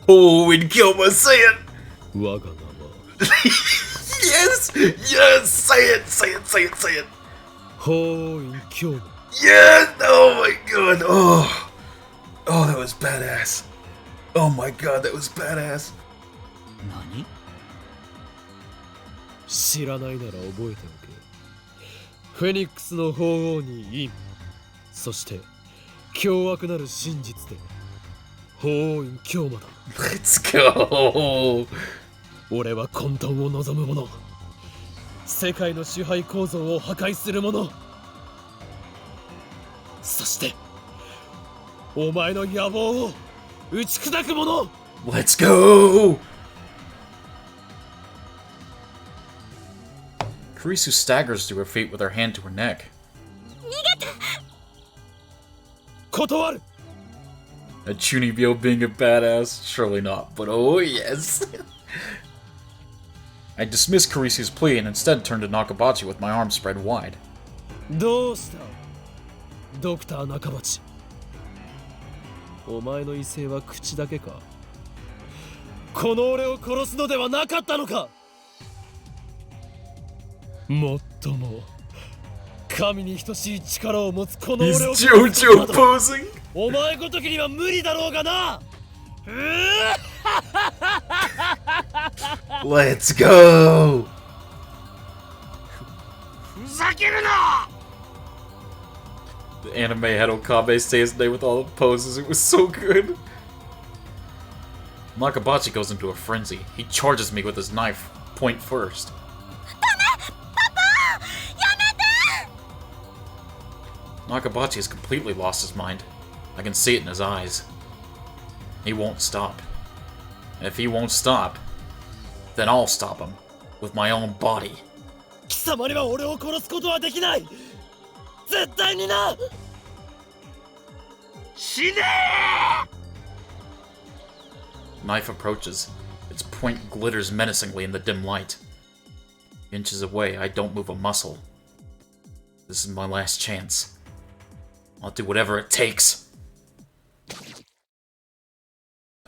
Oh, and Kyoma, say it! 我が名は Yes! Yes! Say it! Say it! Say it! Say it! 法院教務 Yes! Oh my god! Oh! Oh, that was badass. Oh my god, that was badass. 何？知らないなら覚えておけ。フェニックスの法王に陰、そして凶悪なる真実で法院教魔だ。 Let's go! 俺は混沌を望む者、世界の支配構造を破壊する者、そしてお前の野望を打ち砕く者。 Let's go! Kurisu staggers to her feet with her hand to her neck. 断る。 A Chunibyo being a badass? Surely not, but oh yes! I dismissed Kurisu's plea and instead turned to Nakabachi with my arms spread wide. どうしたドクター中町。お前の威勢は口だけか。この俺を殺すのではなかったのか。もっとも神に等しい力を持つこの俺を He's JoJo posing! お前ごときには無理だろうがな。 Let's go! ふざけるな！ The anime had Okabe say his name with all the poses. It was so good. Nakabachi goes into a frenzy. He charges me with his knife, point first. Nakabachi has completely lost his mind. I can see it in his eyes. He won't stop. And if he won't stop, then I'll stop him with my own body. 貴様には俺を殺すことはできない。絶対にな。死ねー！ Knife approaches. Its point glitters menacingly in the dim light. Inches away, I don't move a muscle. This is my last chance. I'll do whatever it takes.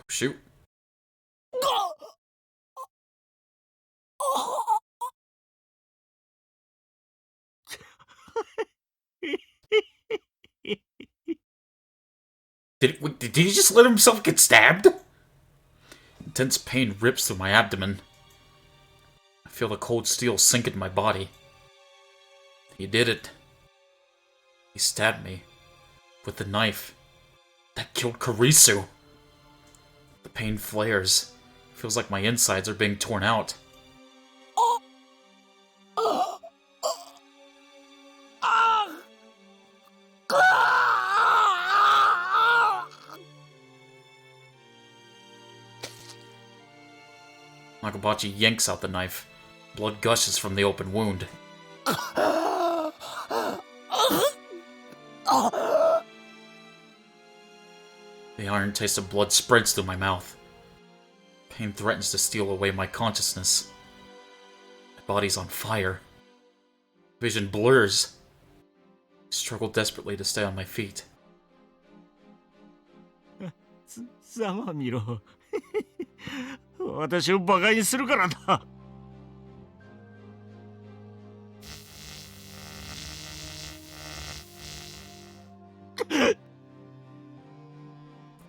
Shoot. Did he just let himself get stabbed? Intense pain rips through my abdomen. I feel the cold steel sink into my body. He did it. He stabbed me. With the knife. That killed Kurisu. The pain flares. Feels like my insides are being torn out. Nakabachi yanks out the knife. Blood gushes from the open wound. The iron taste of blood spreads through my mouth. Pain threatens to steal away my consciousness. My body's on fire. Vision blurs. I struggle desperately to stay on my feet. ざまみろ。私をバカにするからな。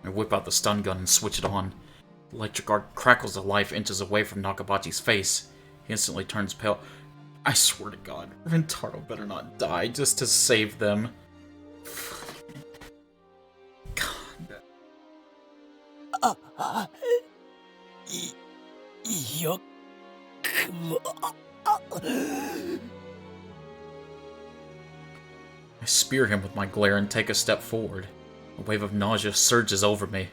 I whip out the stun gun and switch it on. The electric arc crackles to life inches away from Nakabachi's face. He instantly turns pale. I swear to God, Rentaro better not die just to save them. God. よくも I spear him with my glare and take a step forward. A wave of nausea surges over me.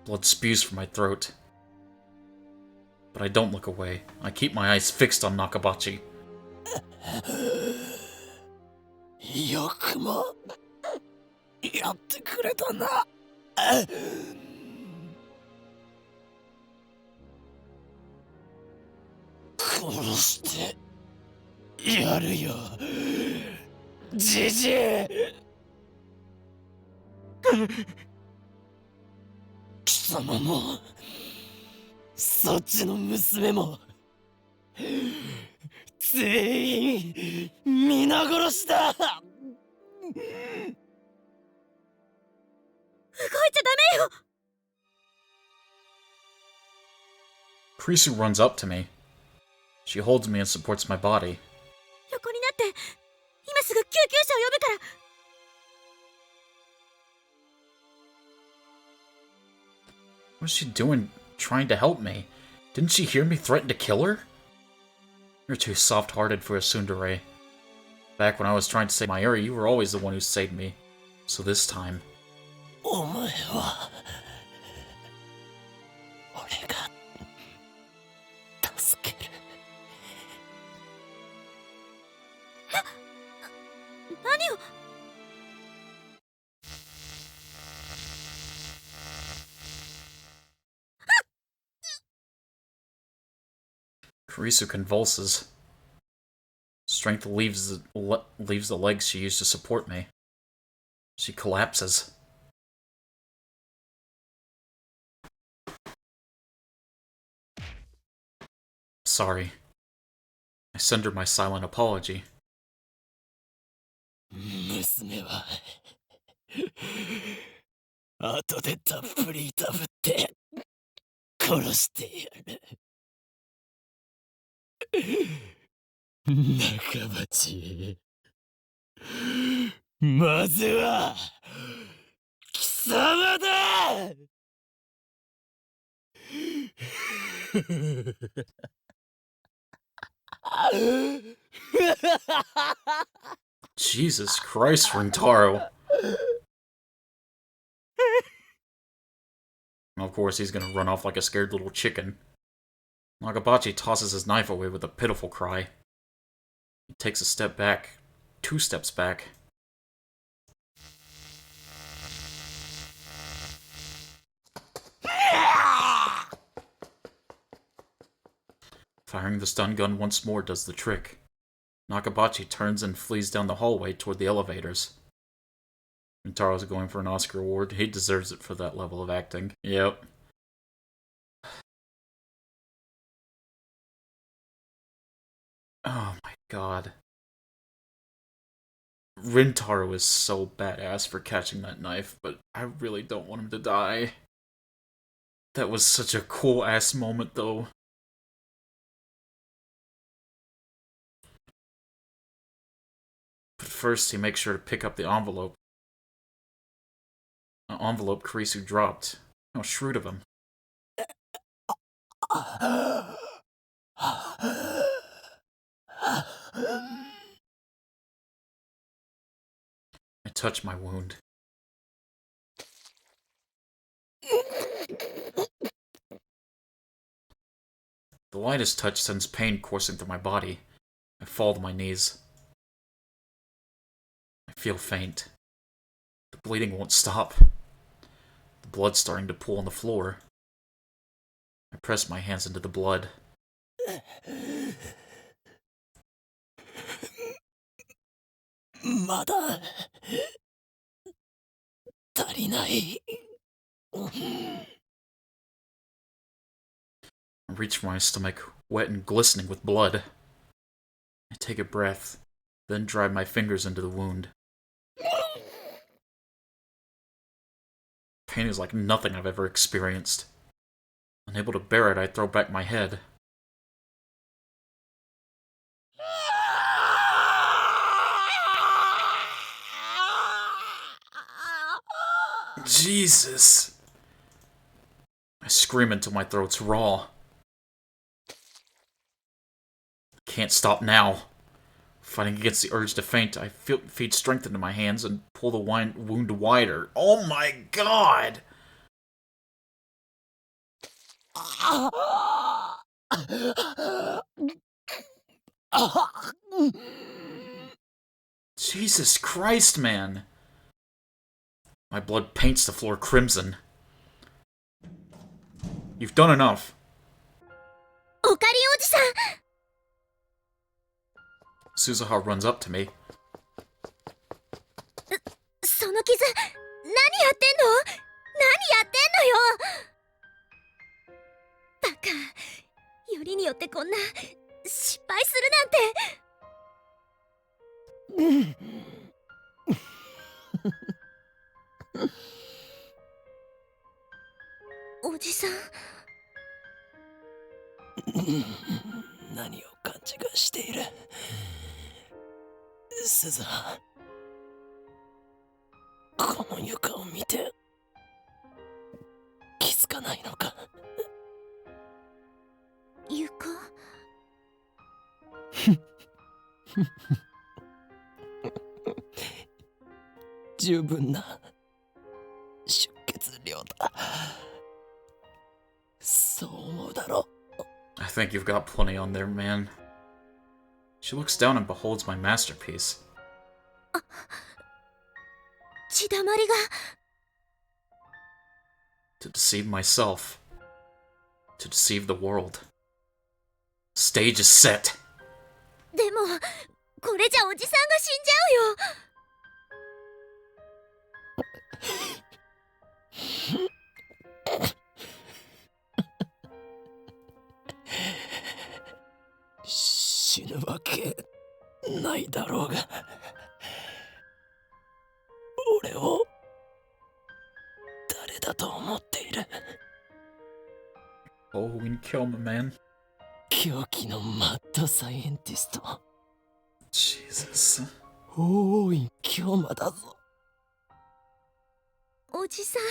Blood spews from my throat. But I don't look away. I keep my eyes fixed on Nakabachi. よくもやってくれたな。殺してやるよ、じじい。貴様もそっちの娘も全員皆殺しだ。動いちゃダメよ。 Krisu runs up to me. She holds me and supports my body. 横になって、今すぐ救急車を呼ぶから。What's she doing trying to help me? Didn't she hear me threaten to kill her? You're too soft-hearted for a tsundere. Back when I was trying to save Mayuri, you were always the one who saved me. So this time... お前は俺が助ける。何を。Kurisu convulses. Strength leaves the legs she used to support me. She collapses. Sorry. I send her my silent apology. 娘は後でたっぷりいたぶって殺してやる。仲間ち、まずは貴様だ。Jesus Christ, Rintaro. Of course, he's gonna run off like a scared little chicken. Nagabachi tosses his knife away with a pitiful cry. He takes a step back, 2 steps back. Firing the stun gun once more does the trick. Nakabachi turns and flees down the hallway toward the elevators. Rintaro's going for an Oscar award. He deserves it for that level of acting. Yep. Oh my god. Rintaro is so badass for catching that knife, but I really don't want him to die. That was such a cool-ass moment, though. But first, he makes sure to pick up the envelope. An envelope Kurisu dropped. How shrewd of him. I touch my wound. The lightest touch sends pain coursing through my body. I fall to my knees. I feel faint. The bleeding won't stop. The blood's starting to pool on the floor. I press my hands into the blood. Mada tarinai. I reach for my stomach, wet and glistening with blood. I take a breath, then drive my fingers into the wound. Pain is like nothing I've ever experienced. Unable to bear it, I throw back my head. Jesus! I scream until my throat's raw. Can't stop now. Fighting against the urge to faint, I feed strength into my hands and pull the wound wider. Oh my god! Jesus Christ, man! My blood paints the floor crimson. You've done enough. おかりおじさん Suzuha runs up to me. その傷やってんの？何やってんのよ。バカ。よりによってこんな失敗するなんて。おじさん。何を勘違いしている。鈴葉、この床を見て気づかないのか。床？十分な出血量だ。そう思うだろう。 I think you've got plenty on there, man. She looks down and beholds my masterpiece. 血だまりが。To deceive myself. To deceive the world. Stage is set. でもこれじゃおじさんが死んじゃうよ。死ぬわけないだろうが。俺を誰だと思っている。Oh, we can kill me, man. 狂気のマッドサイエンティスト。Jesus. 大い京馬だぞ。おじさん。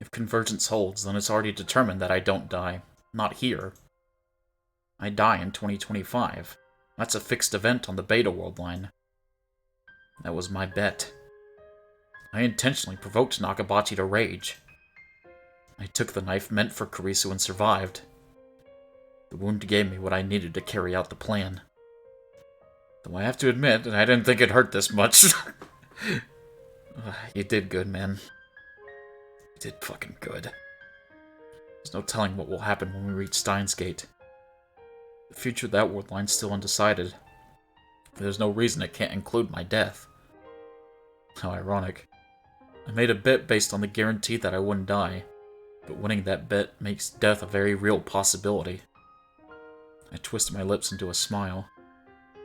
If convergence holds, then it's already determined that I don't die. Not here. I die in 2025. That's a fixed event on the Beta World line. That was my bet. I intentionally provoked Nakabachi to rage. I took the knife meant for Kurisu and survived. The wound gave me what I needed to carry out the plan. Though I have to admit, I didn't think it hurt this much. You did good, man. You did fucking good. There's no telling what will happen when we reach Steins Gate. The future of that world line's still undecided. There's no reason it can't include my death. How ironic. I made a bet based on the guarantee that I wouldn't die, but winning that bet makes death a very real possibility. I twisted my lips into a smile.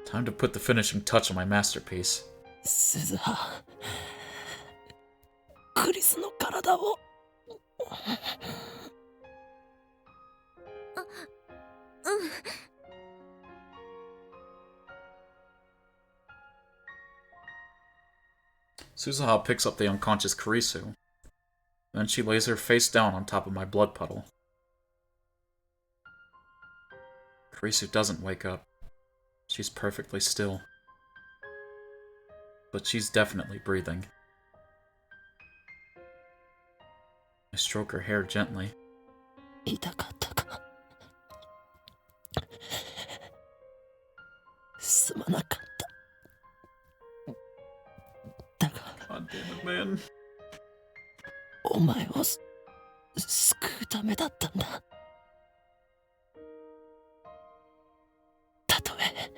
Time to put the finishing touch on my masterpiece. 鈴葉、クリスの体を。うん。Suzuha picks up the unconscious Kurisu. Then she lays her face down on top of my blood puddle. Kurisu doesn't wake up. She's perfectly still. But she's definitely breathing. I stroke her hair gently. 痛かったか。すまなかった。だが、God damn it, man. お前を救うためだったんだ。たとえ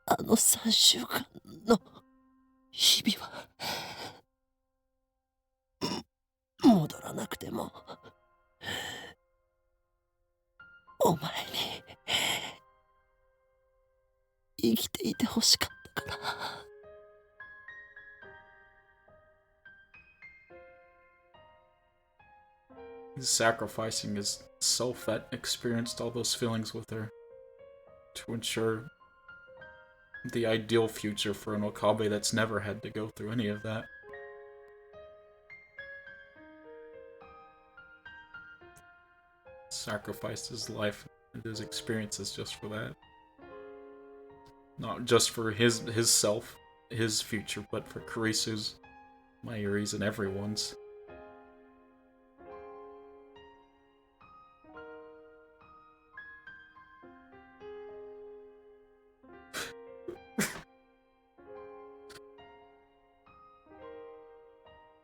あの3週間の日々は戻らなくても、お前に生きていてほしかったから。He's sacrificing his self that experienced all those feelings with her to ensure the ideal future for an Okabe that's never had to go through any of that. Sacrificed his life and his experiences just for that. Not just for his self, his future, but for Kurisu's, Mayuri's, and everyone's.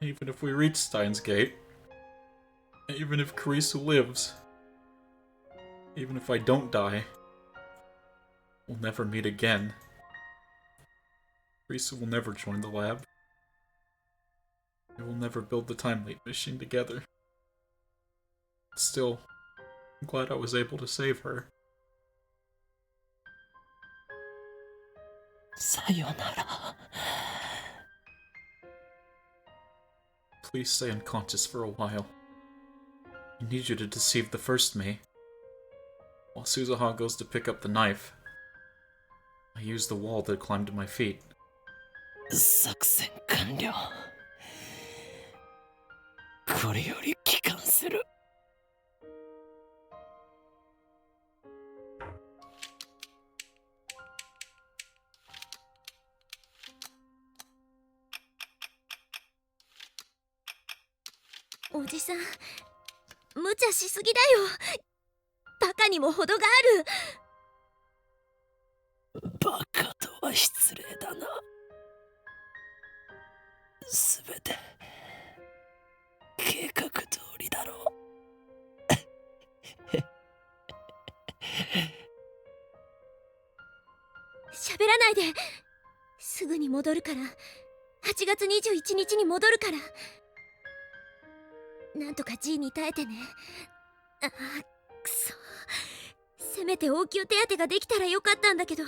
Even if we reach Steins Gate, even if Kurisu lives, even if I don't die, we'll never meet again. Risa will never join the lab. We will never build the time leap machine together. Still, I'm glad I was able to save her. Sayonara. Please stay unconscious for a while. I need you to deceive the first me. While Suzuha goes to pick up the knife, I use the wall to climb to my feet. 作戦完了。これより帰還する。おじさん、無茶しすぎだよ。バカにも程がある。バカとは失礼だな。すべて計画通りだろう。喋らないで。すぐに戻るから。8月21日に戻るから。なんとか G に耐えてね。ああ、くそ。せめて応急手当てができたらよかったんだけど、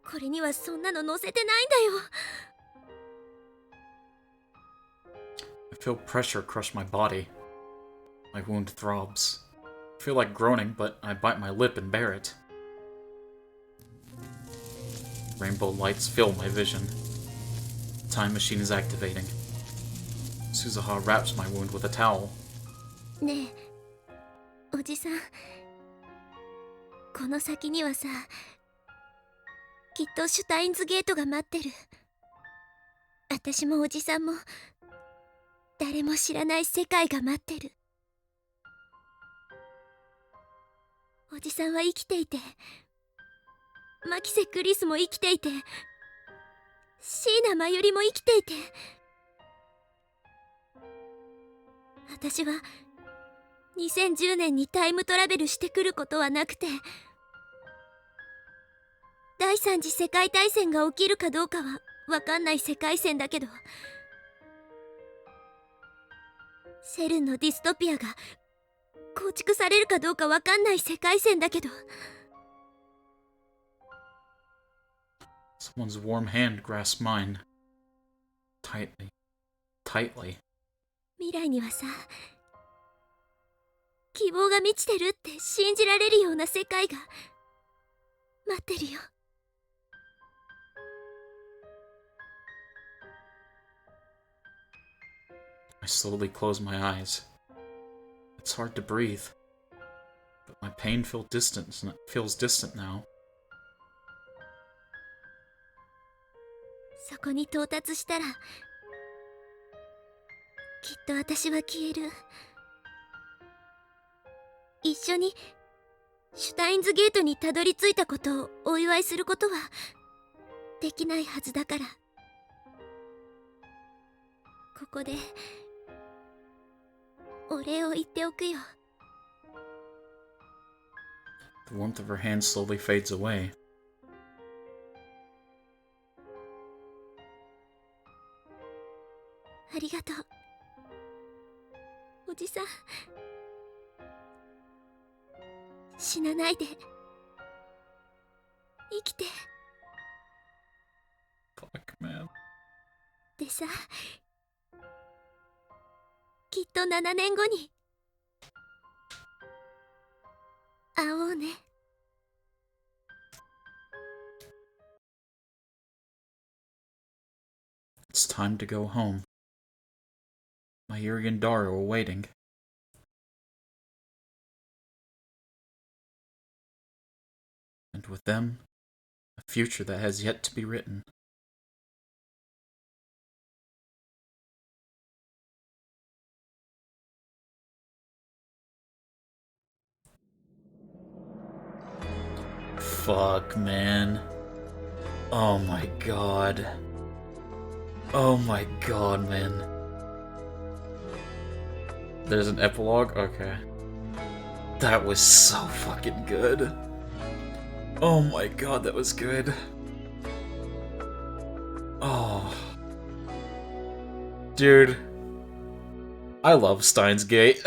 これにはそんなの載せてないんだよ。I feel pressure crush my body. My wound throbs. I feel like groaning, but I bite my lip and bear it. Rainbow lights fill my vision. The time machine is activating. Suzuha wraps my wound with a towel. ねえ、おじさん。この先にはさ、きっとシュタインズゲートが待ってる。私もおじさんも誰も知らない世界が待ってる。おじさんは生きていて、マキセ・クリスも生きていて、椎名真由里も生きていて、私は2010年にタイムトラベルしてくることはなくて、第三次世界大戦が起きるかどうかは分かんない世界線だけど、セルンのディストピアが構築されるかどうか分かんない世界線だけど。Someone's warm hand grasps mine. Tightly. Tightly. 未来にはさ、希望が満ちてるって信じられるような世界が待ってるよ。I slowly close my eyes. It's hard to breathe, but my pain feels distant now. そこに到達したら、きっと私は消える。一緒にシュタインズゲートにたどり着いたことをお祝いすることはできないはずだから。ここでお礼を言っておくよ。The warmth of her hand slowly fades away. ありがとう、おじさん。死なないで。生きて。Fuck, man. でさ、きっと7年後に会おうね。It's time to go home. Mayuri and Daru are waiting. And with them, a future that has yet to be written. Fuck, man. Oh my god. Oh my god, man. There's an epilogue? Okay. That was so fucking good. Oh my god, that was good. Oh. Dude. I love Steins Gate.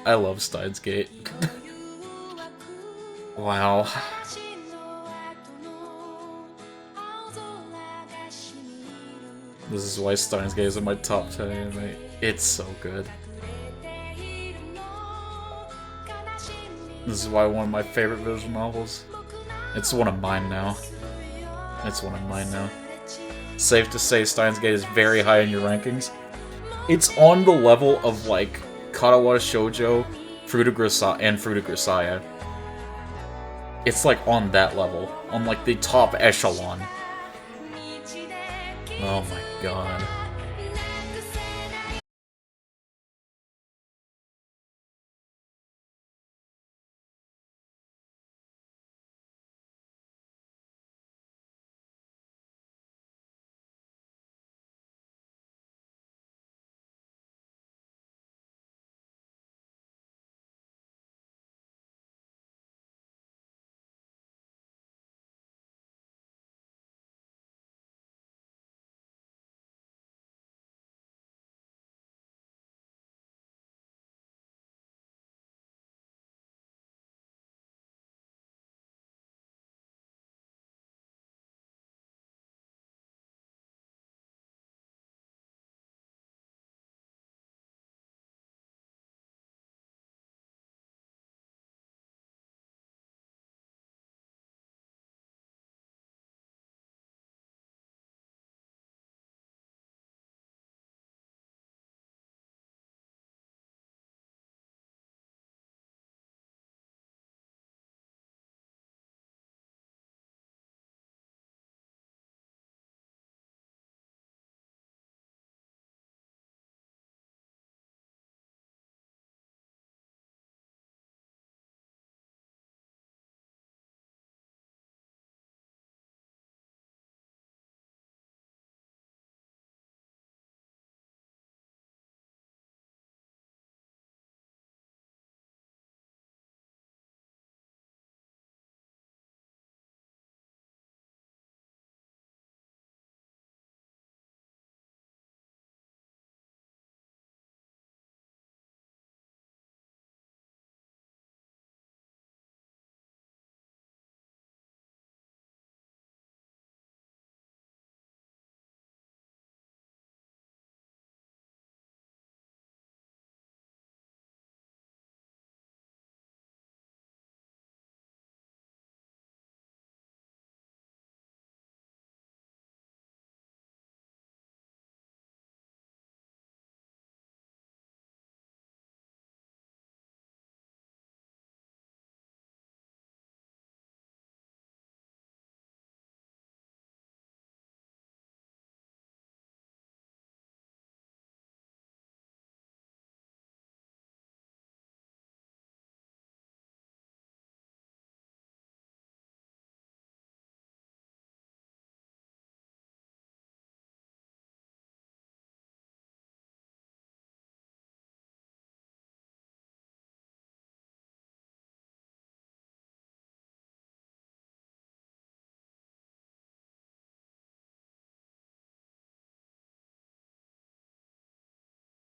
I love Steins Gate. Wow. This is why Steins Gate is in my top 10 anime. It's so good. This is why one of my favorite visual novels. It's one of mine now. It's one of mine now. Safe to say Steins Gate is very high in your rankings. It's on the level of like Karawa Shoujo, Fruit of Grisaya. It's like on that level. On like the top echelon. Oh my god.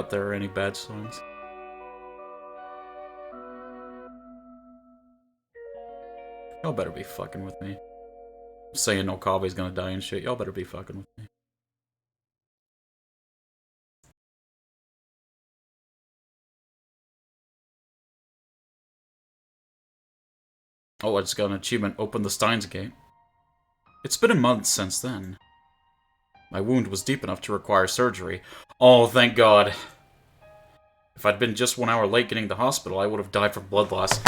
If there are any bad songs. Y'all better be fucking with me. Saying Okabe's gonna die and shit, y'all better be fucking with me. Oh, I just got an achievement. Open the Steins Gate. It's been a month since then. My wound was deep enough to require surgery. Oh, thank God. If I'd been just 1 hour late getting to the hospital, I would have died from blood loss.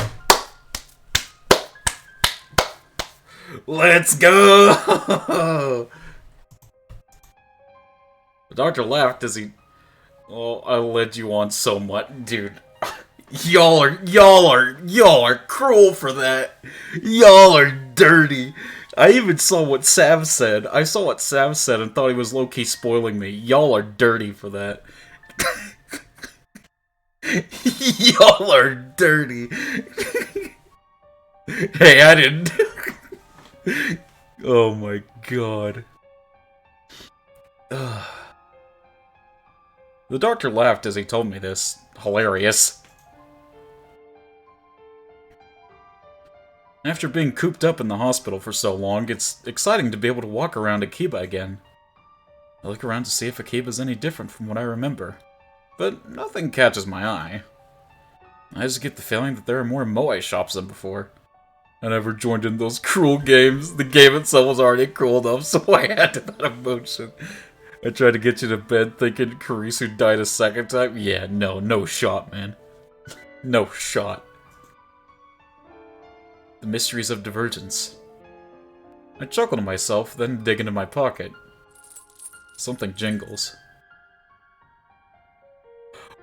Let's go! The doctor laughed as he... Oh, I led you on so much. Dude, y'all are cruel for that. Y'all are dirty. I even saw what Sav said. I saw what Sav said and thought he was low-key spoiling me. Y'all are dirty for that. Y'all are dirty. Hey, I didn't... Oh my god. Ugh. The doctor laughed as he told me this. Hilarious. After being cooped up in the hospital for so long, it's exciting to be able to walk around Akiba again. I look around to see if Akiba's any different from what I remember. But nothing catches my eye. I just get the feeling that there are more moe shops than before. I never joined in those cruel games. The game itself was already cruel enough, so I added that emotion. I tried to get you to bed thinking Kurisu died a second time. Yeah, no shot, man. No shot. The mysteries of divergence. I chuckle to myself, then dig into my pocket. Something jingles.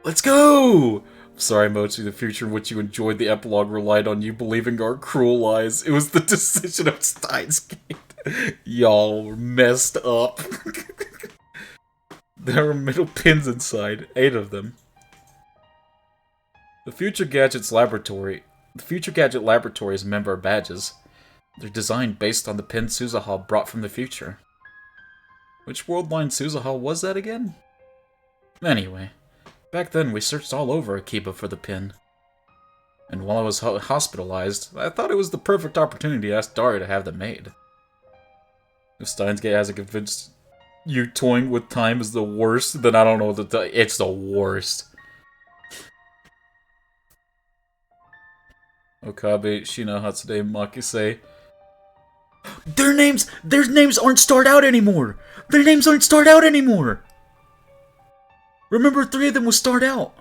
Let's go! Sorry, Mochi, the future in which you enjoyed the epilogue relied on you believing our cruel lies. It was the decision of STEINS Gate. Y'all were messed up. There are middle pins inside, 8 of them. The Future Gadget Laboratory is a member of badges. They're designed based on the pin Suzuha brought from the future. Which world line Suzuha was that again? Anyway, back then we searched all over Akiba for the pin. And while I was hospitalized, I thought it was the perfect opportunity to ask Daria to have them made. If Steins Gate hasn't convinced you toying with time is the worst, then I don't know what to tell you. It's the worst. Okabe, Shina, Hatsude, Makise. Their names aren't starred out anymore! Their names aren't starred out anymore! Remember, 3 of them was starred out.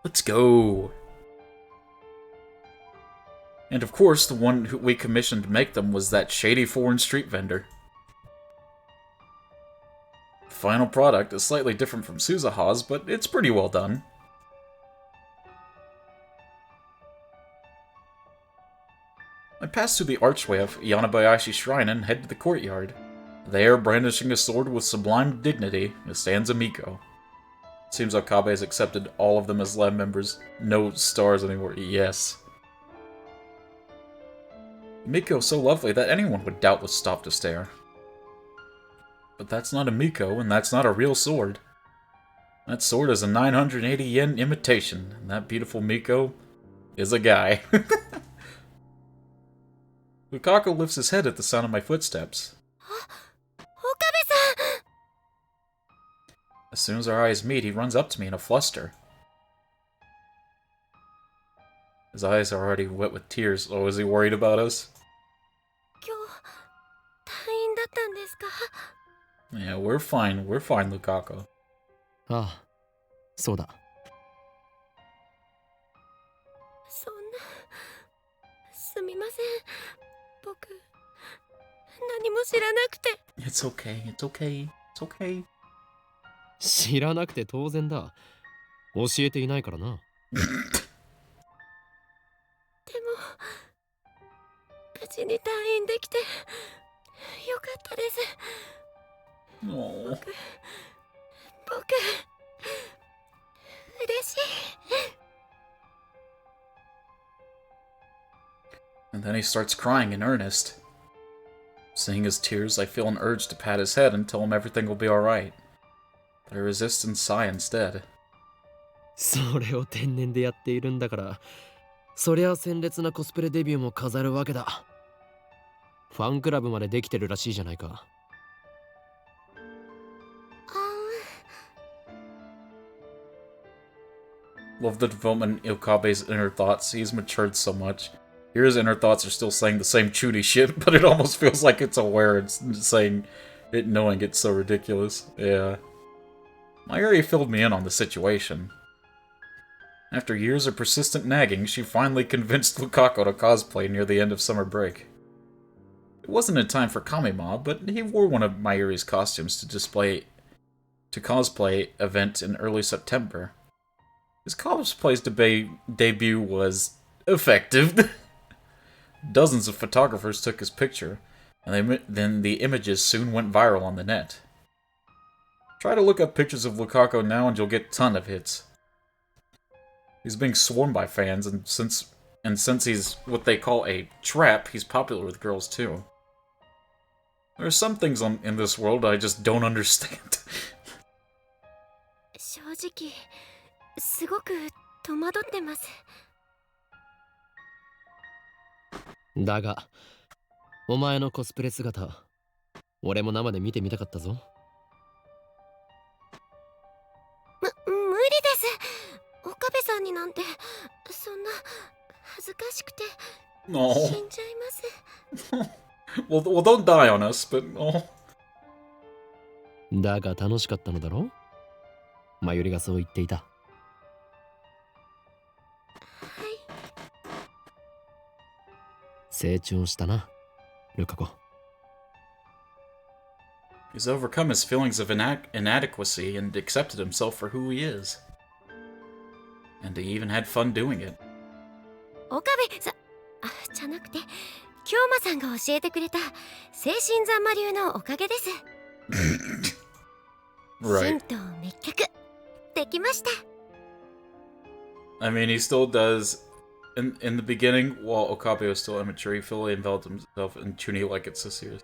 Let's go. And of course, the one who we commissioned to make them was that shady foreign street vendor. The final product is slightly different from Suzuha's, but it's pretty well done. I pass through the archway of Yanabayashi Shrine and head to the courtyard. There, brandishing a sword with sublime dignity, stands Miko. It seems Okabe has accepted all of them as lab members. No stars anymore. Yes. Miko is so lovely that anyone would doubtless stop to stare. But that's not a Miko, and that's not a real sword. That sword is a 980 yen imitation, and that beautiful Miko is a guy. Lukako lifts his head at the sound of my footsteps. Okabe-san! As soon as our eyes meet, he runs up to me in a fluster. His eyes are already wet with tears. Oh, is he worried about us? Yeah, we're fine, Lukako. ああ、そうだ。そんな、すみません。僕、何も知らなくて。It's okay, it's okay, it's okay. 知らなくて当然だ。教えていないからな。でも、無事に退院できて、よかったです。僕、嬉しい。And then he starts crying in earnest. Seeing his tears, I feel an urge to pat his head and tell him everything will be alright. But I resist and sigh instead. それを天然でやっているんだから、そりゃ鮮烈なコスプレデビューも飾るわけだ。ファンクラブまでできてるらしいじゃないか。Love the development in Okabe's inner thoughts. He's matured so much. Here his inner thoughts are still saying the same chudi shit, but it almost feels like it's aware it's saying it knowing it's so ridiculous. Yeah. Mayuri filled me in on the situation. After years of persistent nagging, she finally convinced Lukako to cosplay near the end of summer break. It wasn't in time for Kamima, but he wore one of Mayuri's costumes to cosplay event in early September. His cosplay's debut was effective. Dozens of photographers took his picture, and then the images soon went viral on the net. Try to look up pictures of Lukako now and you'll get a ton of hits. He's being swarmed by fans, and since And since he's what they call a trap, he's popular with girls too. There are some things in this world I just don't understand. 正直すごく戸惑ってます。だが、お前のコスプレ姿、俺も生で見てみたかったぞ。無理です。岡部さんになんてそんな恥ずかしくて死んじゃいます。well, don't die on us, but oh. だが楽しかったのだろ？マユリがそう言っていた。成長したな、ルカ子。He's overcome his feelings of inadequacy and accepted himself for who he is. And he even had fun doing it. 岡部さ、じゃなくて、京馬さんが教えてくれた精神残魔流のおかげです。Right. 神道滅却できました。I mean, he still does. In the beginning, while Okabe was still immature, he fully enveloped himself in Chuni like it's so serious.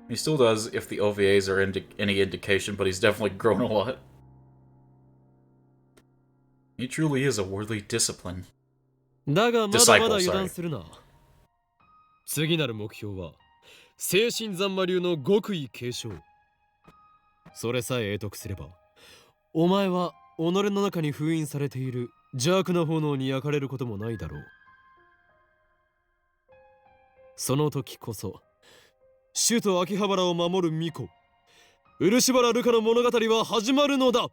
He still does if the OVAs are any indication, but he's definitely grown a lot. He truly is a worthy discipline. だがまだまだ油断するな。次なる目標は精神残魔流の極意継承。それさえ得得すれば、お前は己の中に封印されている邪悪な炎に焼かれることもないだろう。その時こそ首都秋葉原を守る巫女漆原ルカの物語は始まるのだ。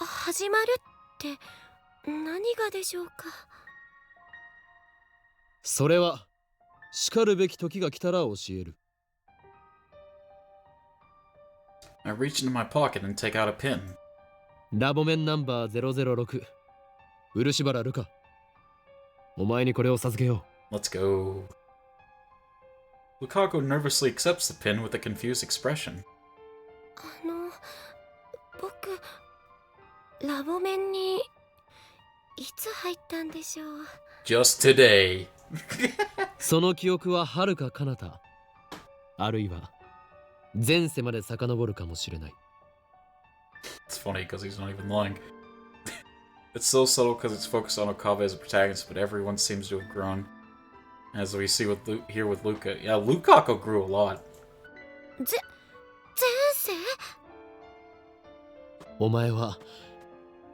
始まるって何がでしょうか。それは叱るべき時が来たら教える。I reach into my pocket and take out a pin. ラボメンナンバー006漆原ルカ、お前にこれを授けよう。Let's go. Lukaku nervously accepts the pin with a confused expression. 僕ラボメンにいつ入ったんでしょう。 Just today. その記憶は遥か彼方、あるいは前世まで遡るかもしれない。 It's funny because he's not even lying. It's so subtle because it's focused on Okabe as a protagonist, but everyone seems to have grown. As we see here with Luka. Yeah, Lukaku grew a lot. 前世？お前は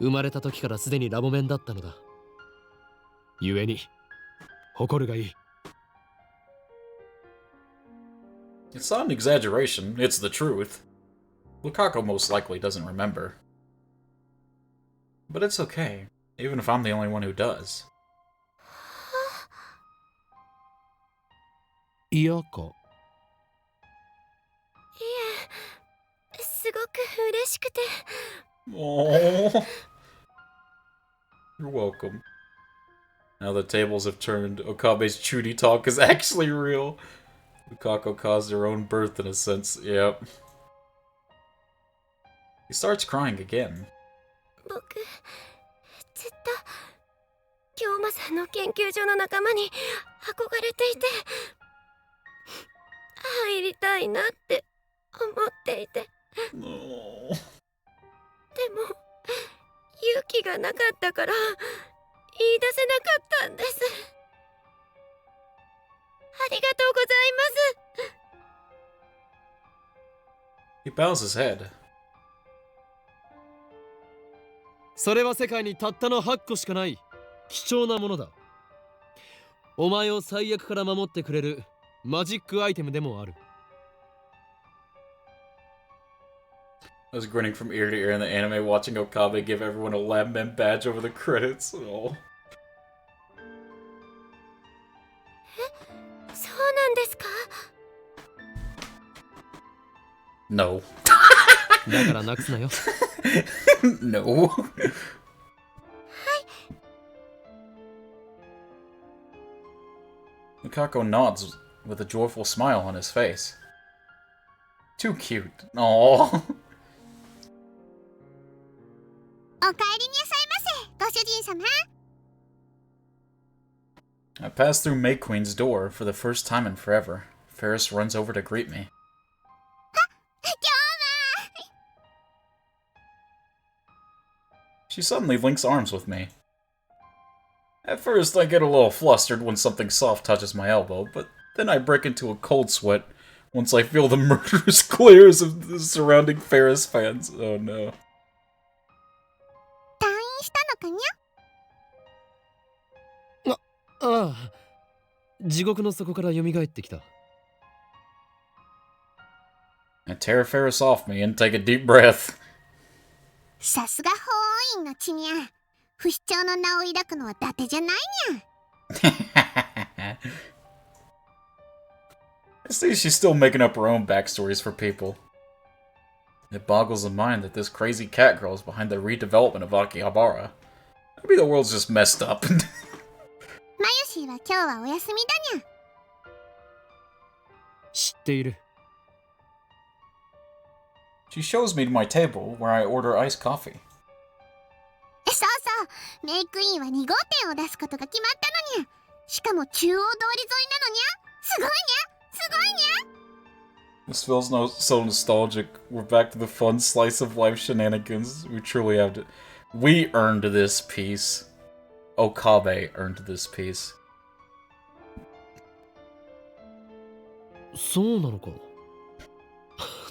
生まれた時からすでにラボメンだったのだ。故に誇るがいい。 It's not an exaggeration, it's the truth. Lukaku most likely doesn't remember. But it's okay, even if I'm the only one who does. 嫌か？いえ、すごく嬉しくて。Oh, you're welcome. Now the tables have turned. Okabe's Chudi talk is actually real. Lukaku caused her own birth in a sense. Yep. He starts crying again. 僕、ずっと京馬さんの研究所の仲間に憧れていて、入りたいなって思っていて。No. でも勇気がなかったから言い出せなかったんです。ありがとうございます。He bows his head. それは世界にたったの8個しかない貴重なものだ。お前を最悪から守ってくれるマジックアイテムでもある。I was grinning from ear to ear in the anime watching Okabe give everyone a lab men badge over the credits. Oh. そうなんですか？ No. だからなくすなよ。No. Lukaku nods with a joyful smile on his face. Too cute. Aww. I pass through May Queen's door for the first time in forever. Ferris runs over to greet me. She suddenly links arms with me. At first, I get a little flustered when something soft touches my elbow, but then I break into a cold sweat once I feel the murderous glares of the surrounding Ferris fans. Oh no. 退院したのかにゃああ、地獄の底から蘇ってきた。I tear Ferris off me and take a deep breath. さすが法王院の血にゃ。不死鳥の名を抱くのは伊達じゃないにゃ。I see she's still making up her own backstories for people. It boggles the mind that this crazy cat girl is behind the redevelopment of Akihabara. Maybe the world's just messed up. マユシーは今日はお休みだにゃ。知っている。She shows me to my table, where I order iced coffee. そうそう、メイクインは2号店を出すことが決まったのにゃ。しかも中央通り沿いなのにゃ。すごいにゃ、すごいにゃ。This feels so nostalgic. We're back to the fun slice of life shenanigans. We truly have to. We earned this piece. Okabe earned this piece. そうなのか。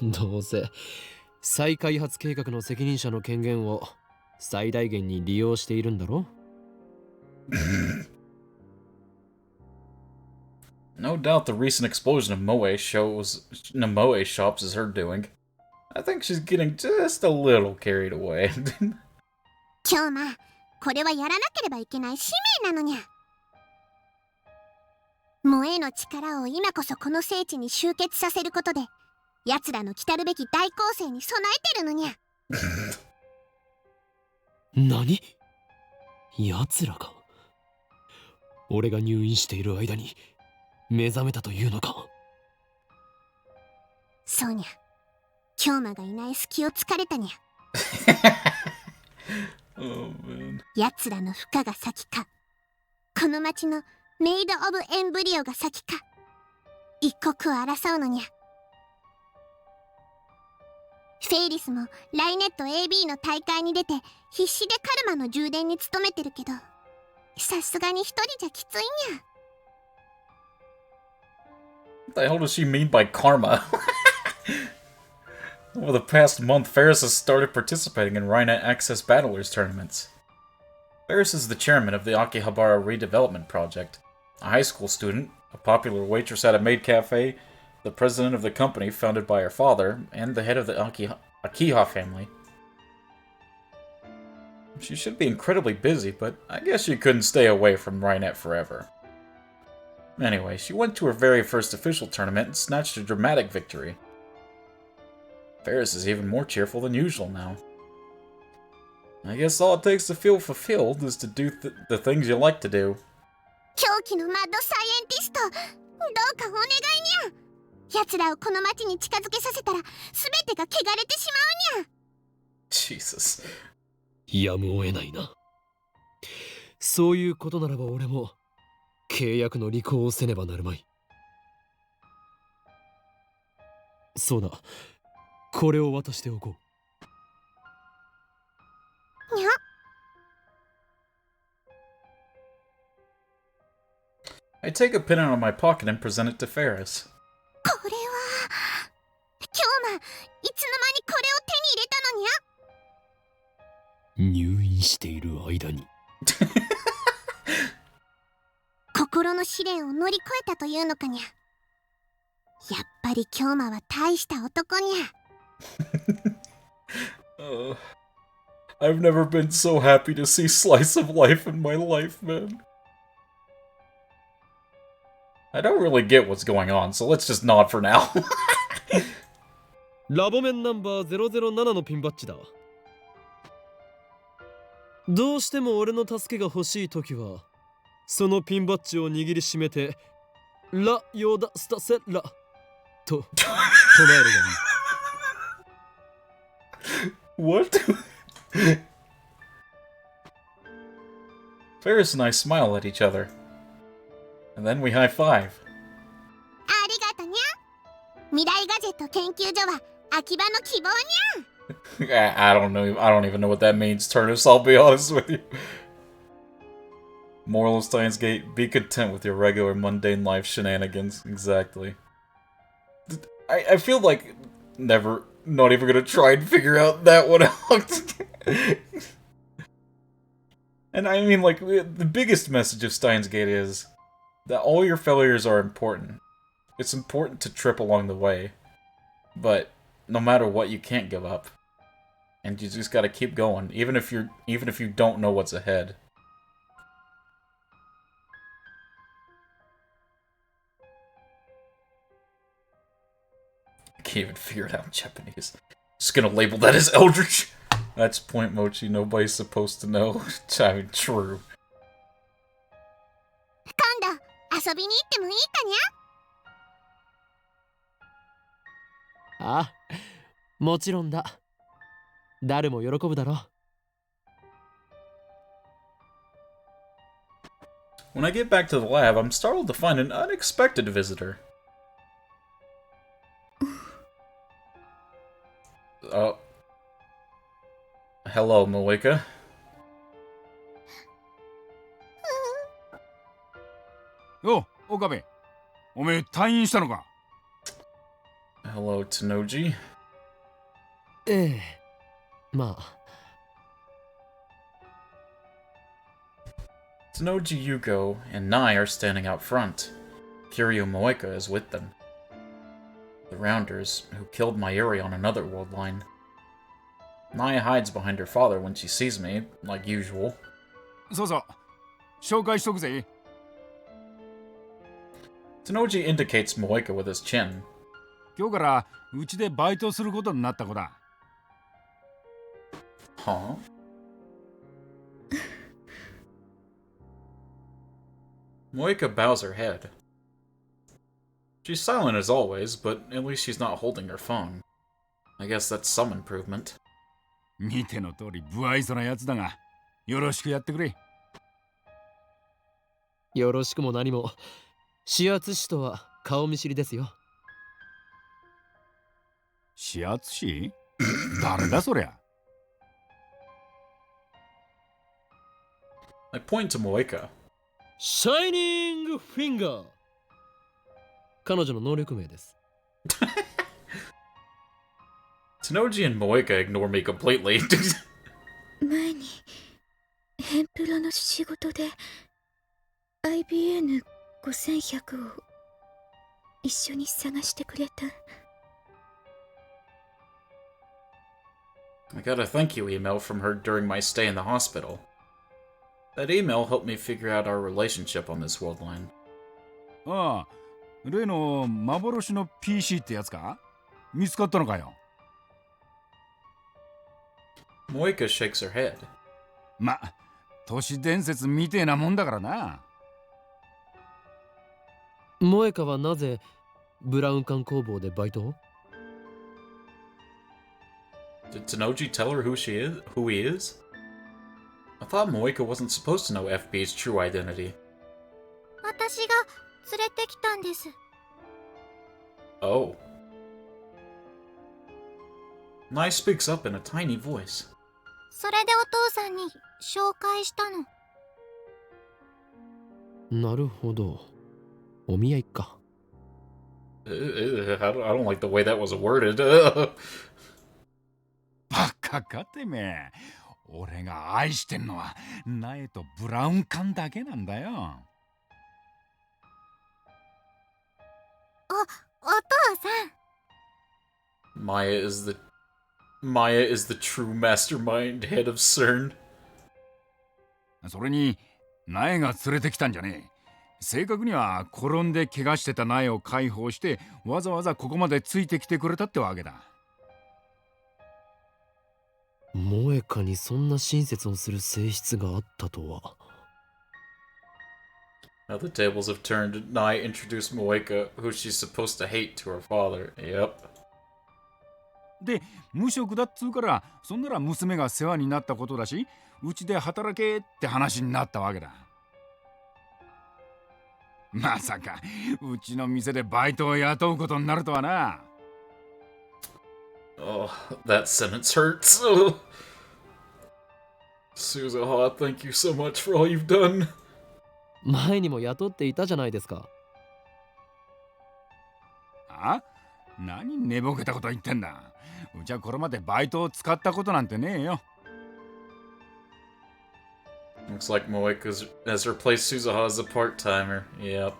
どうせ再開発計画の責任者の権限を最大限に利用しているんだろ。No doubt the recent explosion of Moe shops is her doing. I think she's getting just a little carried away. 今日まあ、これはやらなければいけない使命なのにゃ。萌えの力を今こそこの聖地に集結させることで、奴らの来たるべき大攻勢に備えてるのにゃ。何？奴らか。俺が入院している間に目覚めたというのか。そうにゃ。京馬がいない隙を突かれたにゃ。Oh, man. 奴らの負荷が先か、この町のメイド・オブ・エンブリオが先か、一刻を争うのにゃ。フェイリスもライネット AB の大会に出て必死でカルマの充電に努めてるけど、さすがに一人じゃきついにゃ。What the hell does she mean by karma? Over the past month, Ferris has started participating in Rhinet Access Battlers tournaments. Ferris is the chairman of the Akihabara Redevelopment Project, a high school student, a popular waitress at a maid cafe, the president of the company founded by her father, and the head of the Akiha family. She should be incredibly busy, but I guess she couldn't stay away from Rhinet forever. Anyway, she went to her very first official tournament and snatched a dramatic victory. Ferris is even more cheerful than usual now. I guess all it takes to feel fulfilled is to do the things you like to do. 狂気のマッドサイエンティスト、どうかお願いにゃ。奴らをこの町に近づけさせたら全てが汚れてしまうにゃ。Jesus. やむを得ないな。そういうことならば俺も契約の履行をせねばなるまい。そうだ、これを渡しておこう。にゃ。I take a pin out of my pocket and present it to Ferris. これは京馬、いつの間にこれを手に入れたのにゃ。入院している間に心の試練を乗り越えたというのかにゃ。やっぱり京馬は大した男にゃ。I've never been so happy to see slice of life in my life, man. I don't really get what's going on, so let's just nod for now. ラボメンナンバー007のピンバッジだ。どうしても俺の助けが欲しいときは、そのピンバッジを握りしめて、ラ・ヨダ・スタセラと唱えるがいい。What? Ferris and I smile at each other. And then we high five. ありがとにゃ。未来ガジェット研究所は秋葉の希望にゃ。I don't know. I don't even know what that means, Turnus. I'll be honest with you. Moral of Steins Gate: be content with your regular mundane life shenanigans. Exactly. I feel like not even gonna try and figure out that one out. And I mean, like, the biggest message of Steins Gate is that all your failures are important. It's important to trip along the way, but no matter what, you can't give up, and you just gotta keep going, even if you don't know what's ahead. I can't even figure it out in Japanese. Just gonna label that as Eldritch. That's point mochi. Nobody's supposed to know. I mean, true. 今度遊びに行ってもいいかにゃ。ああ、もちろんだ。誰も喜ぶだろ。When I get back to the lab, I'm startled to find an unexpected visitor. Hello, Malika. Oh, Okabe. おめえ退院したのか? Hello, Tanoji. ええ、まあ。Tanoji Yuko and Nai are standing out front. Kiryu Moeka is with them. The Rounders, who killed Mayuri on another world line. Nai hides behind her father when she sees me, like usual. そうそう。紹介しとくぜ。Tanoji indicates Moeka with his chin. 今日からうちでバイトすることになった子だ。Huh? Moeka bows her head. She's silent as always, but at least she's not holding her phone. I guess that's some improvement. 見ての通り不愛想なやつだが、よろしくやってくれ。よろしくも何も。指圧師とは顔見知りですよ。指圧師？誰だそりゃ。I point to Moeka. シャイニングフィンガー。彼女の能力名です。Tanoji and Moeka ignore me completely. 前にヘンプロの仕事で IBN5100 を一緒に探してくれた。I got a thank you email from her during my stay in the hospital. That email helped me figure out our relationship on this world line. ああ、例の幻の PC ってやつか？見つかったのかよ。Moeka shakes her head. ま、都市伝説みてえなもんだからな。モエカはなぜブラウン管工房でバイトを？ Did Tanoji tell her who he is? I thought Moeka wasn't supposed to know FB's true identity. 私が連れてきたんです。Oh. Nai speaks up in a tiny voice. それでお父さんに紹介したの。なるほど。お見合いか。I don't like the way that was worded. バカかてめえ。俺が愛してんのは苗とブラウン管だけなんだよ。お父さん。Maya is the true mastermind head of CERN. それに苗が連れてきたんじゃねえ。正確には転んで怪我してた苗を解放してわざわざここまでついてきてくれたってわけだ。モエカにそんな親切をする性質があったとは。Now the tables have turned. Nai introduced Moeka, who she's supposed to hate, to her father. Yep. で、無職だっつうからそんなら娘が世話になったことだし、うちで働けって話になったわけだ。まさかうちの店でバイトを雇うことになるとはな。Oh, that sentence hurts. Oh. Suzuha, thank you so much for all you've done. 前にも雇っていたじゃないですか。あ？何寝ぼけたこと言ってんだ。うちはこれまでバイトを使ったことなんてねえよ。Looks like Moeka has replaced Suzuha as a part-timer. Yep.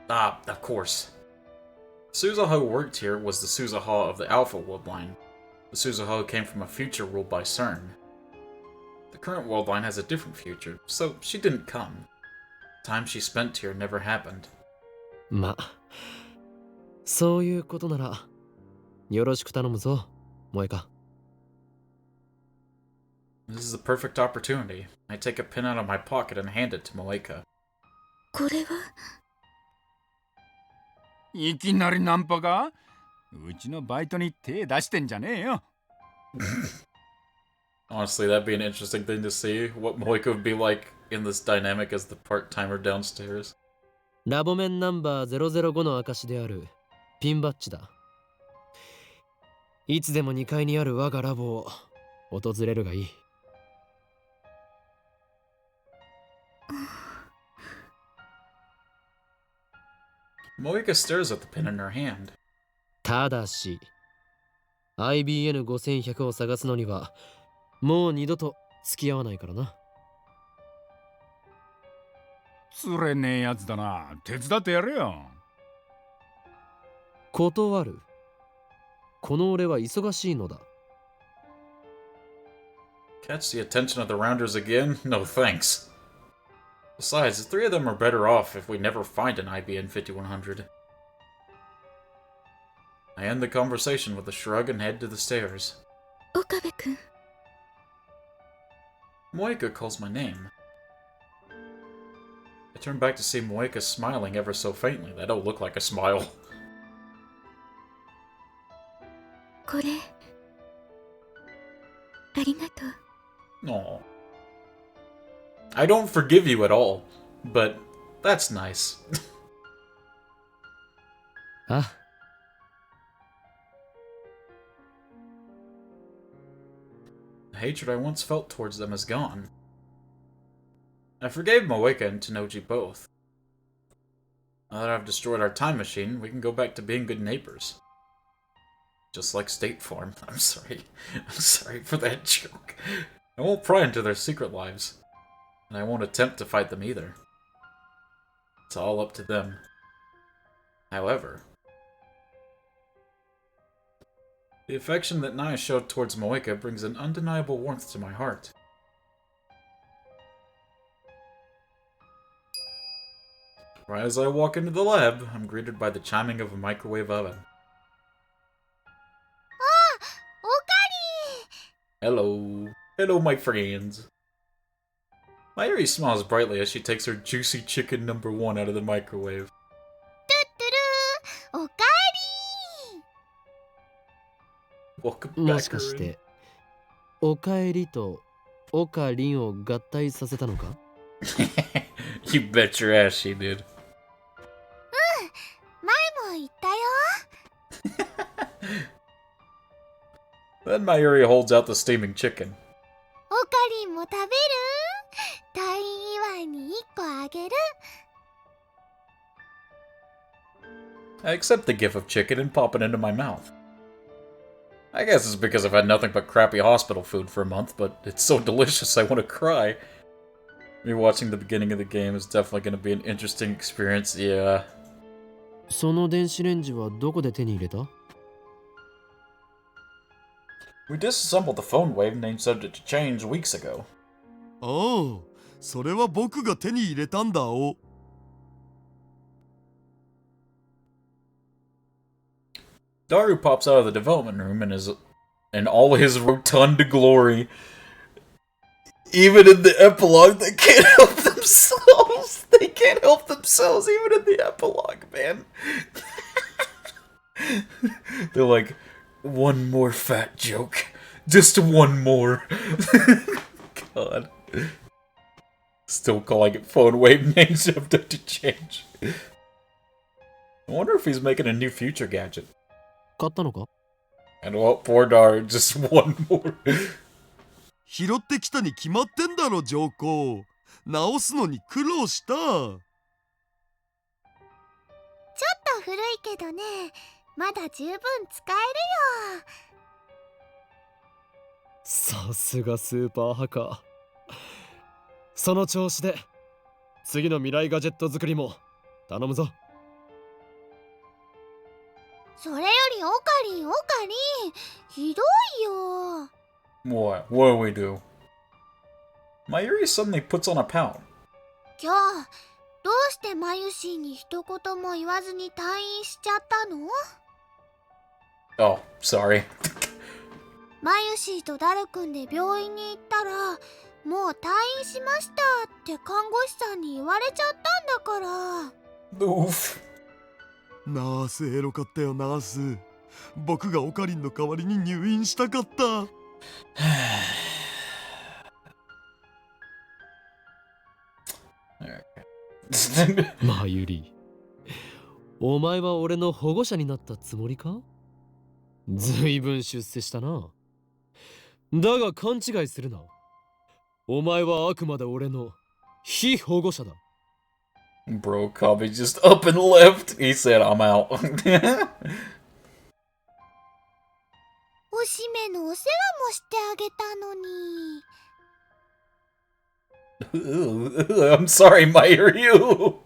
Ah, of course. Suzuha who worked here was the Suzuha of the Alpha World Line. The Suzuha who came from a future ruled by CERN. The current world line has a different future, so she didn't come. The time she spent here never happened. ま、そういうことなら、よろしく頼むぞ、萌か。This is the perfect opportunity. I take a pin out of my pocket and hand it to Moeka. これはいきなりナンパか？うちのバイトに手出してんじゃねえよ。Honestly, that'd be an interesting thing to see. What Moeka would be like in this dynamic as the part-timer downstairs. ラボメンナンバー005の証であるピンバッジだ。いつでも2階にある我がラボを訪れるがいい。Moeka stares at the pin in her hand. ただし、IBN5100 を探すのには、もう二度と付き合わないからな。つれねえやつだな。手伝ってやれよ。断る。この俺は忙しいのだ。Catch the attention of the rounders again? No thanks. Besides, the three of them are better off if we never find an IBN 5100. I end the conversation with a shrug and head to the stairs. 岡部君。Moeka calls my name. I turn back to see Moeka smiling ever so faintly. That don't look like a smile. これありがとう。Aw. I don't forgive you at all, but that's nice. あ。The hatred I once felt towards them is gone. I forgave Moeka and Tenoji both. Now that I've destroyed our time machine, we can go back to being good neighbors. Just like State Farm. I'm sorry. I'm sorry for that joke. I won't pry into their secret lives. And I won't attempt to fight them either. It's all up to them. However, the affection that Naya showed towards Moeka brings an undeniable warmth to my heart. Right as I walk into the lab, I'm greeted by the chiming of a microwave oven. Hello. Hello, my friends. Mayuri smiles brightly as she takes her juicy chicken #1 out of the microwave. おかえり。 Welcome も back, しかし Rin. て、おかえりとおかりんを合体させたのか？ You bet your ass she did. 前も言ったよ。 Then Mayuri holds out the steaming chicken. おかりんも食べる？退院祝いに1個あげる。 I accept the gift of chicken and pop it into my mouth. I guess it's because I've had nothing but crappy hospital food for a month, but it's so delicious I want to cry. Rewatching the beginning of the game is definitely going to be an interesting experience, yeah. その電子レンジはどこで手に入れた？ We disassembled the phone wave and named subject to change weeks ago. ああ、それは僕が手に入れたんだお。Daru pops out of the development room and is in all his rotund glory. Even in the epilogue, they can't help themselves. They can't help themselves, even in the epilogue, man. They're like, one more fat joke. Just one more. God. Still calling it phone wave names have to change. I wonder if he's making a new future gadget. 買ったのか? And well, poor Dar, just one more. 拾ってきたに決まってんだろ上皇。直すのに苦労した。ちょっと古いけどね、まだ十分使えるよ。さすがスーパーハカー。その調子で次の未来ガジェット作りも頼むぞ。それよりオカリン、ひどいよ。What? What do we do? Mayuri suddenly puts on a pout. 今日どうしてマユシーに一言も言わずに退院しちゃったの？ Oh, sorry. マユシーとダル君で病院に行ったら、もう退院しましたって看護師さんに言われちゃったんだから。Oof. ナースエロかったよナース。僕がオカリンの代わりに入院したかった。マユリ、お前は俺の保護者になったつもりか？ずいぶん出世したな。だが勘違いするな。お前はあくまで俺の非保護者だ。Bro, Kabi just up and left. He said, I'm out. おしめのお世話もしてあげたのに。I'm sorry, Mayuri. Ooh.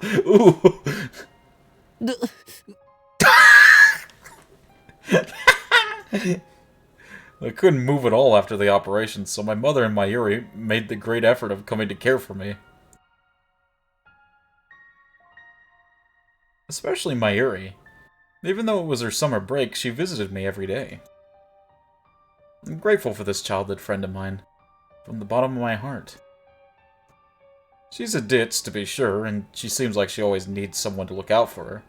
I couldn't move at all after the operation, so my mother and Mayuri made the great effort of coming to care for me. Especially Mayuri. Even though it was her summer break, she visited me every day. I'm grateful for this childhood friend of mine, from the bottom of my heart. She's a ditz, to be sure, and she seems like she always needs someone to look out for her.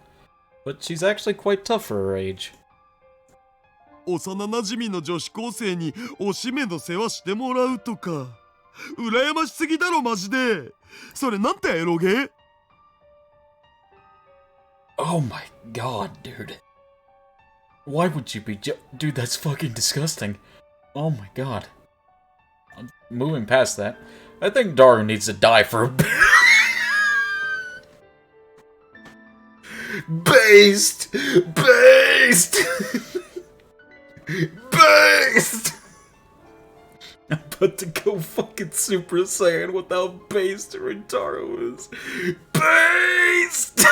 But she's actually quite tough for her age. 幼馴染の女子高生におしめの世話してもらうとか羨ましすぎだろマジで。それなんてエロゲ？ Oh my god, dude. Why would you be Dude, that's fucking disgusting. Oh my god. Moving past that, I think Daru needs to die for Based! Based! Based! I'm about to go fucking Super Saiyan without Based during Daru is Based!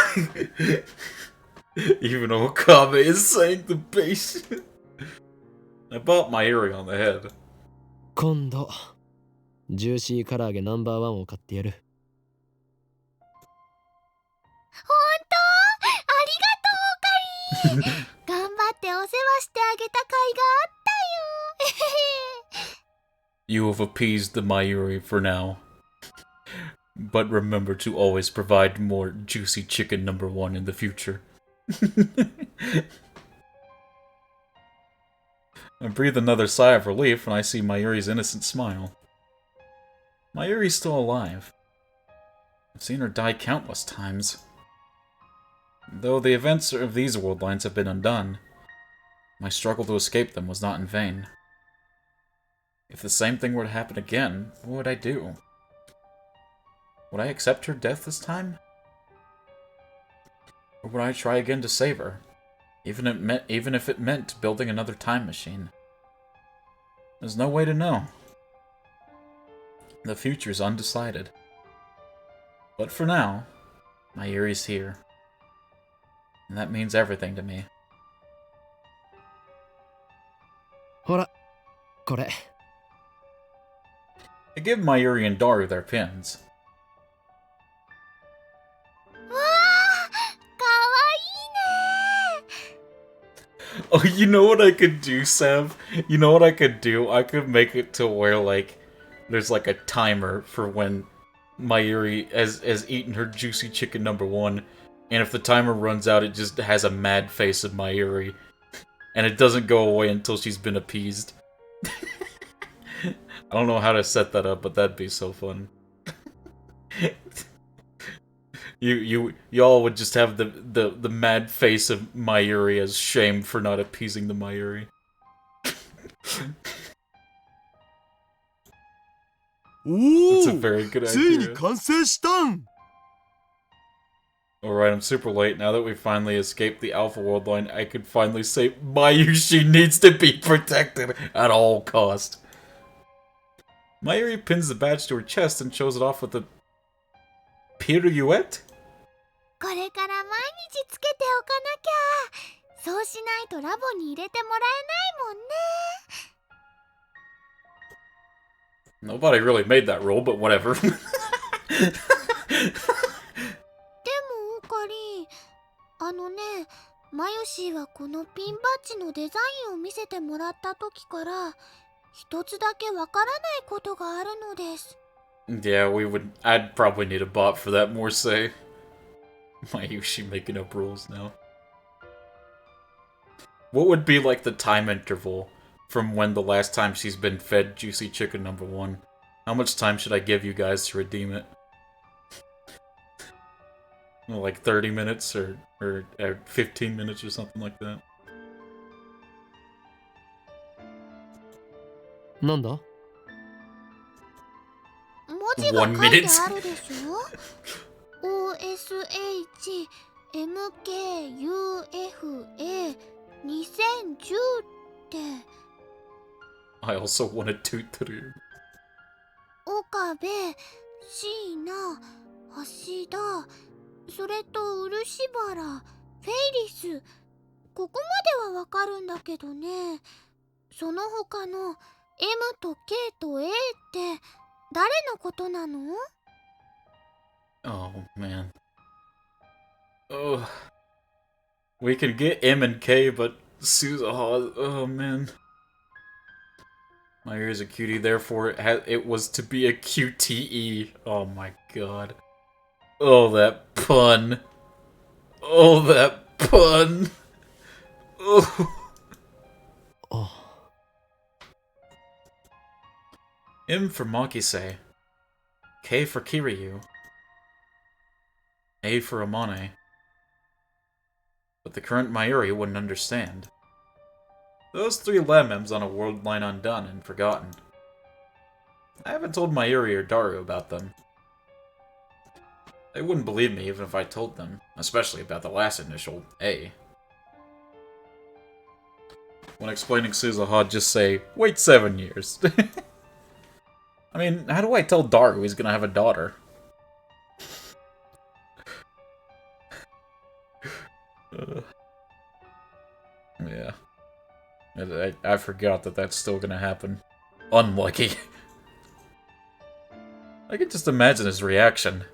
Even Okabe is saying the base. I bought my earring on the head. 今度ジューシー唐揚げナンバーワンを買ってやる。ほんと？ありがとうオカリン。頑張ってお世話してあげた甲斐があったよ。You have appeased the Mayuri for now. But remember to always provide more juicy chicken number one in the future. I breathe another sigh of relief when I see Mayuri's innocent smile. Mayuri's still alive. I've seen her die countless times. Though the events of these world lines have been undone, my struggle to escape them was not in vain. If the same thing were to happen again, what would I do? Would I accept her death this time? Or would I try again to save her, even if it meant building another time machine? There's no way to know. The future's undecided. But for now, Mayuri's here. And that means everything to me. ほら、これ。I give Mayuri and Daru their pins. わあ、かわいいね。 Oh, you know what I could do, Sam? You know what I could do? I could make it to where, like, there's like a timer for when Mayuri has eaten her juicy chicken number one, and if the timer runs out, it just has a mad face of Mayuri, and it doesn't go away until she's been appeased. I don't know how to set that up, but that'd be so fun. Y'all would just have the mad face of Mayuri as shame for not appeasing the Mayuri. お That's a お very good ついに idea. 完成したん Alright, I'm super late. Now that we finally escaped the Alpha World line, I could finally say Mayushi needs to be protected at all cost. Mayuri pins the badge to her chest and shows it off with a pirouette? これから毎日つけておかなきゃ。そうしないとラボに入れてもらえないもんね。 Nobody really made that rule, but whatever. でもオカリン、マヨシーはこのピンバッジのデザインを見せてもらった時から一つだけわからないことがあるのです。 Yeah, I'd probably need a bot for that, more say. Mayushi making up rules now. What would be like the time interval from when the last time she's been fed Juicy Chicken #1? How much time should I give you guys to redeem it? Well, like 30 minutes or 15 minutes or something like that. なんだ？文字が書いてあるでしょ。OSHMKUFA2010 って。 I also want a toot through. 岡部、椎名、橋田、それと漆原、フェイリス。ここまではわかるんだけどね。その他の M と K と A って誰のことなの？ Oh, man. Ugh. We can get M and K, but Suzuha, oh man. My ear is a cutie, therefore it was to be a QTE. Oh my god. Oh, that pun. Oh, that pun. Oh. M for Makise. K for Kiryu. A for Amane. But the current Mayuri wouldn't understand. Those 3 Lemems on a world line undone and forgotten. I haven't told Mayuri or Daru about them. They wouldn't believe me even if I told them, especially about the last initial, A. When explaining Suzuha, just say, wait 7 years. I mean, how do I tell Daru he's gonna have a daughter? Yeah. I forgot that that's still gonna happen. Unlucky. I can just imagine his reaction.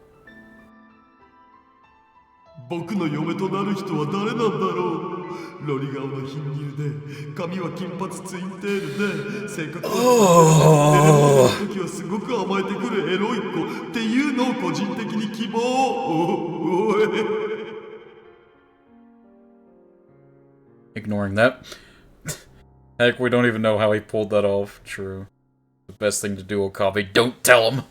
僕の嫁となる人は誰なんだろう。ロリ顔の貧乳で、髪は金髪ツインテールで、性格はエロい時はすごく甘えてくるエロい子っていうのを個人的に希望。おい。 Ignoring that. Heck, we don't even know how he pulled that off. True. The best thing to do, Okabe, don't tell him!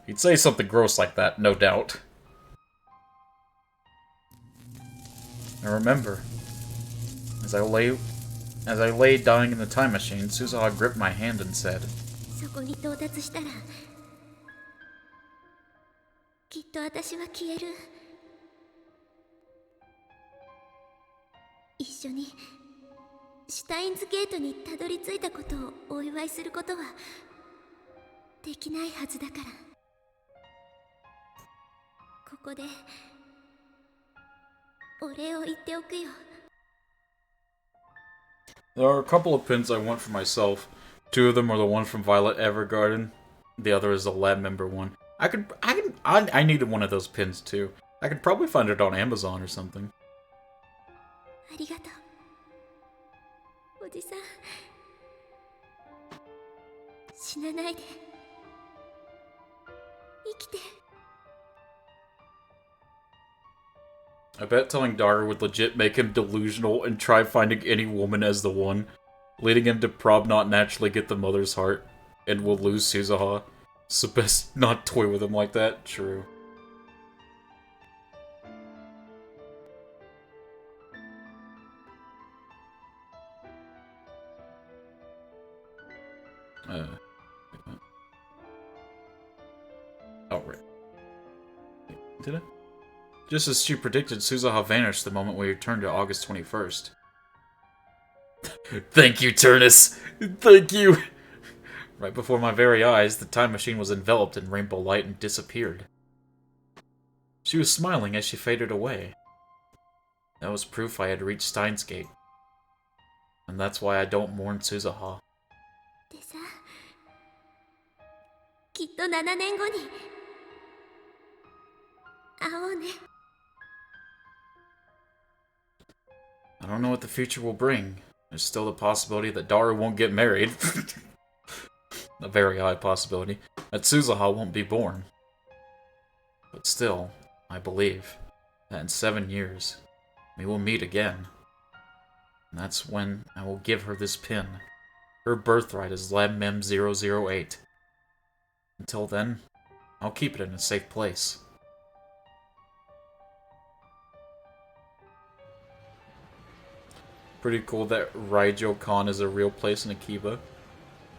He'd say something gross like that, no doubt. I remember. As I lay dying in the time machine, Suzuha gripped my hand and said, そこに到達したらきっと私は消える。一緒にシュタインズゲートにたどり着いたことをお祝いすることはできないはずだから、ここでお礼を言っておくよ。 There are a couple of pins I want for myself. 2 of them are the one from Violet Evergarden. The other is the lab member one. I needed one of those pins too. I could probably find it on Amazon or something. ありがとう、おじさん。死なないで。生きて。 I bet telling Daru would legit make him delusional and try finding any woman as the one, leading him to prob not naturally get the mother's heart, and will lose Suzuha. It's the best not toy with him like that. True. Oh, right. Did it? Just as she predicted, Suzuha vanished the moment we returned to August 21st. Thank you, Turnus! Thank you! Right before my very eyes, the time machine was enveloped in rainbow light and disappeared. She was smiling as she faded away. That was proof I had reached Steins Gate. And that's why I don't mourn Suzuha. でさ、きっと7年後に会おうね。 I don't know what the future will bring. There's still the possibility that Daru won't get married. A very high possibility. That Suzuha won't be born. But still, I believe that in 7 years, we will meet again. And that's when I will give her this pin. Her birthright is Lab Mem 008. Until then, I'll keep it in a safe place. Pretty cool that Raijo-kan is a real place in Akiba.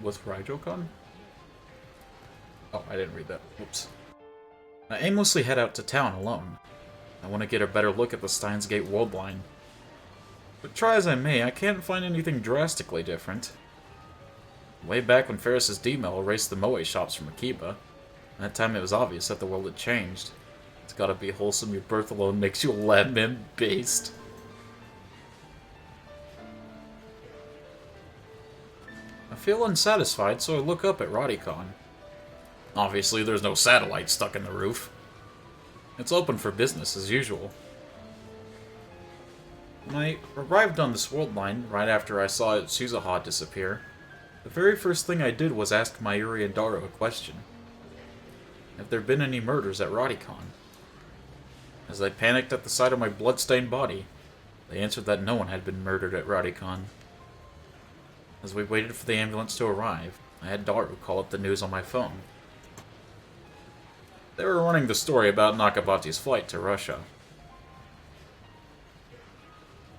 Was Raijo-kan? Oh, I didn't read that. Whoops. I aimlessly head out to town alone. I want to get a better look at the Steins Gate world line. But try as I may, I can't find anything drastically different. Way back when Ferris's D-Mill erased the Moe shops from Akiba, that time it was obvious that the world had changed. It's gotta be wholesome your birth alone makes you a lab mem based. I feel unsatisfied, so I look up at Rodicon. Obviously, there's no satellite stuck in the roof. It's open for business as usual. When I arrived on this world line, right after I saw Suzuha disappear, the very first thing I did was ask Mayuri and Daru a question. Have there been any murders at Rodicon? As I panicked at the sight of my blood-stained body, they answered that no one had been murdered at Rodicon. As we waited for the ambulance to arrive, I had Daru call up the news on my phone. They were running the story about Nakabachi's flight to Russia.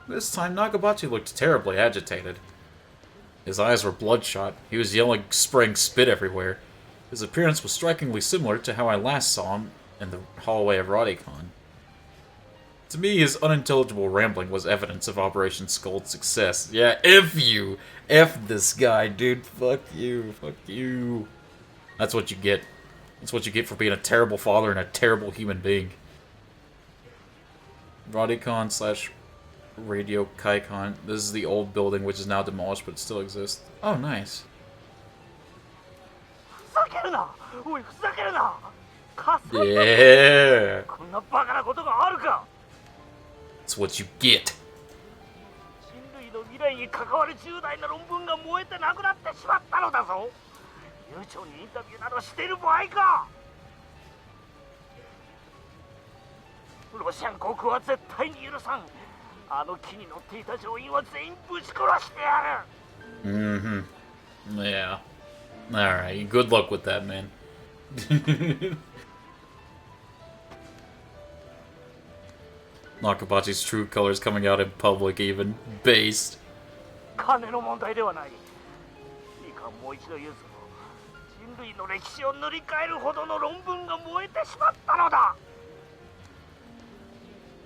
This time, Nakabachi looked terribly agitated. His eyes were bloodshot, he was yelling, spraying spit everywhere. His appearance was strikingly similar to how I last saw him in the hallway of Rodicon. To me, his unintelligible rambling was evidence of Operation Skull's success. Yeah, F you! F this guy, dude. Fuck you. Fuck you. That's what you get. That's what you get for being a terrible father and a terrible human being. Rodicon / Radio Kaikon. This is the old building, which is now demolished, but it still exists. Oh, nice. Yeah! That's what you get. Mm-hmm. Yeah. Alright, good luck with that, man. Nakabachi's true colors coming out in public, even. Based.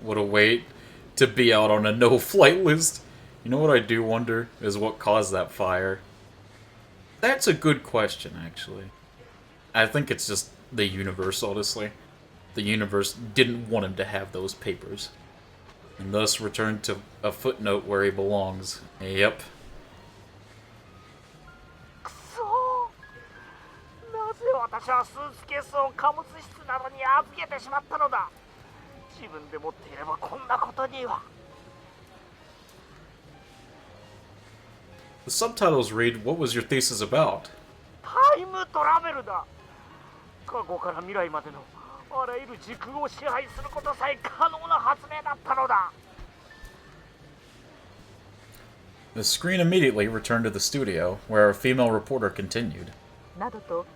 What a wait to be out on a no-flight list. You know what I do wonder is what caused that fire. That's a good question, actually. I think it's just the universe, honestly. The universe didn't want him to have those papers. And thus returned to a footnote where he belongs. Yep. The subtitles read, "What was your thesis about?" The screen immediately returned to the studio, where our female reporter continued. などと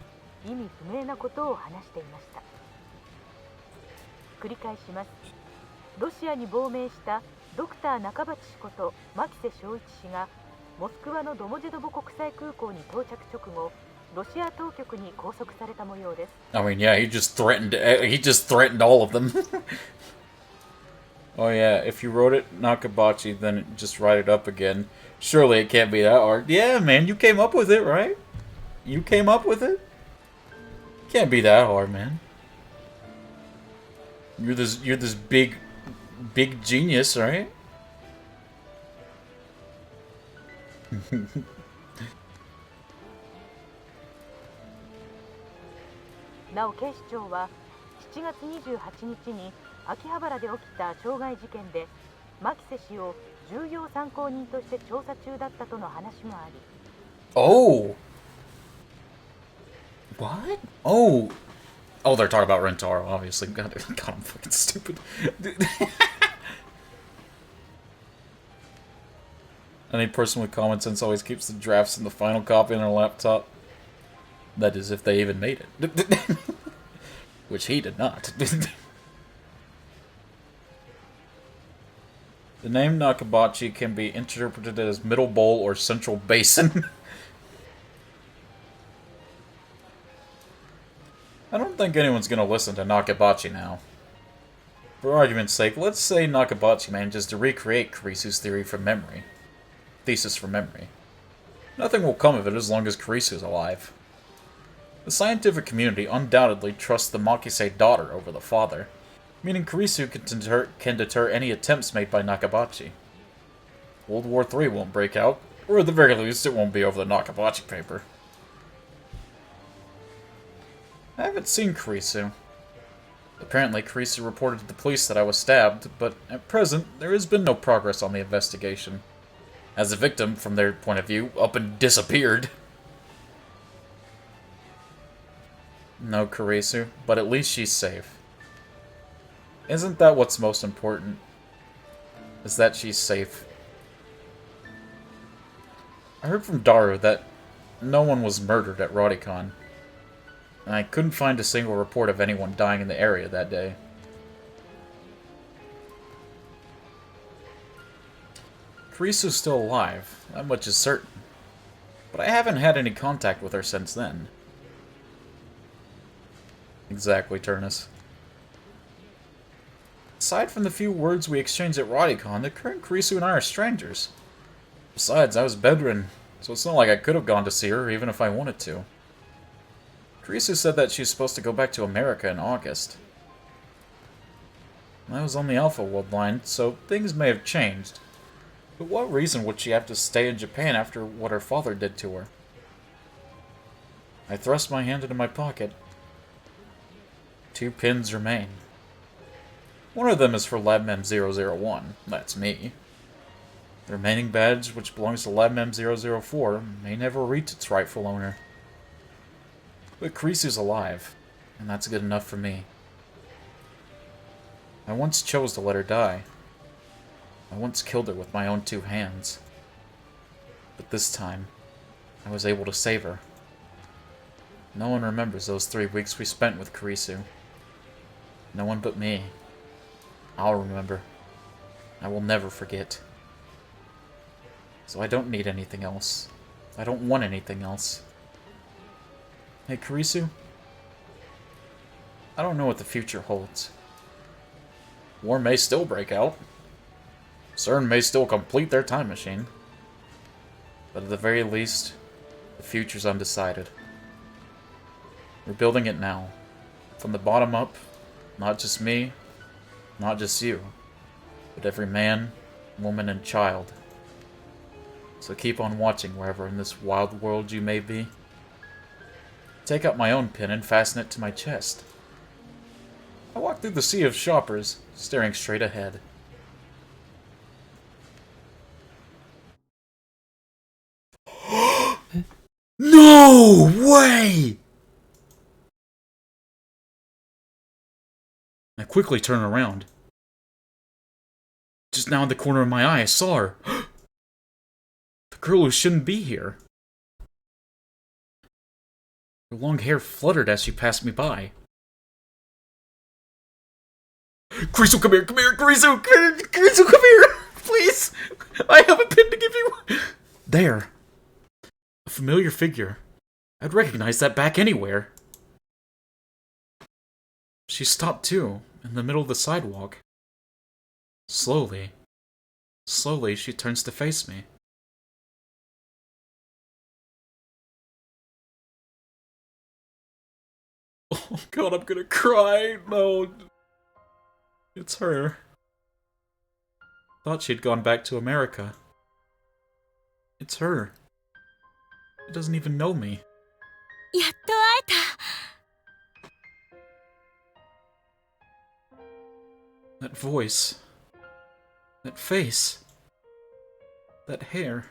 意味不明なことを話していました。繰り返します。ロシアに亡命したドクター中鉢氏こと牧瀬正一氏がモスクワのドモジェドボ国際空港に到着直後、ロシア当局に拘束された模様です。I mean, yeah, he just threatened all of them. Oh yeah, if you wrote it Nakabachi, then just write it up again. Surely it can't be that hard. Yeah, man, you came up with it, right? You came up with it? Can't be that hard, man. You're this big genius, right? なお警視庁は7月28日に秋葉原で起きた傷害事件で牧瀬氏を重要参考人として調査中だったとの話もあり。 Oh! What? Oh! Oh, they're talking about Rentaro, obviously. God, I'm fucking stupid. Any person with common sense always keeps the drafts in the final copy on their laptop. That is, if they even made it. Which he did not. The name Nakabachi can be interpreted as middle bowl or central basin. I don't think anyone's gonna listen to Nakabachi now. For argument's sake, let's say Nakabachi manages to recreate Kurisu's thesis from memory. Nothing will come of it as long as Kurisu's alive. The scientific community undoubtedly trusts the Makise daughter over the father, meaning Kurisu can deter any attempts made by Nakabachi. World War III won't break out, or at the very least it won't be over the Nakabachi paper. I haven't seen Kurisu. Apparently, Kurisu reported to the police that I was stabbed, but at present, there has been no progress on the investigation. As the victim, from their point of view, up and disappeared. No Kurisu, but at least she's safe. Isn't that what's most important? Is that she's safe. I heard from Daru that no one was murdered at Rodicon. And I couldn't find a single report of anyone dying in the area that day. Kurisu's still alive, that much is certain. But I haven't had any contact with her since then. Exactly, Turnus. Aside from the few words we exchanged at Rodicon, the current Kurisu and I are strangers. Besides, I was bedridden, so it's not like I could have gone to see her even if I wanted to. Kurisu said that she's supposed to go back to America in August. I was on the Alpha World line, so things may have changed. But what reason would she have to stay in Japan after what her father did to her? I thrust my hand into my pocket. 2 pins remain. One of them is for Labmem 001, that's me. The remaining badge, which belongs to Labmem 004, may never reach its rightful owner. But Kurisu's alive, and that's good enough for me. I once chose to let her die. I once killed her with my own 2 hands. But this time, I was able to save her. No one remembers those 3 weeks we spent with Kurisu. No one but me. I'll remember. I will never forget. So I don't need anything else. I don't want anything else. Hey, Kurisu? I don't know what the future holds. War may still break out. CERN may still complete their time machine. But at the very least, the future's undecided. We're building it now. From the bottom up, not just me, not just you, but every man, woman, and child. So keep on watching wherever in this wild world you may be. Take out my own pin and fasten it to my chest. I walk through the sea of shoppers, staring straight ahead. No way! I quickly turn around. Just now in the corner of my eye, I saw her. The girl who shouldn't be here. Her long hair fluttered as she passed me by. Krisu, come here, Krisu, Krisu, come here, please. I have a pin to give you. There. A familiar figure. I'd recognize that back anywhere. She stopped too, in the middle of the sidewalk. Slowly, she turns to face me. Oh god, I'm gonna cry. No. It's her. Thought she'd gone back to America. It's her. She doesn't even know me. やっと会えた。 That voice. That face. That hair.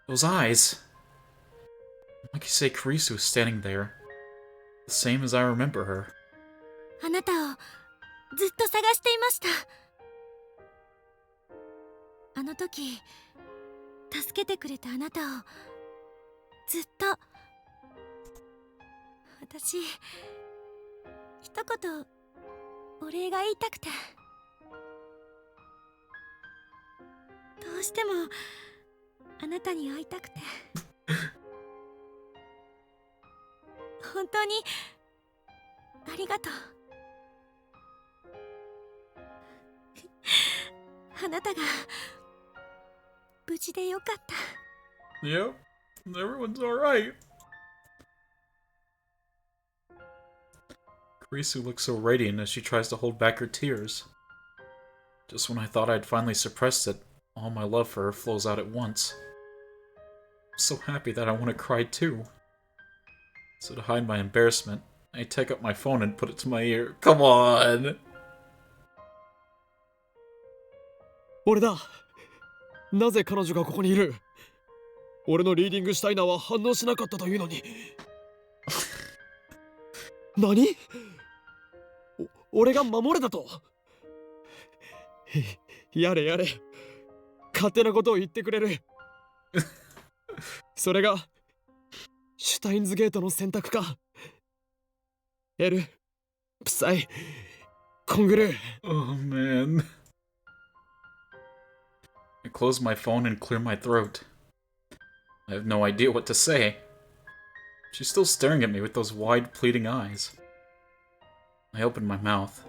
Those eyes. Like you say, Kurisu is standing there. The same as I remember her. あなたをずっと探していました。あの時助けてくれたあなたをずっと。私一言お礼が言いたくて。どうしてもあなたに会いたくて。本当にありがとう。あなたが無事でよかった。 Yep, everyone's alright. Kurisu looks so radiant as she tries to hold back her tears. Just when I thought I'd finally suppressed it, all my love for her flows out at once. I'm so happy that I want to cry too. So to hide my embarrassment, I take up my phone and put it to my ear. Come on! 俺だ。なぜ彼女がここにいる？俺のリーディングシュタイナーは反応しなかったというのに。何？俺が守れたと？やれやれ。勝手なことを言ってくれる。それがシュタインズゲートの選択か。エル、プサイ、コングルー。 Oh man. I close my phone and clear my throat. I have no idea what to say. She's still staring at me with those wide, pleading eyes. I open my mouth.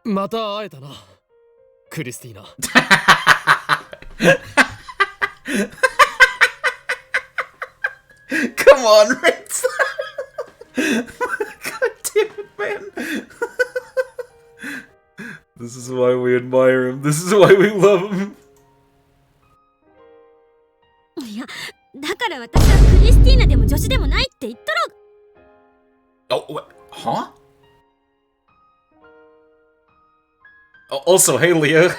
また会えたな、クリスティーナ。Come on, Ritz! God damn it, man! This is why we admire him. This is why we love him. いや、だから私はクリスティーナでも女子でもないって言ったろ。 Oh, what? Huh? Also, hey, Leah.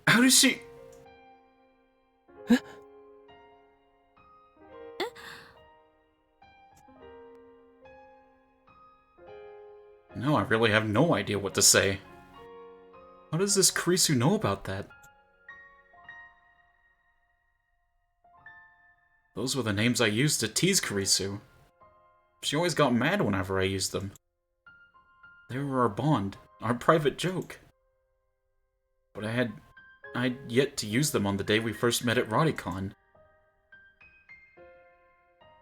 How does she... No, I really have no idea what to say. How does this Kurisu know about that? Those were the names I used to tease Kurisu. She always got mad whenever I used them. They were our bond, our private joke. But I'd yet to use them on the day we first met at Rodicon.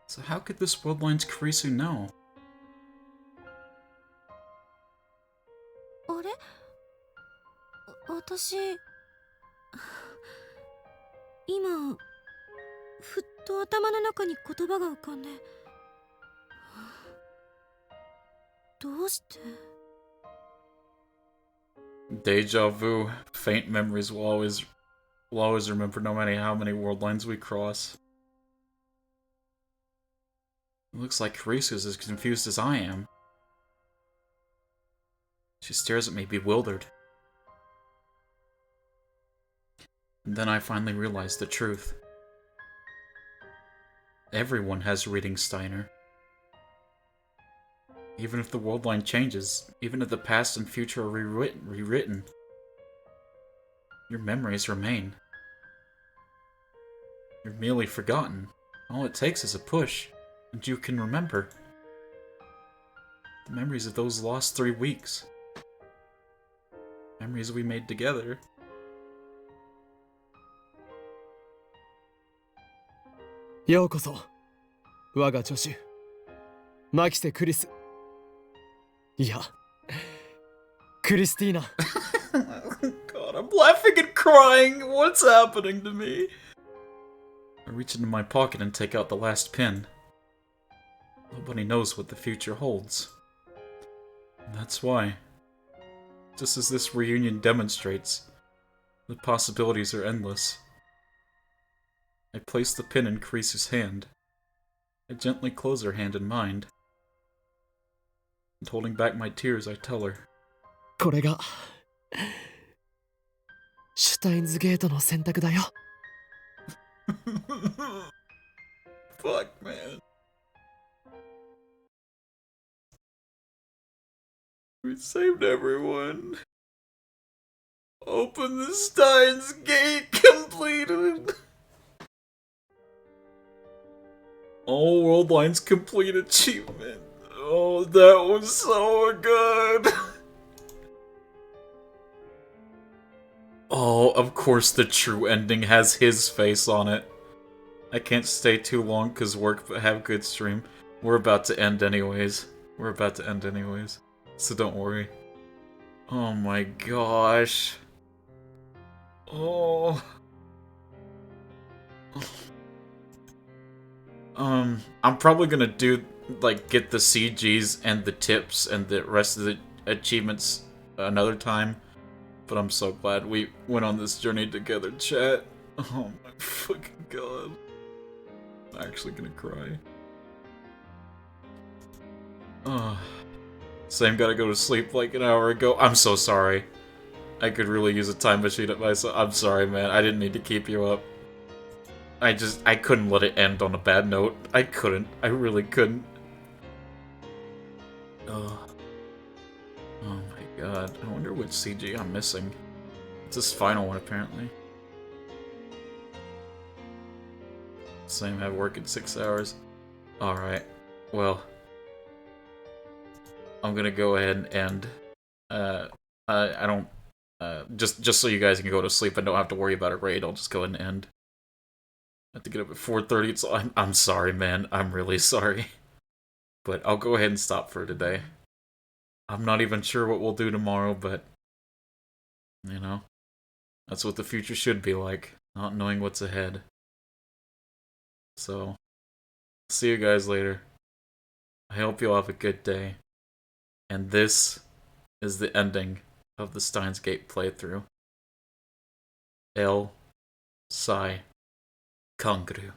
So how could this Worldline's Kurisu know? あれ？私今ふっと頭の中に言葉が浮かんで。どうして？ Deja vu. Faint memories will always remember no matter how many world lines we cross. It looks like Kurisu's as confused as I am. She stares at me bewildered. And then I finally realize the truth. Everyone has reading Steiner. Even if the world line changes, even if the past and future are rewritten, your memories remain. You're merely forgotten, All it takes is a push, and you can remember. The memories of those lost 3 weeks. Memories we made together. Yokoso, 我が助手、マキセ・クリス。いや、クリスティーナ。God, I'm laughing and crying. What's happening to me? I reach into my pocket and take out the last pin. Nobody knows what the future holds. And that's why, just as this reunion demonstrates, the possibilities are endless. I place the pin in Kreese's hand. I gently close her hand in mine. And holding back my tears, I tell her. これがシュタインズゲートの選択だよ。Fuck, man. We saved everyone. Open the Steins Gate completed. All world lines complete achievement. Oh, that was so good. Oh, of course the true ending has his face on it. I can't stay too long because work, but have good stream. We're about to end anyways. So don't worry. Oh my gosh. Oh. I'm probably gonna do, like, get the CGs and the tips and the rest of the achievements another time. But I'm so glad we went on this journey together, chat. Oh my fucking god. I'm actually gonna cry. Sam gotta go to sleep like an hour ago. I'm so sorry. I could really use a time machine at myself. I'm sorry, man. I didn't need to keep you up. I couldn't let it end on a bad note. I couldn't. I really couldn't. Oh my god. I wonder which CG I'm missing. It's this final one, apparently. Same, have work in 6 hours. Alright. Well. I'm gonna go ahead and end. I don't... just so you guys can go to sleep and don't have to worry about a raid, I'll just go ahead and end. I have to get up at 4:30, so I'm sorry, man. I'm really sorry. But I'll go ahead and stop for today. I'm not even sure what we'll do tomorrow, but... you know, that's what the future should be like. Not knowing what's ahead. So, see you guys later. I hope you'll have a good day. And this is the ending of the Steins Gate playthrough. El Sai Kanguru.